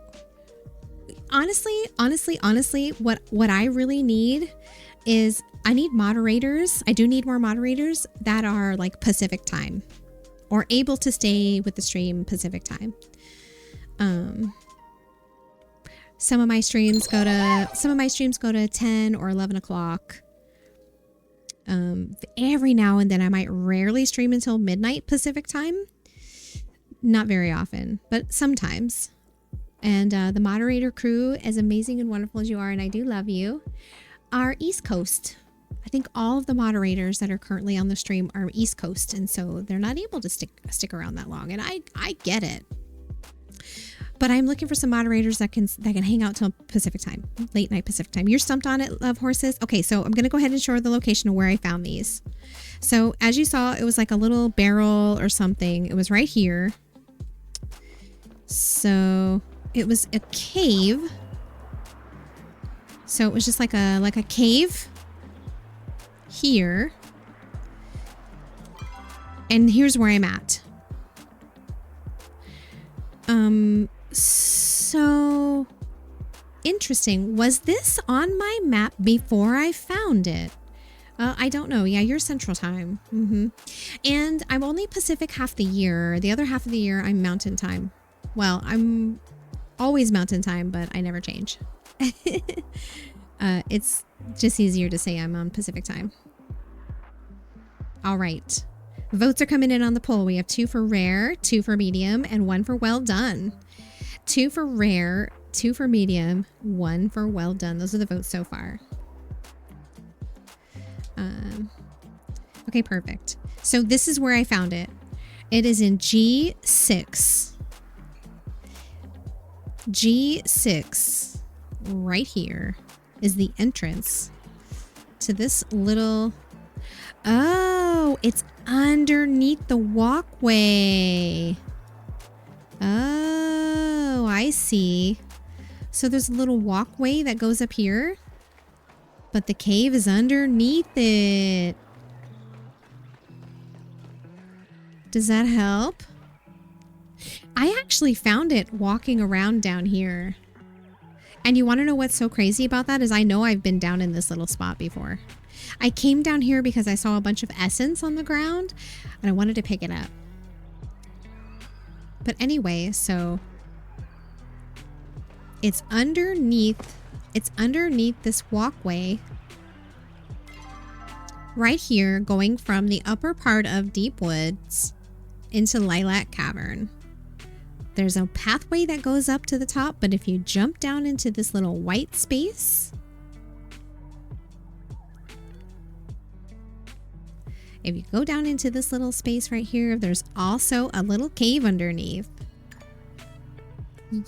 Honestly, what I really need is I need moderators. I do need more moderators that are like Pacific time or able to stay with the stream Pacific time. Some of my streams go to 10 or 11 o'clock. Every now and then I might rarely stream until midnight Pacific time. Not very often, but sometimes. And the moderator crew, as amazing and wonderful as you are, and I do love you, are East Coast. I think all of the moderators that are currently on the stream are East Coast, and so they're not able to stick around that long, and I get it. But I'm looking for some moderators that can hang out till Pacific time, late night Pacific time. You're stumped on it, Love Horses? Okay, so I'm going to go ahead and show the location of where I found these. So as you saw, it was like a little barrel or something. It was right here. So it was a cave. So it was just like a cave here. And here's where I'm at. So interesting. Was this on my map before I found it? I don't know. Yeah, you're Central Time. And I'm only Pacific half the year. The other half of the year, I'm Mountain Time. Well, I'm always Mountain Time, but I never change. It's just easier to say I'm on Pacific Time. All right. Votes are coming in on the poll. We have 2 for rare, 2 for medium, and 1 for well done. 2 for rare, 2 for medium, 1 for well done. Those are the votes so far. Okay, perfect. So this is where I found it. It is in G6. G6, right here, is the entrance to this little... Oh, it's underneath the walkway. Oh, I see. So there's a little walkway that goes up here, but the cave is underneath it. Does that help? I actually found it walking around down here. And you want to know what's so crazy about that is I know I've been down in this little spot before. I came down here because I saw a bunch of essence on the ground and I wanted to pick it up. But anyway, so it's underneath this walkway right here, going from the upper part of Deep Woods into Lilac Cavern. There's a pathway that goes up to the top, but if you jump down into this little white space, if you go down into this little space right here, there's also a little cave underneath.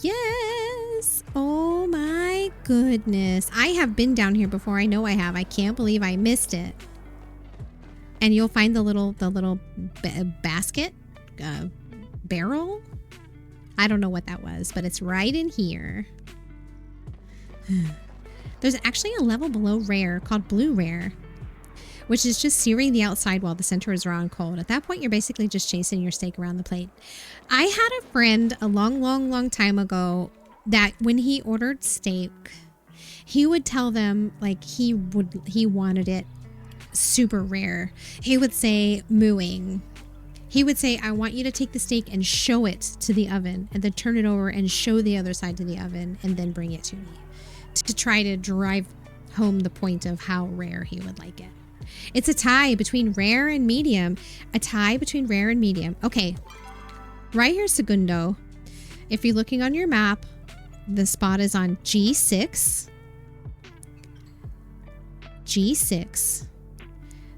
Yes! Oh my goodness. I have been down here before. I know I have. I can't believe I missed it. And you'll find the little basket, barrel. I don't know what that was, but it's right in here. There's actually a level below rare called blue rare, which is just searing the outside while the center is raw and cold. At that point, you're basically just chasing your steak around the plate. I had a friend a long time ago that when he ordered steak, he would tell them like he wanted it super rare. He would say mooing. He would say, I want you to take the steak and show it to the oven and then turn it over and show the other side to the oven and then bring it to me to try to drive home the point of how rare he would like it. It's a tie between rare and medium. A tie between rare and medium. Okay. Right here, Segundo. If you're looking on your map, the spot is on G6. G6.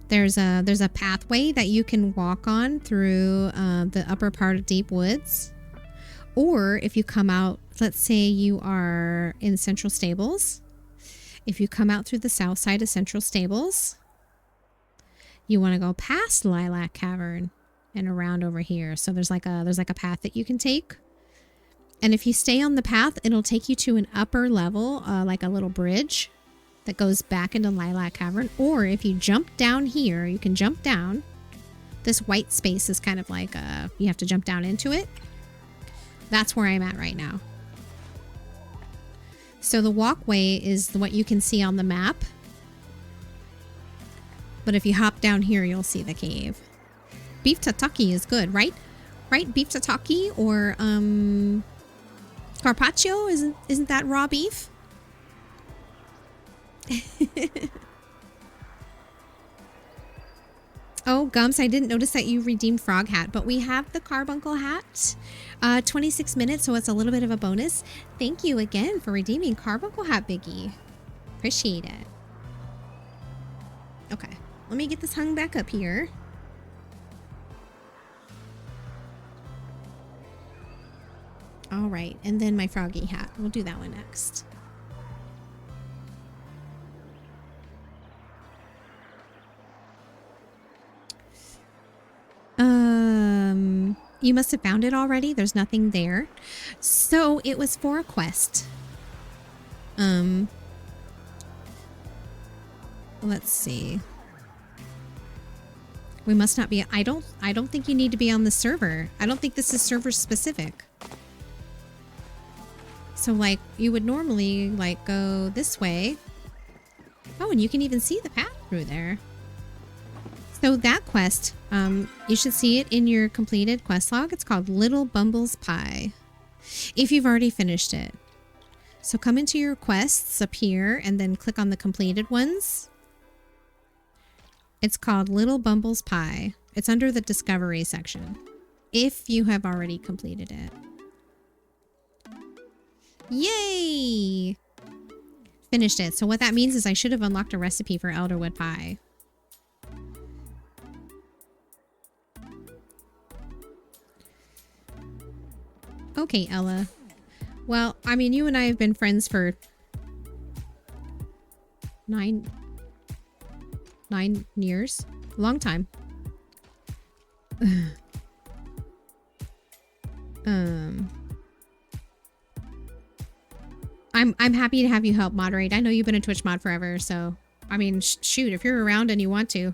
There's a pathway that you can walk on through the upper part of Deep Woods. Or if you come out, let's say you are in Central Stables. If you come out through the south side of Central Stables, you want to go past Lilac Cavern and around over here. So there's like a path that you can take. And if you stay on the path, it'll take you to an upper level, like a little bridge that goes back into Lilac Cavern. Or if you jump down here, you can jump down. This white space is kind of like you have to jump down into it. That's where I'm at right now. So the walkway is what you can see on the map. But if you hop down here, you'll see the cave. Beef tataki is good, right? Right? Beef tataki or carpaccio? Isn't that raw beef? Oh, Gumps, I didn't notice that you redeemed Frog Hat, but we have the Carbuncle Hat. 26 minutes, so it's a little bit of a bonus. Thank you again for redeeming Carbuncle Hat, Biggie. Appreciate it. Okay, let me get this hung back up here. All right, and then my Froggy Hat. We'll do that one next. You must have found it already. There's nothing there. So it was for a quest. Let's see. We must not be. I don't think you need to be on the server. I don't think this is server specific. So like you would normally like go this way. Oh, and you can even see the path through there. So that quest, you should see it in your completed quest log. It's called Little Bumble's Pie, if you've already finished it. So come into your quests up here and then click on the completed ones. It's called Little Bumble's Pie. It's under the Discovery section, if you have already completed it. Yay! Finished it. So what that means is I should have unlocked a recipe for Elderwood Pie. Okay, Ella. Well, I mean, you and I have been friends for 9 years. Long time. I'm happy to have you help moderate. I know you've been a Twitch mod forever, so I mean, shoot, if you're around and you want to.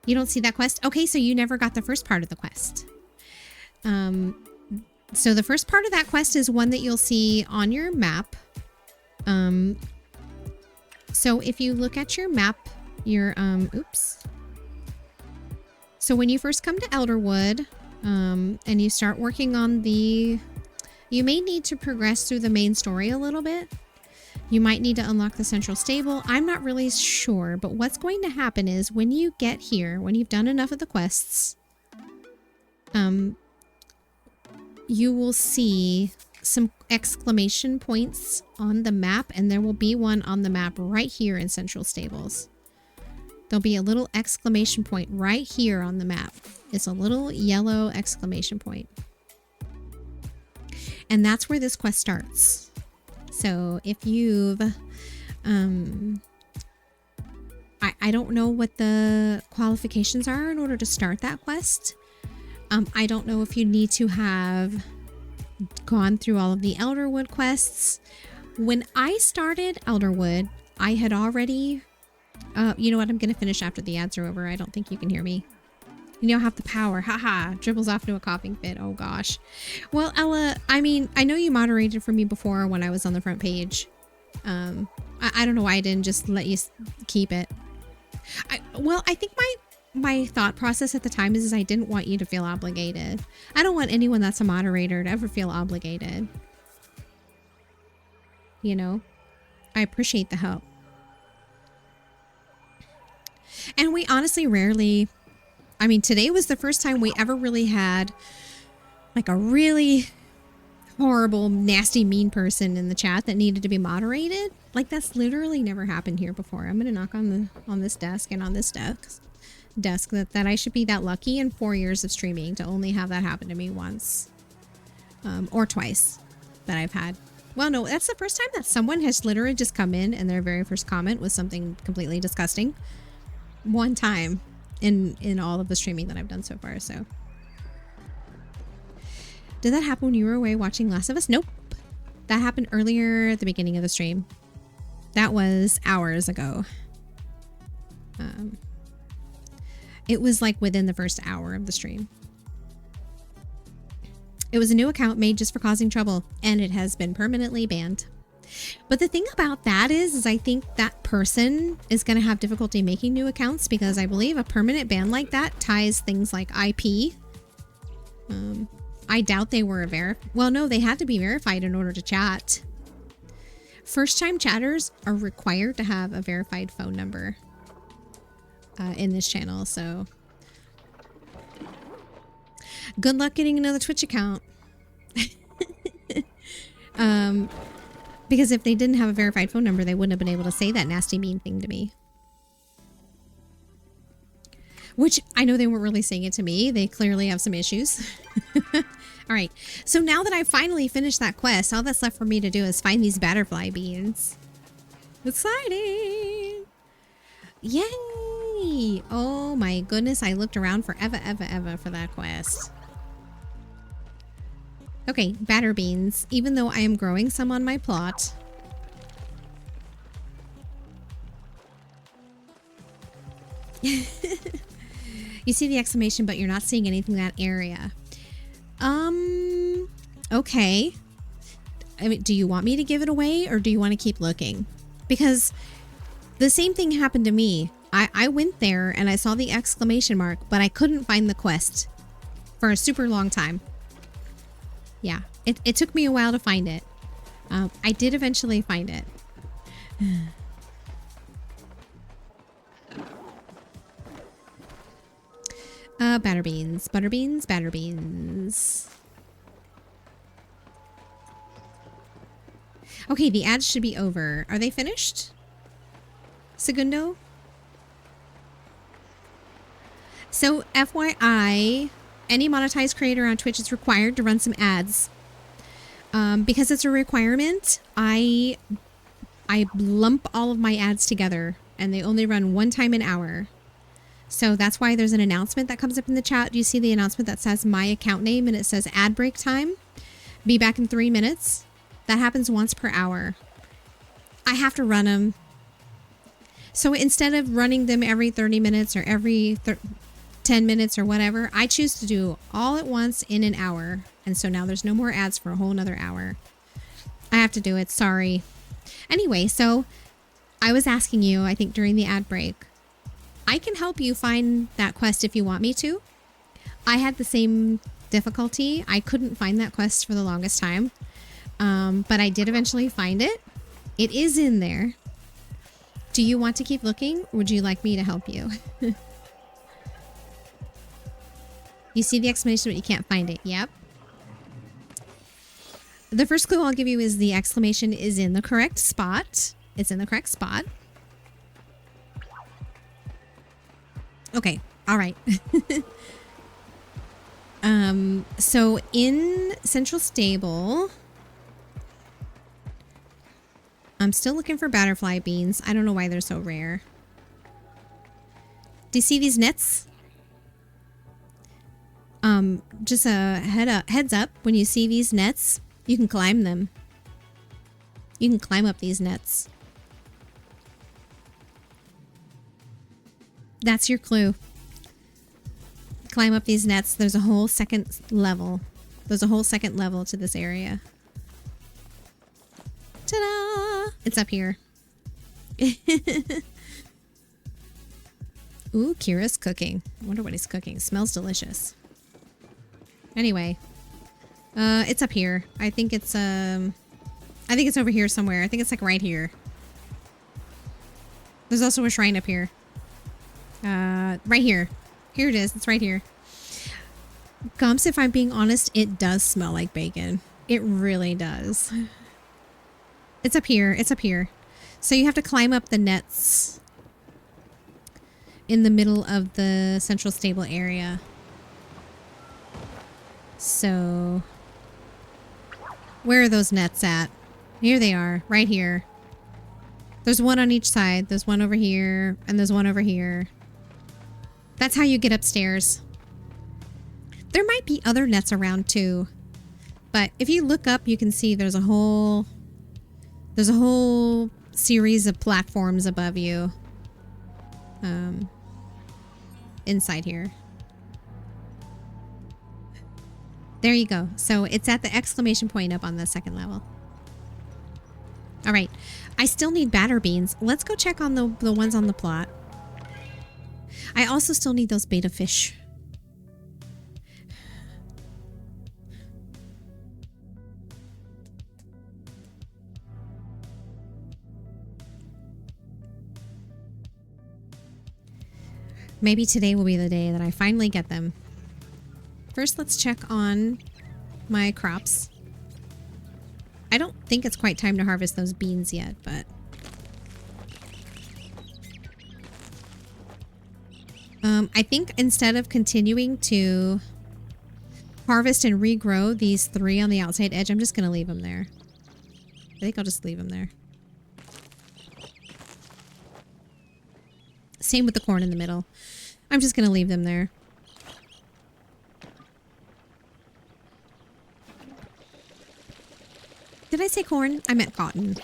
You don't see that quest? Okay, so you never got the first part of the quest. So the first part of that quest is one that you'll see on your map. So if you look at your map, oops. So when you first come to Elderwood, and you start working on you may need to progress through the main story a little bit. You might need to unlock the central stable. I'm not really sure, but what's going to happen is when you get here, when you've done enough of the quests, you will see some exclamation points on the map, and there will be one on the map right here in Central Stables. There'll be a little exclamation point right here on the map. It's a little yellow exclamation point. And that's where this quest starts. So if you've, I don't know what the qualifications are in order to start that quest. I don't know if you need to have gone through all of the Elderwood quests. When I started Elderwood, I had already, you know what? I'm going to finish after the ads are over. I don't think you can hear me. You now have the power. Haha. Dribbles off into a coughing fit. Oh gosh. Well, Ella, I mean, I know you moderated for me before when I was on the front page. I don't know why I didn't just let you keep it. I think my thought process at the time is I didn't want you to feel obligated. I don't want anyone that's a moderator to ever feel obligated. You know? I appreciate the help. And we honestly rarely... I mean, today was the first time we ever really had like a really horrible, nasty, mean person in the chat that needed to be moderated. Like that's literally never happened here before. I'm going to knock on this desk and on this desk that I should be that lucky in 4 years of streaming to only have that happen to me once. Or twice that I've had. Well, no, that's the first time that someone has literally just come in and their very first comment was something completely disgusting. One time. In all of the streaming that I've done so far, so. Did that happen when you were away watching Last of Us? Nope. That happened earlier at the beginning of the stream. That was hours ago. It was like within the first hour of the stream. It was a new account made just for causing trouble, and it has been permanently banned. But the thing about that is I think that person is going to have difficulty making new accounts because I believe a permanent ban like that ties things like IP. I doubt they were well, no, they had to be verified in order to chat. First-time chatters are required to have a verified phone number in this channel, so good luck getting another Twitch account. Because if they didn't have a verified phone number, they wouldn't have been able to say that nasty, mean thing to me. Which I know they weren't really saying it to me. They clearly have some issues. All right. So now that I've finally finished that quest, all that's left for me to do is find these butterfly beans. Exciting! Yay! Oh my goodness. I looked around forever, ever for that quest. Okay, batter beans. Even though I am growing some on my plot. You see the exclamation, but you're not seeing anything in that area. Okay. I mean, do you want me to give it away or do you want to keep looking? Because the same thing happened to me. I went there and I saw the exclamation mark, but I couldn't find the quest for a super long time. Yeah, it took me a while to find it. I did eventually find it. Batter beans, butter beans, batter beans. Okay, the ads should be over. Are they finished? Segundo? So, FYI, any monetized creator on Twitch is required to run some ads. Because it's a requirement, I lump all of my ads together and they only run one time an hour. So that's why there's an announcement that comes up in the chat. Do you see the announcement that says my account name and it says ad break time? Be back in 3 minutes. That happens once per hour. I have to run them. So instead of running them every 30 minutes or every 10 minutes or whatever, I choose to do all at once in an hour. And so now there's no more ads for a whole nother hour. I have to do it. Sorry. Anyway, so I was asking you, I think during the ad break, I can help you find that quest if you want me to. I had the same difficulty. I couldn't find that quest for the longest time. But I did eventually find it. It is in there. Do you want to keep looking? Or would you like me to help you? You see the exclamation, but you can't find it. Yep. The first clue I'll give you is the exclamation is in the correct spot. It's in the correct spot. Okay. All right. So in Central Stable, I'm still looking for butterfly beans. I don't know why they're so rare. Do you see these nets? Just a heads up, when you see these nets, you can climb them. You can climb up these nets. That's your clue. Climb up these nets. There's a whole second level. There's a whole second level to this area. Ta-da! It's up here. Ooh, Kira's cooking. I wonder what he's cooking. Smells delicious. Anyway, it's up here. I think it's over here somewhere. I think it's like right here. There's also a shrine up here. Right here. Here it is. It's right here. Gumps, if I'm being honest, it does smell like bacon. It really does. It's up here. It's up here. So you have to climb up the nets in the middle of the Central Stable area. So where are those nets at? Here they are, right here. There's one on each side. There's one over here, and there's one over here. That's how you get upstairs. There might be other nets around too, but if you look up, you can see there's a whole series of platforms above you, inside here. There you go. So it's at the exclamation point up on the second level. All right. I still need batter beans. Let's go check on the ones on the plot. I also still need those beta fish. Maybe today will be the day that I finally get them. First, let's check on my crops. I don't think it's quite time to harvest those beans yet, but... I think instead of continuing to harvest and regrow these 3 on the outside edge, I'm just going to leave them there. I think I'll just leave them there. Same with the corn in the middle. I'm just going to leave them there. Did I say corn? I meant cotton.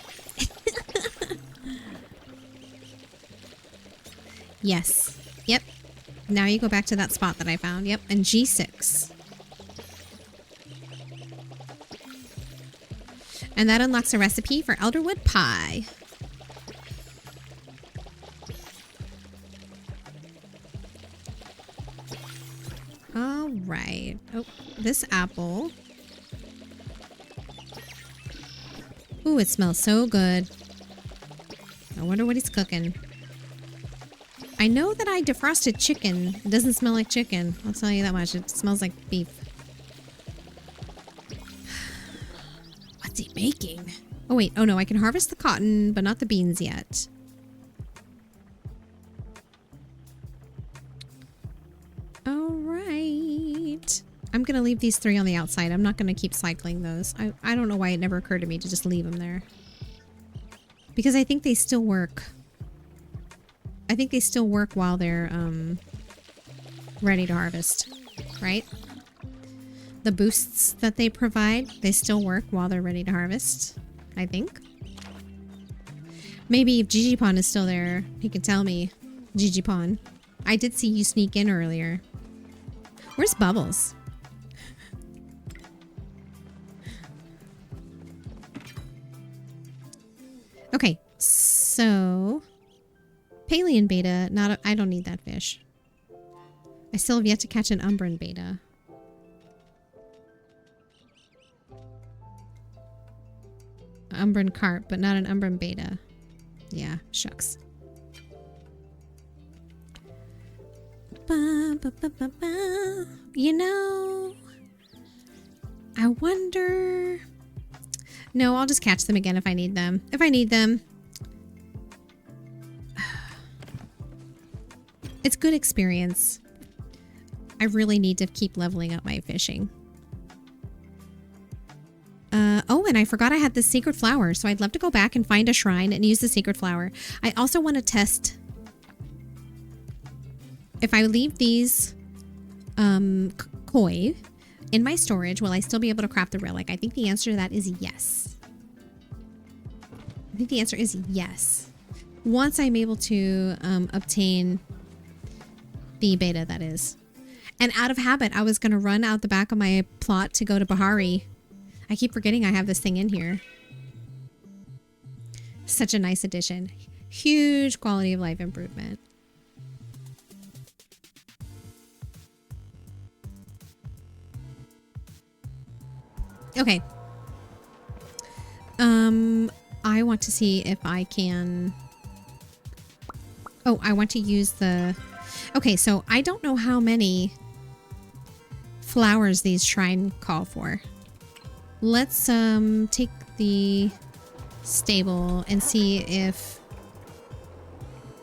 Yes. Yep. Now you go back to that spot that I found. Yep. And G6. And that unlocks a recipe for elderwood pie. All right. Oh, this apple. Ooh, it smells so good. I wonder what he's cooking. I know that I defrosted chicken. It doesn't smell like chicken. I'll tell you that much. It smells like beef. What's he making? Oh, wait. Oh, no. I can harvest the cotton, but not the beans yet. All right. I'm going to leave these 3 on the outside. I'm not going to keep cycling those. I don't know why it never occurred to me to just leave them there. Because I think they still work. I think they still work while they're ready to harvest, right? The boosts that they provide, they still work while they're ready to harvest, I think. Maybe if Gigi Pon is still there, he can tell me. Gigi Pon. I did see you sneak in earlier. Where's Bubbles? Okay, so Palian beta, I don't need that fish. I still have yet to catch an Umbran beta. Umbran carp, but not an Umbran beta. Yeah, shucks. Ba, ba, ba, ba, ba. You know, I wonder... No, I'll just catch them again if I need them. If I need them. It's good experience. I really need to keep leveling up my fishing. Oh, and I forgot I had this secret flower, so I'd love to go back and find a shrine and use the secret flower. I also want to test if I leave these koi in my storage, will I still be able to craft the relic? I think the answer to that is yes. I think the answer is yes. Once I'm able to obtain the beta, that is. And out of habit, I was going to run out the back of my plot to go to Bahari. I keep forgetting I have this thing in here. Such a nice addition. Huge quality of life improvement. Okay. I want to see if I can... Oh, I want to use the... Okay, so I don't know how many flowers these shrine call for. Let's take the stable and see if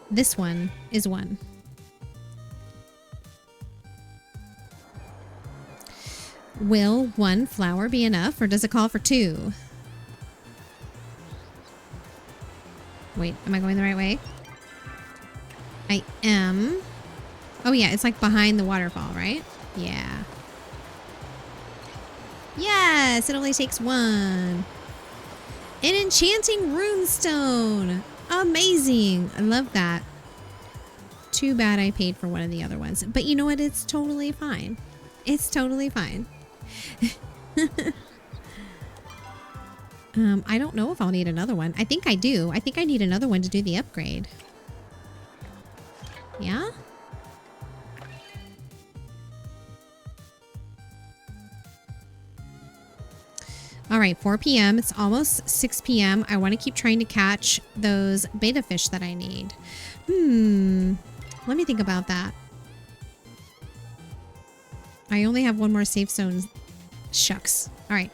this one is one. Will one flower be enough, or does it call for two? Wait, am I going the right way? I am. Oh yeah, it's like behind the waterfall, right? Yeah. Yes, it only takes one. An enchanting runestone. Amazing. I love that. Too bad I paid for one of the other ones. But you know what? It's totally fine. It's totally fine. I don't know if I'll need another one. I think I do. I think I need another one to do the upgrade. Yeah? All right, 4 p.m. It's almost 6 p.m. I want to keep trying to catch those beta fish that I need. Let me think about that. I only have one more safe zone. Shucks. All right.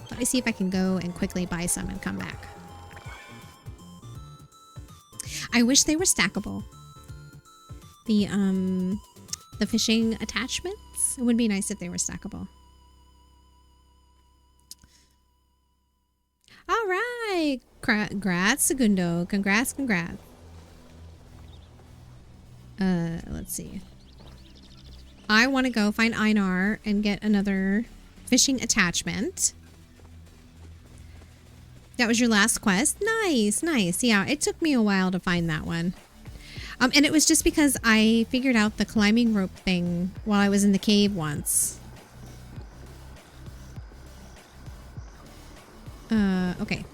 Let me see if I can go and quickly buy some and come back. I wish they were stackable. The fishing attachments. It would be nice if they were stackable. All right. Congrats, Segundo. Congrats. Let's see. I want to go find Einar and get another fishing attachment. That was your last quest? Nice. Yeah, it took me a while to find that one. And it was just because I figured out the climbing rope thing while I was in the cave once. Okay.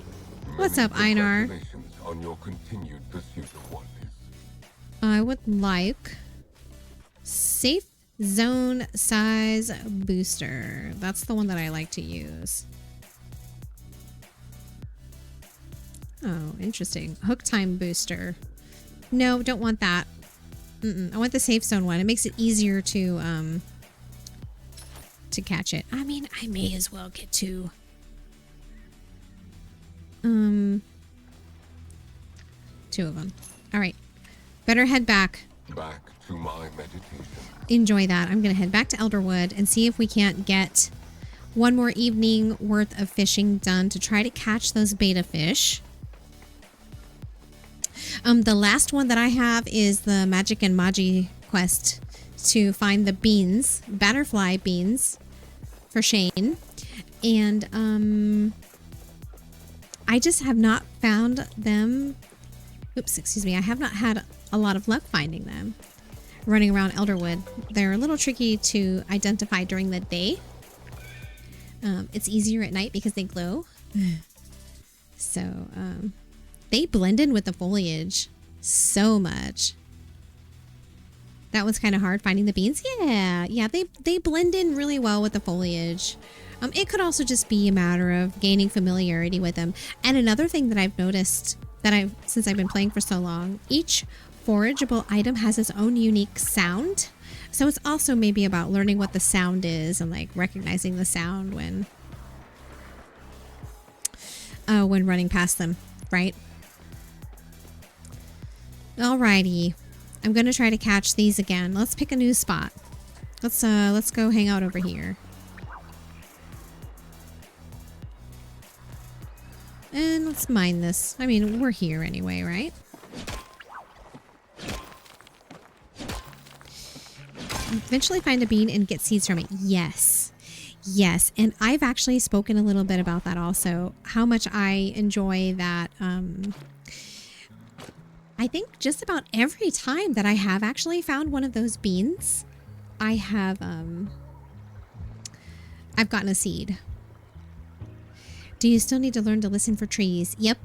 What's up, Einar? Congratulations on your continued pursuit of oneness. I would like safe zone size booster. That's the one that I like to use. Oh, interesting. Hook time booster. No, don't want that. I want the safe zone one. It makes it easier to catch it. I mean, I may as well get two. Two of them. All right. Better head back. Back to my meditation. Enjoy that. I'm going to head back to Elderwood and see if we can't get one more evening worth of fishing done to try to catch those beta fish. The last one that I have is the Magic and Magi quest to find the beans, Batterfly beans for Shane. And I just have not found them Oops, excuse me. I have not had a lot of luck finding them. Running around Elderwood. They're a little tricky to identify during the day. It's easier at night because they glow. So, they blend in with the foliage so much. That was kind of hard finding the beans. Yeah, they blend in really well with the foliage. It could also just be a matter of gaining familiarity with them. And another thing that I've noticed since I've been playing for so long, each forageable item has its own unique sound. So it's also maybe about learning what the sound is and like recognizing the sound when running past them, right? Alrighty. I'm gonna try to catch these again. Let's pick a new spot. Let's go hang out over here. And let's mine this. I mean, we're here anyway, right? Eventually find a bean and get seeds from it. Yes. Yes. And I've actually spoken a little bit about that also. How much I enjoy that. I think just about every time that I have actually found one of those beans, I have I've gotten a seed. Do you still need to learn to listen for trees? Yep.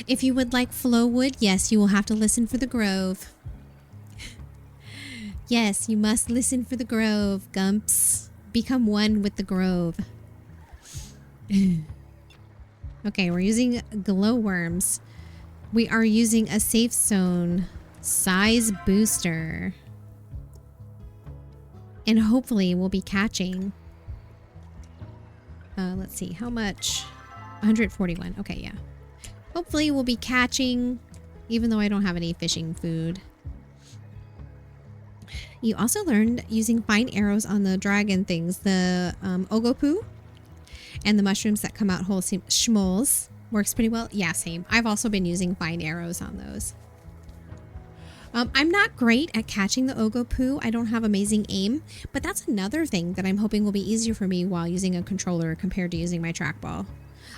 If you would like Flowwood, yes, you will have to listen for the grove. Yes, you must listen for the grove, Gumps. Become one with the grove. Okay, we're using glowworms. We are using a safe zone size booster. And hopefully we'll be catching. Let's see, how much? 141. Okay, yeah. Hopefully we'll be catching, even though I don't have any fishing food. You also learned using fine arrows on the dragon things, the ogopu and the mushrooms that come out whole schmoles. Works pretty well. Yeah, same. I've also been using fine arrows on those. I'm not great at catching the ogopu. I don't have amazing aim, but that's another thing that I'm hoping will be easier for me while using a controller compared to using my trackball.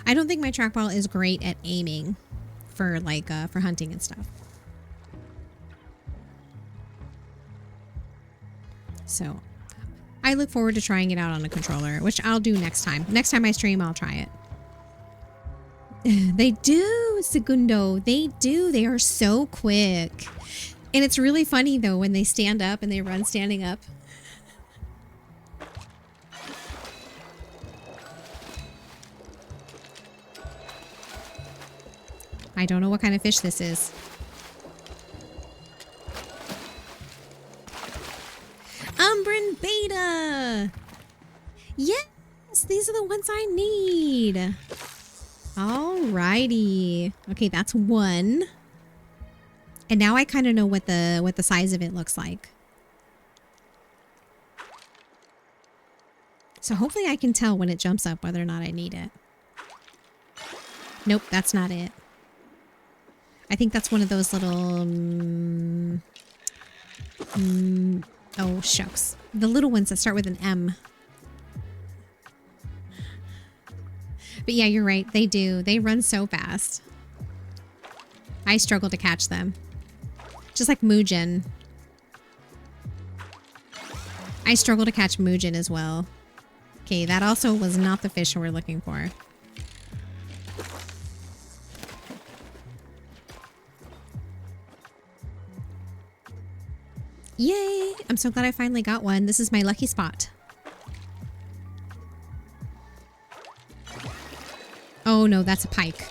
I don't think my trackball is great at aiming for like for hunting and stuff. So I look forward to trying it out on a controller, which I'll do next time. Next time I stream, I'll try it. They do, Segundo. They do. They are so quick. And it's really funny, though, when they stand up and they run standing up. I don't know what kind of fish this is. Umbran Beta! Yes! These are the ones I need. Alrighty. Okay, that's one. And now I kind of know what the size of it looks like. So hopefully I can tell when it jumps up whether or not I need it. Nope, that's not it. I think that's one of those little... oh, shucks. The little ones that start with an M. But yeah, you're right. They do. They run so fast. I struggle to catch them. Just like Mugen. I struggle to catch Mugen as well. Okay, that also was not the fish we're looking for. Yay! I'm so glad I finally got one. This is my lucky spot. Oh no, that's a pike.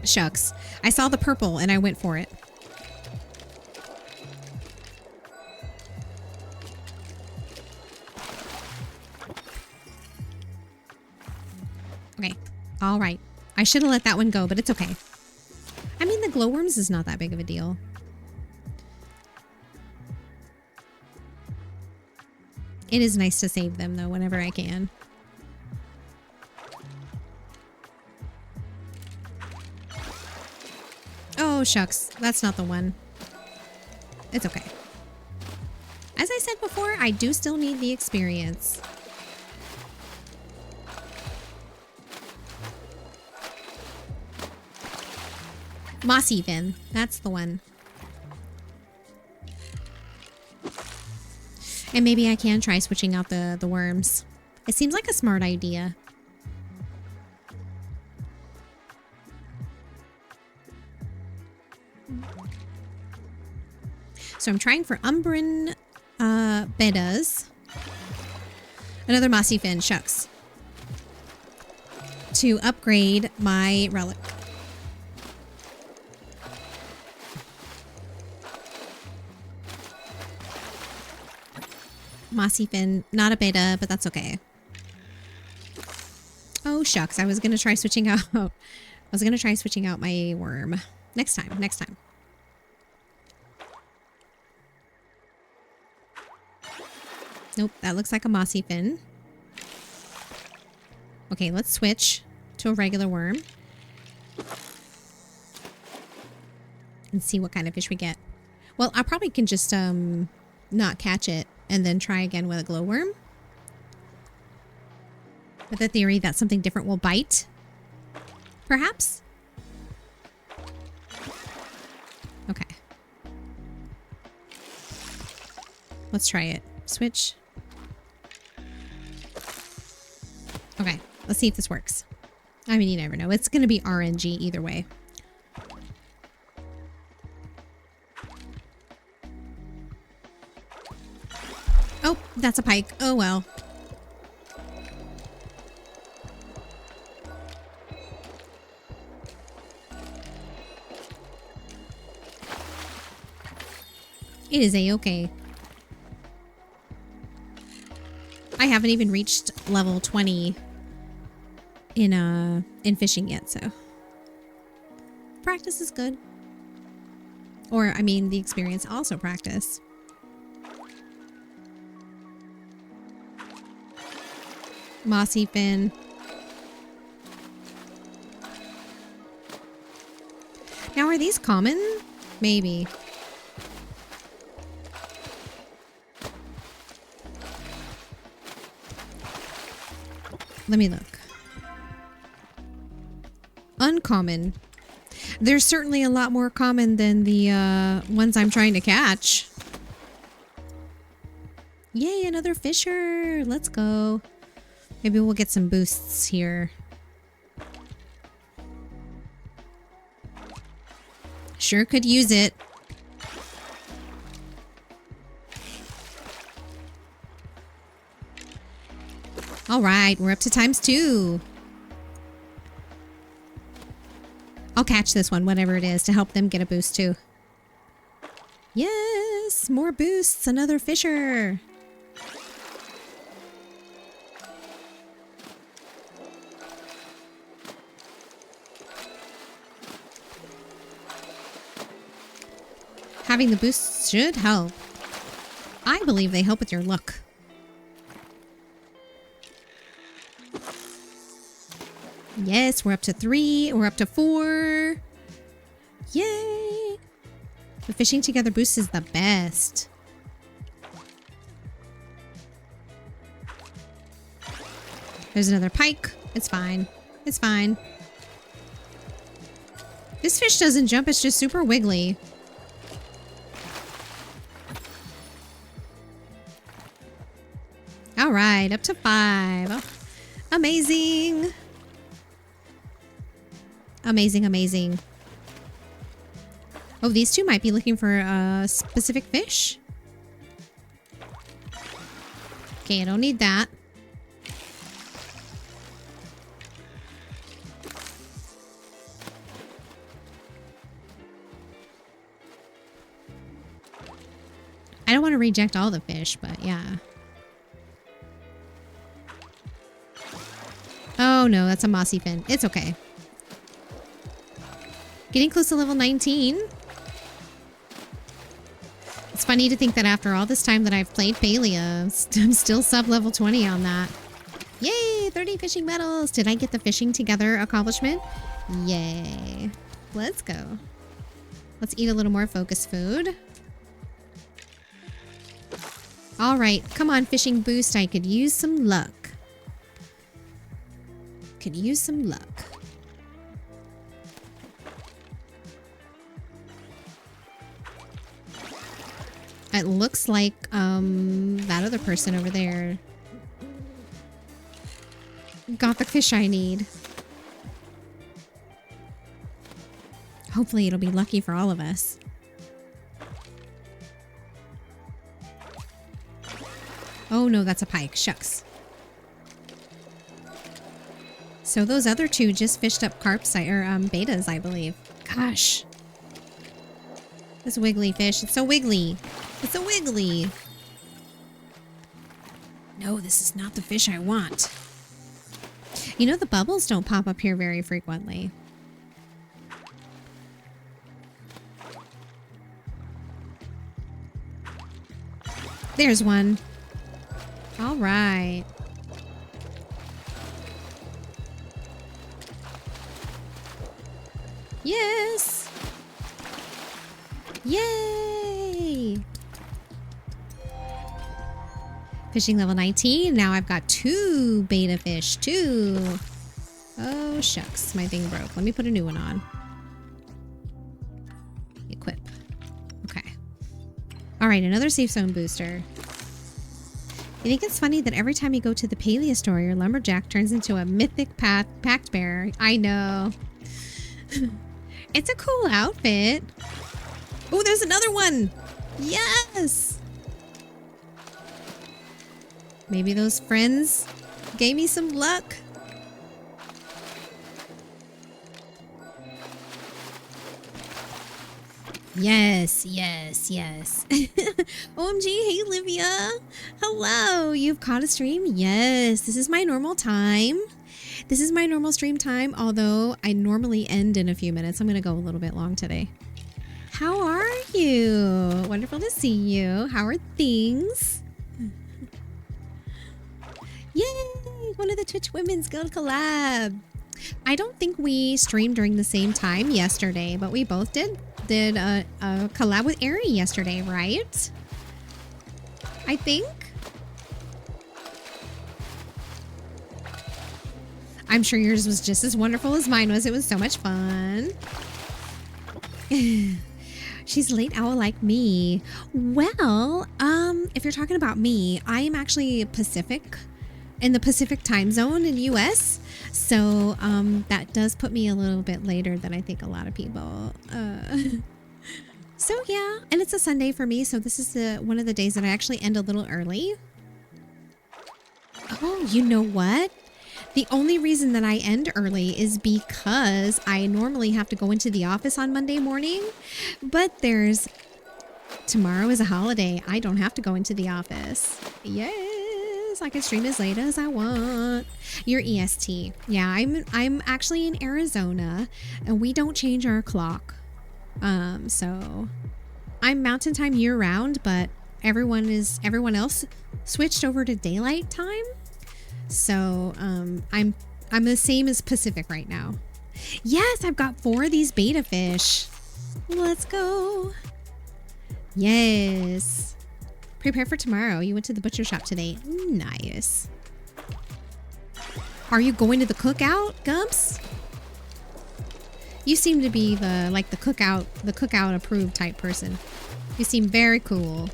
Shucks. I saw the purple and I went for it. Okay. All right. I should have let that one go, but it's okay. I mean, the glowworms is not that big of a deal. It is nice to save them, though, whenever I can. Oh, shucks. That's not the one. It's okay. As I said before, I do still need the experience. Mossy fin. That's the one. And maybe I can try switching out the worms. It seems like a smart idea. So I'm trying for Umbran Betas. Another mossy fin, shucks. To upgrade my relic. Mossy fin, not a beta, but that's okay. Oh shucks, I was gonna try switching out. I was gonna try switching out my worm. Next time, next time. Nope, that looks like a mossy fin. Okay, let's switch to a regular worm. And see what kind of fish we get. Well, I probably can just not catch it and then try again with a glowworm. With the theory that something different will bite. Perhaps? Okay. Let's try it. Switch. Okay, let's see if this works. I mean, you never know. It's going to be RNG either way. Oh, that's a pike. Oh, well. It is a-okay. I haven't even reached level 20 in fishing yet, so practice is good. Or, I mean, the experience also practice. Mossy fin. Now, are these common? Maybe. Let me look. Uncommon. They're certainly a lot more common than the ones I'm trying to catch. Yay, another fisher. Let's go. Maybe we'll get some boosts here. Sure could use it. All right, we're up to ×2. I'll catch this one, whatever it is, to help them get a boost too. Yes, more boosts, another fisher. Having the boosts should help. I believe they help with your luck. Yes, we're up to 3. We're up to 4. Yay! The fishing together boost is the best. There's another pike. It's fine. It's fine. This fish doesn't jump. It's just super wiggly. All right, up to 5. Oh, amazing. Amazing, amazing. Oh, these two might be looking for a specific fish. Okay, I don't need that. I don't want to reject all the fish, but yeah. Oh no, that's a mossy fin. It's okay. Getting close to level 19. It's funny to think that after all this time that I've played Palia, I'm still sub-level 20 on that. Yay! 30 fishing medals! Did I get the fishing together accomplishment? Yay. Let's go. Let's eat a little more focus food. Alright, come on, fishing boost. I could use some luck. Could use some luck. It looks like that other person over there got the fish I need. Hopefully it'll be lucky for all of us. Oh no, that's a pike. Shucks. So those other two just fished up carps or betas, I believe. Gosh. This wiggly fish, it's so wiggly. It's so wiggly. No, this is not the fish I want. You know, the bubbles don't pop up here very frequently. There's one. All right. Yes. Yay. Fishing level 19. Now I've got 2 beta fish. 2. Oh, shucks. My thing broke. Let me put a new one on. Equip. Okay. All right, another safe zone booster. You think it's funny that every time you go to the Palia store, your lumberjack turns into a mythic pact bearer? I know. It's a cool outfit. Oh, there's another one. Yes. Maybe those friends gave me some luck. Yes, yes, yes. OMG, hey Livia. Hello, you've caught a stream? Yes, this is my normal time. This is my normal stream time, although I normally end in a few minutes. I'm going to go a little bit long today. How are you? Wonderful to see you. How are things? Yay! One of the Twitch women's guild collab. I don't think we streamed during the same time yesterday, but we both did a collab with Carrie yesterday, right? I think. I'm sure yours was just as wonderful as mine was. It was so much fun. She's a late owl like me. Well, if you're talking about me, I am actually Pacific, in the Pacific time zone in US. So that does put me a little bit later than I think a lot of people. So yeah, and it's a Sunday for me. So this is one of the days that I actually end a little early. Oh, you know what? The only reason that I end early is because I normally have to go into the office on Monday morning, but tomorrow is a holiday. I don't have to go into the office. Yes, I can stream as late as I want. You're EST. Yeah, I'm actually in Arizona and we don't change our clock. So I'm mountain time year round, but everyone else switched over to daylight time. So I'm the same as Pacific right now. Yes, I've got 4 of these beta fish. Let's go. Yes. Prepare for tomorrow. You went to the butcher shop today. Nice. Are you going to the cookout, Gumps? You seem to be the cookout approved type person. You seem very cool.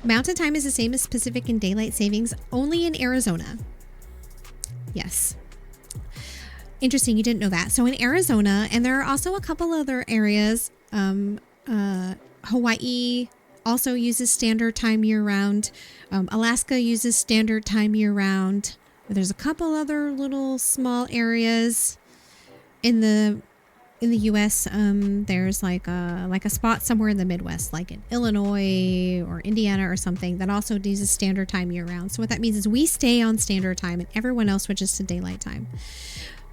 Mountain time is the same as Pacific and daylight savings, only in Arizona. Yes. Interesting, you didn't know that. So in Arizona, and there are also a couple other areas, Hawaii also uses standard time year-round. Alaska uses standard time year-round. There's a couple other little small areas in the U.S. There's like a spot somewhere in the Midwest, like in Illinois or Indiana or something, that also uses standard time year-round. So what that means is we stay on standard time and everyone else switches to daylight time.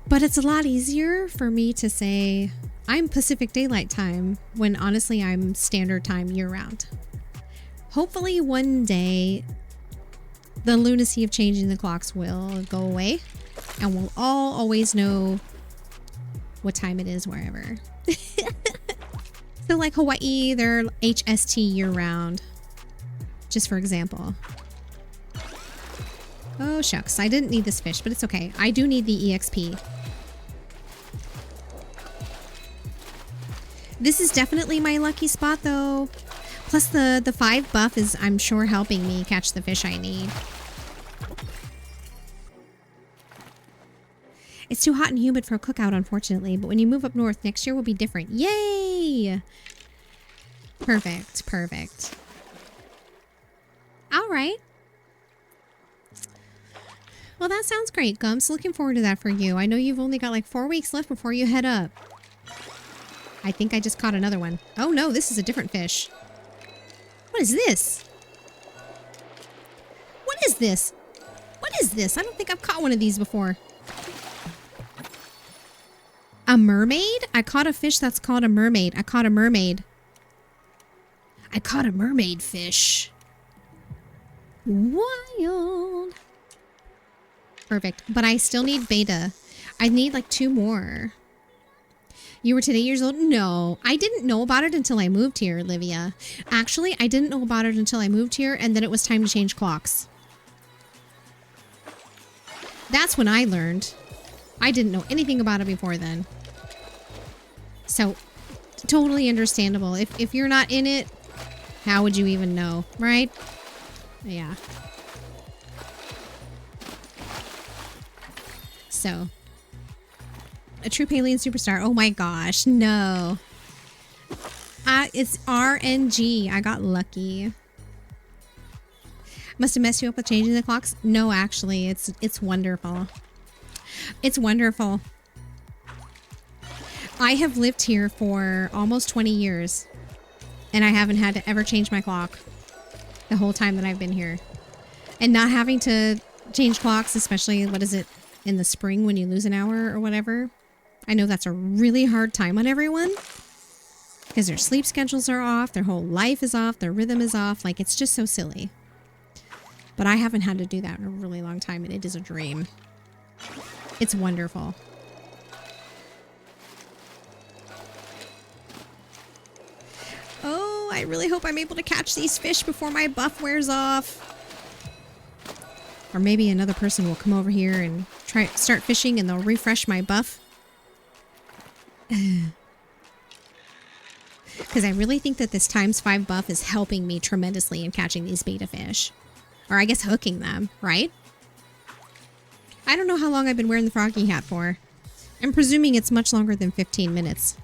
But it's a lot easier for me to say I'm Pacific Daylight Time when honestly I'm standard time year-round. Hopefully one day the lunacy of changing the clocks will go away and we'll all always know what time it is wherever. So like Hawaii, they're HST year-round, just for example. Oh shucks, I didn't need this fish, but it's okay. I do need the EXP. This is definitely my lucky spot, though. Plus, the 5 buff is, I'm sure, helping me catch the fish I need. It's too hot and humid for a cookout, unfortunately. But when you move up north, next year will be different. Yay! Perfect. Perfect. All right. Well, that sounds great, Gumps. Looking forward to that for you. I know you've only got like 4 weeks left before you head up. I think I just caught another one. Oh no, this is a different fish. What is this? What is this? What is this? I don't think I've caught one of these before. A mermaid? I caught a fish that's called a mermaid. I caught a mermaid. I caught a mermaid fish. Wild. Perfect. But I still need beta. I need like 2 more. You were today years old? No, I didn't know about it until I moved here, Olivia. Actually, I didn't know about it until I moved here, and then it was time to change clocks. That's when I learned. I didn't know anything about it before then. So, totally understandable. If you're not in it, how would you even know, right? Yeah. So, a true alien superstar. Oh my gosh, no. It's RNG. I got lucky. Must have messed you up with changing the clocks? No, actually, it's wonderful. It's wonderful. I have lived here for almost 20 years, and I haven't had to ever change my clock the whole time that I've been here. And not having to change clocks, especially, what is it, in the spring when you lose an hour or whatever. I know that's a really hard time on everyone because their sleep schedules are off, their whole life is off, their rhythm is off. Like, it's just so silly. But I haven't had to do that in a really long time, and it is a dream. It's wonderful. Oh, I really hope I'm able to catch these fish before my buff wears off. Or maybe another person will come over here and start fishing, and they'll refresh my buff. Because I really think that this ×5 buff is helping me tremendously in catching these beta fish. Or I guess hooking them, right? I don't know how long I've been wearing the froggy hat for. I'm presuming it's much longer than 15 minutes.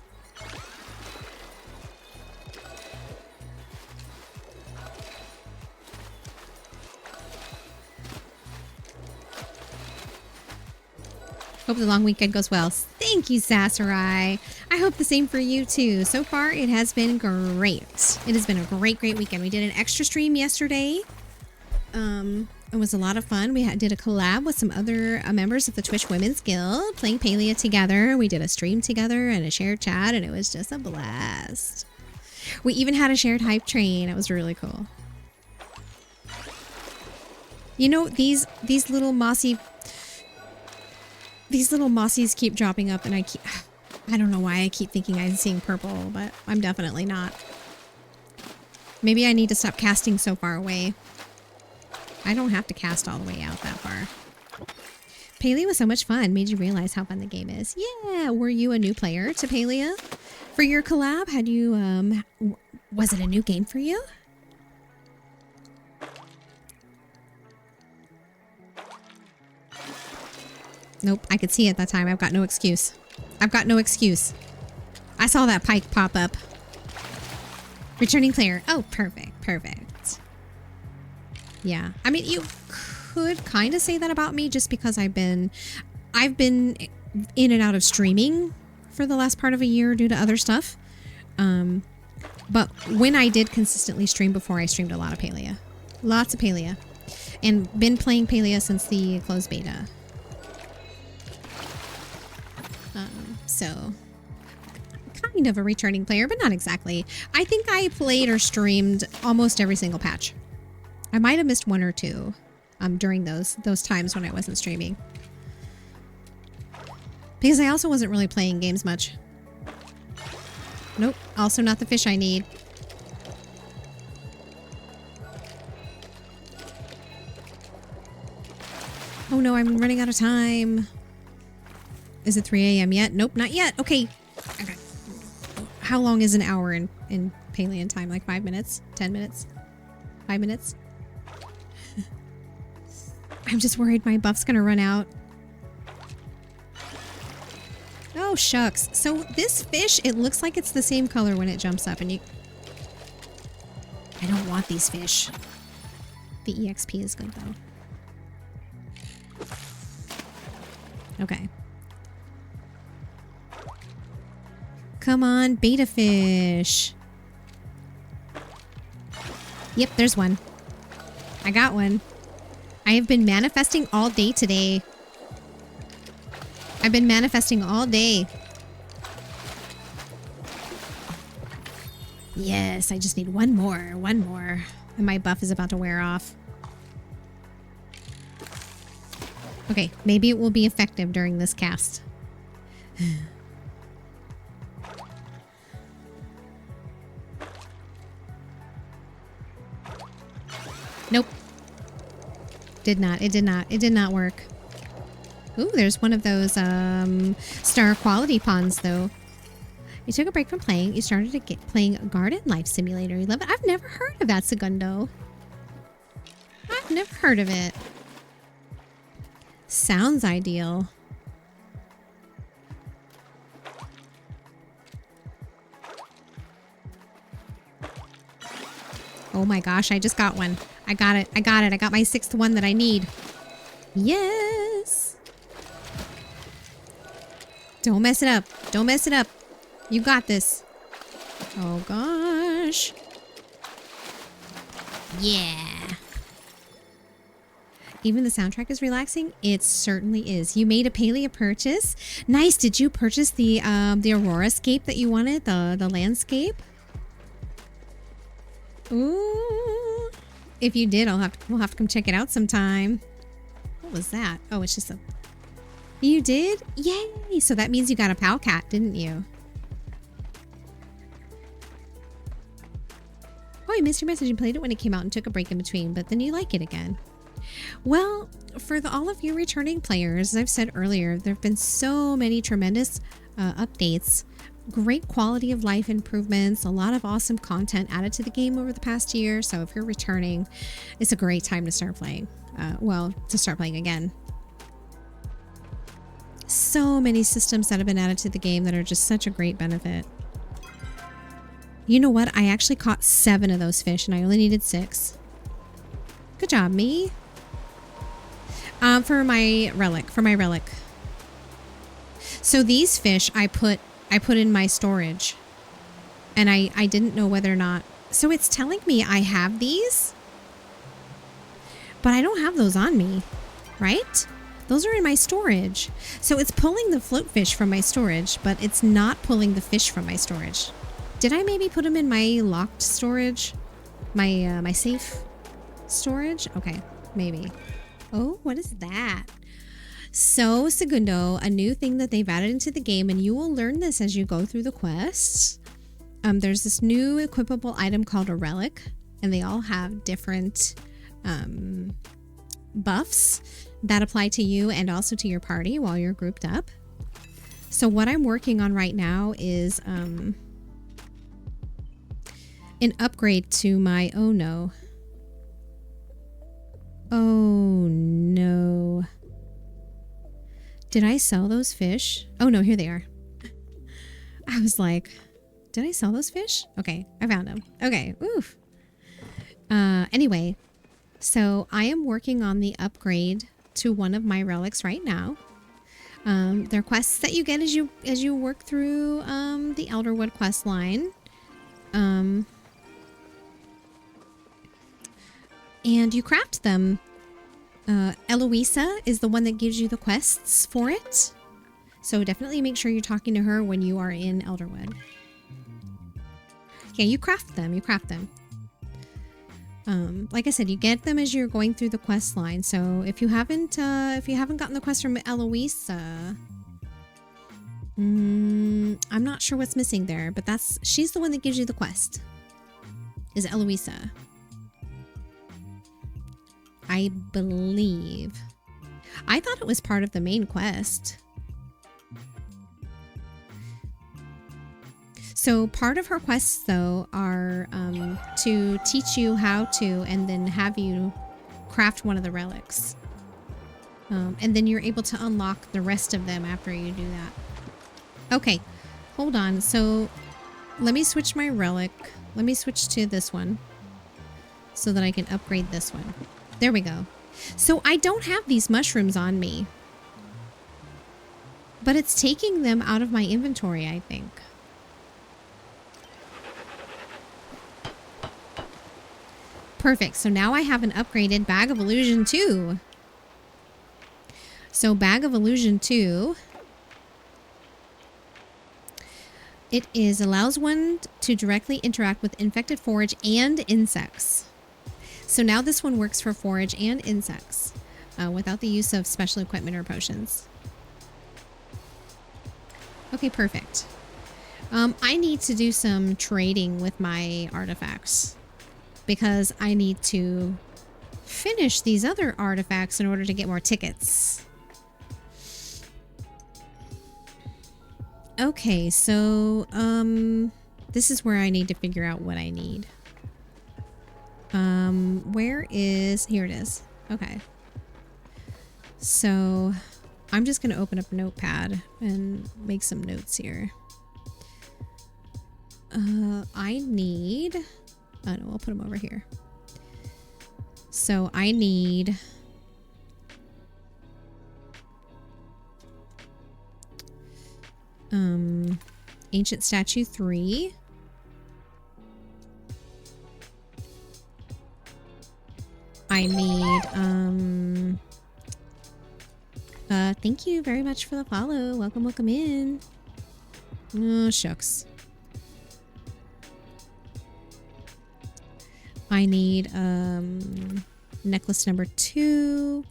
Hope the long weekend goes well. Thank you, Sasserai. I hope the same for you, too. So far, it has been great. It has been a great weekend. We did an extra stream yesterday. It was a lot of fun. We did a collab with some other members of the Twitch Women's Guild, playing Palia together. We did a stream together and a shared chat, and it was just a blast. We even had a shared hype train. It was really cool. You know, these little mossy... These little mossies keep dropping up, and I don't know why I keep thinking I'm seeing purple, but I'm definitely not. Maybe I need to stop casting so far away. I don't have to cast all the way out that far. Palia was so much fun. Made you realize how fun the game is. Yeah, were you a new player to Palia? For your collab, had you, was it a new game for you? Nope, I could see it that time. I've got no excuse. I've got no excuse. I saw that pike pop up. Returning player. Oh, perfect. Perfect. Yeah. I mean, you could kind of say that about me just because I've been in and out of streaming for the last part of a year due to other stuff. But when I did consistently stream before, I streamed a lot of Palia. Lots of Palia. And been playing Palia since the closed beta. So, kind of a returning player, but not exactly. I think I played or streamed almost every single patch. I might have missed 1 or 2 during those times when I wasn't streaming. Because I also wasn't really playing games much. Nope, also not the fish I need. Oh no, I'm running out of time. Is it 3 a.m. yet? Nope, not yet. Okay. how long is an hour in Palian time? Like 5 minutes? 10 minutes? 5 minutes? I'm just worried my buff's gonna run out. Oh, shucks. So this fish, it looks like it's the same color when it jumps up and you... I don't want these fish. The EXP is good though. Okay. Come on, beta fish. Yep, there's one. I got one. I have been manifesting all day today. I've been manifesting all day. Yes, I just need one more. One more. And my buff is about to wear off. Okay, maybe it will be effective during this cast. Nope. Did not. It did not. It did not work. Ooh, there's one of those star quality ponds though. You took a break from playing. You started to get playing Garden Life Simulator 11. I've never heard of that, Segundo. I've never heard of it. Sounds ideal. Oh my gosh, I just got one. I got it. I got it. I got my 6th one that I need. Yes. Don't mess it up. Don't mess it up. You got this. Oh gosh. Yeah. Even the soundtrack is relaxing. It certainly is. You made a Palia purchase. Nice. Did you purchase the Aurora scape that you wanted? The landscape? Ooh. If you did, we'll have to come check it out sometime. What was that? Oh, it's just a... You did? Yay! So that means you got a PAL cat, didn't you? Oh, I missed your message. You played it when it came out and took a break in between, but then you like it again. Well, for all of you returning players, as I've said earlier, there have been so many tremendous updates, great quality of life improvements, a lot of awesome content added to the game over the past year. So if you're returning, it's a great time to start playing. To start playing again. So many systems that have been added to the game that are just such a great benefit. You know what? I actually caught 7 of those fish and I only needed 6. Good job, me. For my relic. So these fish I put in my storage. And I didn't know whether or not... So it's telling me I have these. But I don't have those on me. Right? Those are in my storage. So it's pulling the float fish from my storage, but it's not pulling the fish from my storage. Did I maybe put them in my locked storage? My safe storage? Okay, maybe. Oh, what is that? So, Segundo, a new thing that they've added into the game, and you will learn this as you go through the quests. There's this new equipable item called a relic, and they all have different buffs that apply to you and also to your party while you're grouped up. So what I'm working on right now is an upgrade to my... Oh no. Oh no. Did I sell those fish? Oh no, here they are. I was like, did I sell those fish? Okay, I found them. Okay, oof. Anyway, so I am working on the upgrade to one of my relics right now. They're quests that you get as you work through the Elderwood quest line. And you craft them. Eloisa is the one that gives you the quests for it. So definitely make sure you're talking to her when you are in Elderwood. Yeah, you craft them. Like I said, you get them as you're going through the quest line. So if you haven't gotten the quest from Eloisa, I'm not sure what's missing there, but she's the one that gives you the quest. Is Eloisa. I believe. I thought it was part of the main quest. So part of her quests, though, are to teach you how to and then have you craft one of the relics. And then you're able to unlock the rest of them after you do that. Okay, hold on. So let me switch my relic. Let me switch to this one so that I can upgrade this one. There we go. So I don't have these mushrooms on me, but it's taking them out of my inventory, I think. Perfect. So now I have an upgraded Bag of Illusion 2. So Bag of Illusion 2, it allows one to directly interact with infected forage and insects. So now this one works for forage and insects without the use of special equipment or potions. Okay, perfect. I need to do some trading with my artifacts because I need to finish these other artifacts in order to get more tickets. Okay, so this is where I need to figure out what I need. Here it is. Okay. So I'm just going to open up a notepad and make some notes here. I need, oh no, I'll put them over here. So I need Ancient Statue 3. I need, thank you very much for the follow. Welcome, welcome in. Oh, shucks. I need, necklace number 2.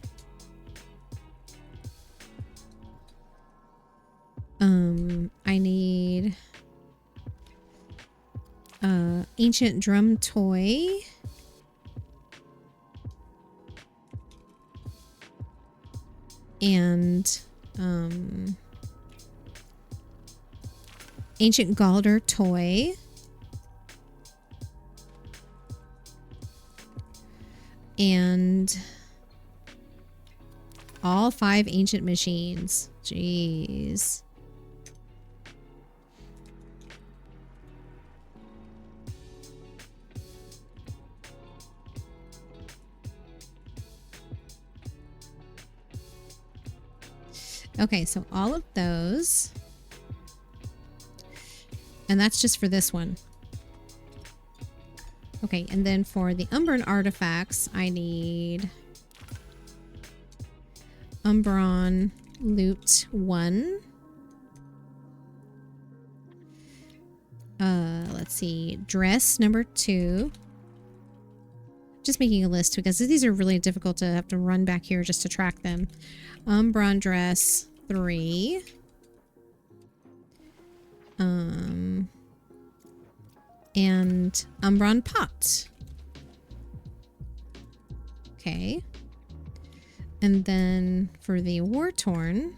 I need, ancient drum toy. And ancient Galder toy. And all 5 ancient machines. Jeez. Okay, so all of those. And that's just for this one. Okay, and then for the Umbran artifacts, I need Umbran Loot 1. Let's see, dress number 2. Just making a list because these are really difficult to have to run back here just to track them. Umbran dress 3. And Umbran pot. Okay. And then for the War Torn,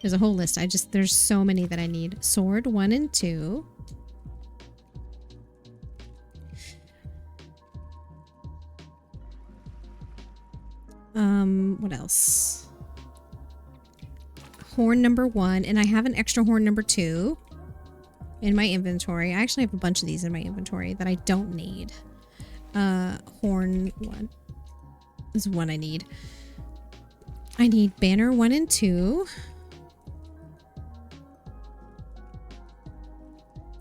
there's a whole list. There's so many that I need. Sword 1 and 2. What else? Horn number 1, and I have an extra horn number 2 in my inventory. I actually have a bunch of these in my inventory that I don't need. Horn 1 is one I need. I need banner 1 and 2.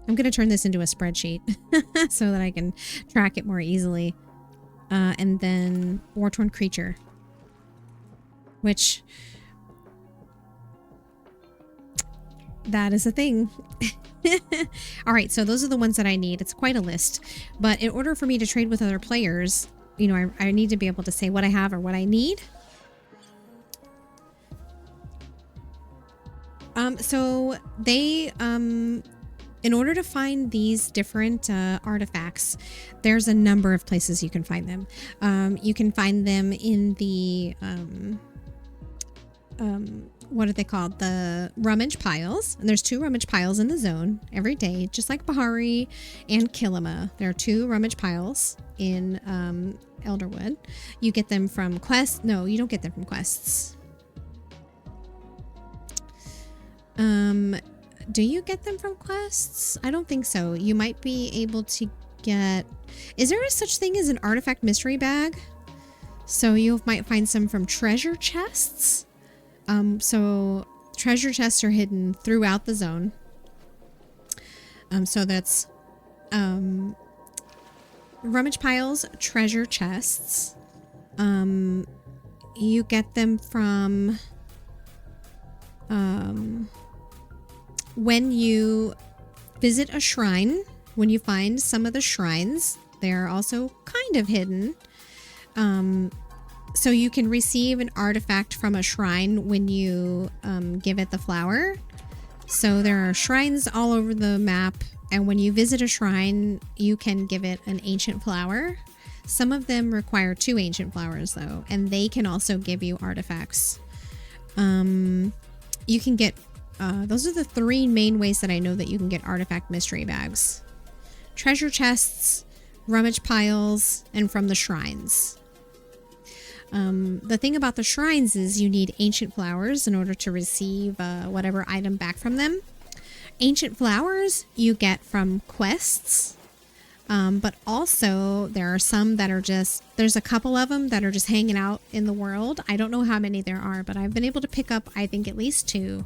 I'm going to turn this into a spreadsheet so that I can track it more easily. And then war-torn creature, which that is a thing. All right, so those are the ones that I need. It's quite a list, but in order for me to trade with other players, you know, I need to be able to say what I have or what I need. So they, in order to find these different artifacts, there's a number of places you can find them. You can find them in the what are they called? The rummage piles. And there's 2 rummage piles in the zone every day, just like Bahari and Kilima. There are 2 rummage piles in Elderwood. You get them from quests. No, you don't get them from quests. Do you get them from quests? I don't think so. You might be able to get... Is there a such thing as an artifact mystery bag? So you might find some from treasure chests. So treasure chests are hidden throughout the zone. So that's rummage piles, treasure chests. You get them from when you visit a shrine. When you find some of the shrines, they're also kind of hidden. So you can receive an artifact from a shrine when you give it the flower. So there are shrines all over the map, and when you visit a shrine, you can give it an ancient flower. Some of them require 2 ancient flowers though, and they can also give you artifacts. You can get, those are the 3 main ways that I know that you can get artifact mystery bags. Treasure chests, rummage piles, and from the shrines. The thing about the shrines is you need ancient flowers in order to receive whatever item back from them. Ancient flowers you get from quests, but also there are some that are just, there's a couple of them that are just hanging out in the world. I don't know how many there are, but I've been able to pick up, I think, at least 2,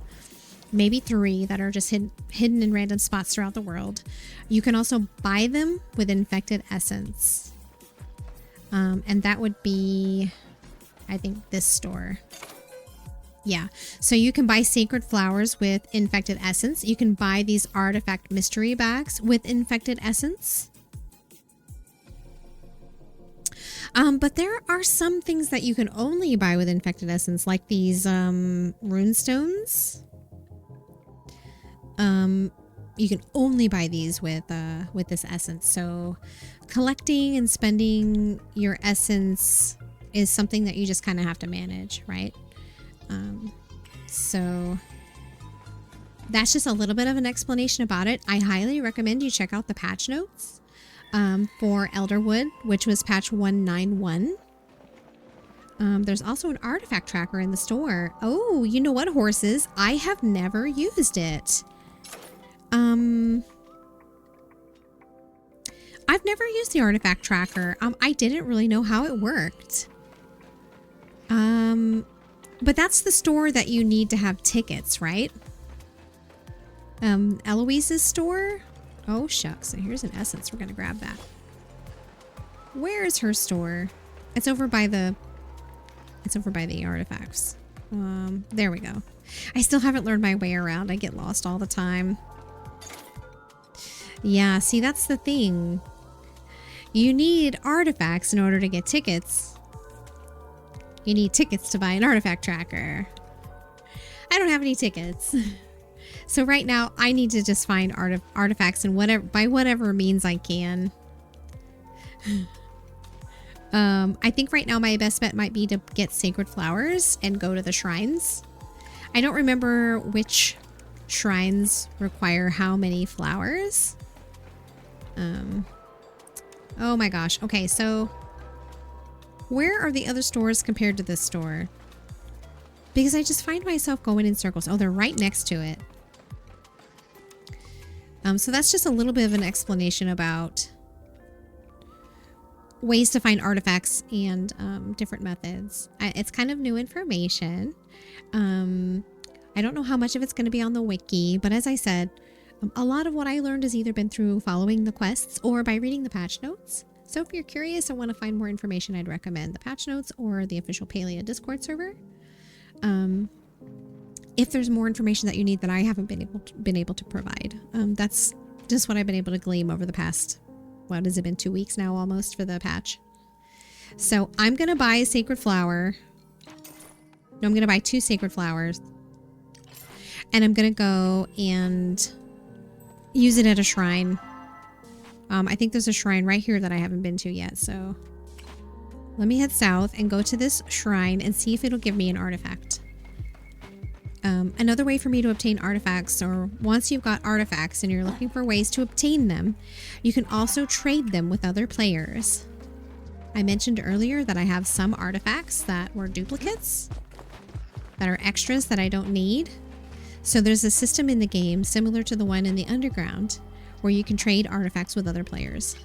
maybe 3 that are just hidden in random spots throughout the world. You can also buy them with infected essence. And that would be, I think, this store. Yeah. So you can buy sacred flowers with infected essence. You can buy these artifact mystery bags with infected essence. But there are some things that you can only buy with infected essence, like these rune stones. You can only buy these with this essence. So collecting and spending your essence is something that you just kind of have to manage, right? So that's just a little bit of an explanation about it. I highly recommend you check out the patch notes for Elderwood, which was patch 191. There's also an artifact tracker in the store. Oh, you know what, horses? I have never used it. I've never used the artifact tracker. I didn't really know how it worked. But that's the store that you need to have tickets, right? Eloise's store? Oh, shucks. So here's an essence. We're going to grab that. Where is her store? It's over by the artifacts. There we go. I still haven't learned my way around. I get lost all the time. Yeah, see, that's the thing. You need artifacts in order to get tickets. You need tickets to buy an artifact tracker. I don't have any tickets. So right now, I need to just find artifacts in whatever means I can. I think right now my best bet might be to get sacred flowers and go to the shrines. I don't remember which shrines require how many flowers. Oh my gosh. Okay, so where are the other stores compared to this store? Because I just find myself going in circles. Oh, they're right next to it. So that's just a little bit of an explanation about ways to find artifacts and different methods. It's kind of new information. I don't know how much of it's going to be on the wiki, but as I said, a lot of what I learned has either been through following the quests or by reading the patch notes. So if you're curious and want to find more information, I'd recommend the patch notes or the official Palia Discord server. If there's more information that you need that I haven't been able to provide, that's just what I've been able to glean over the past, what has it been, 2 weeks now almost for the patch. So I'm going to buy a sacred flower. No, I'm going to buy 2 sacred flowers. And I'm going to go and use it at a shrine. I think there's a shrine right here that I haven't been to yet. So let me head south and go to this shrine and see if it'll give me an artifact. Another way for me to obtain artifacts, or once you've got artifacts and you're looking for ways to obtain them, you can also trade them with other players. I mentioned earlier that I have some artifacts that were duplicates, that are extras that I don't need. So there's a system in the game similar to the one in the underground where you can trade artifacts with other players.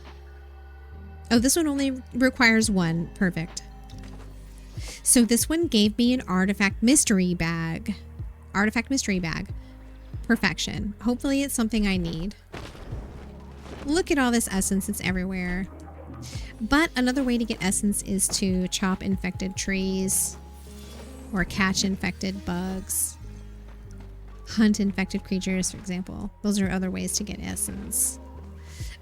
Oh, this one only requires one. Perfect. So this one gave me an artifact mystery bag. Artifact mystery bag. Perfection. Hopefully it's something I need. Look at all this essence. It's everywhere. But another way to get essence is to chop infected trees or catch infected bugs. Hunt infected creatures, for example. Those are other ways to get essence.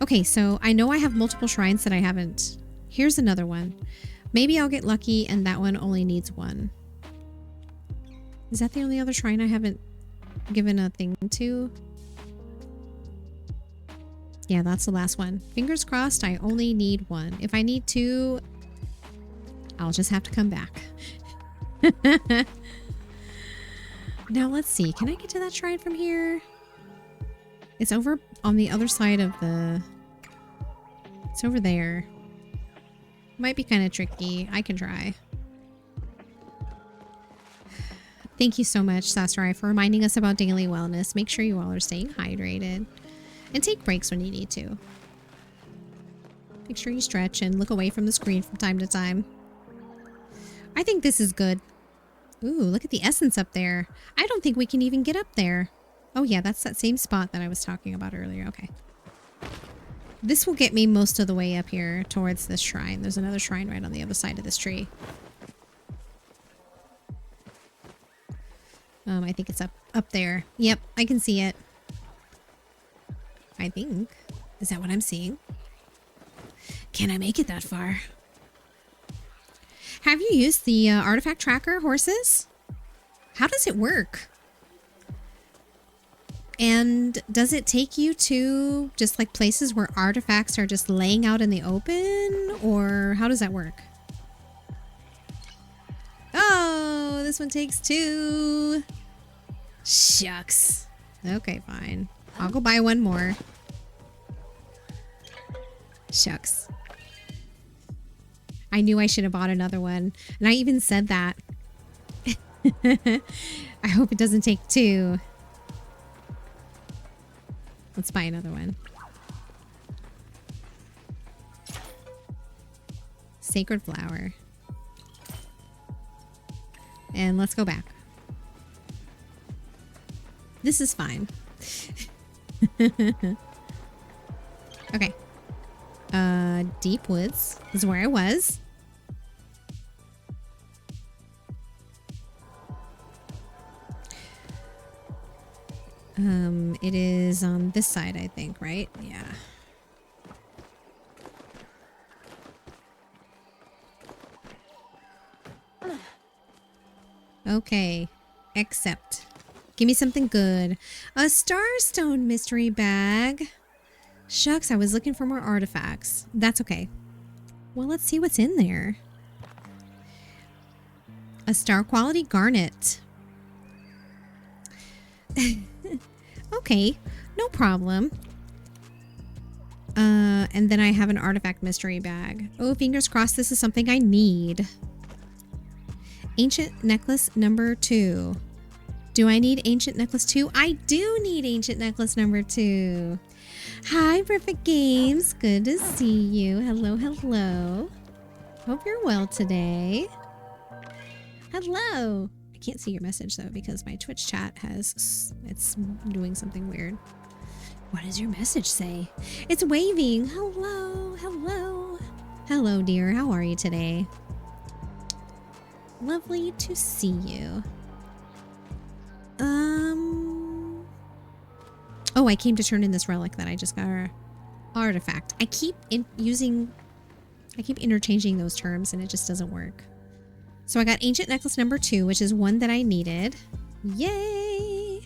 Okay, so I know I have multiple shrines that I haven't. Here's another one. Maybe I'll get lucky and that one only needs one. Is that the only other shrine I haven't given a thing to? Yeah, that's the last one. Fingers crossed, I only need one. If I need two, I'll just have to come back. Now let's see. Can I get to that shrine from here? It's over on the other side of the... It's over there. Might be kind of tricky. I can try. Thank you so much, Sasarai, for reminding us about daily wellness. Make sure you all are staying hydrated. And take breaks when you need to. Make sure you stretch and look away from the screen from time to time. I think this is good. Ooh, look at the essence up there. I don't think we can even get up there. Oh yeah, that's that same spot that I was talking about earlier. Okay. This will get me most of the way up here towards this shrine. There's another shrine right on the other side of this tree. I think it's up there. Yep, I can see it. I think. Is that what I'm seeing? Can I make it that far? Have you used the artifact tracker horses? How does it work? And does it take you to just like places where artifacts are just laying out in the open? Or how does that work? Oh, this one takes two. Shucks. Okay, fine. I'll go buy one more. Shucks. I knew I should have bought another one. And I even said that. I hope it doesn't take two. Let's buy another one. Sacred flower. And let's go back. This is fine. Okay. Deep woods is where I was. It is on this side, I think, right? Yeah. Okay. Accept. Give me something good. A starstone mystery bag. Shucks, I was looking for more artifacts. That's okay. Well, let's see what's in there. A star quality garnet. Okay, no problem. And then I have an artifact mystery bag. Oh, fingers crossed this is something I need. Ancient necklace number 2. Do I need ancient necklace 2? I do need ancient necklace number 2. Hi, Perfect Games. Good to see you. Hello, hello. Hope you're well today. Hello. I can't see your message though because my Twitch chat it's doing something weird. What does your message say? It's waving. Hello, hello. Hello, dear. How are you today? Lovely to see you. Oh, I came to turn in this relic that I just got. Our artifact. I keep interchanging those terms and it just doesn't work. So I got ancient necklace number 2, which is one that I needed. Yay!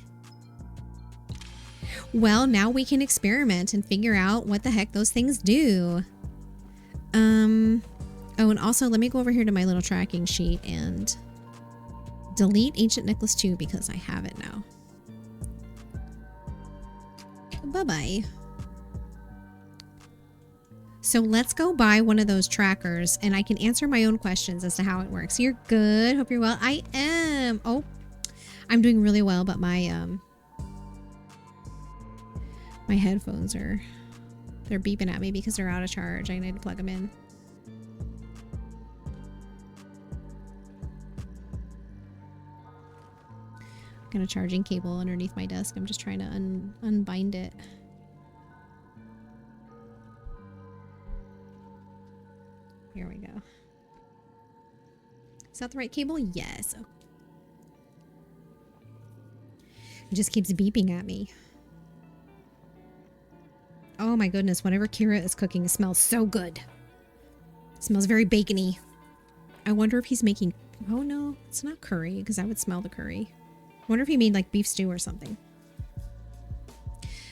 Well, now we can experiment and figure out what the heck those things do. Oh, and also let me go over here to my little tracking sheet and Delete Ancient Necklace 2 because I have it now. Bye-bye. So let's go buy one of those trackers and I can answer my own questions as to how it works. You're good. Hope you're well. I am. Oh, I'm doing really well, but my headphones they're beeping at me because they're out of charge. I need to plug them in. Got a charging cable underneath my desk. I'm just trying to unbind it. Here we go. Is that the right cable? Yes. It just keeps beeping at me. Oh my goodness, whatever Kira is cooking smells so good. It smells very bacony. I wonder if he's making... Oh no, it's not curry because I would smell the curry. I wonder if he made like beef stew or something.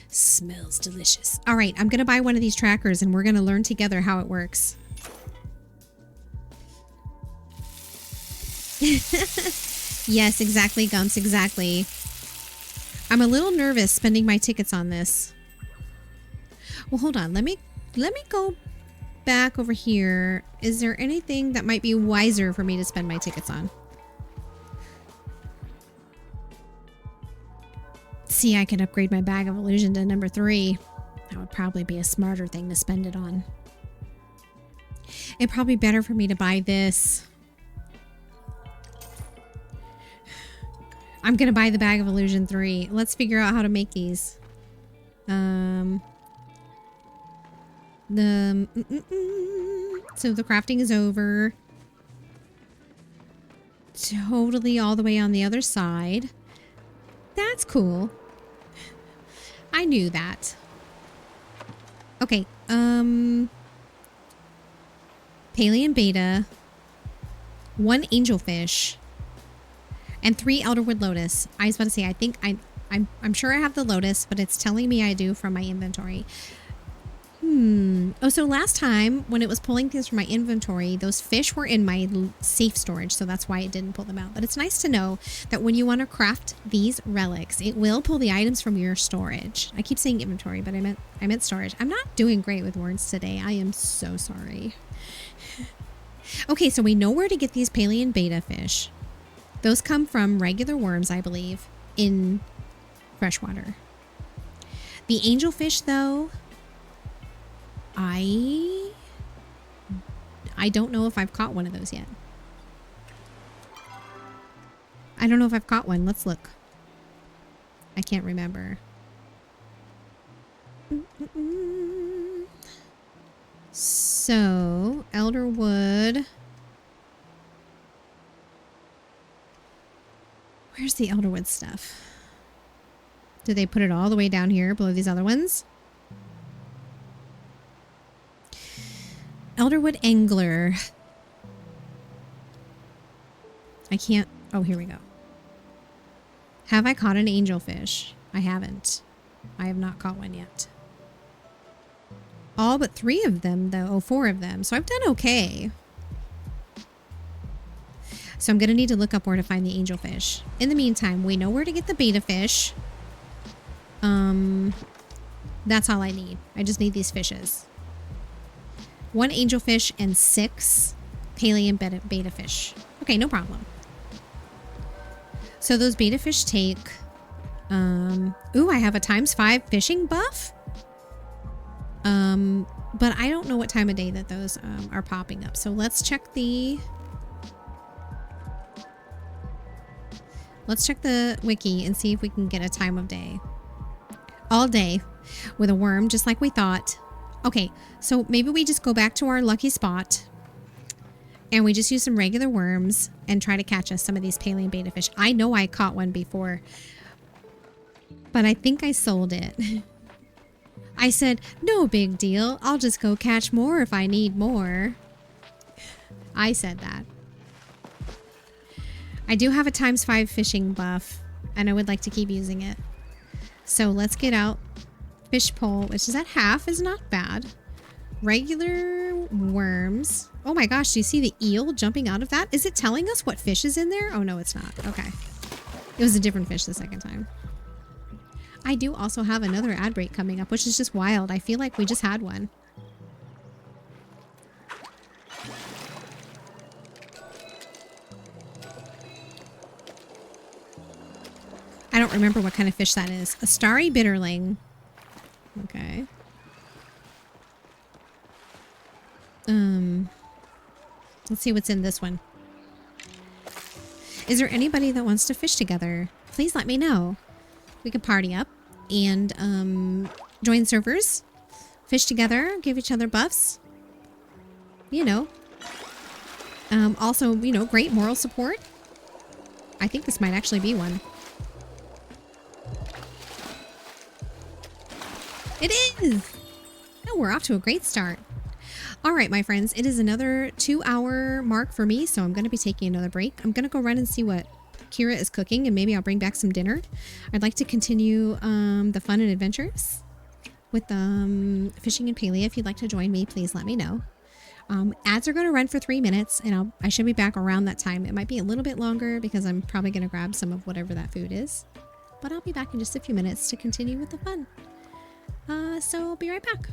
Smells delicious. All right, I'm going to buy one of these trackers and we're going to learn together how it works. Yes, exactly, Gumps, exactly. I'm a little nervous spending my tickets on this. Well, hold on. Let me go back over here. Is there anything that might be wiser for me to spend my tickets on? See, I could upgrade my bag of illusion to number 3. That would probably be a smarter thing to spend it on. It'd probably be better for me to buy this. I'm going to buy the bag of illusion 3. Let's figure out how to make these. So the crafting is over. Totally all the way on the other side. That's cool. I knew that. Okay. Palia and Beta. 1 angelfish. And 3 Elderwood Lotus. I was about to say, I think I'm sure I have the Lotus, but it's telling me I do from my inventory. Oh, so last time when it was pulling things from my inventory, those fish were in my safe storage, so that's why it didn't pull them out. But it's nice to know that when you want to craft these relics, it will pull the items from your storage. I keep saying inventory, but I meant storage. I'm not doing great with words today. I am so sorry. Okay, so we know where to get these Palia and Beta fish. Those come from regular worms, I believe, in freshwater. The angelfish, though, I don't know if I've caught one of those yet. I don't know if I've caught one. Let's look. I can't remember. So, Elderwood. Where's the Elderwood stuff? Did they put it all the way down here below these other ones? Elderwood Angler. I can't... Oh, here we go. Have I caught an angelfish? I haven't. I have not caught one yet. All but 3 of them, though. Oh, 4 of them. So I've done okay. So I'm going to need to look up where to find the angelfish. In the meantime, we know where to get the beta fish. That's all I need. I just need these fishes. 1 angelfish and 6 Palia and beta fish. Okay, no problem. So those beta fish take... ooh, I have a ×5 fishing buff. But I don't know what time of day that those are popping up. So let's check the... Let's check the wiki and see if we can get a time of day. All day with a worm, just like we thought. Okay, so maybe we just go back to our lucky spot and we just use some regular worms and try to catch us some of these Palia and beta fish. I know I caught one before, but I think I sold it. I said, no big deal. I'll just go catch more if I need more. I said that. I do have a ×5 fishing buff and I would like to keep using it. So let's get out fish pole, which is at half, is not bad. Regular worms. Oh my gosh, do you see the eel jumping out of that? Is it telling us what fish is in there? Oh no, it's not. Okay. It was a different fish the second time. I do also have another ad break coming up, which is just wild. I feel like we just had one. I don't remember what kind of fish that is. A starry bitterling. Okay. Let's see what's in this one. Is there anybody that wants to fish together? Please let me know. We could party up and join servers, fish together, give each other buffs. You know. Also, you know, great moral support. I think this might actually be one. It is! Oh, we're off to a great start. All right, my friends, it is another 2-hour mark for me, so I'm going to be taking another break. I'm going to go run and see what Kira is cooking, and maybe I'll bring back some dinner. I'd like to continue the fun and adventures with fishing in Palia. If you'd like to join me, please let me know. Ads are going to run for 3 minutes, and I should be back around that time. It might be a little bit longer because I'm probably going to grab some of whatever that food is. But I'll be back in just a few minutes to continue with the fun. So I'll be right back.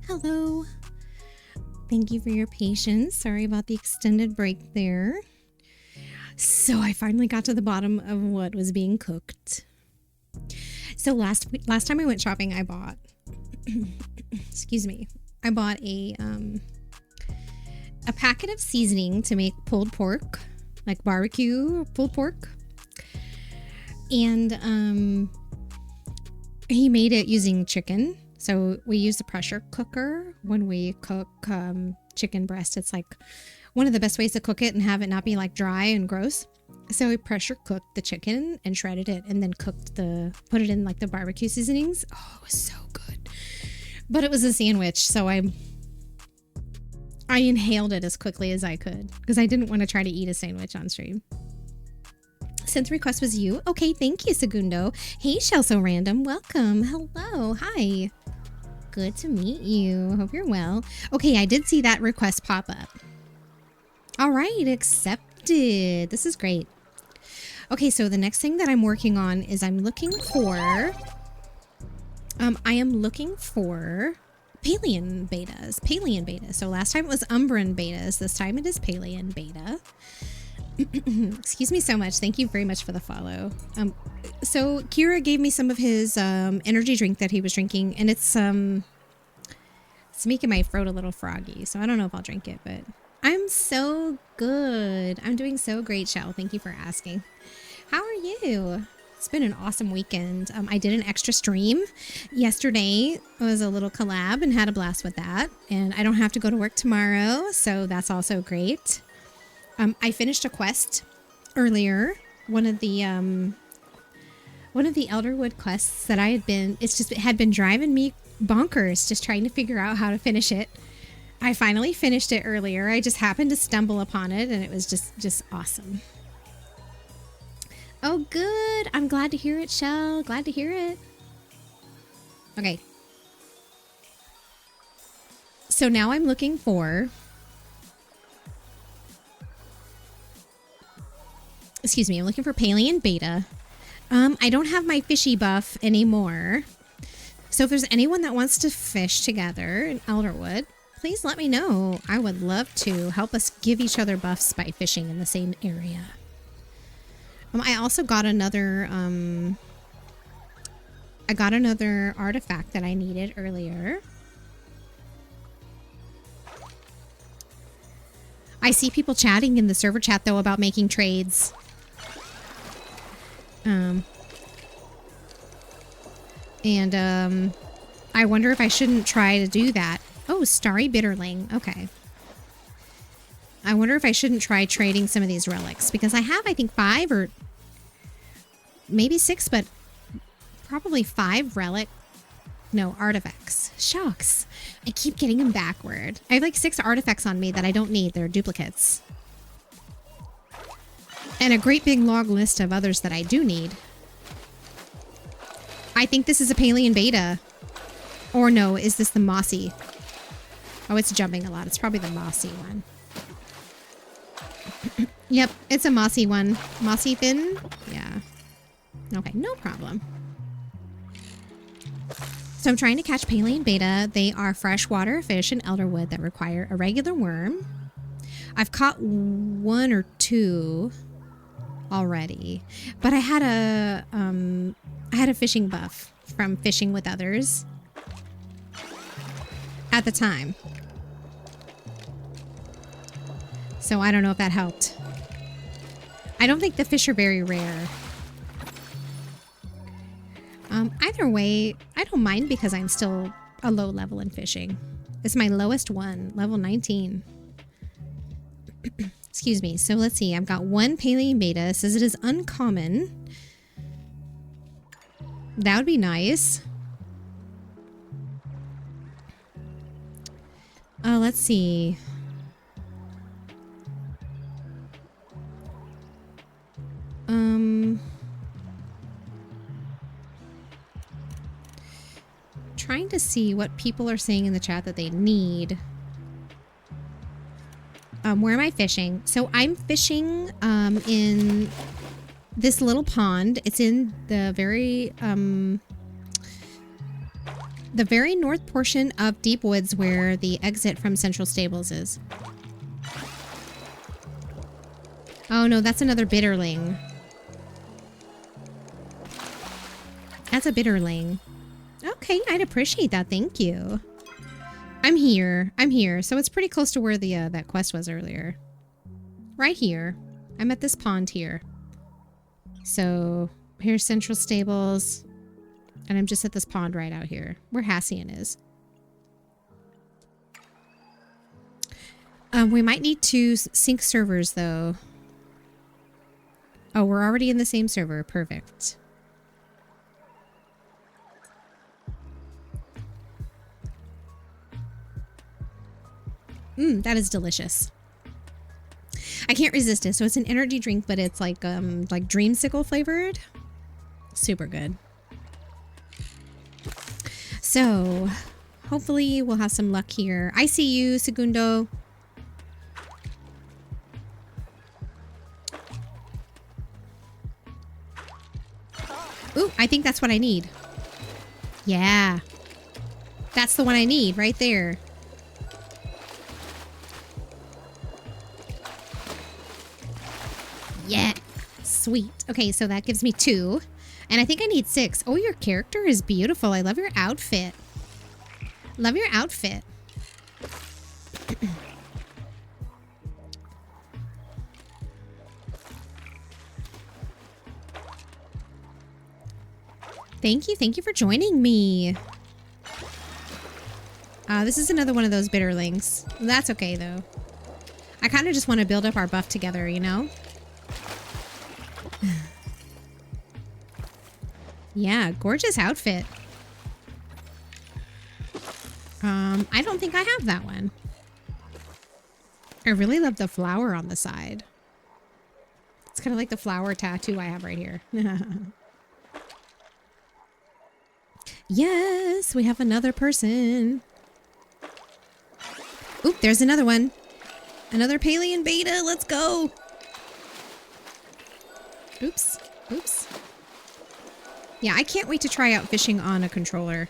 Hello. Thank you for your patience. Sorry about the extended break there. So I finally got to the bottom of what was being cooked. So last time I went shopping, I bought excuse me. I bought a packet of seasoning to make pulled pork, like barbecue pulled pork. And he made it using chicken. So we use the pressure cooker when we cook chicken breast. It's like one of the best ways to cook it and have it not be like dry and gross. So we pressure cooked the chicken and shredded it and then put it in like the barbecue seasonings. Oh, it was so good. But it was a sandwich, so I inhaled it as quickly as I could because I didn't want to try to eat a sandwich on stream. Since the request was you. Okay, thank you, Segundo. Hey, Shell So Random. Welcome. Hello. Hi. Good to meet you. Hope you're well. Okay, I did see that request pop up. All right, accepted. This is great. Okay, so the next thing that I'm working on is I'm looking for... I am looking for Palian betas. Palian beta. So last time it was Umbran betas. This time it is Palian beta. Excuse me so much. Thank you very much for the follow. So Kira gave me some of his energy drink that he was drinking, and it's making my throat a little froggy. So I don't know if I'll drink it, but I'm so good. I'm doing so great, Shell. Thank you for asking. How are you? It's been an awesome weekend. I did an extra stream yesterday. It was a little collab and had a blast with that. And I don't have to go to work tomorrow, so that's also great. I finished a quest earlier. One of the Elderwood quests that it had been driving me bonkers just trying to figure out how to finish it. I finally finished it earlier. I just happened to stumble upon it and it was just awesome. Oh, good. I'm glad to hear it, Shell. Glad to hear it. Okay. So now I'm looking for... Excuse me, I'm looking for Palian beta. I don't have my fishy buff anymore. So if there's anyone that wants to fish together in Elderwood, please let me know. I would love to help us give each other buffs by fishing in the same area. I also got another artifact that I needed earlier. I see people chatting in the server chat though about making trades. I wonder if I shouldn't try to do that. Oh, Starry Bitterling. Okay. I wonder if I shouldn't try trading some of these relics because I have, I think, 5 or maybe 6, but probably 5 artifacts. Shucks. I keep getting them backward. I have like 6 artifacts on me that I don't need. They're duplicates. And a great big long list of others that I do need. I think this is a Palian beta. Or no, is this the mossy? Oh, it's jumping a lot. It's probably the mossy one. Yep, it's a mossy one. Mossy fin? Yeah. Okay, no problem. So I'm trying to catch Palian beta. They are freshwater fish in Elderwood that require a regular worm. I've caught 1 or 2 already, but I had a fishing buff from fishing with others at the time. So I don't know if that helped. I don't think the fish are very rare. Either way, I don't mind because I'm still a low level in fishing. It's my lowest one, level 19. Excuse me. So let's see. I've got 1 Palian beta. It says it is uncommon. That would be nice. Let's see. Trying to see what people are saying in the chat that they need. Where am I fishing? So I'm fishing in this little pond. It's in the The very north portion of Deep Woods where the exit from Central Stables is. Oh no, that's another bitterling. That's a bitterling. Okay, I'd appreciate that. Thank you. I'm here. I'm here. So it's pretty close to where the that quest was earlier. Right here. I'm at this pond here. So here's Central Stables. And I'm just at this pond right out here where Hassian is. We might need to sync servers though. Oh, we're already in the same server. Perfect. That is delicious. I can't resist it. So it's an energy drink, but it's like dreamsicle flavored. Super good. So hopefully we'll have some luck here. I see you, Segundo. Ooh, I think that's what I need. Yeah. That's the one I need right there. Yeah. Sweet. Okay, so that gives me 2. And I think I need 6. Oh, your character is beautiful. I love your outfit. Love your outfit. Thank you. Thank you for joining me. This is another one of those bitterlings. That's okay, though. I kind of just want to build up our buff together, you know? Yeah, gorgeous outfit. I don't think I have that one. I really love the flower on the side. It's kind of like the flower tattoo I have right here. Yes, we have another person. Oop, there's another one. Another Palian beta. Let's go. Oops. Oops. Yeah, I can't wait to try out fishing on a controller.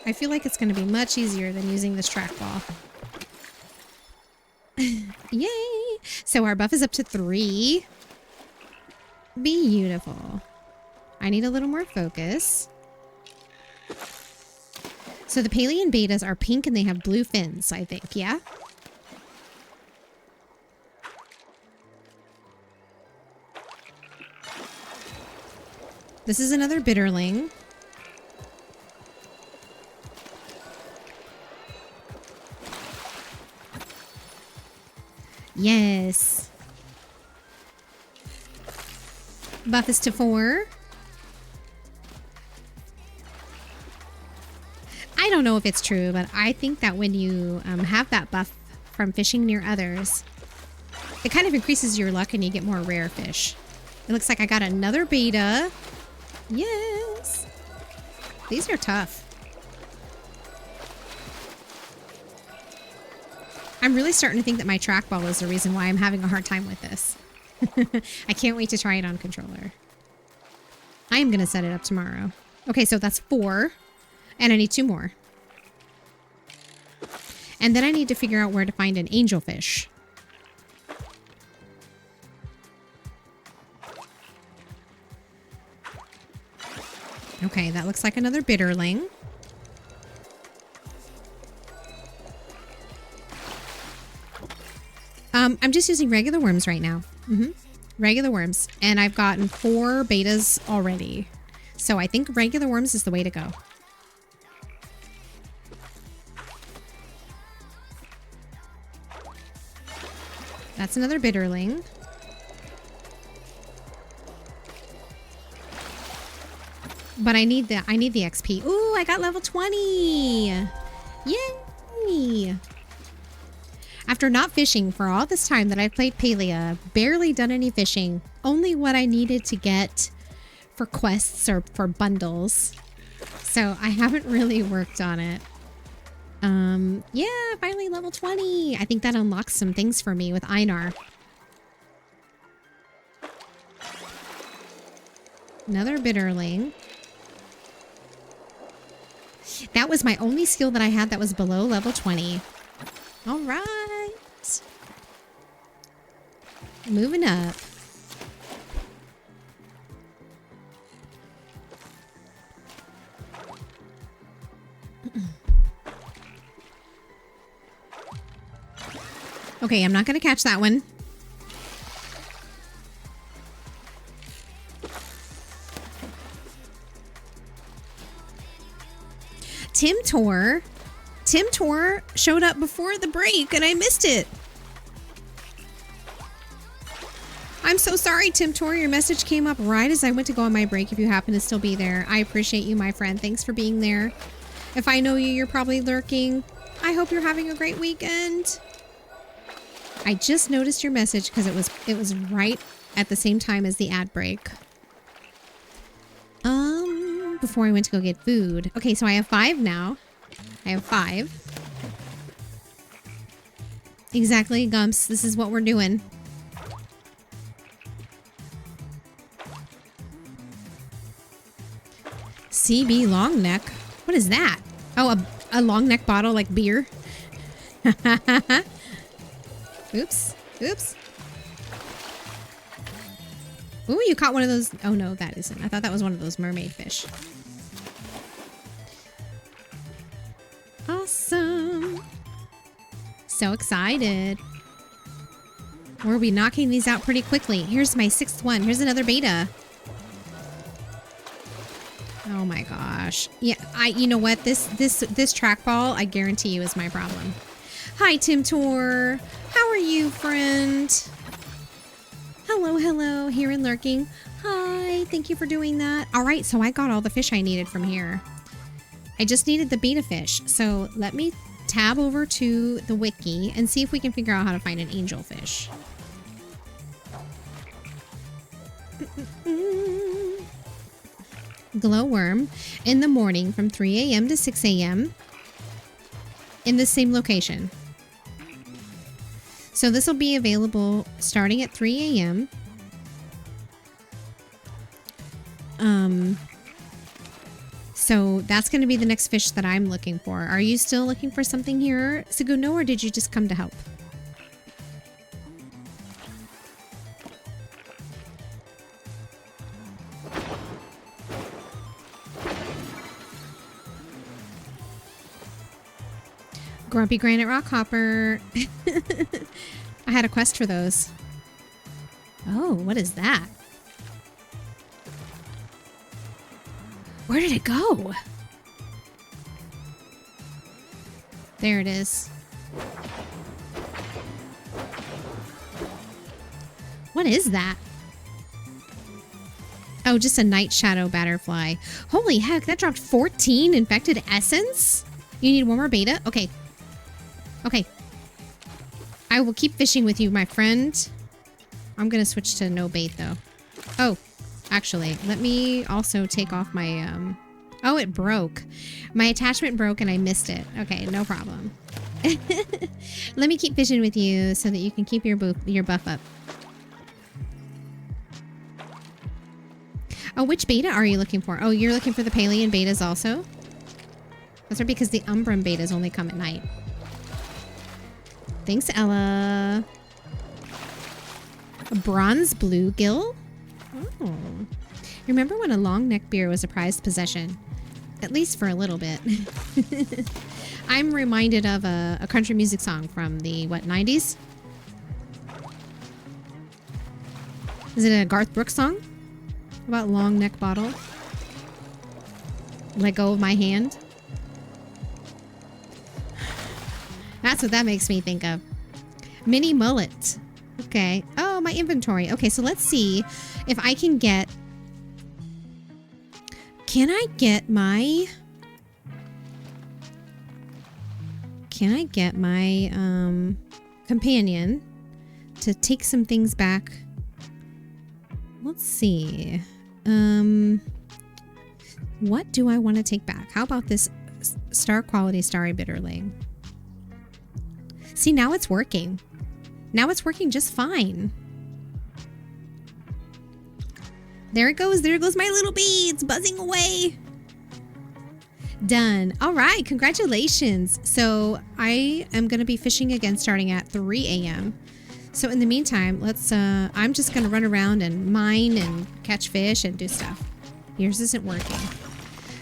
I feel like it's going to be much easier than using this trackball. Yay! So our buff is up to 3. Beautiful. I need a little more focus. So the Palian betas are pink and they have blue fins, I think. Yeah? This is another bitterling. Yes. Buff is to 4. I don't know if it's true, but I think that when you have that buff from fishing near others, it kind of increases your luck and you get more rare fish. It looks like I got another beta. Yes. These are tough. I'm really starting to think that my trackball is the reason why I'm having a hard time with this. I can't wait to try it on controller. I am going to set it up tomorrow. Okay, so that's 4. And I need 2 more. And then I need to figure out where to find an angelfish. Okay, that looks like another bitterling. I'm just using regular worms right now. Regular worms. And I've gotten 4 betas already. So I think regular worms is the way to go. That's another bitterling. But I need the XP. Ooh, I got level 20. Yay! After not fishing for all this time that I've played Palia, barely done any fishing, only what I needed to get for quests or for bundles. So I haven't really worked on it. Yeah, finally level 20. I think that unlocks some things for me with Einar. Another bitterling. That was my only skill that I had that was below level 20. All right. Moving up. Okay, I'm not going to catch that one. Tim Tor showed up before the break and I missed it. I'm so sorry, Tim Tor. Your message came up right as I went to go on my break. If you happen to still be there, I appreciate you, my friend. Thanks for being there. If I know you, you're probably lurking. I hope you're having a great weekend. I just noticed your message because it was right at the same time as the ad break. Before I went to go get food. Okay, so I have 5 now. I have 5. Exactly, Gumps. This is what we're doing. CB long neck. What is that? Oh, a long neck bottle like beer. Oops. Oops. Ooh, you caught one of those. Oh, no, that isn't. I thought that was one of those mermaid fish. Awesome. So excited. We'll be knocking these out pretty quickly. Here's my 6th one. Here's another beta. Oh my gosh. Yeah, you know what? This trackball, I guarantee you, is my problem. Hi, Tim Tor. How are you, friend? Hello, hello. Here and lurking. Hi. Thank you for doing that. All right, so I got all the fish I needed from here. I just needed the beta fish. So let me tab over to the wiki and see if we can figure out how to find an angelfish. Glowworm in the morning from 3 a.m. to 6 a.m. in the same location. So this will be available starting at 3 a.m. So that's going to be the next fish that I'm looking for. Are you still looking for something here, Seguno, or did you just come to help? Grumpy Granite Rock Hopper. I had a quest for those. Oh, what is that? Where did it go? There it is. What is that? Oh, just a night shadow batterfly. Holy heck, that dropped 14 infected essence? You need one more beta? Okay. Okay. I will keep fishing with you, my friend. I'm going to switch to no bait, though. Oh, actually, let me also take off my... Oh, it broke. My attachment broke and I missed it. Okay, no problem. Let me keep fishing with you so that you can keep your buff up. Oh, which beta are you looking for? Oh, you're looking for the Palian betas also? That's right, because the Umbran betas only come at night. Thanks, Ella. A bronze bluegill? Oh. Remember when a long neck beer was a prized possession? At least for a little bit. I'm reminded of a country music song from the, what, 90s? Is it a Garth Brooks song? About long neck bottle? Let go of my hand? That's what that makes me think of. Mini mullet. Okay. Oh, my inventory. Okay, so let's see if I can get... Can I get my companion to take some things back? Let's see. What do I want to take back? How about this star quality starry bitterling? See, now it's working. Now it's working just fine. There it goes. There goes my little beads buzzing away. Done. All right. Congratulations. So I am going to be fishing again starting at 3 a.m. So in the meantime, I'm just going to run around and mine and catch fish and do stuff. Yours isn't working.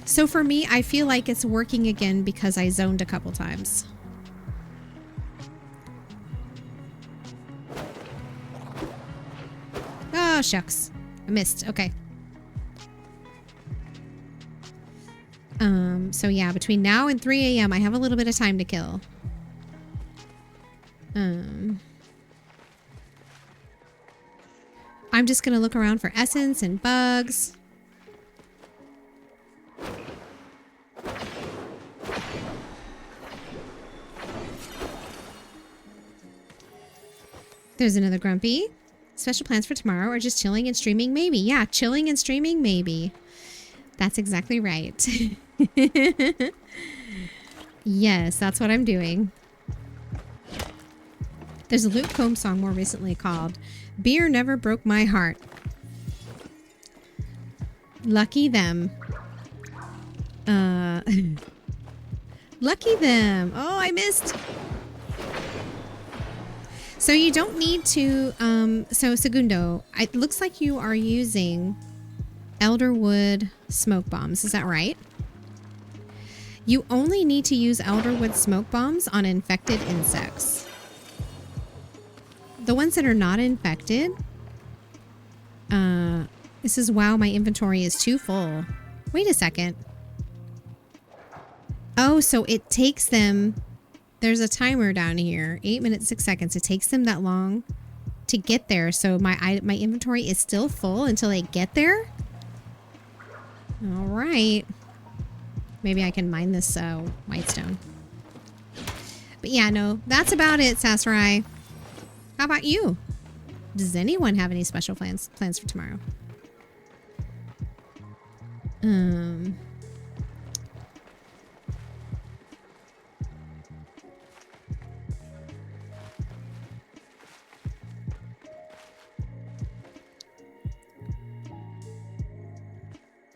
So for me, I feel like it's working again because I zoned a couple times. Oh, shucks. I missed. Okay. So yeah, between now and 3 a.m. I have a little bit of time to kill. I'm just gonna look around for essence and bugs. There's another grumpy. Special plans for tomorrow or just chilling and streaming? Maybe. Yeah, chilling and streaming? Maybe. That's exactly right. Yes, that's what I'm doing. There's a Luke Combs song more recently called Beer Never Broke My Heart. Lucky them. Lucky them. Oh, I missed. So you don't need to, so Segundo, it looks like you are using elderwood smoke bombs. Is that right? You only need to use elderwood smoke bombs on infected insects. The ones that are not infected, this is, wow, my inventory is too full. Wait a second. Oh, so it takes them, there's a timer down here, 8 minutes, 6 seconds. It takes them that long to get there. So my inventory is still full until they get there. All right. Maybe I can mine this whitestone. But yeah, no, that's about it, Sasarai. How about you? Does anyone have any special plans for tomorrow?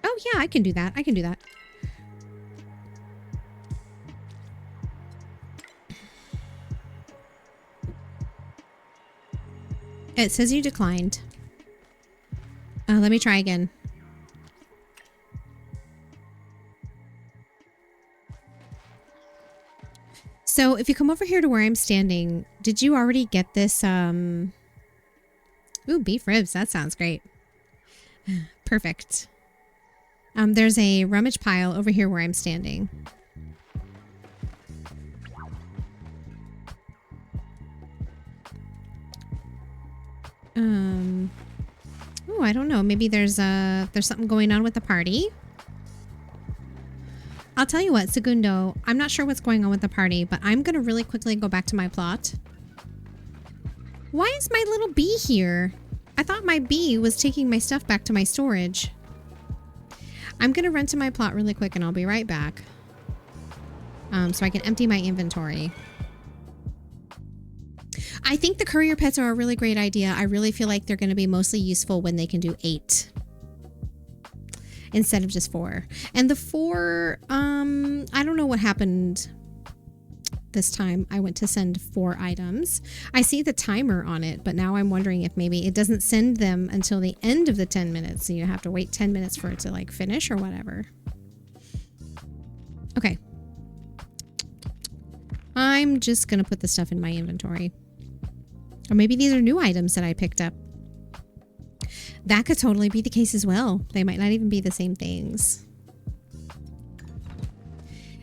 Oh yeah, I can do that. I can do that. It says you declined. Let me try again. So if you come over here to where I'm standing, did you already get this? Ooh, beef ribs. That sounds great. Perfect. There's a rummage pile over here where I'm standing. Oh, I don't know. Maybe there's something going on with the party. I'll tell you what, Segundo, I'm not sure what's going on with the party, but I'm going to really quickly go back to my plot. Why is my little bee here? I thought my bee was taking my stuff back to my storage. I'm going to run to my plot really quick and I'll be right back. So I can empty my inventory. I think the courier pets are a really great idea. I really feel like they're going to be mostly useful when they can do 8 instead of just 4. And the 4, I don't know what happened this time. I went to send 4 items. I see the timer on it, but now I'm wondering if maybe it doesn't send them until the end of the 10 minutes. So you have to wait 10 minutes for it to like finish or whatever. Okay. I'm just going to put the stuff in my inventory. Or maybe these are new items that I picked up. That could totally be the case as well. They might not even be the same things.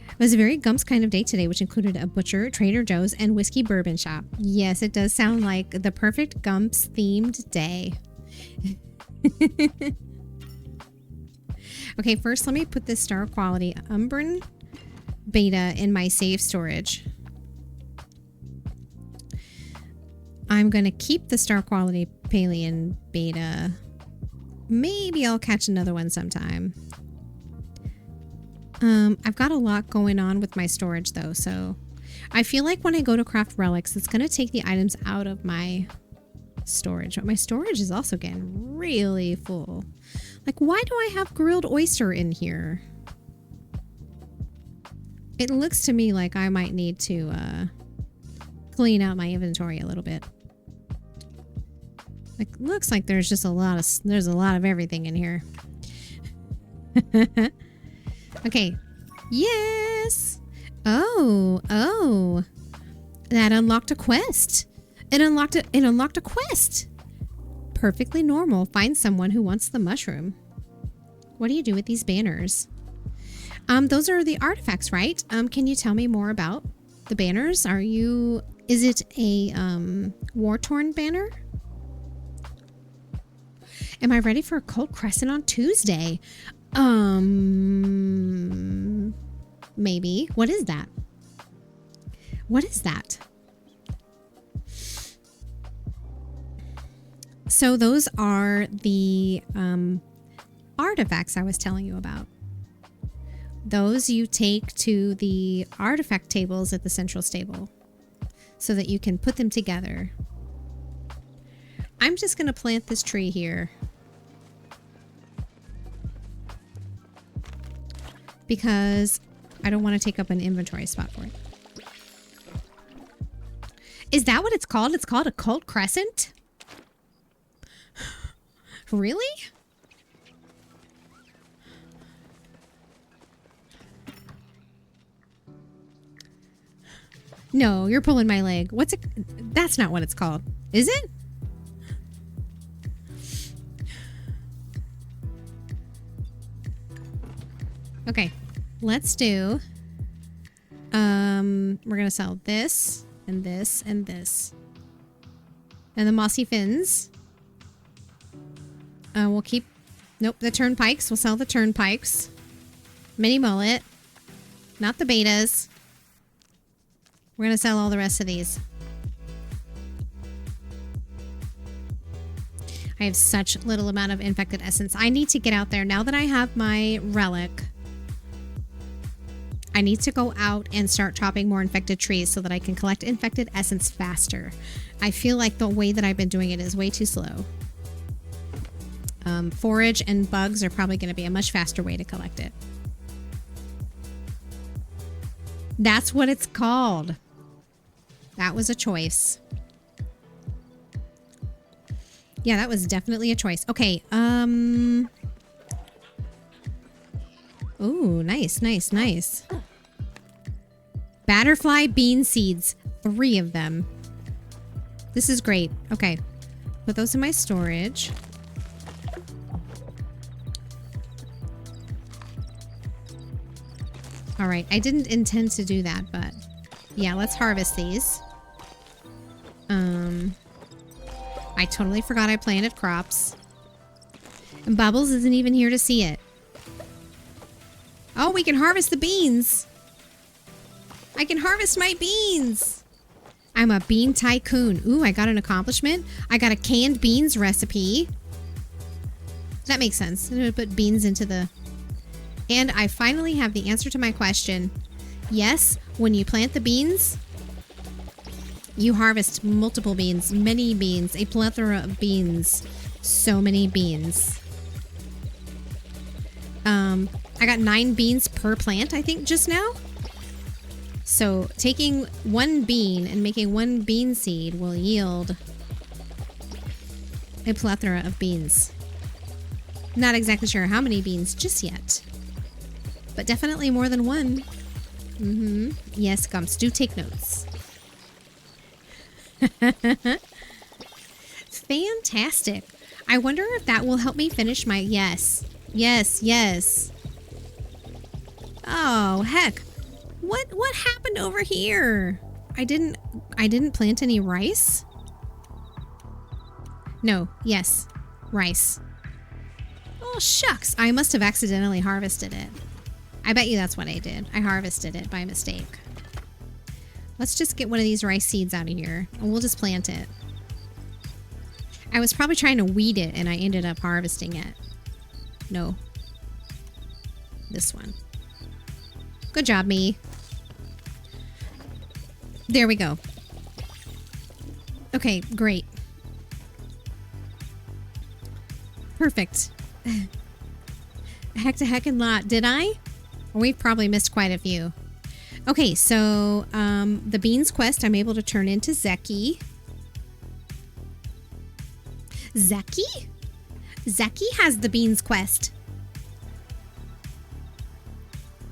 It was a very Gumps kind of day today, which included a butcher, Trader Joe's, and whiskey bourbon shop. Yes, it does sound like the perfect Gumps themed day. Okay, first let me put this star quality Umbran beta in my save storage. I'm going to keep the star quality Palian beta. Maybe I'll catch another one sometime. I've got a lot going on with my storage though, so I feel like when I go to craft relics, it's going to take the items out of my storage. But my storage is also getting really full. Like, why do I have grilled oyster in here? It looks to me like I might need to clean out my inventory a little bit. Like, looks like there's just a lot of everything in here. Okay. Yes. Oh. That unlocked a quest. It unlocked a quest. Perfectly normal. Find someone who wants the mushroom. What do you do with these banners? Those are the artifacts, right? Can you tell me more about the banners? Is it a war-torn banner? Am I ready for a cold crescent on Tuesday? Maybe. What is that? What is that? So those are the artifacts I was telling you about. Those you take to the artifact tables at the central stable so that you can put them together. I'm just going to plant this tree here because I don't want to take up an inventory spot for it. Is that what it's called? It's called a cold crescent? Really? No, you're pulling my leg. What's it? That's not what it's called. Is it? Okay. Let's do... we're going to sell this and this and this. And the mossy fins. We'll keep... Nope, the turnpikes. We'll sell the turnpikes. Mini mullet. Not the betas. We're going to sell all the rest of these. I have such little amount of infected essence. I need to get out there. Now that I have my relic, I need to go out and start chopping more infected trees so that I can collect infected essence faster. I feel like the way that I've been doing it is way too slow. Forage and bugs are probably going to be a much faster way to collect it. That's what it's called. That was a choice. Yeah, that was definitely a choice. Okay, ooh, nice, nice, nice. Batterfly bean seeds. 3 of them. This is great. Okay. Put those in my storage. All right. I didn't intend to do that, but yeah, let's harvest these. I totally forgot I planted crops. And Bubbles isn't even here to see it. Oh, we can harvest the beans. I can harvest my beans. I'm a bean tycoon. Ooh, I got an accomplishment. I got a canned beans recipe. That makes sense. I'm going to put beans into the... And I finally have the answer to my question. Yes, when you plant the beans, you harvest multiple beans, many beans, a plethora of beans. So many beans. I got 9 beans per plant, I think, just now. So taking 1 bean and making 1 bean seed will yield a plethora of beans. Not exactly sure how many beans just yet, but definitely more than 1. Yes, Gumps, do take notes. Fantastic. I wonder if that will help me finish my... Yes. Oh, heck. What happened over here? I didn't plant any rice? No, yes. Rice. Oh, shucks. I must have accidentally harvested it. I bet you that's what I did. I harvested it by mistake. Let's just get one of these rice seeds out of here, and we'll just plant it. I was probably trying to weed it, and I ended up harvesting it. No. This one. Good job, me. There we go. Okay, great. Perfect. Heck to heckin' lot. Did I? We've probably missed quite a few. Okay, so the beans quest I'm able to turn into Zeki. Zeki? Zeki has the beans quest.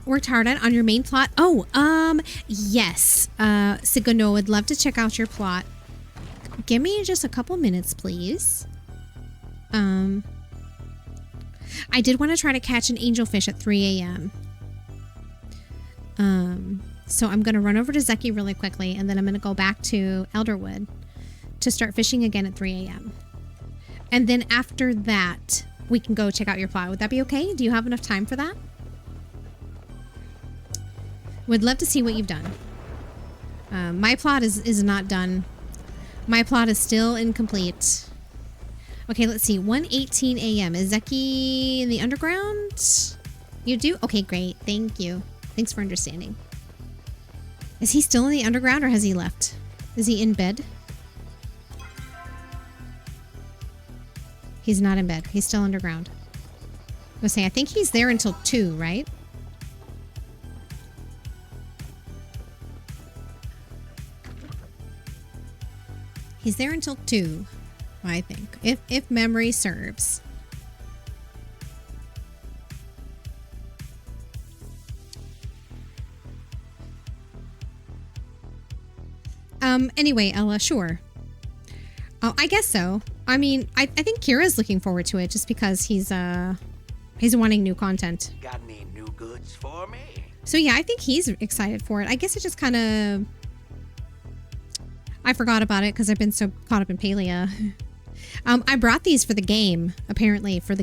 Worked hard on your main plot. Oh, yes. Segundo, would love to check out your plot. Give me just a couple minutes, please. I did want to try to catch an angelfish at 3 a.m. So I'm going to run over to Zeki really quickly, and then I'm going to go back to Elderwood to start fishing again at 3 a.m. And then after that, we can go check out your plot. Would that be okay? Do you have enough time for that? Would love to see what you've done. My plot is not done. My plot is still incomplete. Okay, let's see. 1:18 a.m. Is Zeki in the underground? You do? Okay, great. Thank you. Thanks for understanding. Is he still in the underground or has he left? Is he in bed? He's not in bed. He's still underground. I was saying, I think he's there until 2, right? He's there until 2, I think, if memory serves. Anyway, Ella, sure. Oh, I guess so. I mean, I think Kira's looking forward to it just because he's wanting new content. Got any new goods for me? So yeah, I think he's excited for it. I guess it just kind of... I forgot about it because I've been so caught up in Palia. I brought these for the game, apparently, for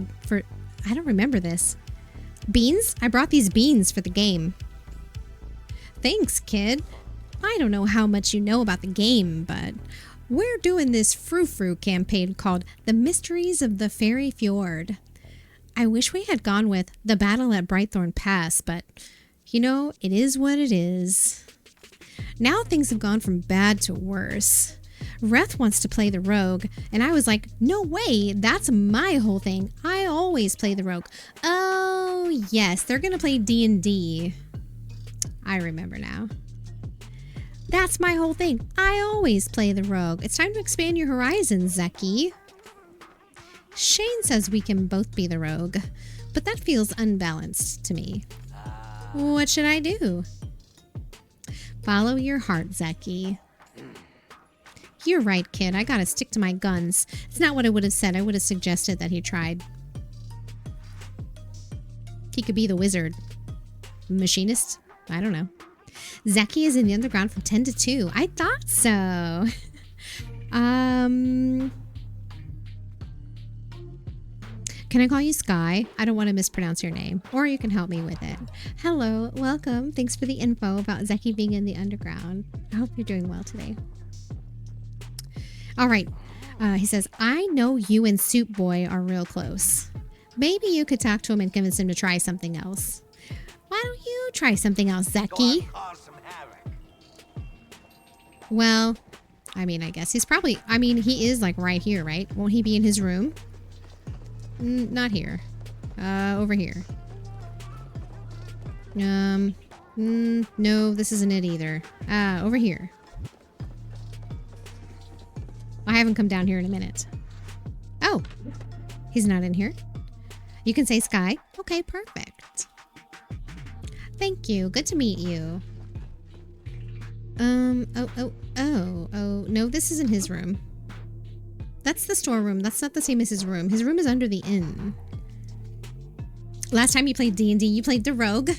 I don't remember this. Beans? I brought these beans for the game. Thanks, kid. I don't know how much you know about the game, but we're doing this frou-frou campaign called The Mysteries of the Fairy Fjord. I wish we had gone with The Battle at Brightthorn Pass, but, you know, it is what it is. Now things have gone from bad to worse. Reth wants to play the rogue, and I was like, no way, that's my whole thing. I always play the rogue. Oh, yes, they're going to play D&D. I remember now. That's my whole thing. I always play the rogue. It's time to expand your horizons, Zeki. Shane says we can both be the rogue, but that feels unbalanced to me. What should I do? Follow your heart, Zeki. You're right, kid. I gotta stick to my guns. It's not what I would have said. I would have suggested that he tried. He could be the wizard. Machinist? I don't know. Zeki is in the underground from 10 to 2. I thought so. Can I call you Sky? I don't want to mispronounce your name. Or you can help me with it. Hello, welcome. Thanks for the info about Zeki being in the underground. I hope you're doing well today. All right. He says, I know you and Soup Boy are real close. Maybe you could talk to him and convince him to try something else. Why don't you try something else, Zeki? Well, I mean, I guess he's probably... I mean, he is, like, right here, right? Won't he be in his room? Not here. Over here. No, this isn't it either. Over here. I haven't come down here in a minute. Oh, he's not in here. You can say Sky. Okay, perfect. Thank you. Good to meet you. Oh, no, this isn't his room. That's the storeroom. That's not the same as his room. His room is under the inn. Last time you played D&D, you played the rogue.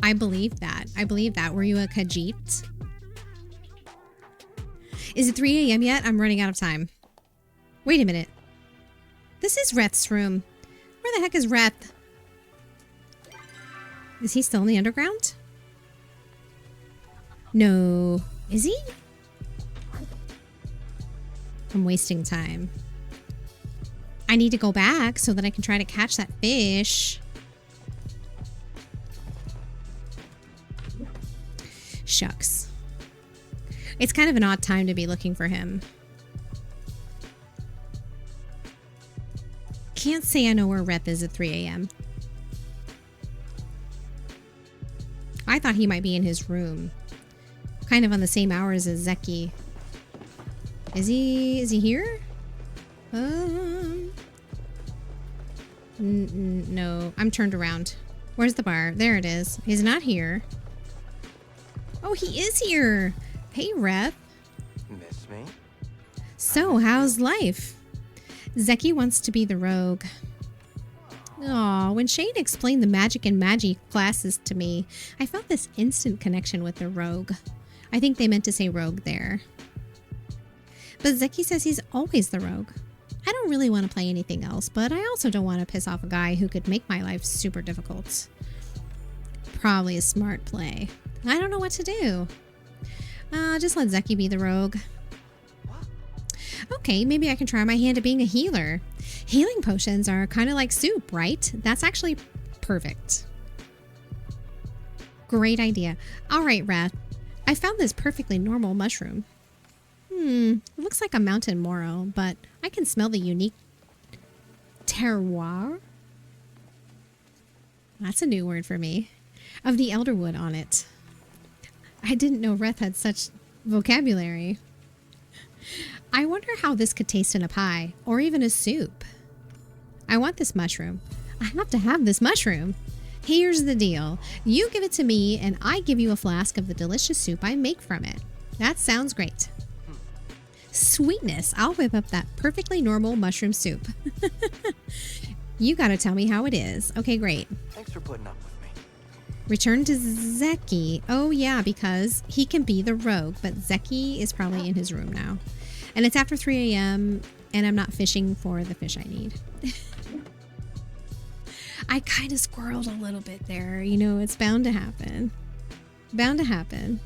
I believe that. I believe that. Were you a Khajiit? Is it 3 a.m. yet? I'm running out of time. Wait a minute. This is Reth's room. Where the heck is Reth? Is he still in the underground? No. Is he? I'm wasting time. I need to go back so that I can try to catch that fish. Shucks. It's kind of an odd time to be looking for him. Can't say I know where Reth is at 3 a.m. I thought he might be in his room. Kind of on the same hours as Zeki. Is he here? No, I'm turned around. Where's the bar? There it is. He's not here. Oh, he is here. Hey, Rep. Miss me? So, how's life? Zeki wants to be the rogue. Aw, when Shane explained the magic and magi classes to me, I felt this instant connection with the rogue. I think they meant to say rogue there. But Zeki says he's always the rogue. I don't really want to play anything else, but I also don't want to piss off a guy who could make my life super difficult. Probably a smart play. I don't know what to do. Just let Zeki be the rogue. Okay, maybe I can try my hand at being a healer. Healing potions are kind of like soup, right? That's actually perfect. Great idea. All right, Wrath. I found this perfectly normal mushroom. It looks like a mountain morel, but I can smell the unique terroir. That's a new word for me. Of the elderwood on it. I didn't know Reth had such vocabulary. I wonder how this could taste in a pie, or even a soup. I want this mushroom. I have to have this mushroom. Here's the deal. You give it to me, and I give you a flask of the delicious soup I make from it. That sounds great. Sweetness. I'll whip up that perfectly normal mushroom soup. You gotta tell me how it is. Okay, great. Thanks for putting up with me. Return to Zeki. Oh yeah, because he can be the rogue, but Zeki is probably in his room now. And it's after 3 a.m. and I'm not fishing for the fish I need. I kind of squirreled a little bit there. You know, it's bound to happen. Bound to happen.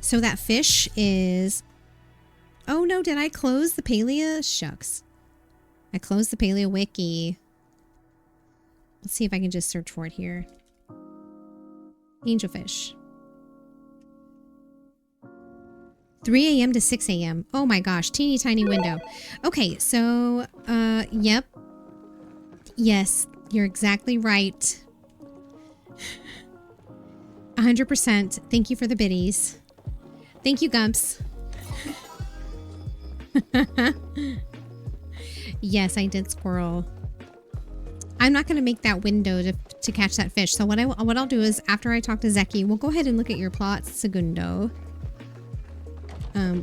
So that fish is... Oh no, did I close the Palia? Shucks. I closed the Palia wiki. Let's see if I can just search for it here. Angelfish. 3 a.m. to 6 a.m. Oh my gosh, teeny tiny window. Okay, so, yep. Yes, you're exactly right. 100%. Thank you for the biddies. Thank you, Gumps. Yes, I did squirrel. I'm not going to make that window to catch that fish. So what I'll do is after I talk to Zeki, we'll go ahead and look at your plot, Segundo.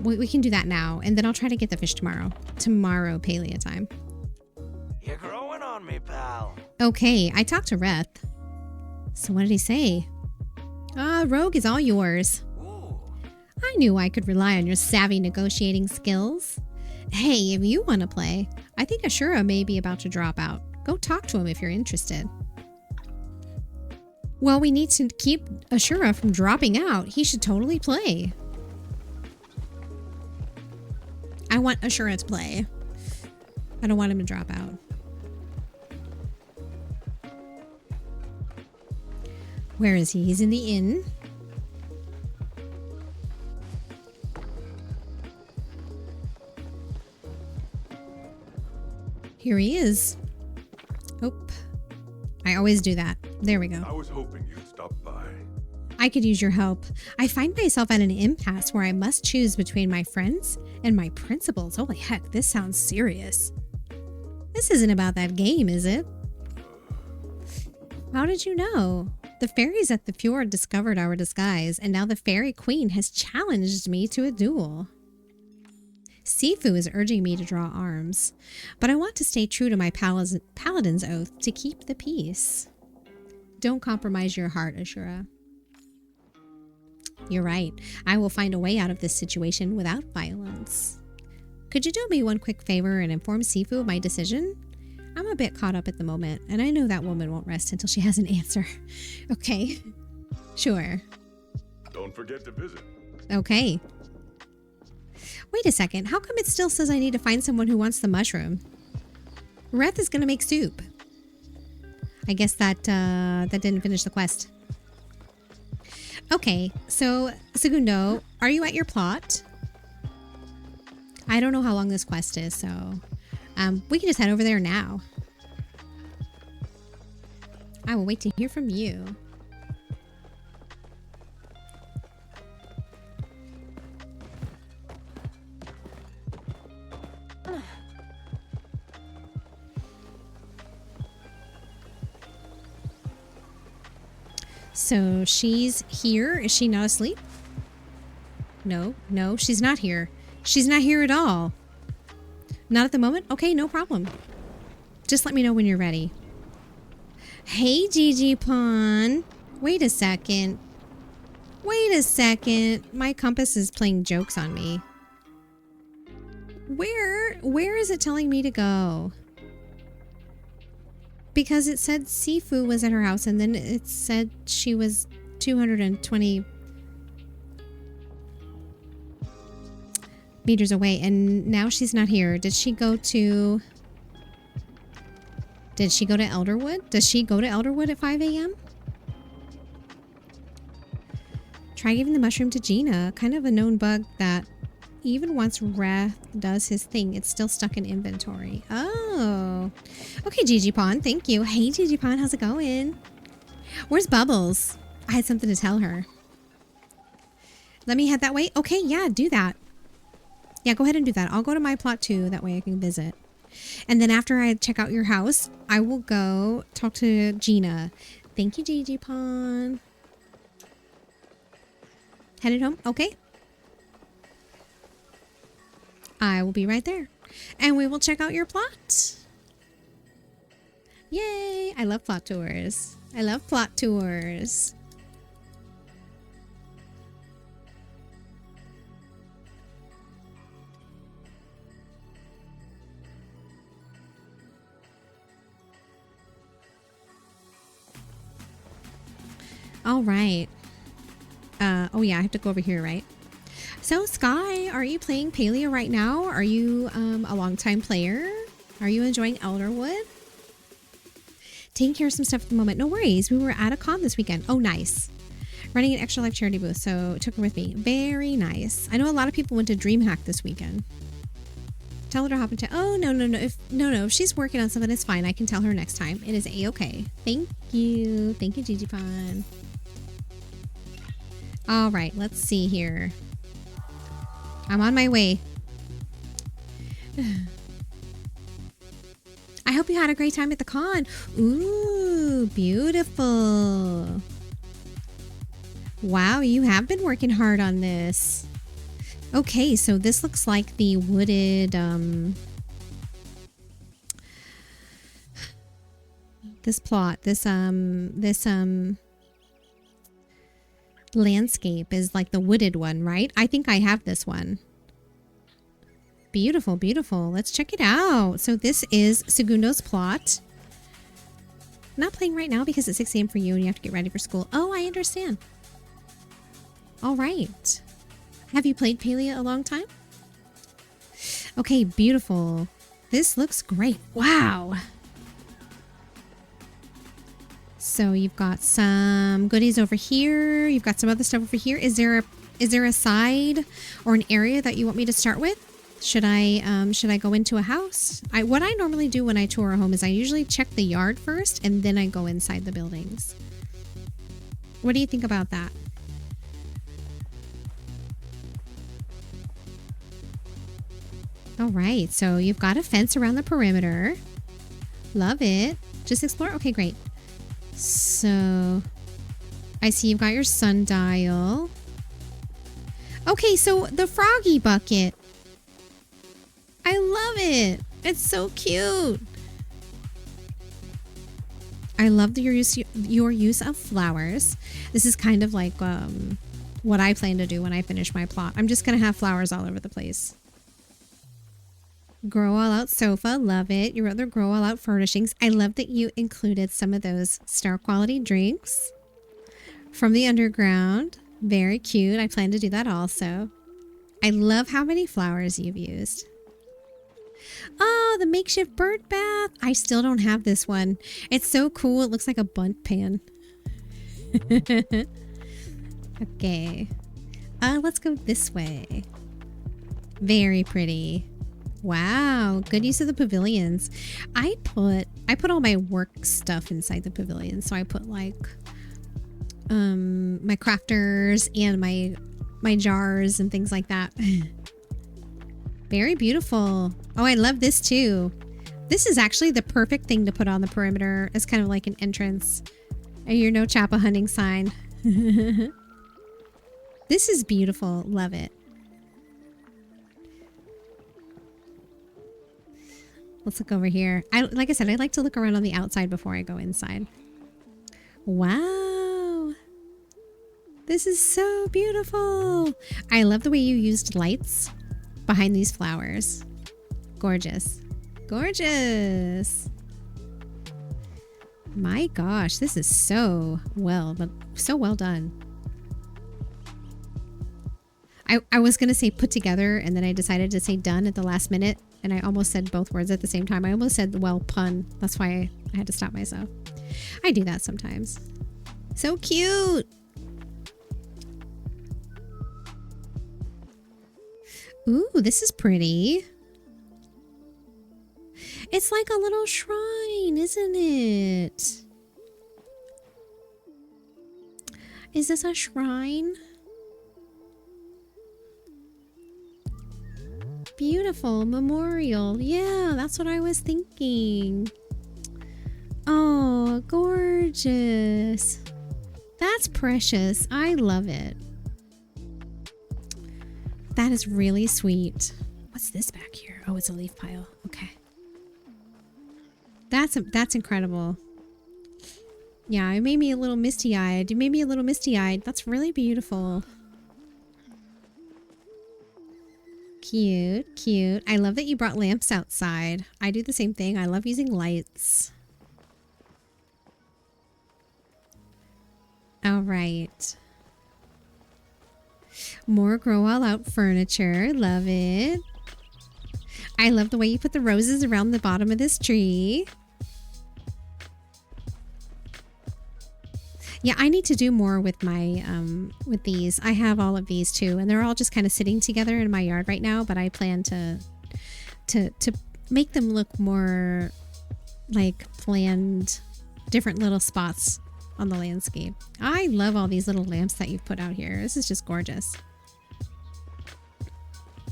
We can do that now, and then I'll try to get the fish tomorrow. Tomorrow, Palia time. You're growing on me, pal. Okay, I talked to Reth. So what did he say? Rogue is all yours. Ooh. I knew I could rely on your savvy negotiating skills. Hey, if you want to play, I think Ashura may be about to drop out. Go talk to him if you're interested. Well, we need to keep Ashura from dropping out. He should totally play. I want Ashura to play. I don't want him to drop out. Where is he? He's in the inn. Here he is. Oh, I always do that. There we go. I was hoping you'd stop by. I could use your help. I find myself at an impasse where I must choose between my friends and my principles. Holy heck, this sounds serious. This isn't about that game, is it? How did you know? The fairies at the fjord discovered our disguise, and now the fairy queen has challenged me to a duel. Sifu is urging me to draw arms, but I want to stay true to my paladin's oath to keep the peace. Don't compromise your heart, Ashura. You're right. I will find a way out of this situation without violence. Could you do me one quick favor and inform Sifu of my decision? I'm a bit caught up at the moment, and I know that woman won't rest until she has an answer. Okay. Sure. Don't forget to visit. Okay. Wait a second. How come it still says I need to find someone who wants the mushroom? Reth is going to make soup. I guess that didn't finish the quest. Okay, so Segundo, are you at your plot? I don't know how long this quest is, so We can just head over there now. I will wait to hear from you. So she's here. Is she not asleep? No, she's not here. She's not here at all. Not at the moment? Okay, no problem. Just let me know when you're ready. Hey, Gigi Pawn. Wait a second. Wait a second. My compass is playing jokes on me. Where is it telling me to go? Because it said Sifu was at her house and then it said she was 220 meters away and now she's not here. Did she go to Elderwood? Does she go to Elderwood at 5 a.m.? Try giving the mushroom to Gina. Kind of a known bug that even once Wrath does his thing, it's still stuck in inventory. Oh. Okay, Gigi Pawn. Thank you. Hey, Gigi Pawn. How's it going? Where's Bubbles? I had something to tell her. Let me head that way. Okay, yeah, do that. Yeah, go ahead and do that. I'll go to my plot too. That way I can visit. And then after I check out your house, I will go talk to Gina. Thank you, Gigi Pawn. Headed home? Okay. I will be right there. And we will check out your plot. Yay! I love plot tours. I love plot tours. All right. Oh yeah, I have to go over here, right? So Sky, are you playing Palia right now? Are you a longtime player? Are you enjoying Elderwood? Taking care of some stuff at the moment. No worries. We were at a con this weekend. Oh, nice. Running an Extra Life charity booth, so took her with me. Very nice. I know a lot of people went to DreamHack this weekend. Tell her to hop into. Oh no. If she's working on something, it's fine. I can tell her next time. It is a-okay. Thank you, Gigi Pon. All right, let's see here. I'm on my way. I hope you had a great time at the con. Ooh, beautiful. Wow, you have been working hard on this. Okay, so this looks like the wooded, this plot, this landscape is like the wooded one, right? I think I have this one. Beautiful, beautiful. Let's check it out. So this is Segundo's plot. Not playing right now because it's 6 a.m. for you and you have to get ready for school. Oh, I understand. All right. Have you played Palia a long time? Okay, beautiful. This looks great. Wow. So you've got some goodies over here. You've got some other stuff over here. Is there a side or an area that you want me to start with? Should I go into a house? What I normally do when I tour a home is I usually check the yard first and then I go inside the buildings. What do you think about that? All right, so you've got a fence around the perimeter. Love it. Just explore. Okay, great. So I see you've got your sundial. Okay, so the froggy bucket. I love it. It's so cute. I love your use of flowers. This is kind of like what I plan to do when I finish my plot. I'm just going to have flowers all over the place. Grow all out sofa. Love it. Your other grow all out furnishings. I love that you included some of those star quality drinks from the underground. Very cute. I plan to do that also. I love how many flowers you've used. Oh, the makeshift bird bath. I still don't have this one. It's so cool. It looks like a bunt pan. Okay. Let's go this way. Very pretty. Wow, good use of the pavilions. I put all my work stuff inside the pavilion. So I put like my crafters and my jars and things like that. Very beautiful. Oh, I love this too. This is actually the perfect thing to put on the perimeter as kind of like an entrance. And your no chappa hunting sign. This is beautiful. Love it. Let's look over here. Like I said, I like to look around on the outside before I go inside. Wow. This is so beautiful. I love the way you used lights behind these flowers. Gorgeous. Gorgeous. My gosh, this is so well done. I was going to say put together, and then I decided to say done at the last minute, and I almost said both words at the same time. I almost said, well, pun. That's why I had to stop myself. I do that sometimes. So cute. Ooh, this is pretty. It's like a little shrine, isn't it? Is this a shrine? Beautiful memorial. Yeah, that's what I was thinking. Oh, gorgeous. That's precious. I love it. That is really sweet. What's this back here? Oh, it's a leaf pile. Okay. That's incredible. Yeah, it made me a little misty-eyed. You made me a little misty-eyed. That's really beautiful. Cute, cute. I love that you brought lamps outside. I do the same thing. I love using lights. All right. More grow all out furniture. Love it. I love the way you put the roses around the bottom of this tree. Yeah, I need to do more with my with these. I have all of these too, and they're all just kind of sitting together in my yard right now, but I plan to make them look more like planned, different little spots on the landscape. I love all these little lamps that you've put out here. This is just gorgeous.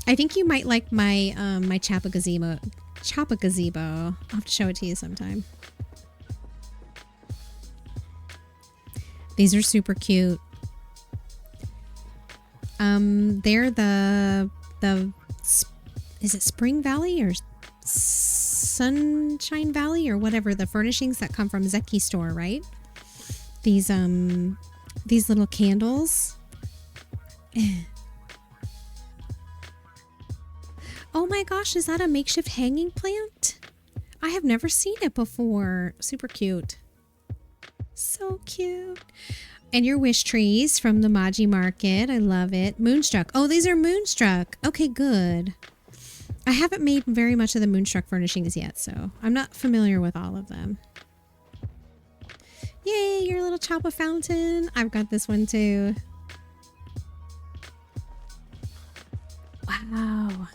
I think you might like my my Chappa gazebo. I'll have to show it to you sometime. These are super cute. They're the is it Spring Valley or Sunshine Valley or whatever, the furnishings that come from Zeki store, right? These little candles. Oh my gosh, is that a makeshift hanging plant? I have never seen it before. Super cute. So cute. And your wish trees from the Maji Market. I love it. Moonstruck. Oh, these are Moonstruck. Okay, good. I haven't made very much of the Moonstruck furnishings yet, so I'm not familiar with all of them. Yay, your little Chappa fountain. I've got this one too. Wow.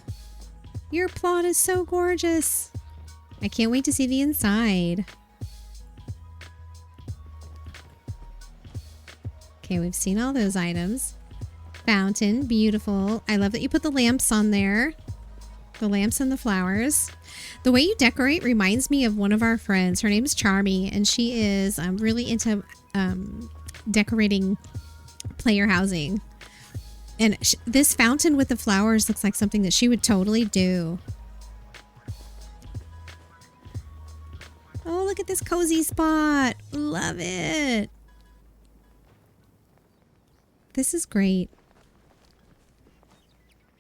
Your plot is so gorgeous. I can't wait to see the inside. Okay, we've seen all those items. Fountain, beautiful. I love that you put the lamps on there. The lamps and the flowers. The way you decorate reminds me of one of our friends. Her name is Charmy, and she is really into decorating player housing. And this fountain with the flowers looks like something that she would totally do. Oh, look at this cozy spot. Love it. This is great.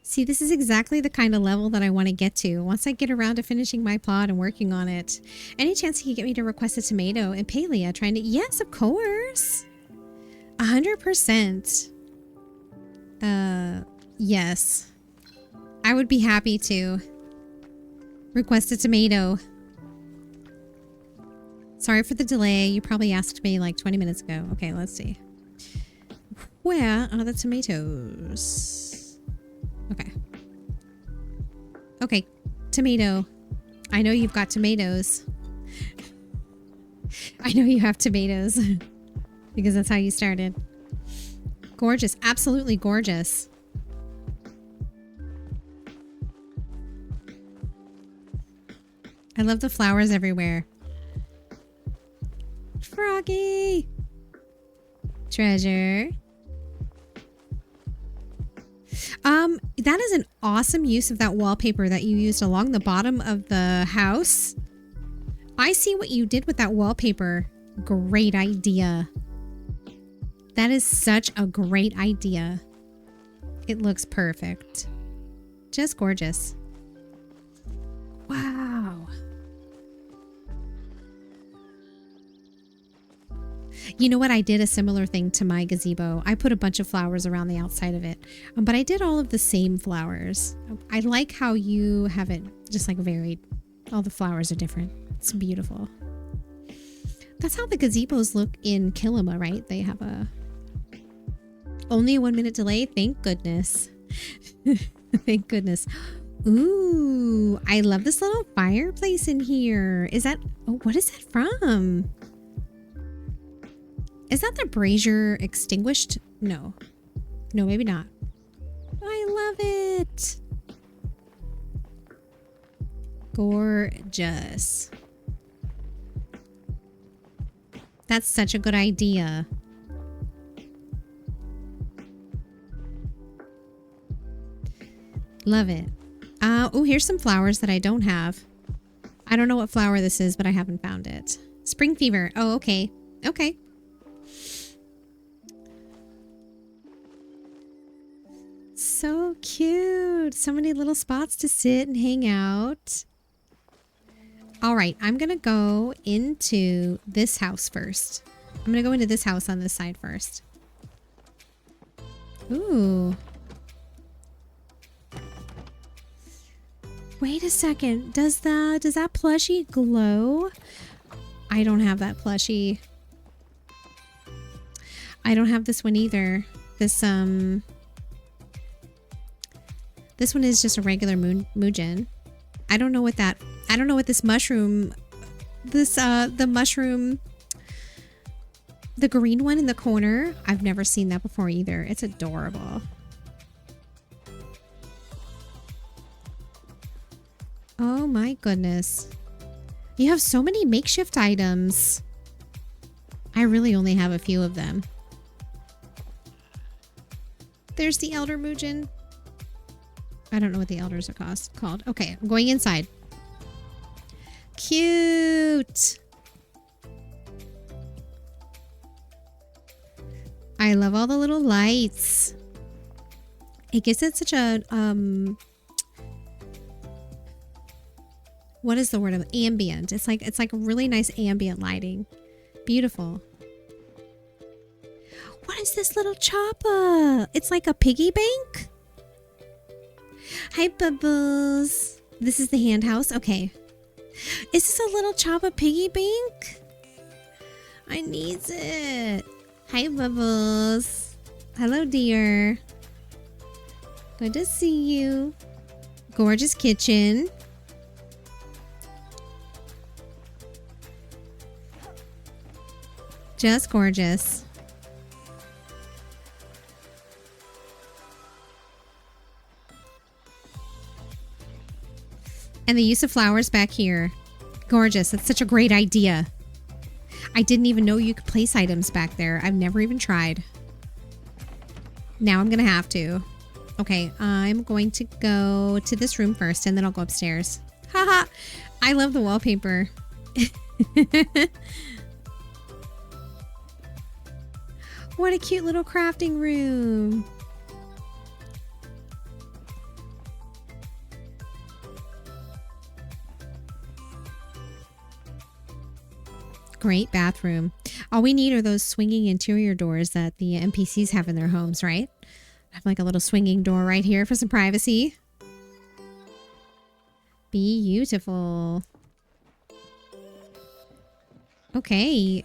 See, this is exactly the kind of level that I want to get to once I get around to finishing my plot and working on it. Any chance you can get me to request a tomato? And Palia trying to... Yes, of course. 100%. Yes. I would be happy to request a tomato. Sorry for the delay. You probably asked me like 20 minutes ago. Okay, let's see. Where are the tomatoes? Okay. Okay. Tomato. I know you've got tomatoes. I know you have tomatoes. Because that's how you started. Gorgeous. Absolutely gorgeous. I love the flowers everywhere. Froggy! Treasure. That is an awesome use of that wallpaper that you used along the bottom of the house. I see what you did with that wallpaper. Great idea. That is such a great idea. It looks perfect. Just gorgeous. Wow. You know what? I did a similar thing to my gazebo. I put a bunch of flowers around the outside of it, but I did all of the same flowers. I like how you have it just like varied. All the flowers are different. It's beautiful. That's how the gazebos look in Kilima, right? They have only a 1 minute delay. Thank goodness. Thank goodness. Ooh, I love this little fireplace in here. Is that, oh, what is that from? Is that the brazier extinguished? No. No, maybe not. I love it. Gorgeous. That's such a good idea. Love it. Oh, here's some flowers that I don't have. I don't know what flower this is, but I haven't found it. Spring fever. Oh, okay. Okay. So cute. So many little spots to sit and hang out. All right, I'm going to go into this house first. I'm going to go into this house on this side first. Ooh. Wait a second. Does that plushie glow? I don't have that plushie. I don't have this one either. This one is just a regular Muujin. I don't know what this mushroom, the mushroom, the green one in the corner. I've never seen that before either. It's adorable. Oh my goodness. You have so many makeshift items. I really only have a few of them. There's the Elder Muujin. I don't know what the elders are called. Okay, I'm going inside. Cute. I love all the little lights. It gives it such a what is the word of ambient? It's like really nice ambient lighting. Beautiful. What is this little chopper? It's like a piggy bank. Hi, Bubbles. This is the hand house. Okay. Is this a little chopper piggy bank? I need it. Hi, Bubbles. Hello, dear. Good to see you. Gorgeous kitchen. Just gorgeous. And the use of flowers back here. Gorgeous. That's such a great idea. I didn't even know you could place items back there. I've never even tried. Now I'm going to have to. Okay, I'm going to go to this room first and then I'll go upstairs. Haha. I love the wallpaper. What a cute little crafting room. Great bathroom. All we need are those swinging interior doors that the NPCs have in their homes, right? I have like a little swinging door right here for some privacy. Beautiful. Okay.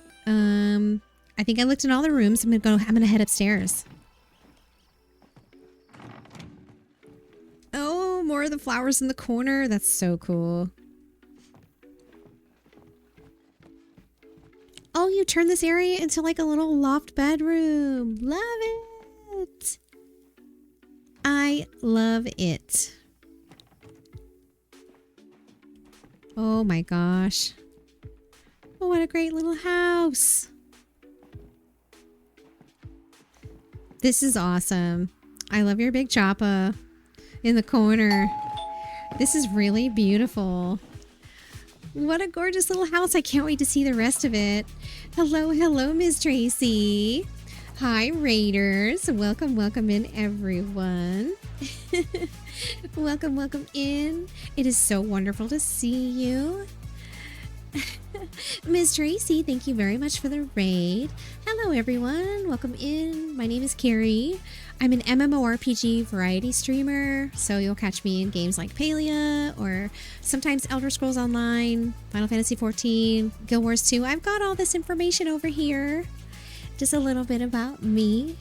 I think I looked in all the rooms. I'm gonna head upstairs. Oh More of the flowers in the corner. That's so cool. Oh, you turn this area into like a little loft bedroom. Love it. I love it. Oh my gosh. Oh, what a great little house. This is awesome. I love your big choppa in the corner. This is really beautiful. What a gorgeous little house. I can't wait to see the rest of it. Hello, hello, Ms. Tracy. Hi, Raiders. Welcome, welcome in, everyone. Welcome, welcome in. It is so wonderful to see you. Ms. Tracy, thank you very much for the raid. Hello, everyone. Welcome in. My name is Carrie. I'm an MMORPG variety streamer, so you'll catch me in games like Palia or sometimes Elder Scrolls Online, Final Fantasy XIV, Guild Wars 2. I've got all this information over here. Just a little bit about me.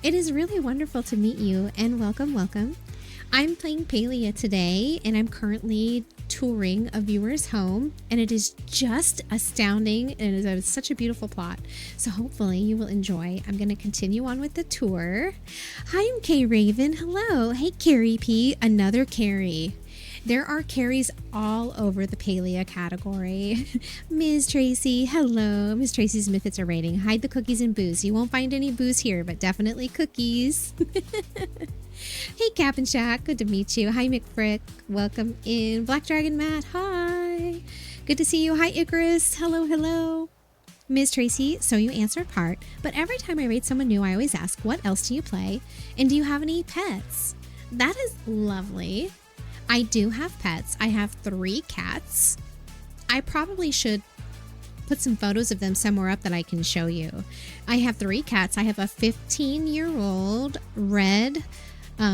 It is really wonderful to meet you, and welcome, welcome. I'm playing Palia today, and I'm currently touring a viewer's home, and it is just astounding, and it is such a beautiful plot. So hopefully you will enjoy. I'm going to continue on with the tour. Hi, I'm Kay Raven. Hello. Hey, Carrie P. Another Carrie. There are Carries all over the Palia category. Ms. Tracy, hello. Ms. Tracy's Mythics are rating. Hide the cookies and booze. You won't find any booze here, but definitely cookies. Hey, Cap'n Shack. Good to meet you. Hi, McFrick. Welcome in. Black Dragon Matt. Hi. Good to see you. Hi, Icarus. Hello, hello. Ms. Tracy, so you answered part, but every time I rate someone new, I always ask, what else do you play? And do you have any pets? That is lovely. I do have pets. I have 3 cats. I probably should put some photos of them somewhere up that I can show you. I have 3 cats. I have a 15-year-old red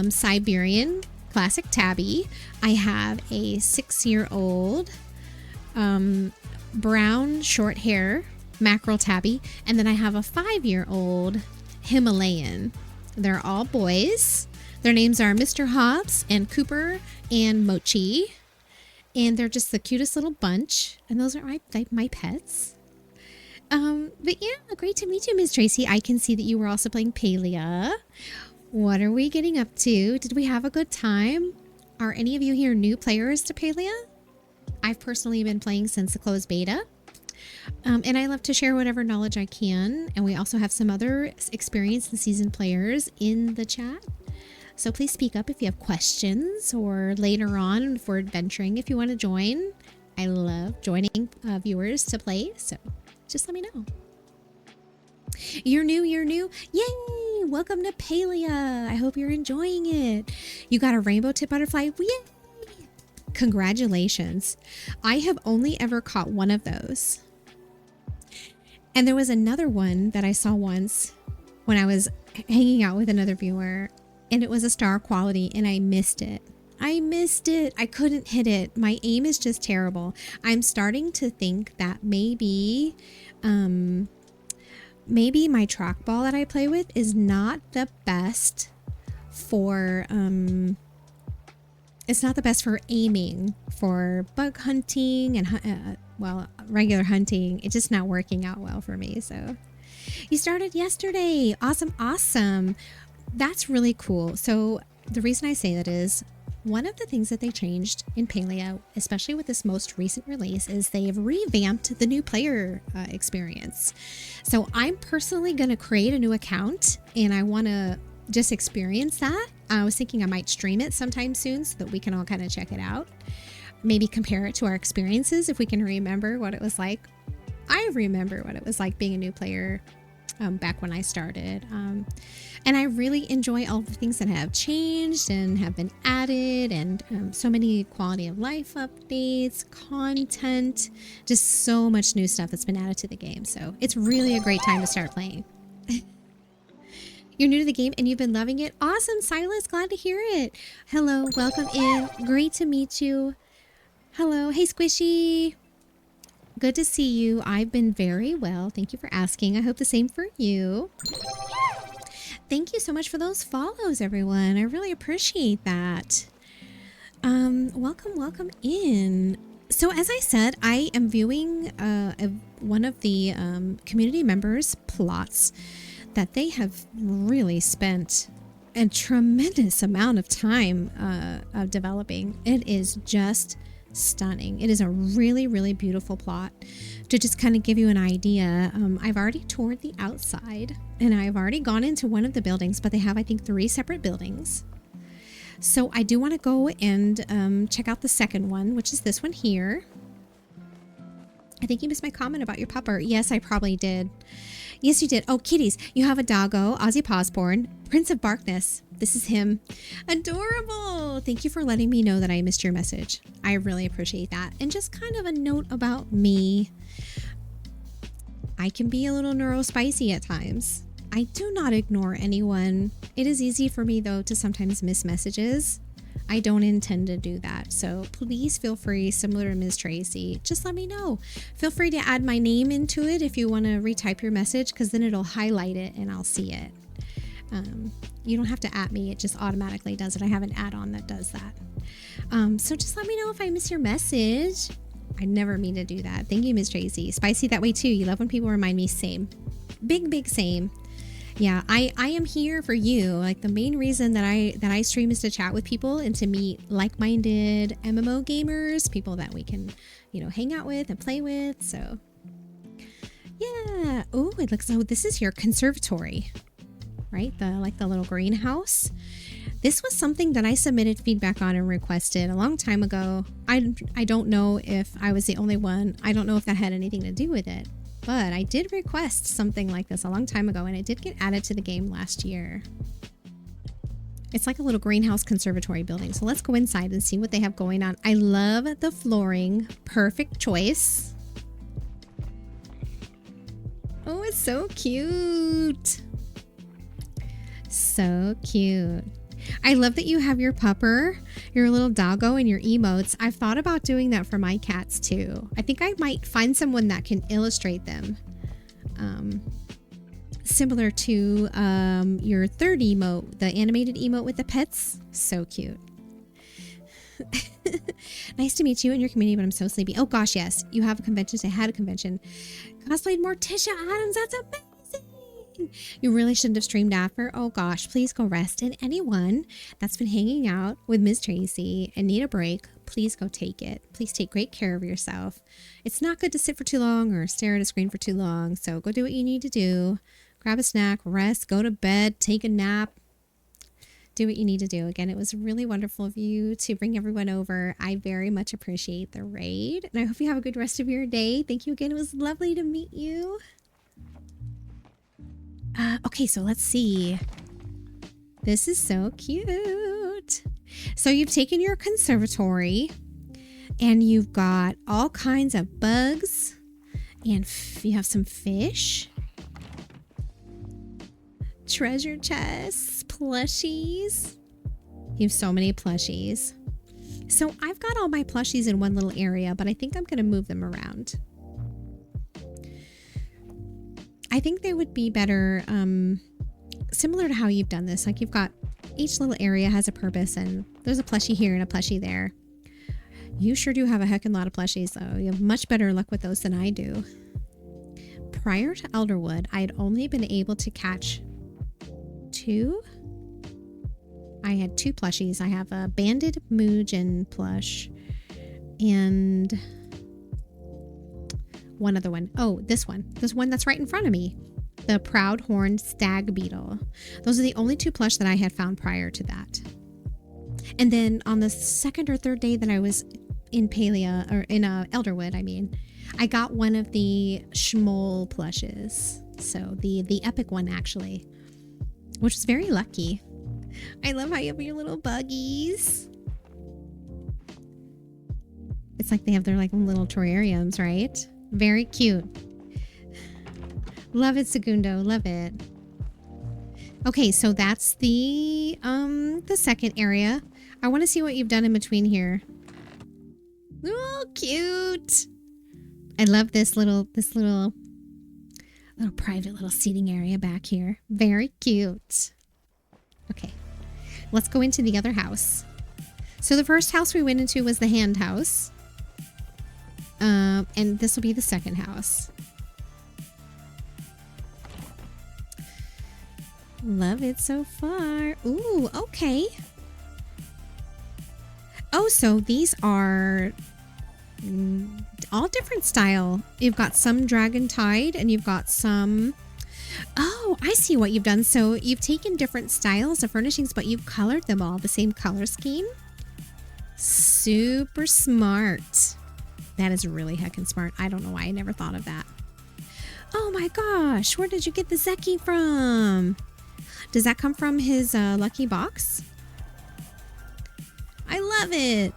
Siberian classic tabby. I have a 6-year-old brown short hair mackerel tabby. And then I have a 5-year-old Himalayan. They're all boys. Their names are Mr. Hobbs and Cooper and Mochi. And they're just the cutest little bunch. And those are my pets. But yeah, great to meet you, Ms. Tracy. I can see that you were also playing Palia. What are we getting up to? Did we have a good time? Are any of you here new players to Palia? I've personally been playing since the closed beta. And I love to share whatever knowledge I can. And we also have some other experienced and seasoned players in the chat. So please speak up if you have questions, or later on if we're adventuring, if you want to join. I love joining viewers to play, so just let me know. You're new. Yay! Welcome to Palia. I hope you're enjoying it. You got a rainbow tip butterfly. Yay! Congratulations. I have only ever caught one of those. And there was another one that I saw once when I was hanging out with another viewer, and it was a star quality, and I missed it. I couldn't hit it. My aim is just terrible. I'm starting to think that maybe my trackball that I play with is not the best for it's not the best for aiming for bug hunting and regular hunting. It's just not working out well for me. So you started yesterday. Awesome. That's really cool. So the reason I say that is one of the things that they changed in Palia, especially with this most recent release, is they have revamped the new player experience. So I'm personally going to create a new account, and I want to just experience that. I was thinking I might stream it sometime soon so that we can all kind of check it out. Maybe compare it to our experiences if we can remember what it was like. I remember what it was like being a new player back when I started. And I really enjoy all the things that have changed and have been added, and so many quality of life updates, content, just so much new stuff that's been added to the game. So it's really a great time to start playing. You're new to the game and you've been loving it. Awesome, Silas. Glad to hear it. Hello, welcome in. Great to meet you. Hello. Hey, Squishy. Good to see you. I've been very well. Thank you for asking. I hope the same for you. Thank you so much for those follows, everyone. I really appreciate that. Welcome in. So as I said, I am viewing one of the community members' plots that they have really spent a tremendous amount of time developing. It is just stunning. It is a really, really beautiful plot. To just kind of give you an idea, I've already toured the outside and I've already gone into one of the buildings, but they have, I think, 3 separate buildings. So I do want to go and check out the second one, which is this one here. I think you missed my comment about your pupper. Yes, I probably did. Yes, you did. Oh, kitties. You have a doggo, Ozzy Posborn, Prince of Barkness. This is him. Adorable. Thank you for letting me know that I missed your message. I really appreciate that. And just kind of a note about me. I can be a little neurospicy at times. I do not ignore anyone. It is easy for me, though, to sometimes miss messages. I don't intend to do that. So please feel free, similar to Ms. Tracy, just let me know. Feel free to add my name into it if you want to retype your message, because then it'll highlight it and I'll see it. You don't have to at me. It just automatically does it. I have an add-on that does that. So just let me know if I miss your message. I never mean to do that. Thank you, Ms. Tracy. Spicy that way too. You love when people remind me. Same. Big same. Yeah, I am here for you. Like, the main reason that I stream is to chat with people and to meet like-minded MMO gamers, people that we can, hang out with and play with. So, yeah. Oh, it looks like this is your conservatory, right? The little greenhouse. This was something that I submitted feedback on and requested a long time ago. I don't know if I was the only one. I don't know if that had anything to do with it. But I did request something like this a long time ago, and it did get added to the game last year. It's like a little greenhouse conservatory building. So let's go inside and see what they have going on. I love the flooring. Perfect choice. Oh, it's so cute. So cute. I love that you have your pupper, your little doggo, and your emotes. I've thought about doing that for my cats too. I think I might find someone that can illustrate them. Similar to your third emote, the animated emote with the pets. So cute. Nice to meet you and your community, but I'm so sleepy. Oh gosh, yes. You have a convention. I had a convention. Cosplayed Morticia Adams. That's amazing. You really shouldn't have streamed after. Oh gosh, please go rest. And anyone that's been hanging out with Ms. Tracy and need a break, please go take it. Please take great care of yourself. It's not good to sit for too long or stare at a screen for too long. So go do what you need to do. Grab a snack, rest, go to bed, take a nap. Do what you need to do. Again, it was really wonderful of you to bring everyone over. I very much appreciate the raid. And I hope you have a good rest of your day. Thank you again. It was lovely to meet you. Okay, so let's see. This is so cute. So you've taken your conservatory and you've got all kinds of bugs and you have some fish, treasure chests, plushies. You have so many plushies. So I've got all my plushies in one little area, but I think I'm going to move them around. I think they would be better, similar to how you've done this. Like, you've got each little area has a purpose, and there's a plushie here and a plushie there. You sure do have a heckin' lot of plushies, though. You have much better luck with those than I do. Prior to Elderwood, I had only been able to catch 2. I had 2 plushies. I have a banded Mugen plush and one other one. Oh, this one. This one that's right in front of me. The Proud Horned Stag Beetle. Those are the only 2 plush that I had found prior to that. And then on the second or third day that I was in Palia, or in Elderwood, I got one of the Schmoll plushes. So the epic one, actually, which was very lucky. I love how you have your little buggies. It's like they have their like little terrariums, right? Very cute. Love it, Segundo. Love it. Okay, so that's the second area. I want to see what you've done in between here. Oh, cute. I love this little private little seating area back here. Very cute. Okay. Let's go into the other house. So the first house we went into was the hand house. And this will be the second house. Love it so far. Ooh, okay. Oh, so these are all different style. You've got some Dragon Tide and you've got some... Oh, I see what you've done. So you've taken different styles of furnishings, but you've colored them all the same color scheme. Super smart. That is really heckin' smart. I don't know why I never thought of that. Oh my gosh, where did you get the Zeki from? Does that come from his lucky box? I love it.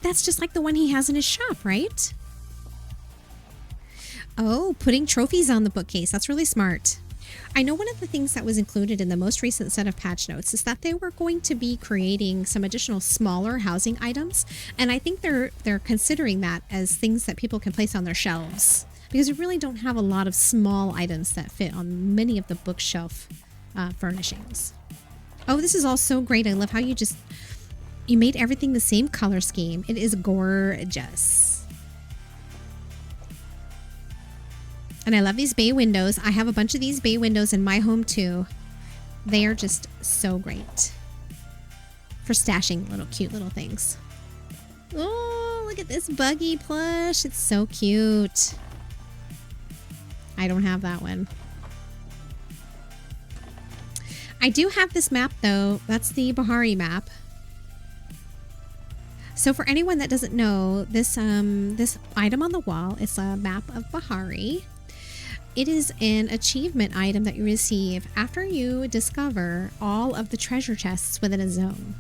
That's just like the one he has in his shop, right? Oh, putting trophies on the bookcase. That's really smart. I know one of the things that was included in the most recent set of patch notes is that they were going to be creating some additional smaller housing items. And I think they're considering that as things that people can place on their shelves. Because we really don't have a lot of small items that fit on many of the bookshelf furnishings. Oh, this is all so great. I love how you made everything the same color scheme. It is gorgeous. And I love these bay windows. I have a bunch of these bay windows in my home too. They are just so great for stashing cute little things. Oh, look at this buggy plush. It's so cute. I don't have that one. I do have this map though. That's the Bahari map. So for anyone that doesn't know, this item on the wall is a map of Bahari. It is an achievement item that you receive after you discover all of the treasure chests within a zone.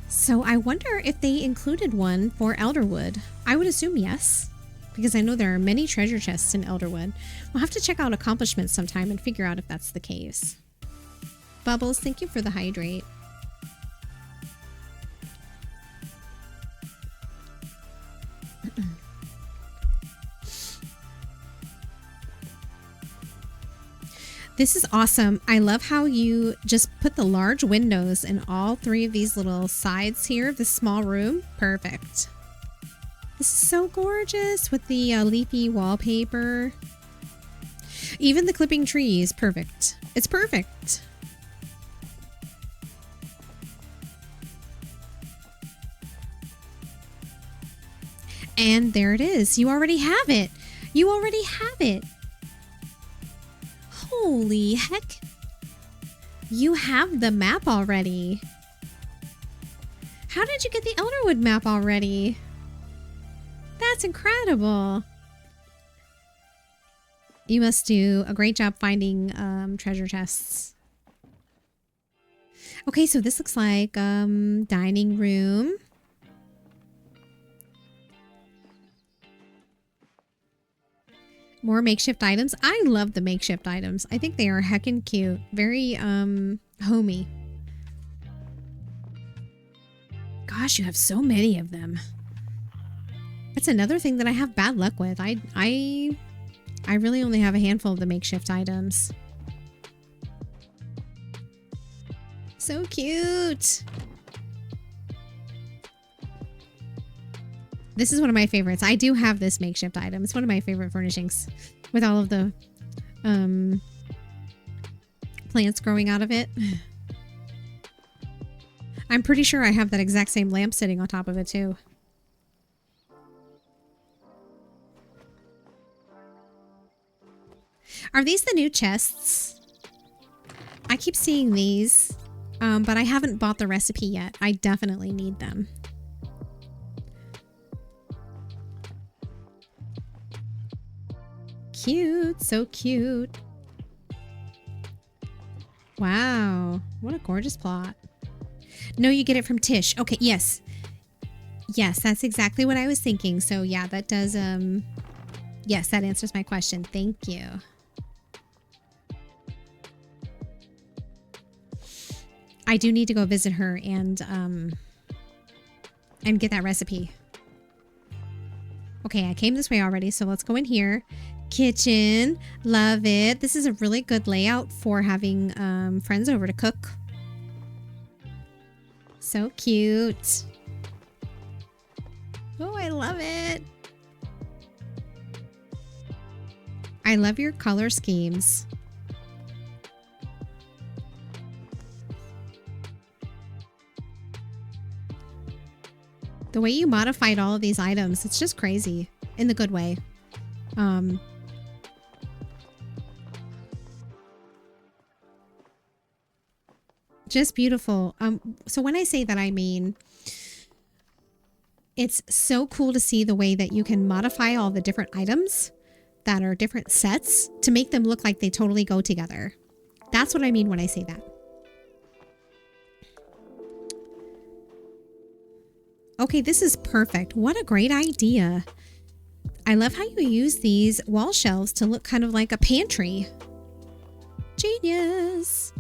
So I wonder if they included one for Elderwood. I would assume yes, because I know there are many treasure chests in Elderwood. We'll have to check out accomplishments sometime and figure out if that's the case. Bubbles, thank you for the hydrate. This is awesome. I love how you just put the large windows in all three of these little sides here of this small room. Perfect. This is so gorgeous with the leafy wallpaper. Even the clipping trees. Perfect. It's perfect. And there it is. You already have it. You already have it. Holy heck. You have the map already. How did you get the Elderwood map already? That's incredible. You must do a great job finding treasure chests. Okay, so this looks like dining room. More makeshift items. I love the makeshift items. I think they are heckin' cute. Very homey. Gosh, you have so many of them. That's another thing that I have bad luck with. I really only have a handful of the makeshift items. So cute. This is one of my favorites. I do have this makeshift item. It's one of my favorite furnishings with all of the plants growing out of it. I'm pretty sure I have that exact same lamp sitting on top of it too. Are these the new chests? I keep seeing these, but I haven't bought the recipe yet. I definitely need them. Cute, so cute. Wow, what a gorgeous plot. No, you get it from Tish. Okay, yes. Yes, that's exactly what I was thinking. So yeah, that does, yes, that answers my question. Thank you. I do need to go visit her and get that recipe. Okay, I came this way already, so let's go in here. Kitchen, love it. This is a really good layout for having friends over to cook. So cute. Oh, I love it. I love your color schemes. The way you modified all of these items, it's just crazy in the good way. Just beautiful. So when I say that, I mean, it's so cool to see the way that you can modify all the different items that are different sets to make them look like they totally go together. That's what I mean when I say that. Okay, this is perfect. What a great idea. I love how you use these wall shelves to look kind of like a pantry. Genius.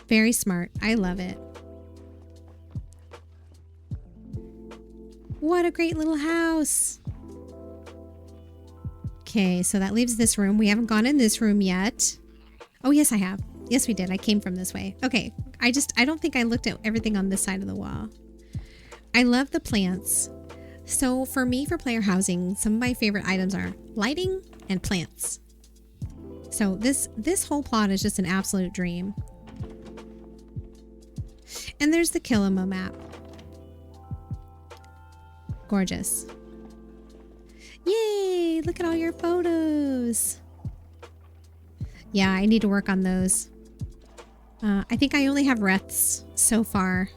Very smart. I love it. What a great little house. Okay, so that leaves this room. We haven't gone in this room yet. Oh, yes, I have. Yes, we did. I came from this way. Okay, I don't think I looked at everything on this side of the wall. I love the plants. So for me, for player housing, some of my favorite items are lighting and plants. So this whole plot is just an absolute dream. And there's the Kilima map. Gorgeous. Yay! Look at all your photos. Yeah, I need to work on those. I think I only have Reths so far.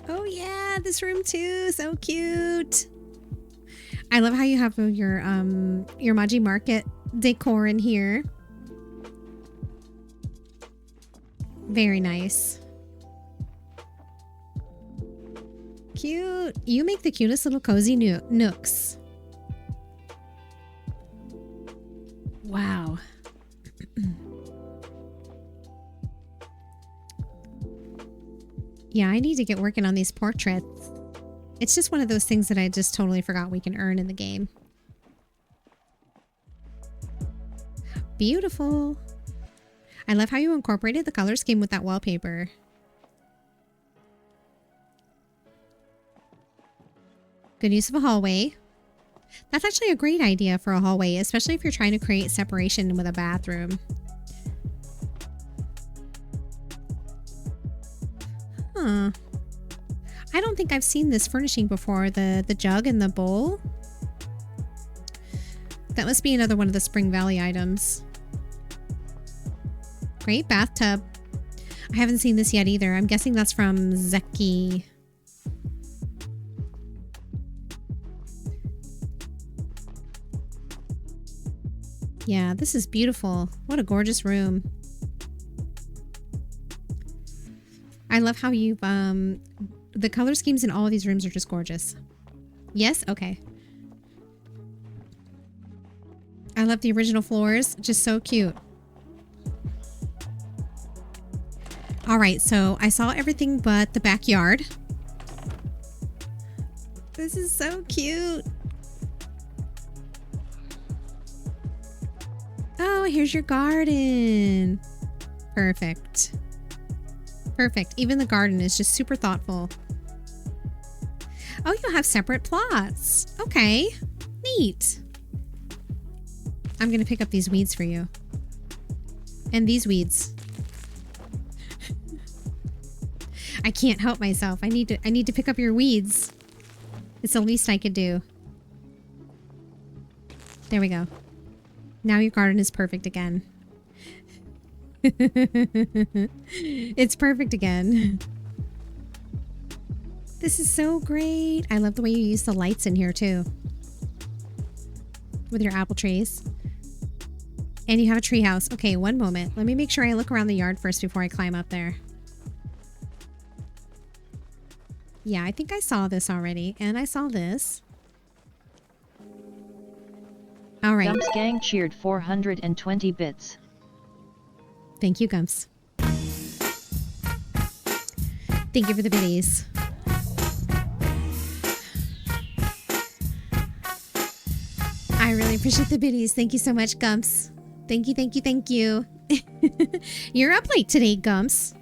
Oh yeah, this room too. So cute. I love how you have your Maji Market decor in here. Very nice. Cute. You make the cutest little cozy nooks. Wow. Yeah, I need to get working on these portraits. It's just one of those things that I just totally forgot we can earn in the game. Beautiful. I love how you incorporated the color scheme with that wallpaper. Good use of a hallway. That's actually a great idea for a hallway, especially if you're trying to create separation with a bathroom. Huh. I don't think I've seen this furnishing before, the jug and the bowl. That must be another one of the Spring Valley items. Great bathtub. I haven't seen this yet either. I'm guessing that's from Zeki. Yeah, this is beautiful. What a gorgeous room. I love how you've, the color schemes in all of these rooms are just gorgeous. Yes? Okay. I love the original floors. Just so cute. All right, so I saw everything but the backyard. This is so cute. Oh, here's your garden. Perfect. Perfect. Even the garden is just super thoughtful. Oh, you'll have separate plots. Okay. Neat. I'm going to pick up these weeds for you. And these weeds. I can't help myself. I need to pick up your weeds. It's the least I could do. There we go. Now your garden is perfect again. It's perfect again. This is so great. I love the way you use the lights in here too. With your apple trees. And you have a tree house. Okay, one moment. Let me make sure I look around the yard first before I climb up there. Yeah, I think I saw this already. And I saw this. All right. Gumps Gang cheered 420 bits. Thank you, Gumps. Thank you for the biddies. I really appreciate the biddies. Thank you so much, Gumps. Thank you, thank you, thank you. You're up late today, Gumps.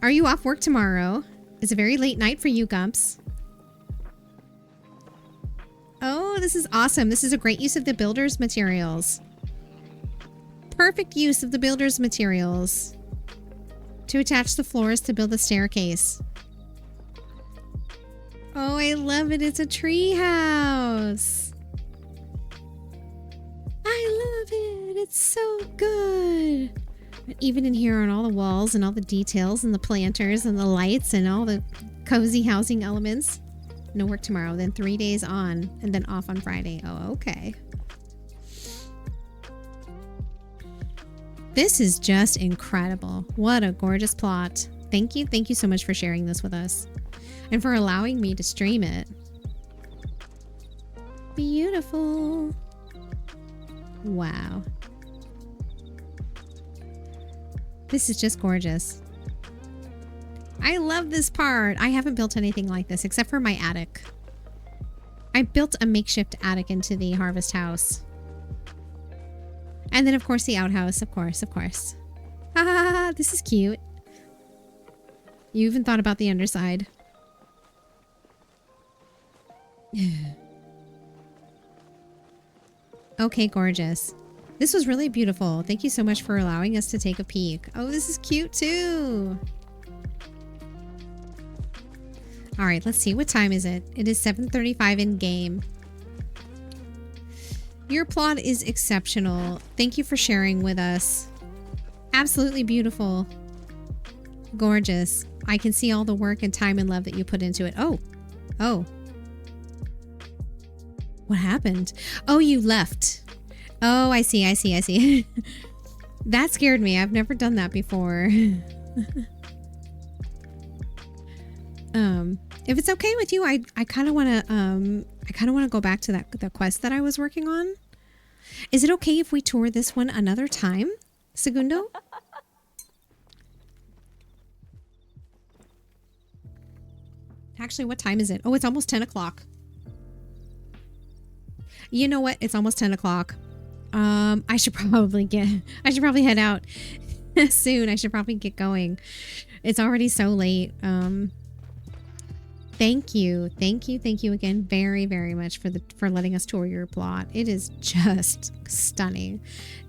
Are you off work tomorrow? It's a very late night for you, Gumps. Oh, this is awesome. This is a great use of the builder's materials. Perfect use of the builder's materials to attach the floors to build the staircase. Oh, I love it. It's a tree house. I love it. It's so good. And even in here on all the walls and all the details and the planters and the lights and all the cozy housing elements. No work tomorrow, then 3 days on and then off on Friday. Oh, okay. This is just incredible. What a gorgeous plot. Thank you. Thank you so much for sharing this with us and for allowing me to stream it. Beautiful. Wow. This is just gorgeous. I love this part. I haven't built anything like this except for my attic. I built a makeshift attic into the harvest house. And then, of course, the outhouse. Of course. Ah, this is cute. You even thought about the underside. Okay, gorgeous. This was really beautiful. Thank you so much for allowing us to take a peek. Oh, this is cute too. All right, let's see. What time is it? It is 7:35 in game. Your plot is exceptional. Thank you for sharing with us. Absolutely beautiful. Gorgeous. I can see all the work and time and love that you put into it. Oh. What happened? Oh, you left. Oh, I see. That scared me. I've never done that before. If it's okay with you, I kind of want to go back to the quest that I was working on. Is it okay if we tour this one another time, Segundo? Actually, what time is it? Oh, it's almost 10 o'clock. You know what? It's almost 10 o'clock. I should probably head out soon. I should probably get going. It's already so late. Thank you again very, very much for letting us tour your plot. It is just stunning.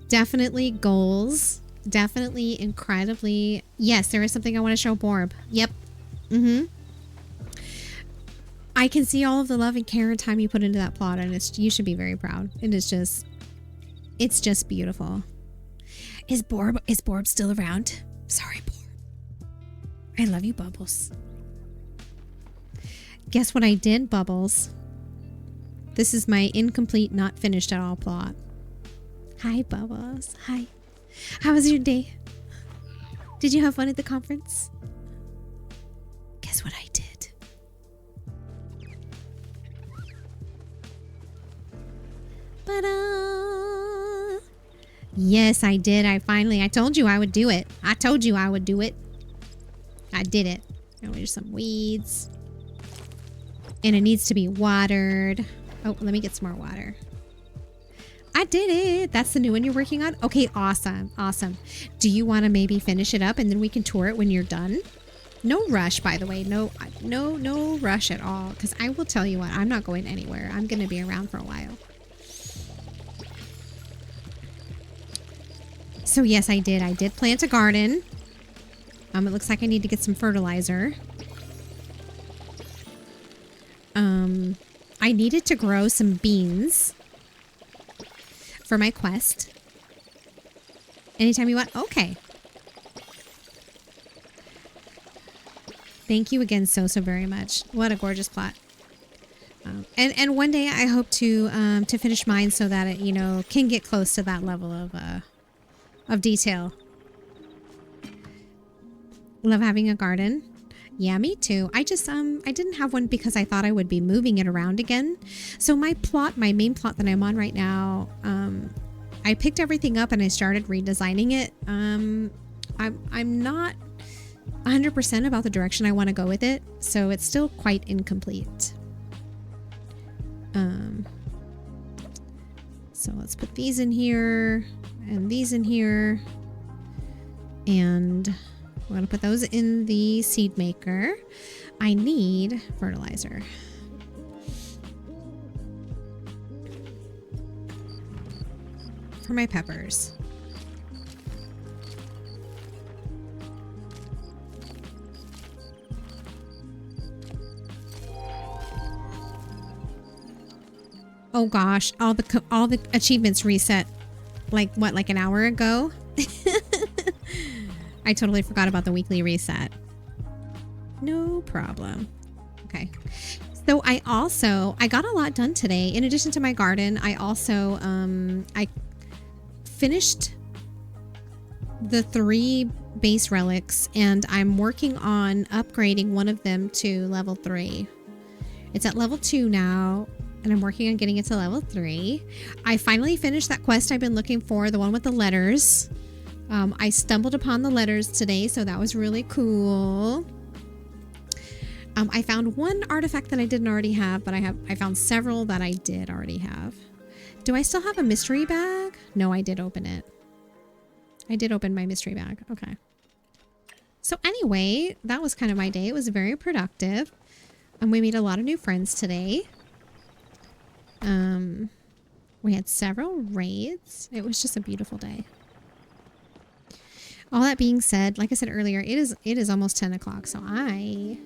Definitely goals. Definitely incredibly. Yes, there is something I want to show Borb. Yep. I can see all of the love and care and time you put into that plot, and you should be very proud. It's just beautiful. Is Borb still around? Sorry, Borb. I love you, Bubbles. Guess what I did, Bubbles? This is my incomplete, not finished at all plot. Hi, Bubbles. Hi. How was your day? Did you have fun at the conference? Guess what I did? Ta-da! Yes, I did. I told you I would do it. I did it. Now there's some weeds. And it needs to be watered. Oh, let me get some more water. I did it. That's the new one you're working on? Okay, awesome. Do you want to maybe finish it up and then we can tour it when you're done? No rush, by the way. No rush at all. Because I will tell you what, I'm not going anywhere. I'm going to be around for a while. So yes, I did. I did plant a garden. It looks like I need to get some fertilizer. I needed to grow some beans for my quest. Anytime you want. Okay. Thank you again so very much. What a gorgeous plot. And one day I hope to finish mine so that it can get close to that level of detail. Love having a garden. Yeah, me too. I didn't have one because I thought I would be moving it around again. So my main plot that I'm on right now, I picked everything up and I started redesigning it. I'm not 100% about the direction I want to go with it, so it's still quite So let's put these in here and these in here. And we're going to put those in the seed maker. I need fertilizer. For my peppers. Oh gosh, all the achievements reset like what, like an hour ago? I totally forgot about the weekly reset. No problem. Okay. So I got a lot done today. In addition to my garden, I also I finished the 3 base relics, and I'm working on upgrading one of them to level 3. It's at level 2 now, and I'm working on getting it to level 3. I finally finished that quest I've been looking for, the one with the letters. I stumbled upon the letters today, so that was really cool. I found one artifact that I didn't already have, but I found several that I did already have. Do I still have a mystery bag? No, I did open it. I did open my mystery bag. Okay. So anyway, that was kind of my day. It was very productive. And we made a lot of new friends today. We had several raids. It was just a beautiful day. All that being said, like I said earlier, it is almost 10 o'clock. So I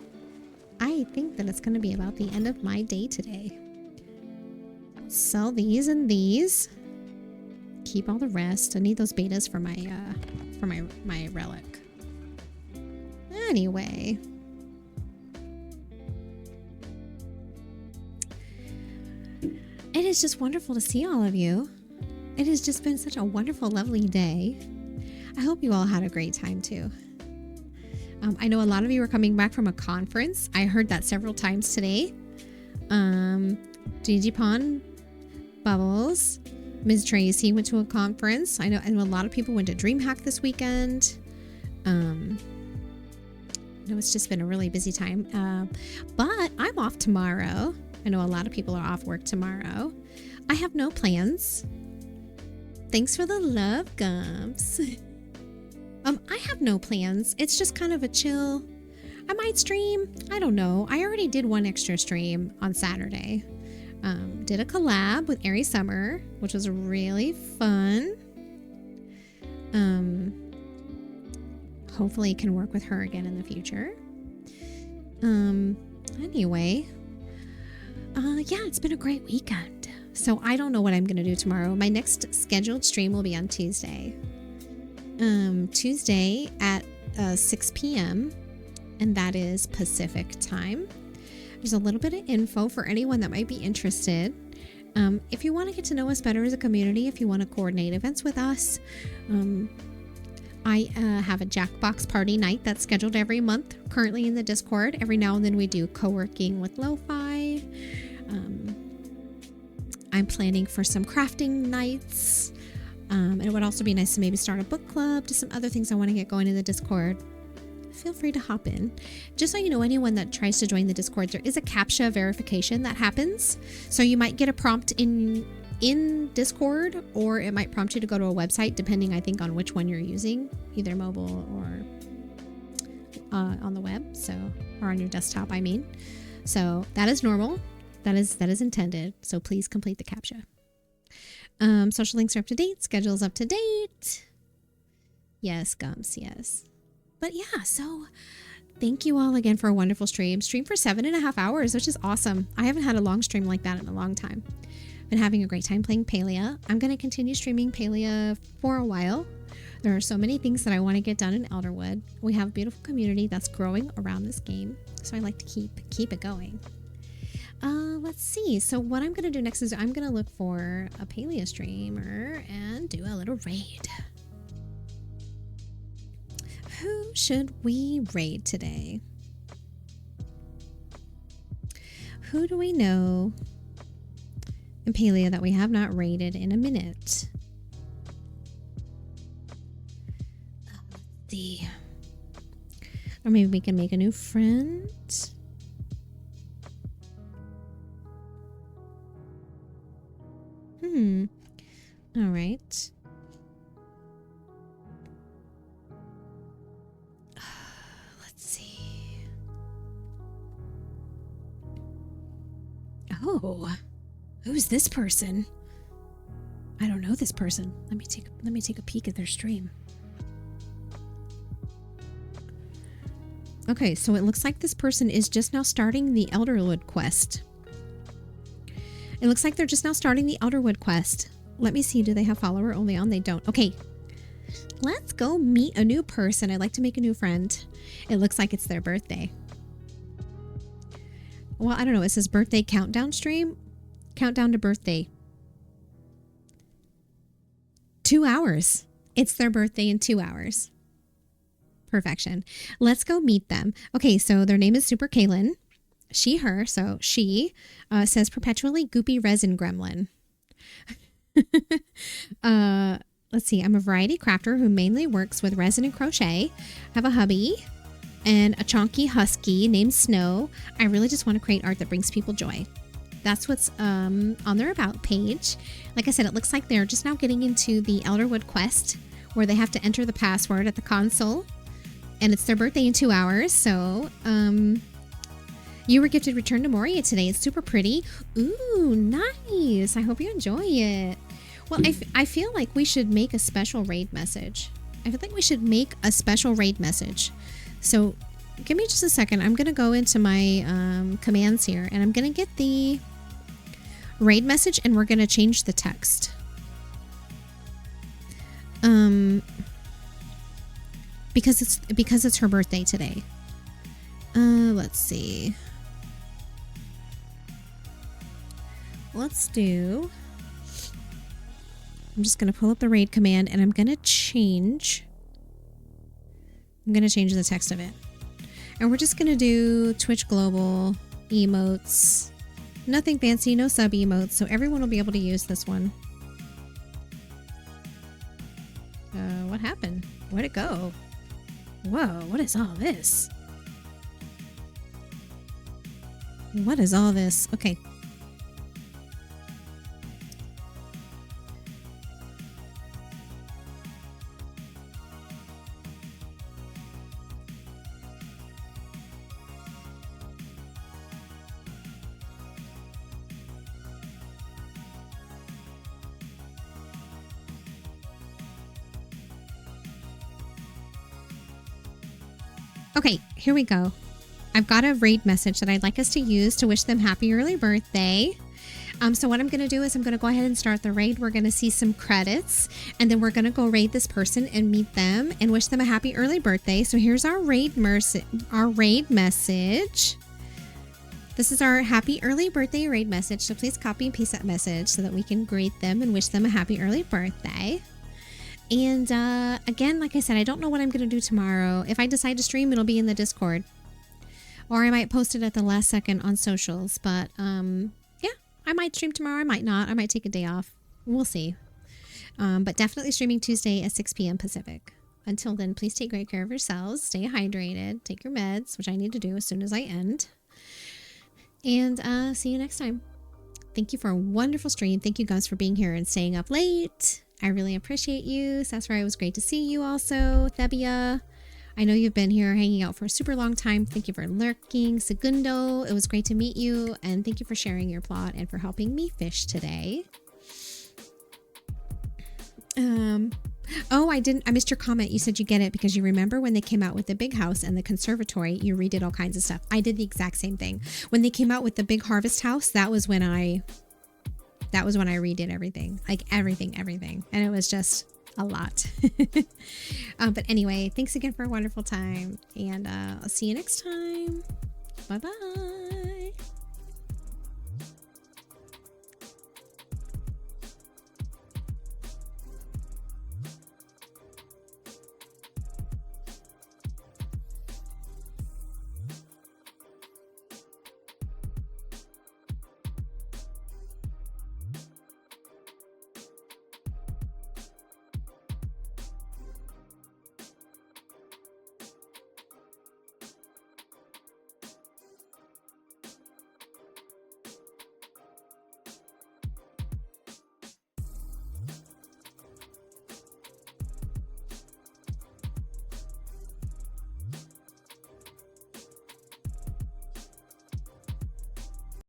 think that it's going to be about the end of my day today. Sell these and these. Keep all the rest. I need those betas for my relic. Anyway. It is just wonderful to see all of you. It has just been such a wonderful, lovely day. I hope you all had a great time too. I know a lot of you are coming back from a conference. I heard that several times today. Digipon, Bubbles, Ms. Tracy went to a conference. I know a lot of people went to DreamHack this weekend. It's just been a really busy time. But I'm off tomorrow. I know a lot of people are off work tomorrow. I have no plans. Thanks for the love, Gumps. I have no plans. It's just kind of a chill. I might stream. I don't know. I already did one extra stream on Saturday. Did a collab with Airy Summer, which was really fun. Hopefully can work with her again in the future. Anyway. Yeah, it's been a great weekend. So I don't know what I'm going to do tomorrow. My next scheduled stream will be on Tuesday. Tuesday at 6 p.m. and that is Pacific time. There's a little bit of info for anyone that might be interested. If you want to get to know us better as a community, if you want to coordinate events with us, I have a Jackbox party night that's scheduled every month, currently in the Discord. Every now and then we do co-working with Lo-Fi. I'm planning for some crafting nights. It would also be nice to maybe start a book club, just some other things I want to get going in the Discord. Feel free to hop in. Just so you know, anyone that tries to join the Discord, there is a CAPTCHA verification that happens. So you might get a prompt in Discord, or it might prompt you to go to a website, depending, I think, on which one you're using, either mobile or on the web, or on your desktop, I mean. So that is normal. That is intended. So please complete the CAPTCHA. Social links are up to date. Schedule's up to date. Yes, Gumps, yes. But yeah, so thank you all again for a wonderful stream. Stream for 7.5 hours, which is awesome. I haven't had a long stream like that in a long time. Been having a great time playing Palia. I'm going to continue streaming Palia for a while. There are so many things that I want to get done in Elderwood. We have a beautiful community that's growing around this game, so I like to keep it going. Let's see. So what I'm going to do next is I'm going to look for a Palia streamer and do a little raid. Who should we raid today? Who do we know in Palia that we have not raided in a minute? Let's see. Or maybe we can make a new friend. All right. Let's see. Oh, who's this person? I don't know this person. Let me take a peek at their stream. Okay, so it looks like this person is just now starting the Elderwood quest. It looks like they're just now starting the Elderwood quest. Let me see. Do they have follower only on? They don't. Okay. Let's go meet a new person. I'd like to make a new friend. It looks like it's their birthday. Well, I don't know. It says birthday countdown stream. Countdown to birthday. 2 hours. It's their birthday in 2 hours. Perfection. Let's go meet them. Okay, so their name is Super Kaylin. She, her. So she says perpetually goopy resin gremlin. Let's see. I'm a variety crafter who mainly works with resin and crochet. I have a hubby and a chonky husky named Snow. I really just want to create art that brings people joy. That's what's on their about page. Like I said, it looks like they're just now getting into the Elderwood quest where they have to enter the password at the console. And it's their birthday in 2 hours. So, you were gifted Return to Moria today. It's super pretty. Ooh, nice. I hope you enjoy it. Well, I feel like we should make a special raid message. I feel like we should make a special raid message. So give me just a second. I'm going to go into my commands here and I'm going to get the raid message and we're going to change the text. Because it's her birthday today. Let's see. Let's do... I'm just going to pull up the raid command and I'm going to change the text of it. And we're just going to do Twitch Global emotes. Nothing fancy, no sub emotes, so everyone will be able to use this one. What happened? Where'd it go? Whoa, what is all this? What is all this? Okay. Okay, here we go. I've got a raid message that I'd like us to use to wish them happy early birthday. So what I'm going to do is I'm going to go ahead and start the raid. We're going to see some credits and then we're going to go raid this person and meet them and wish them a happy early birthday. So here's our raid message. This is our happy early birthday raid message. So please copy and paste that message so that we can greet them and wish them a happy early birthday. And again, like I said, I don't know what I'm going to do tomorrow. If I decide to stream, it'll be in the Discord. Or I might post it at the last second on socials. But yeah, I might stream tomorrow. I might not. I might take a day off. We'll see. But definitely streaming Tuesday at 6 p.m. Pacific. Until then, please take great care of yourselves. Stay hydrated. Take your meds, which I need to do as soon as I end. And see you next time. Thank you for a wonderful stream. Thank you guys for being here and staying up late. I really appreciate you. Sasrai, it was great to see you also. Thebia, I know you've been here hanging out for a super long time. Thank you for lurking. Segundo, it was great to meet you. And thank you for sharing your plot and for helping me fish today. Oh, I missed your comment. You said you get it because you remember when they came out with the big house and the conservatory, you redid all kinds of stuff. I did the exact same thing. When they came out with the big harvest house, that was when I redid everything, like everything. And it was just a lot. But anyway, thanks again for a wonderful time. And I'll see you next time. Bye-bye.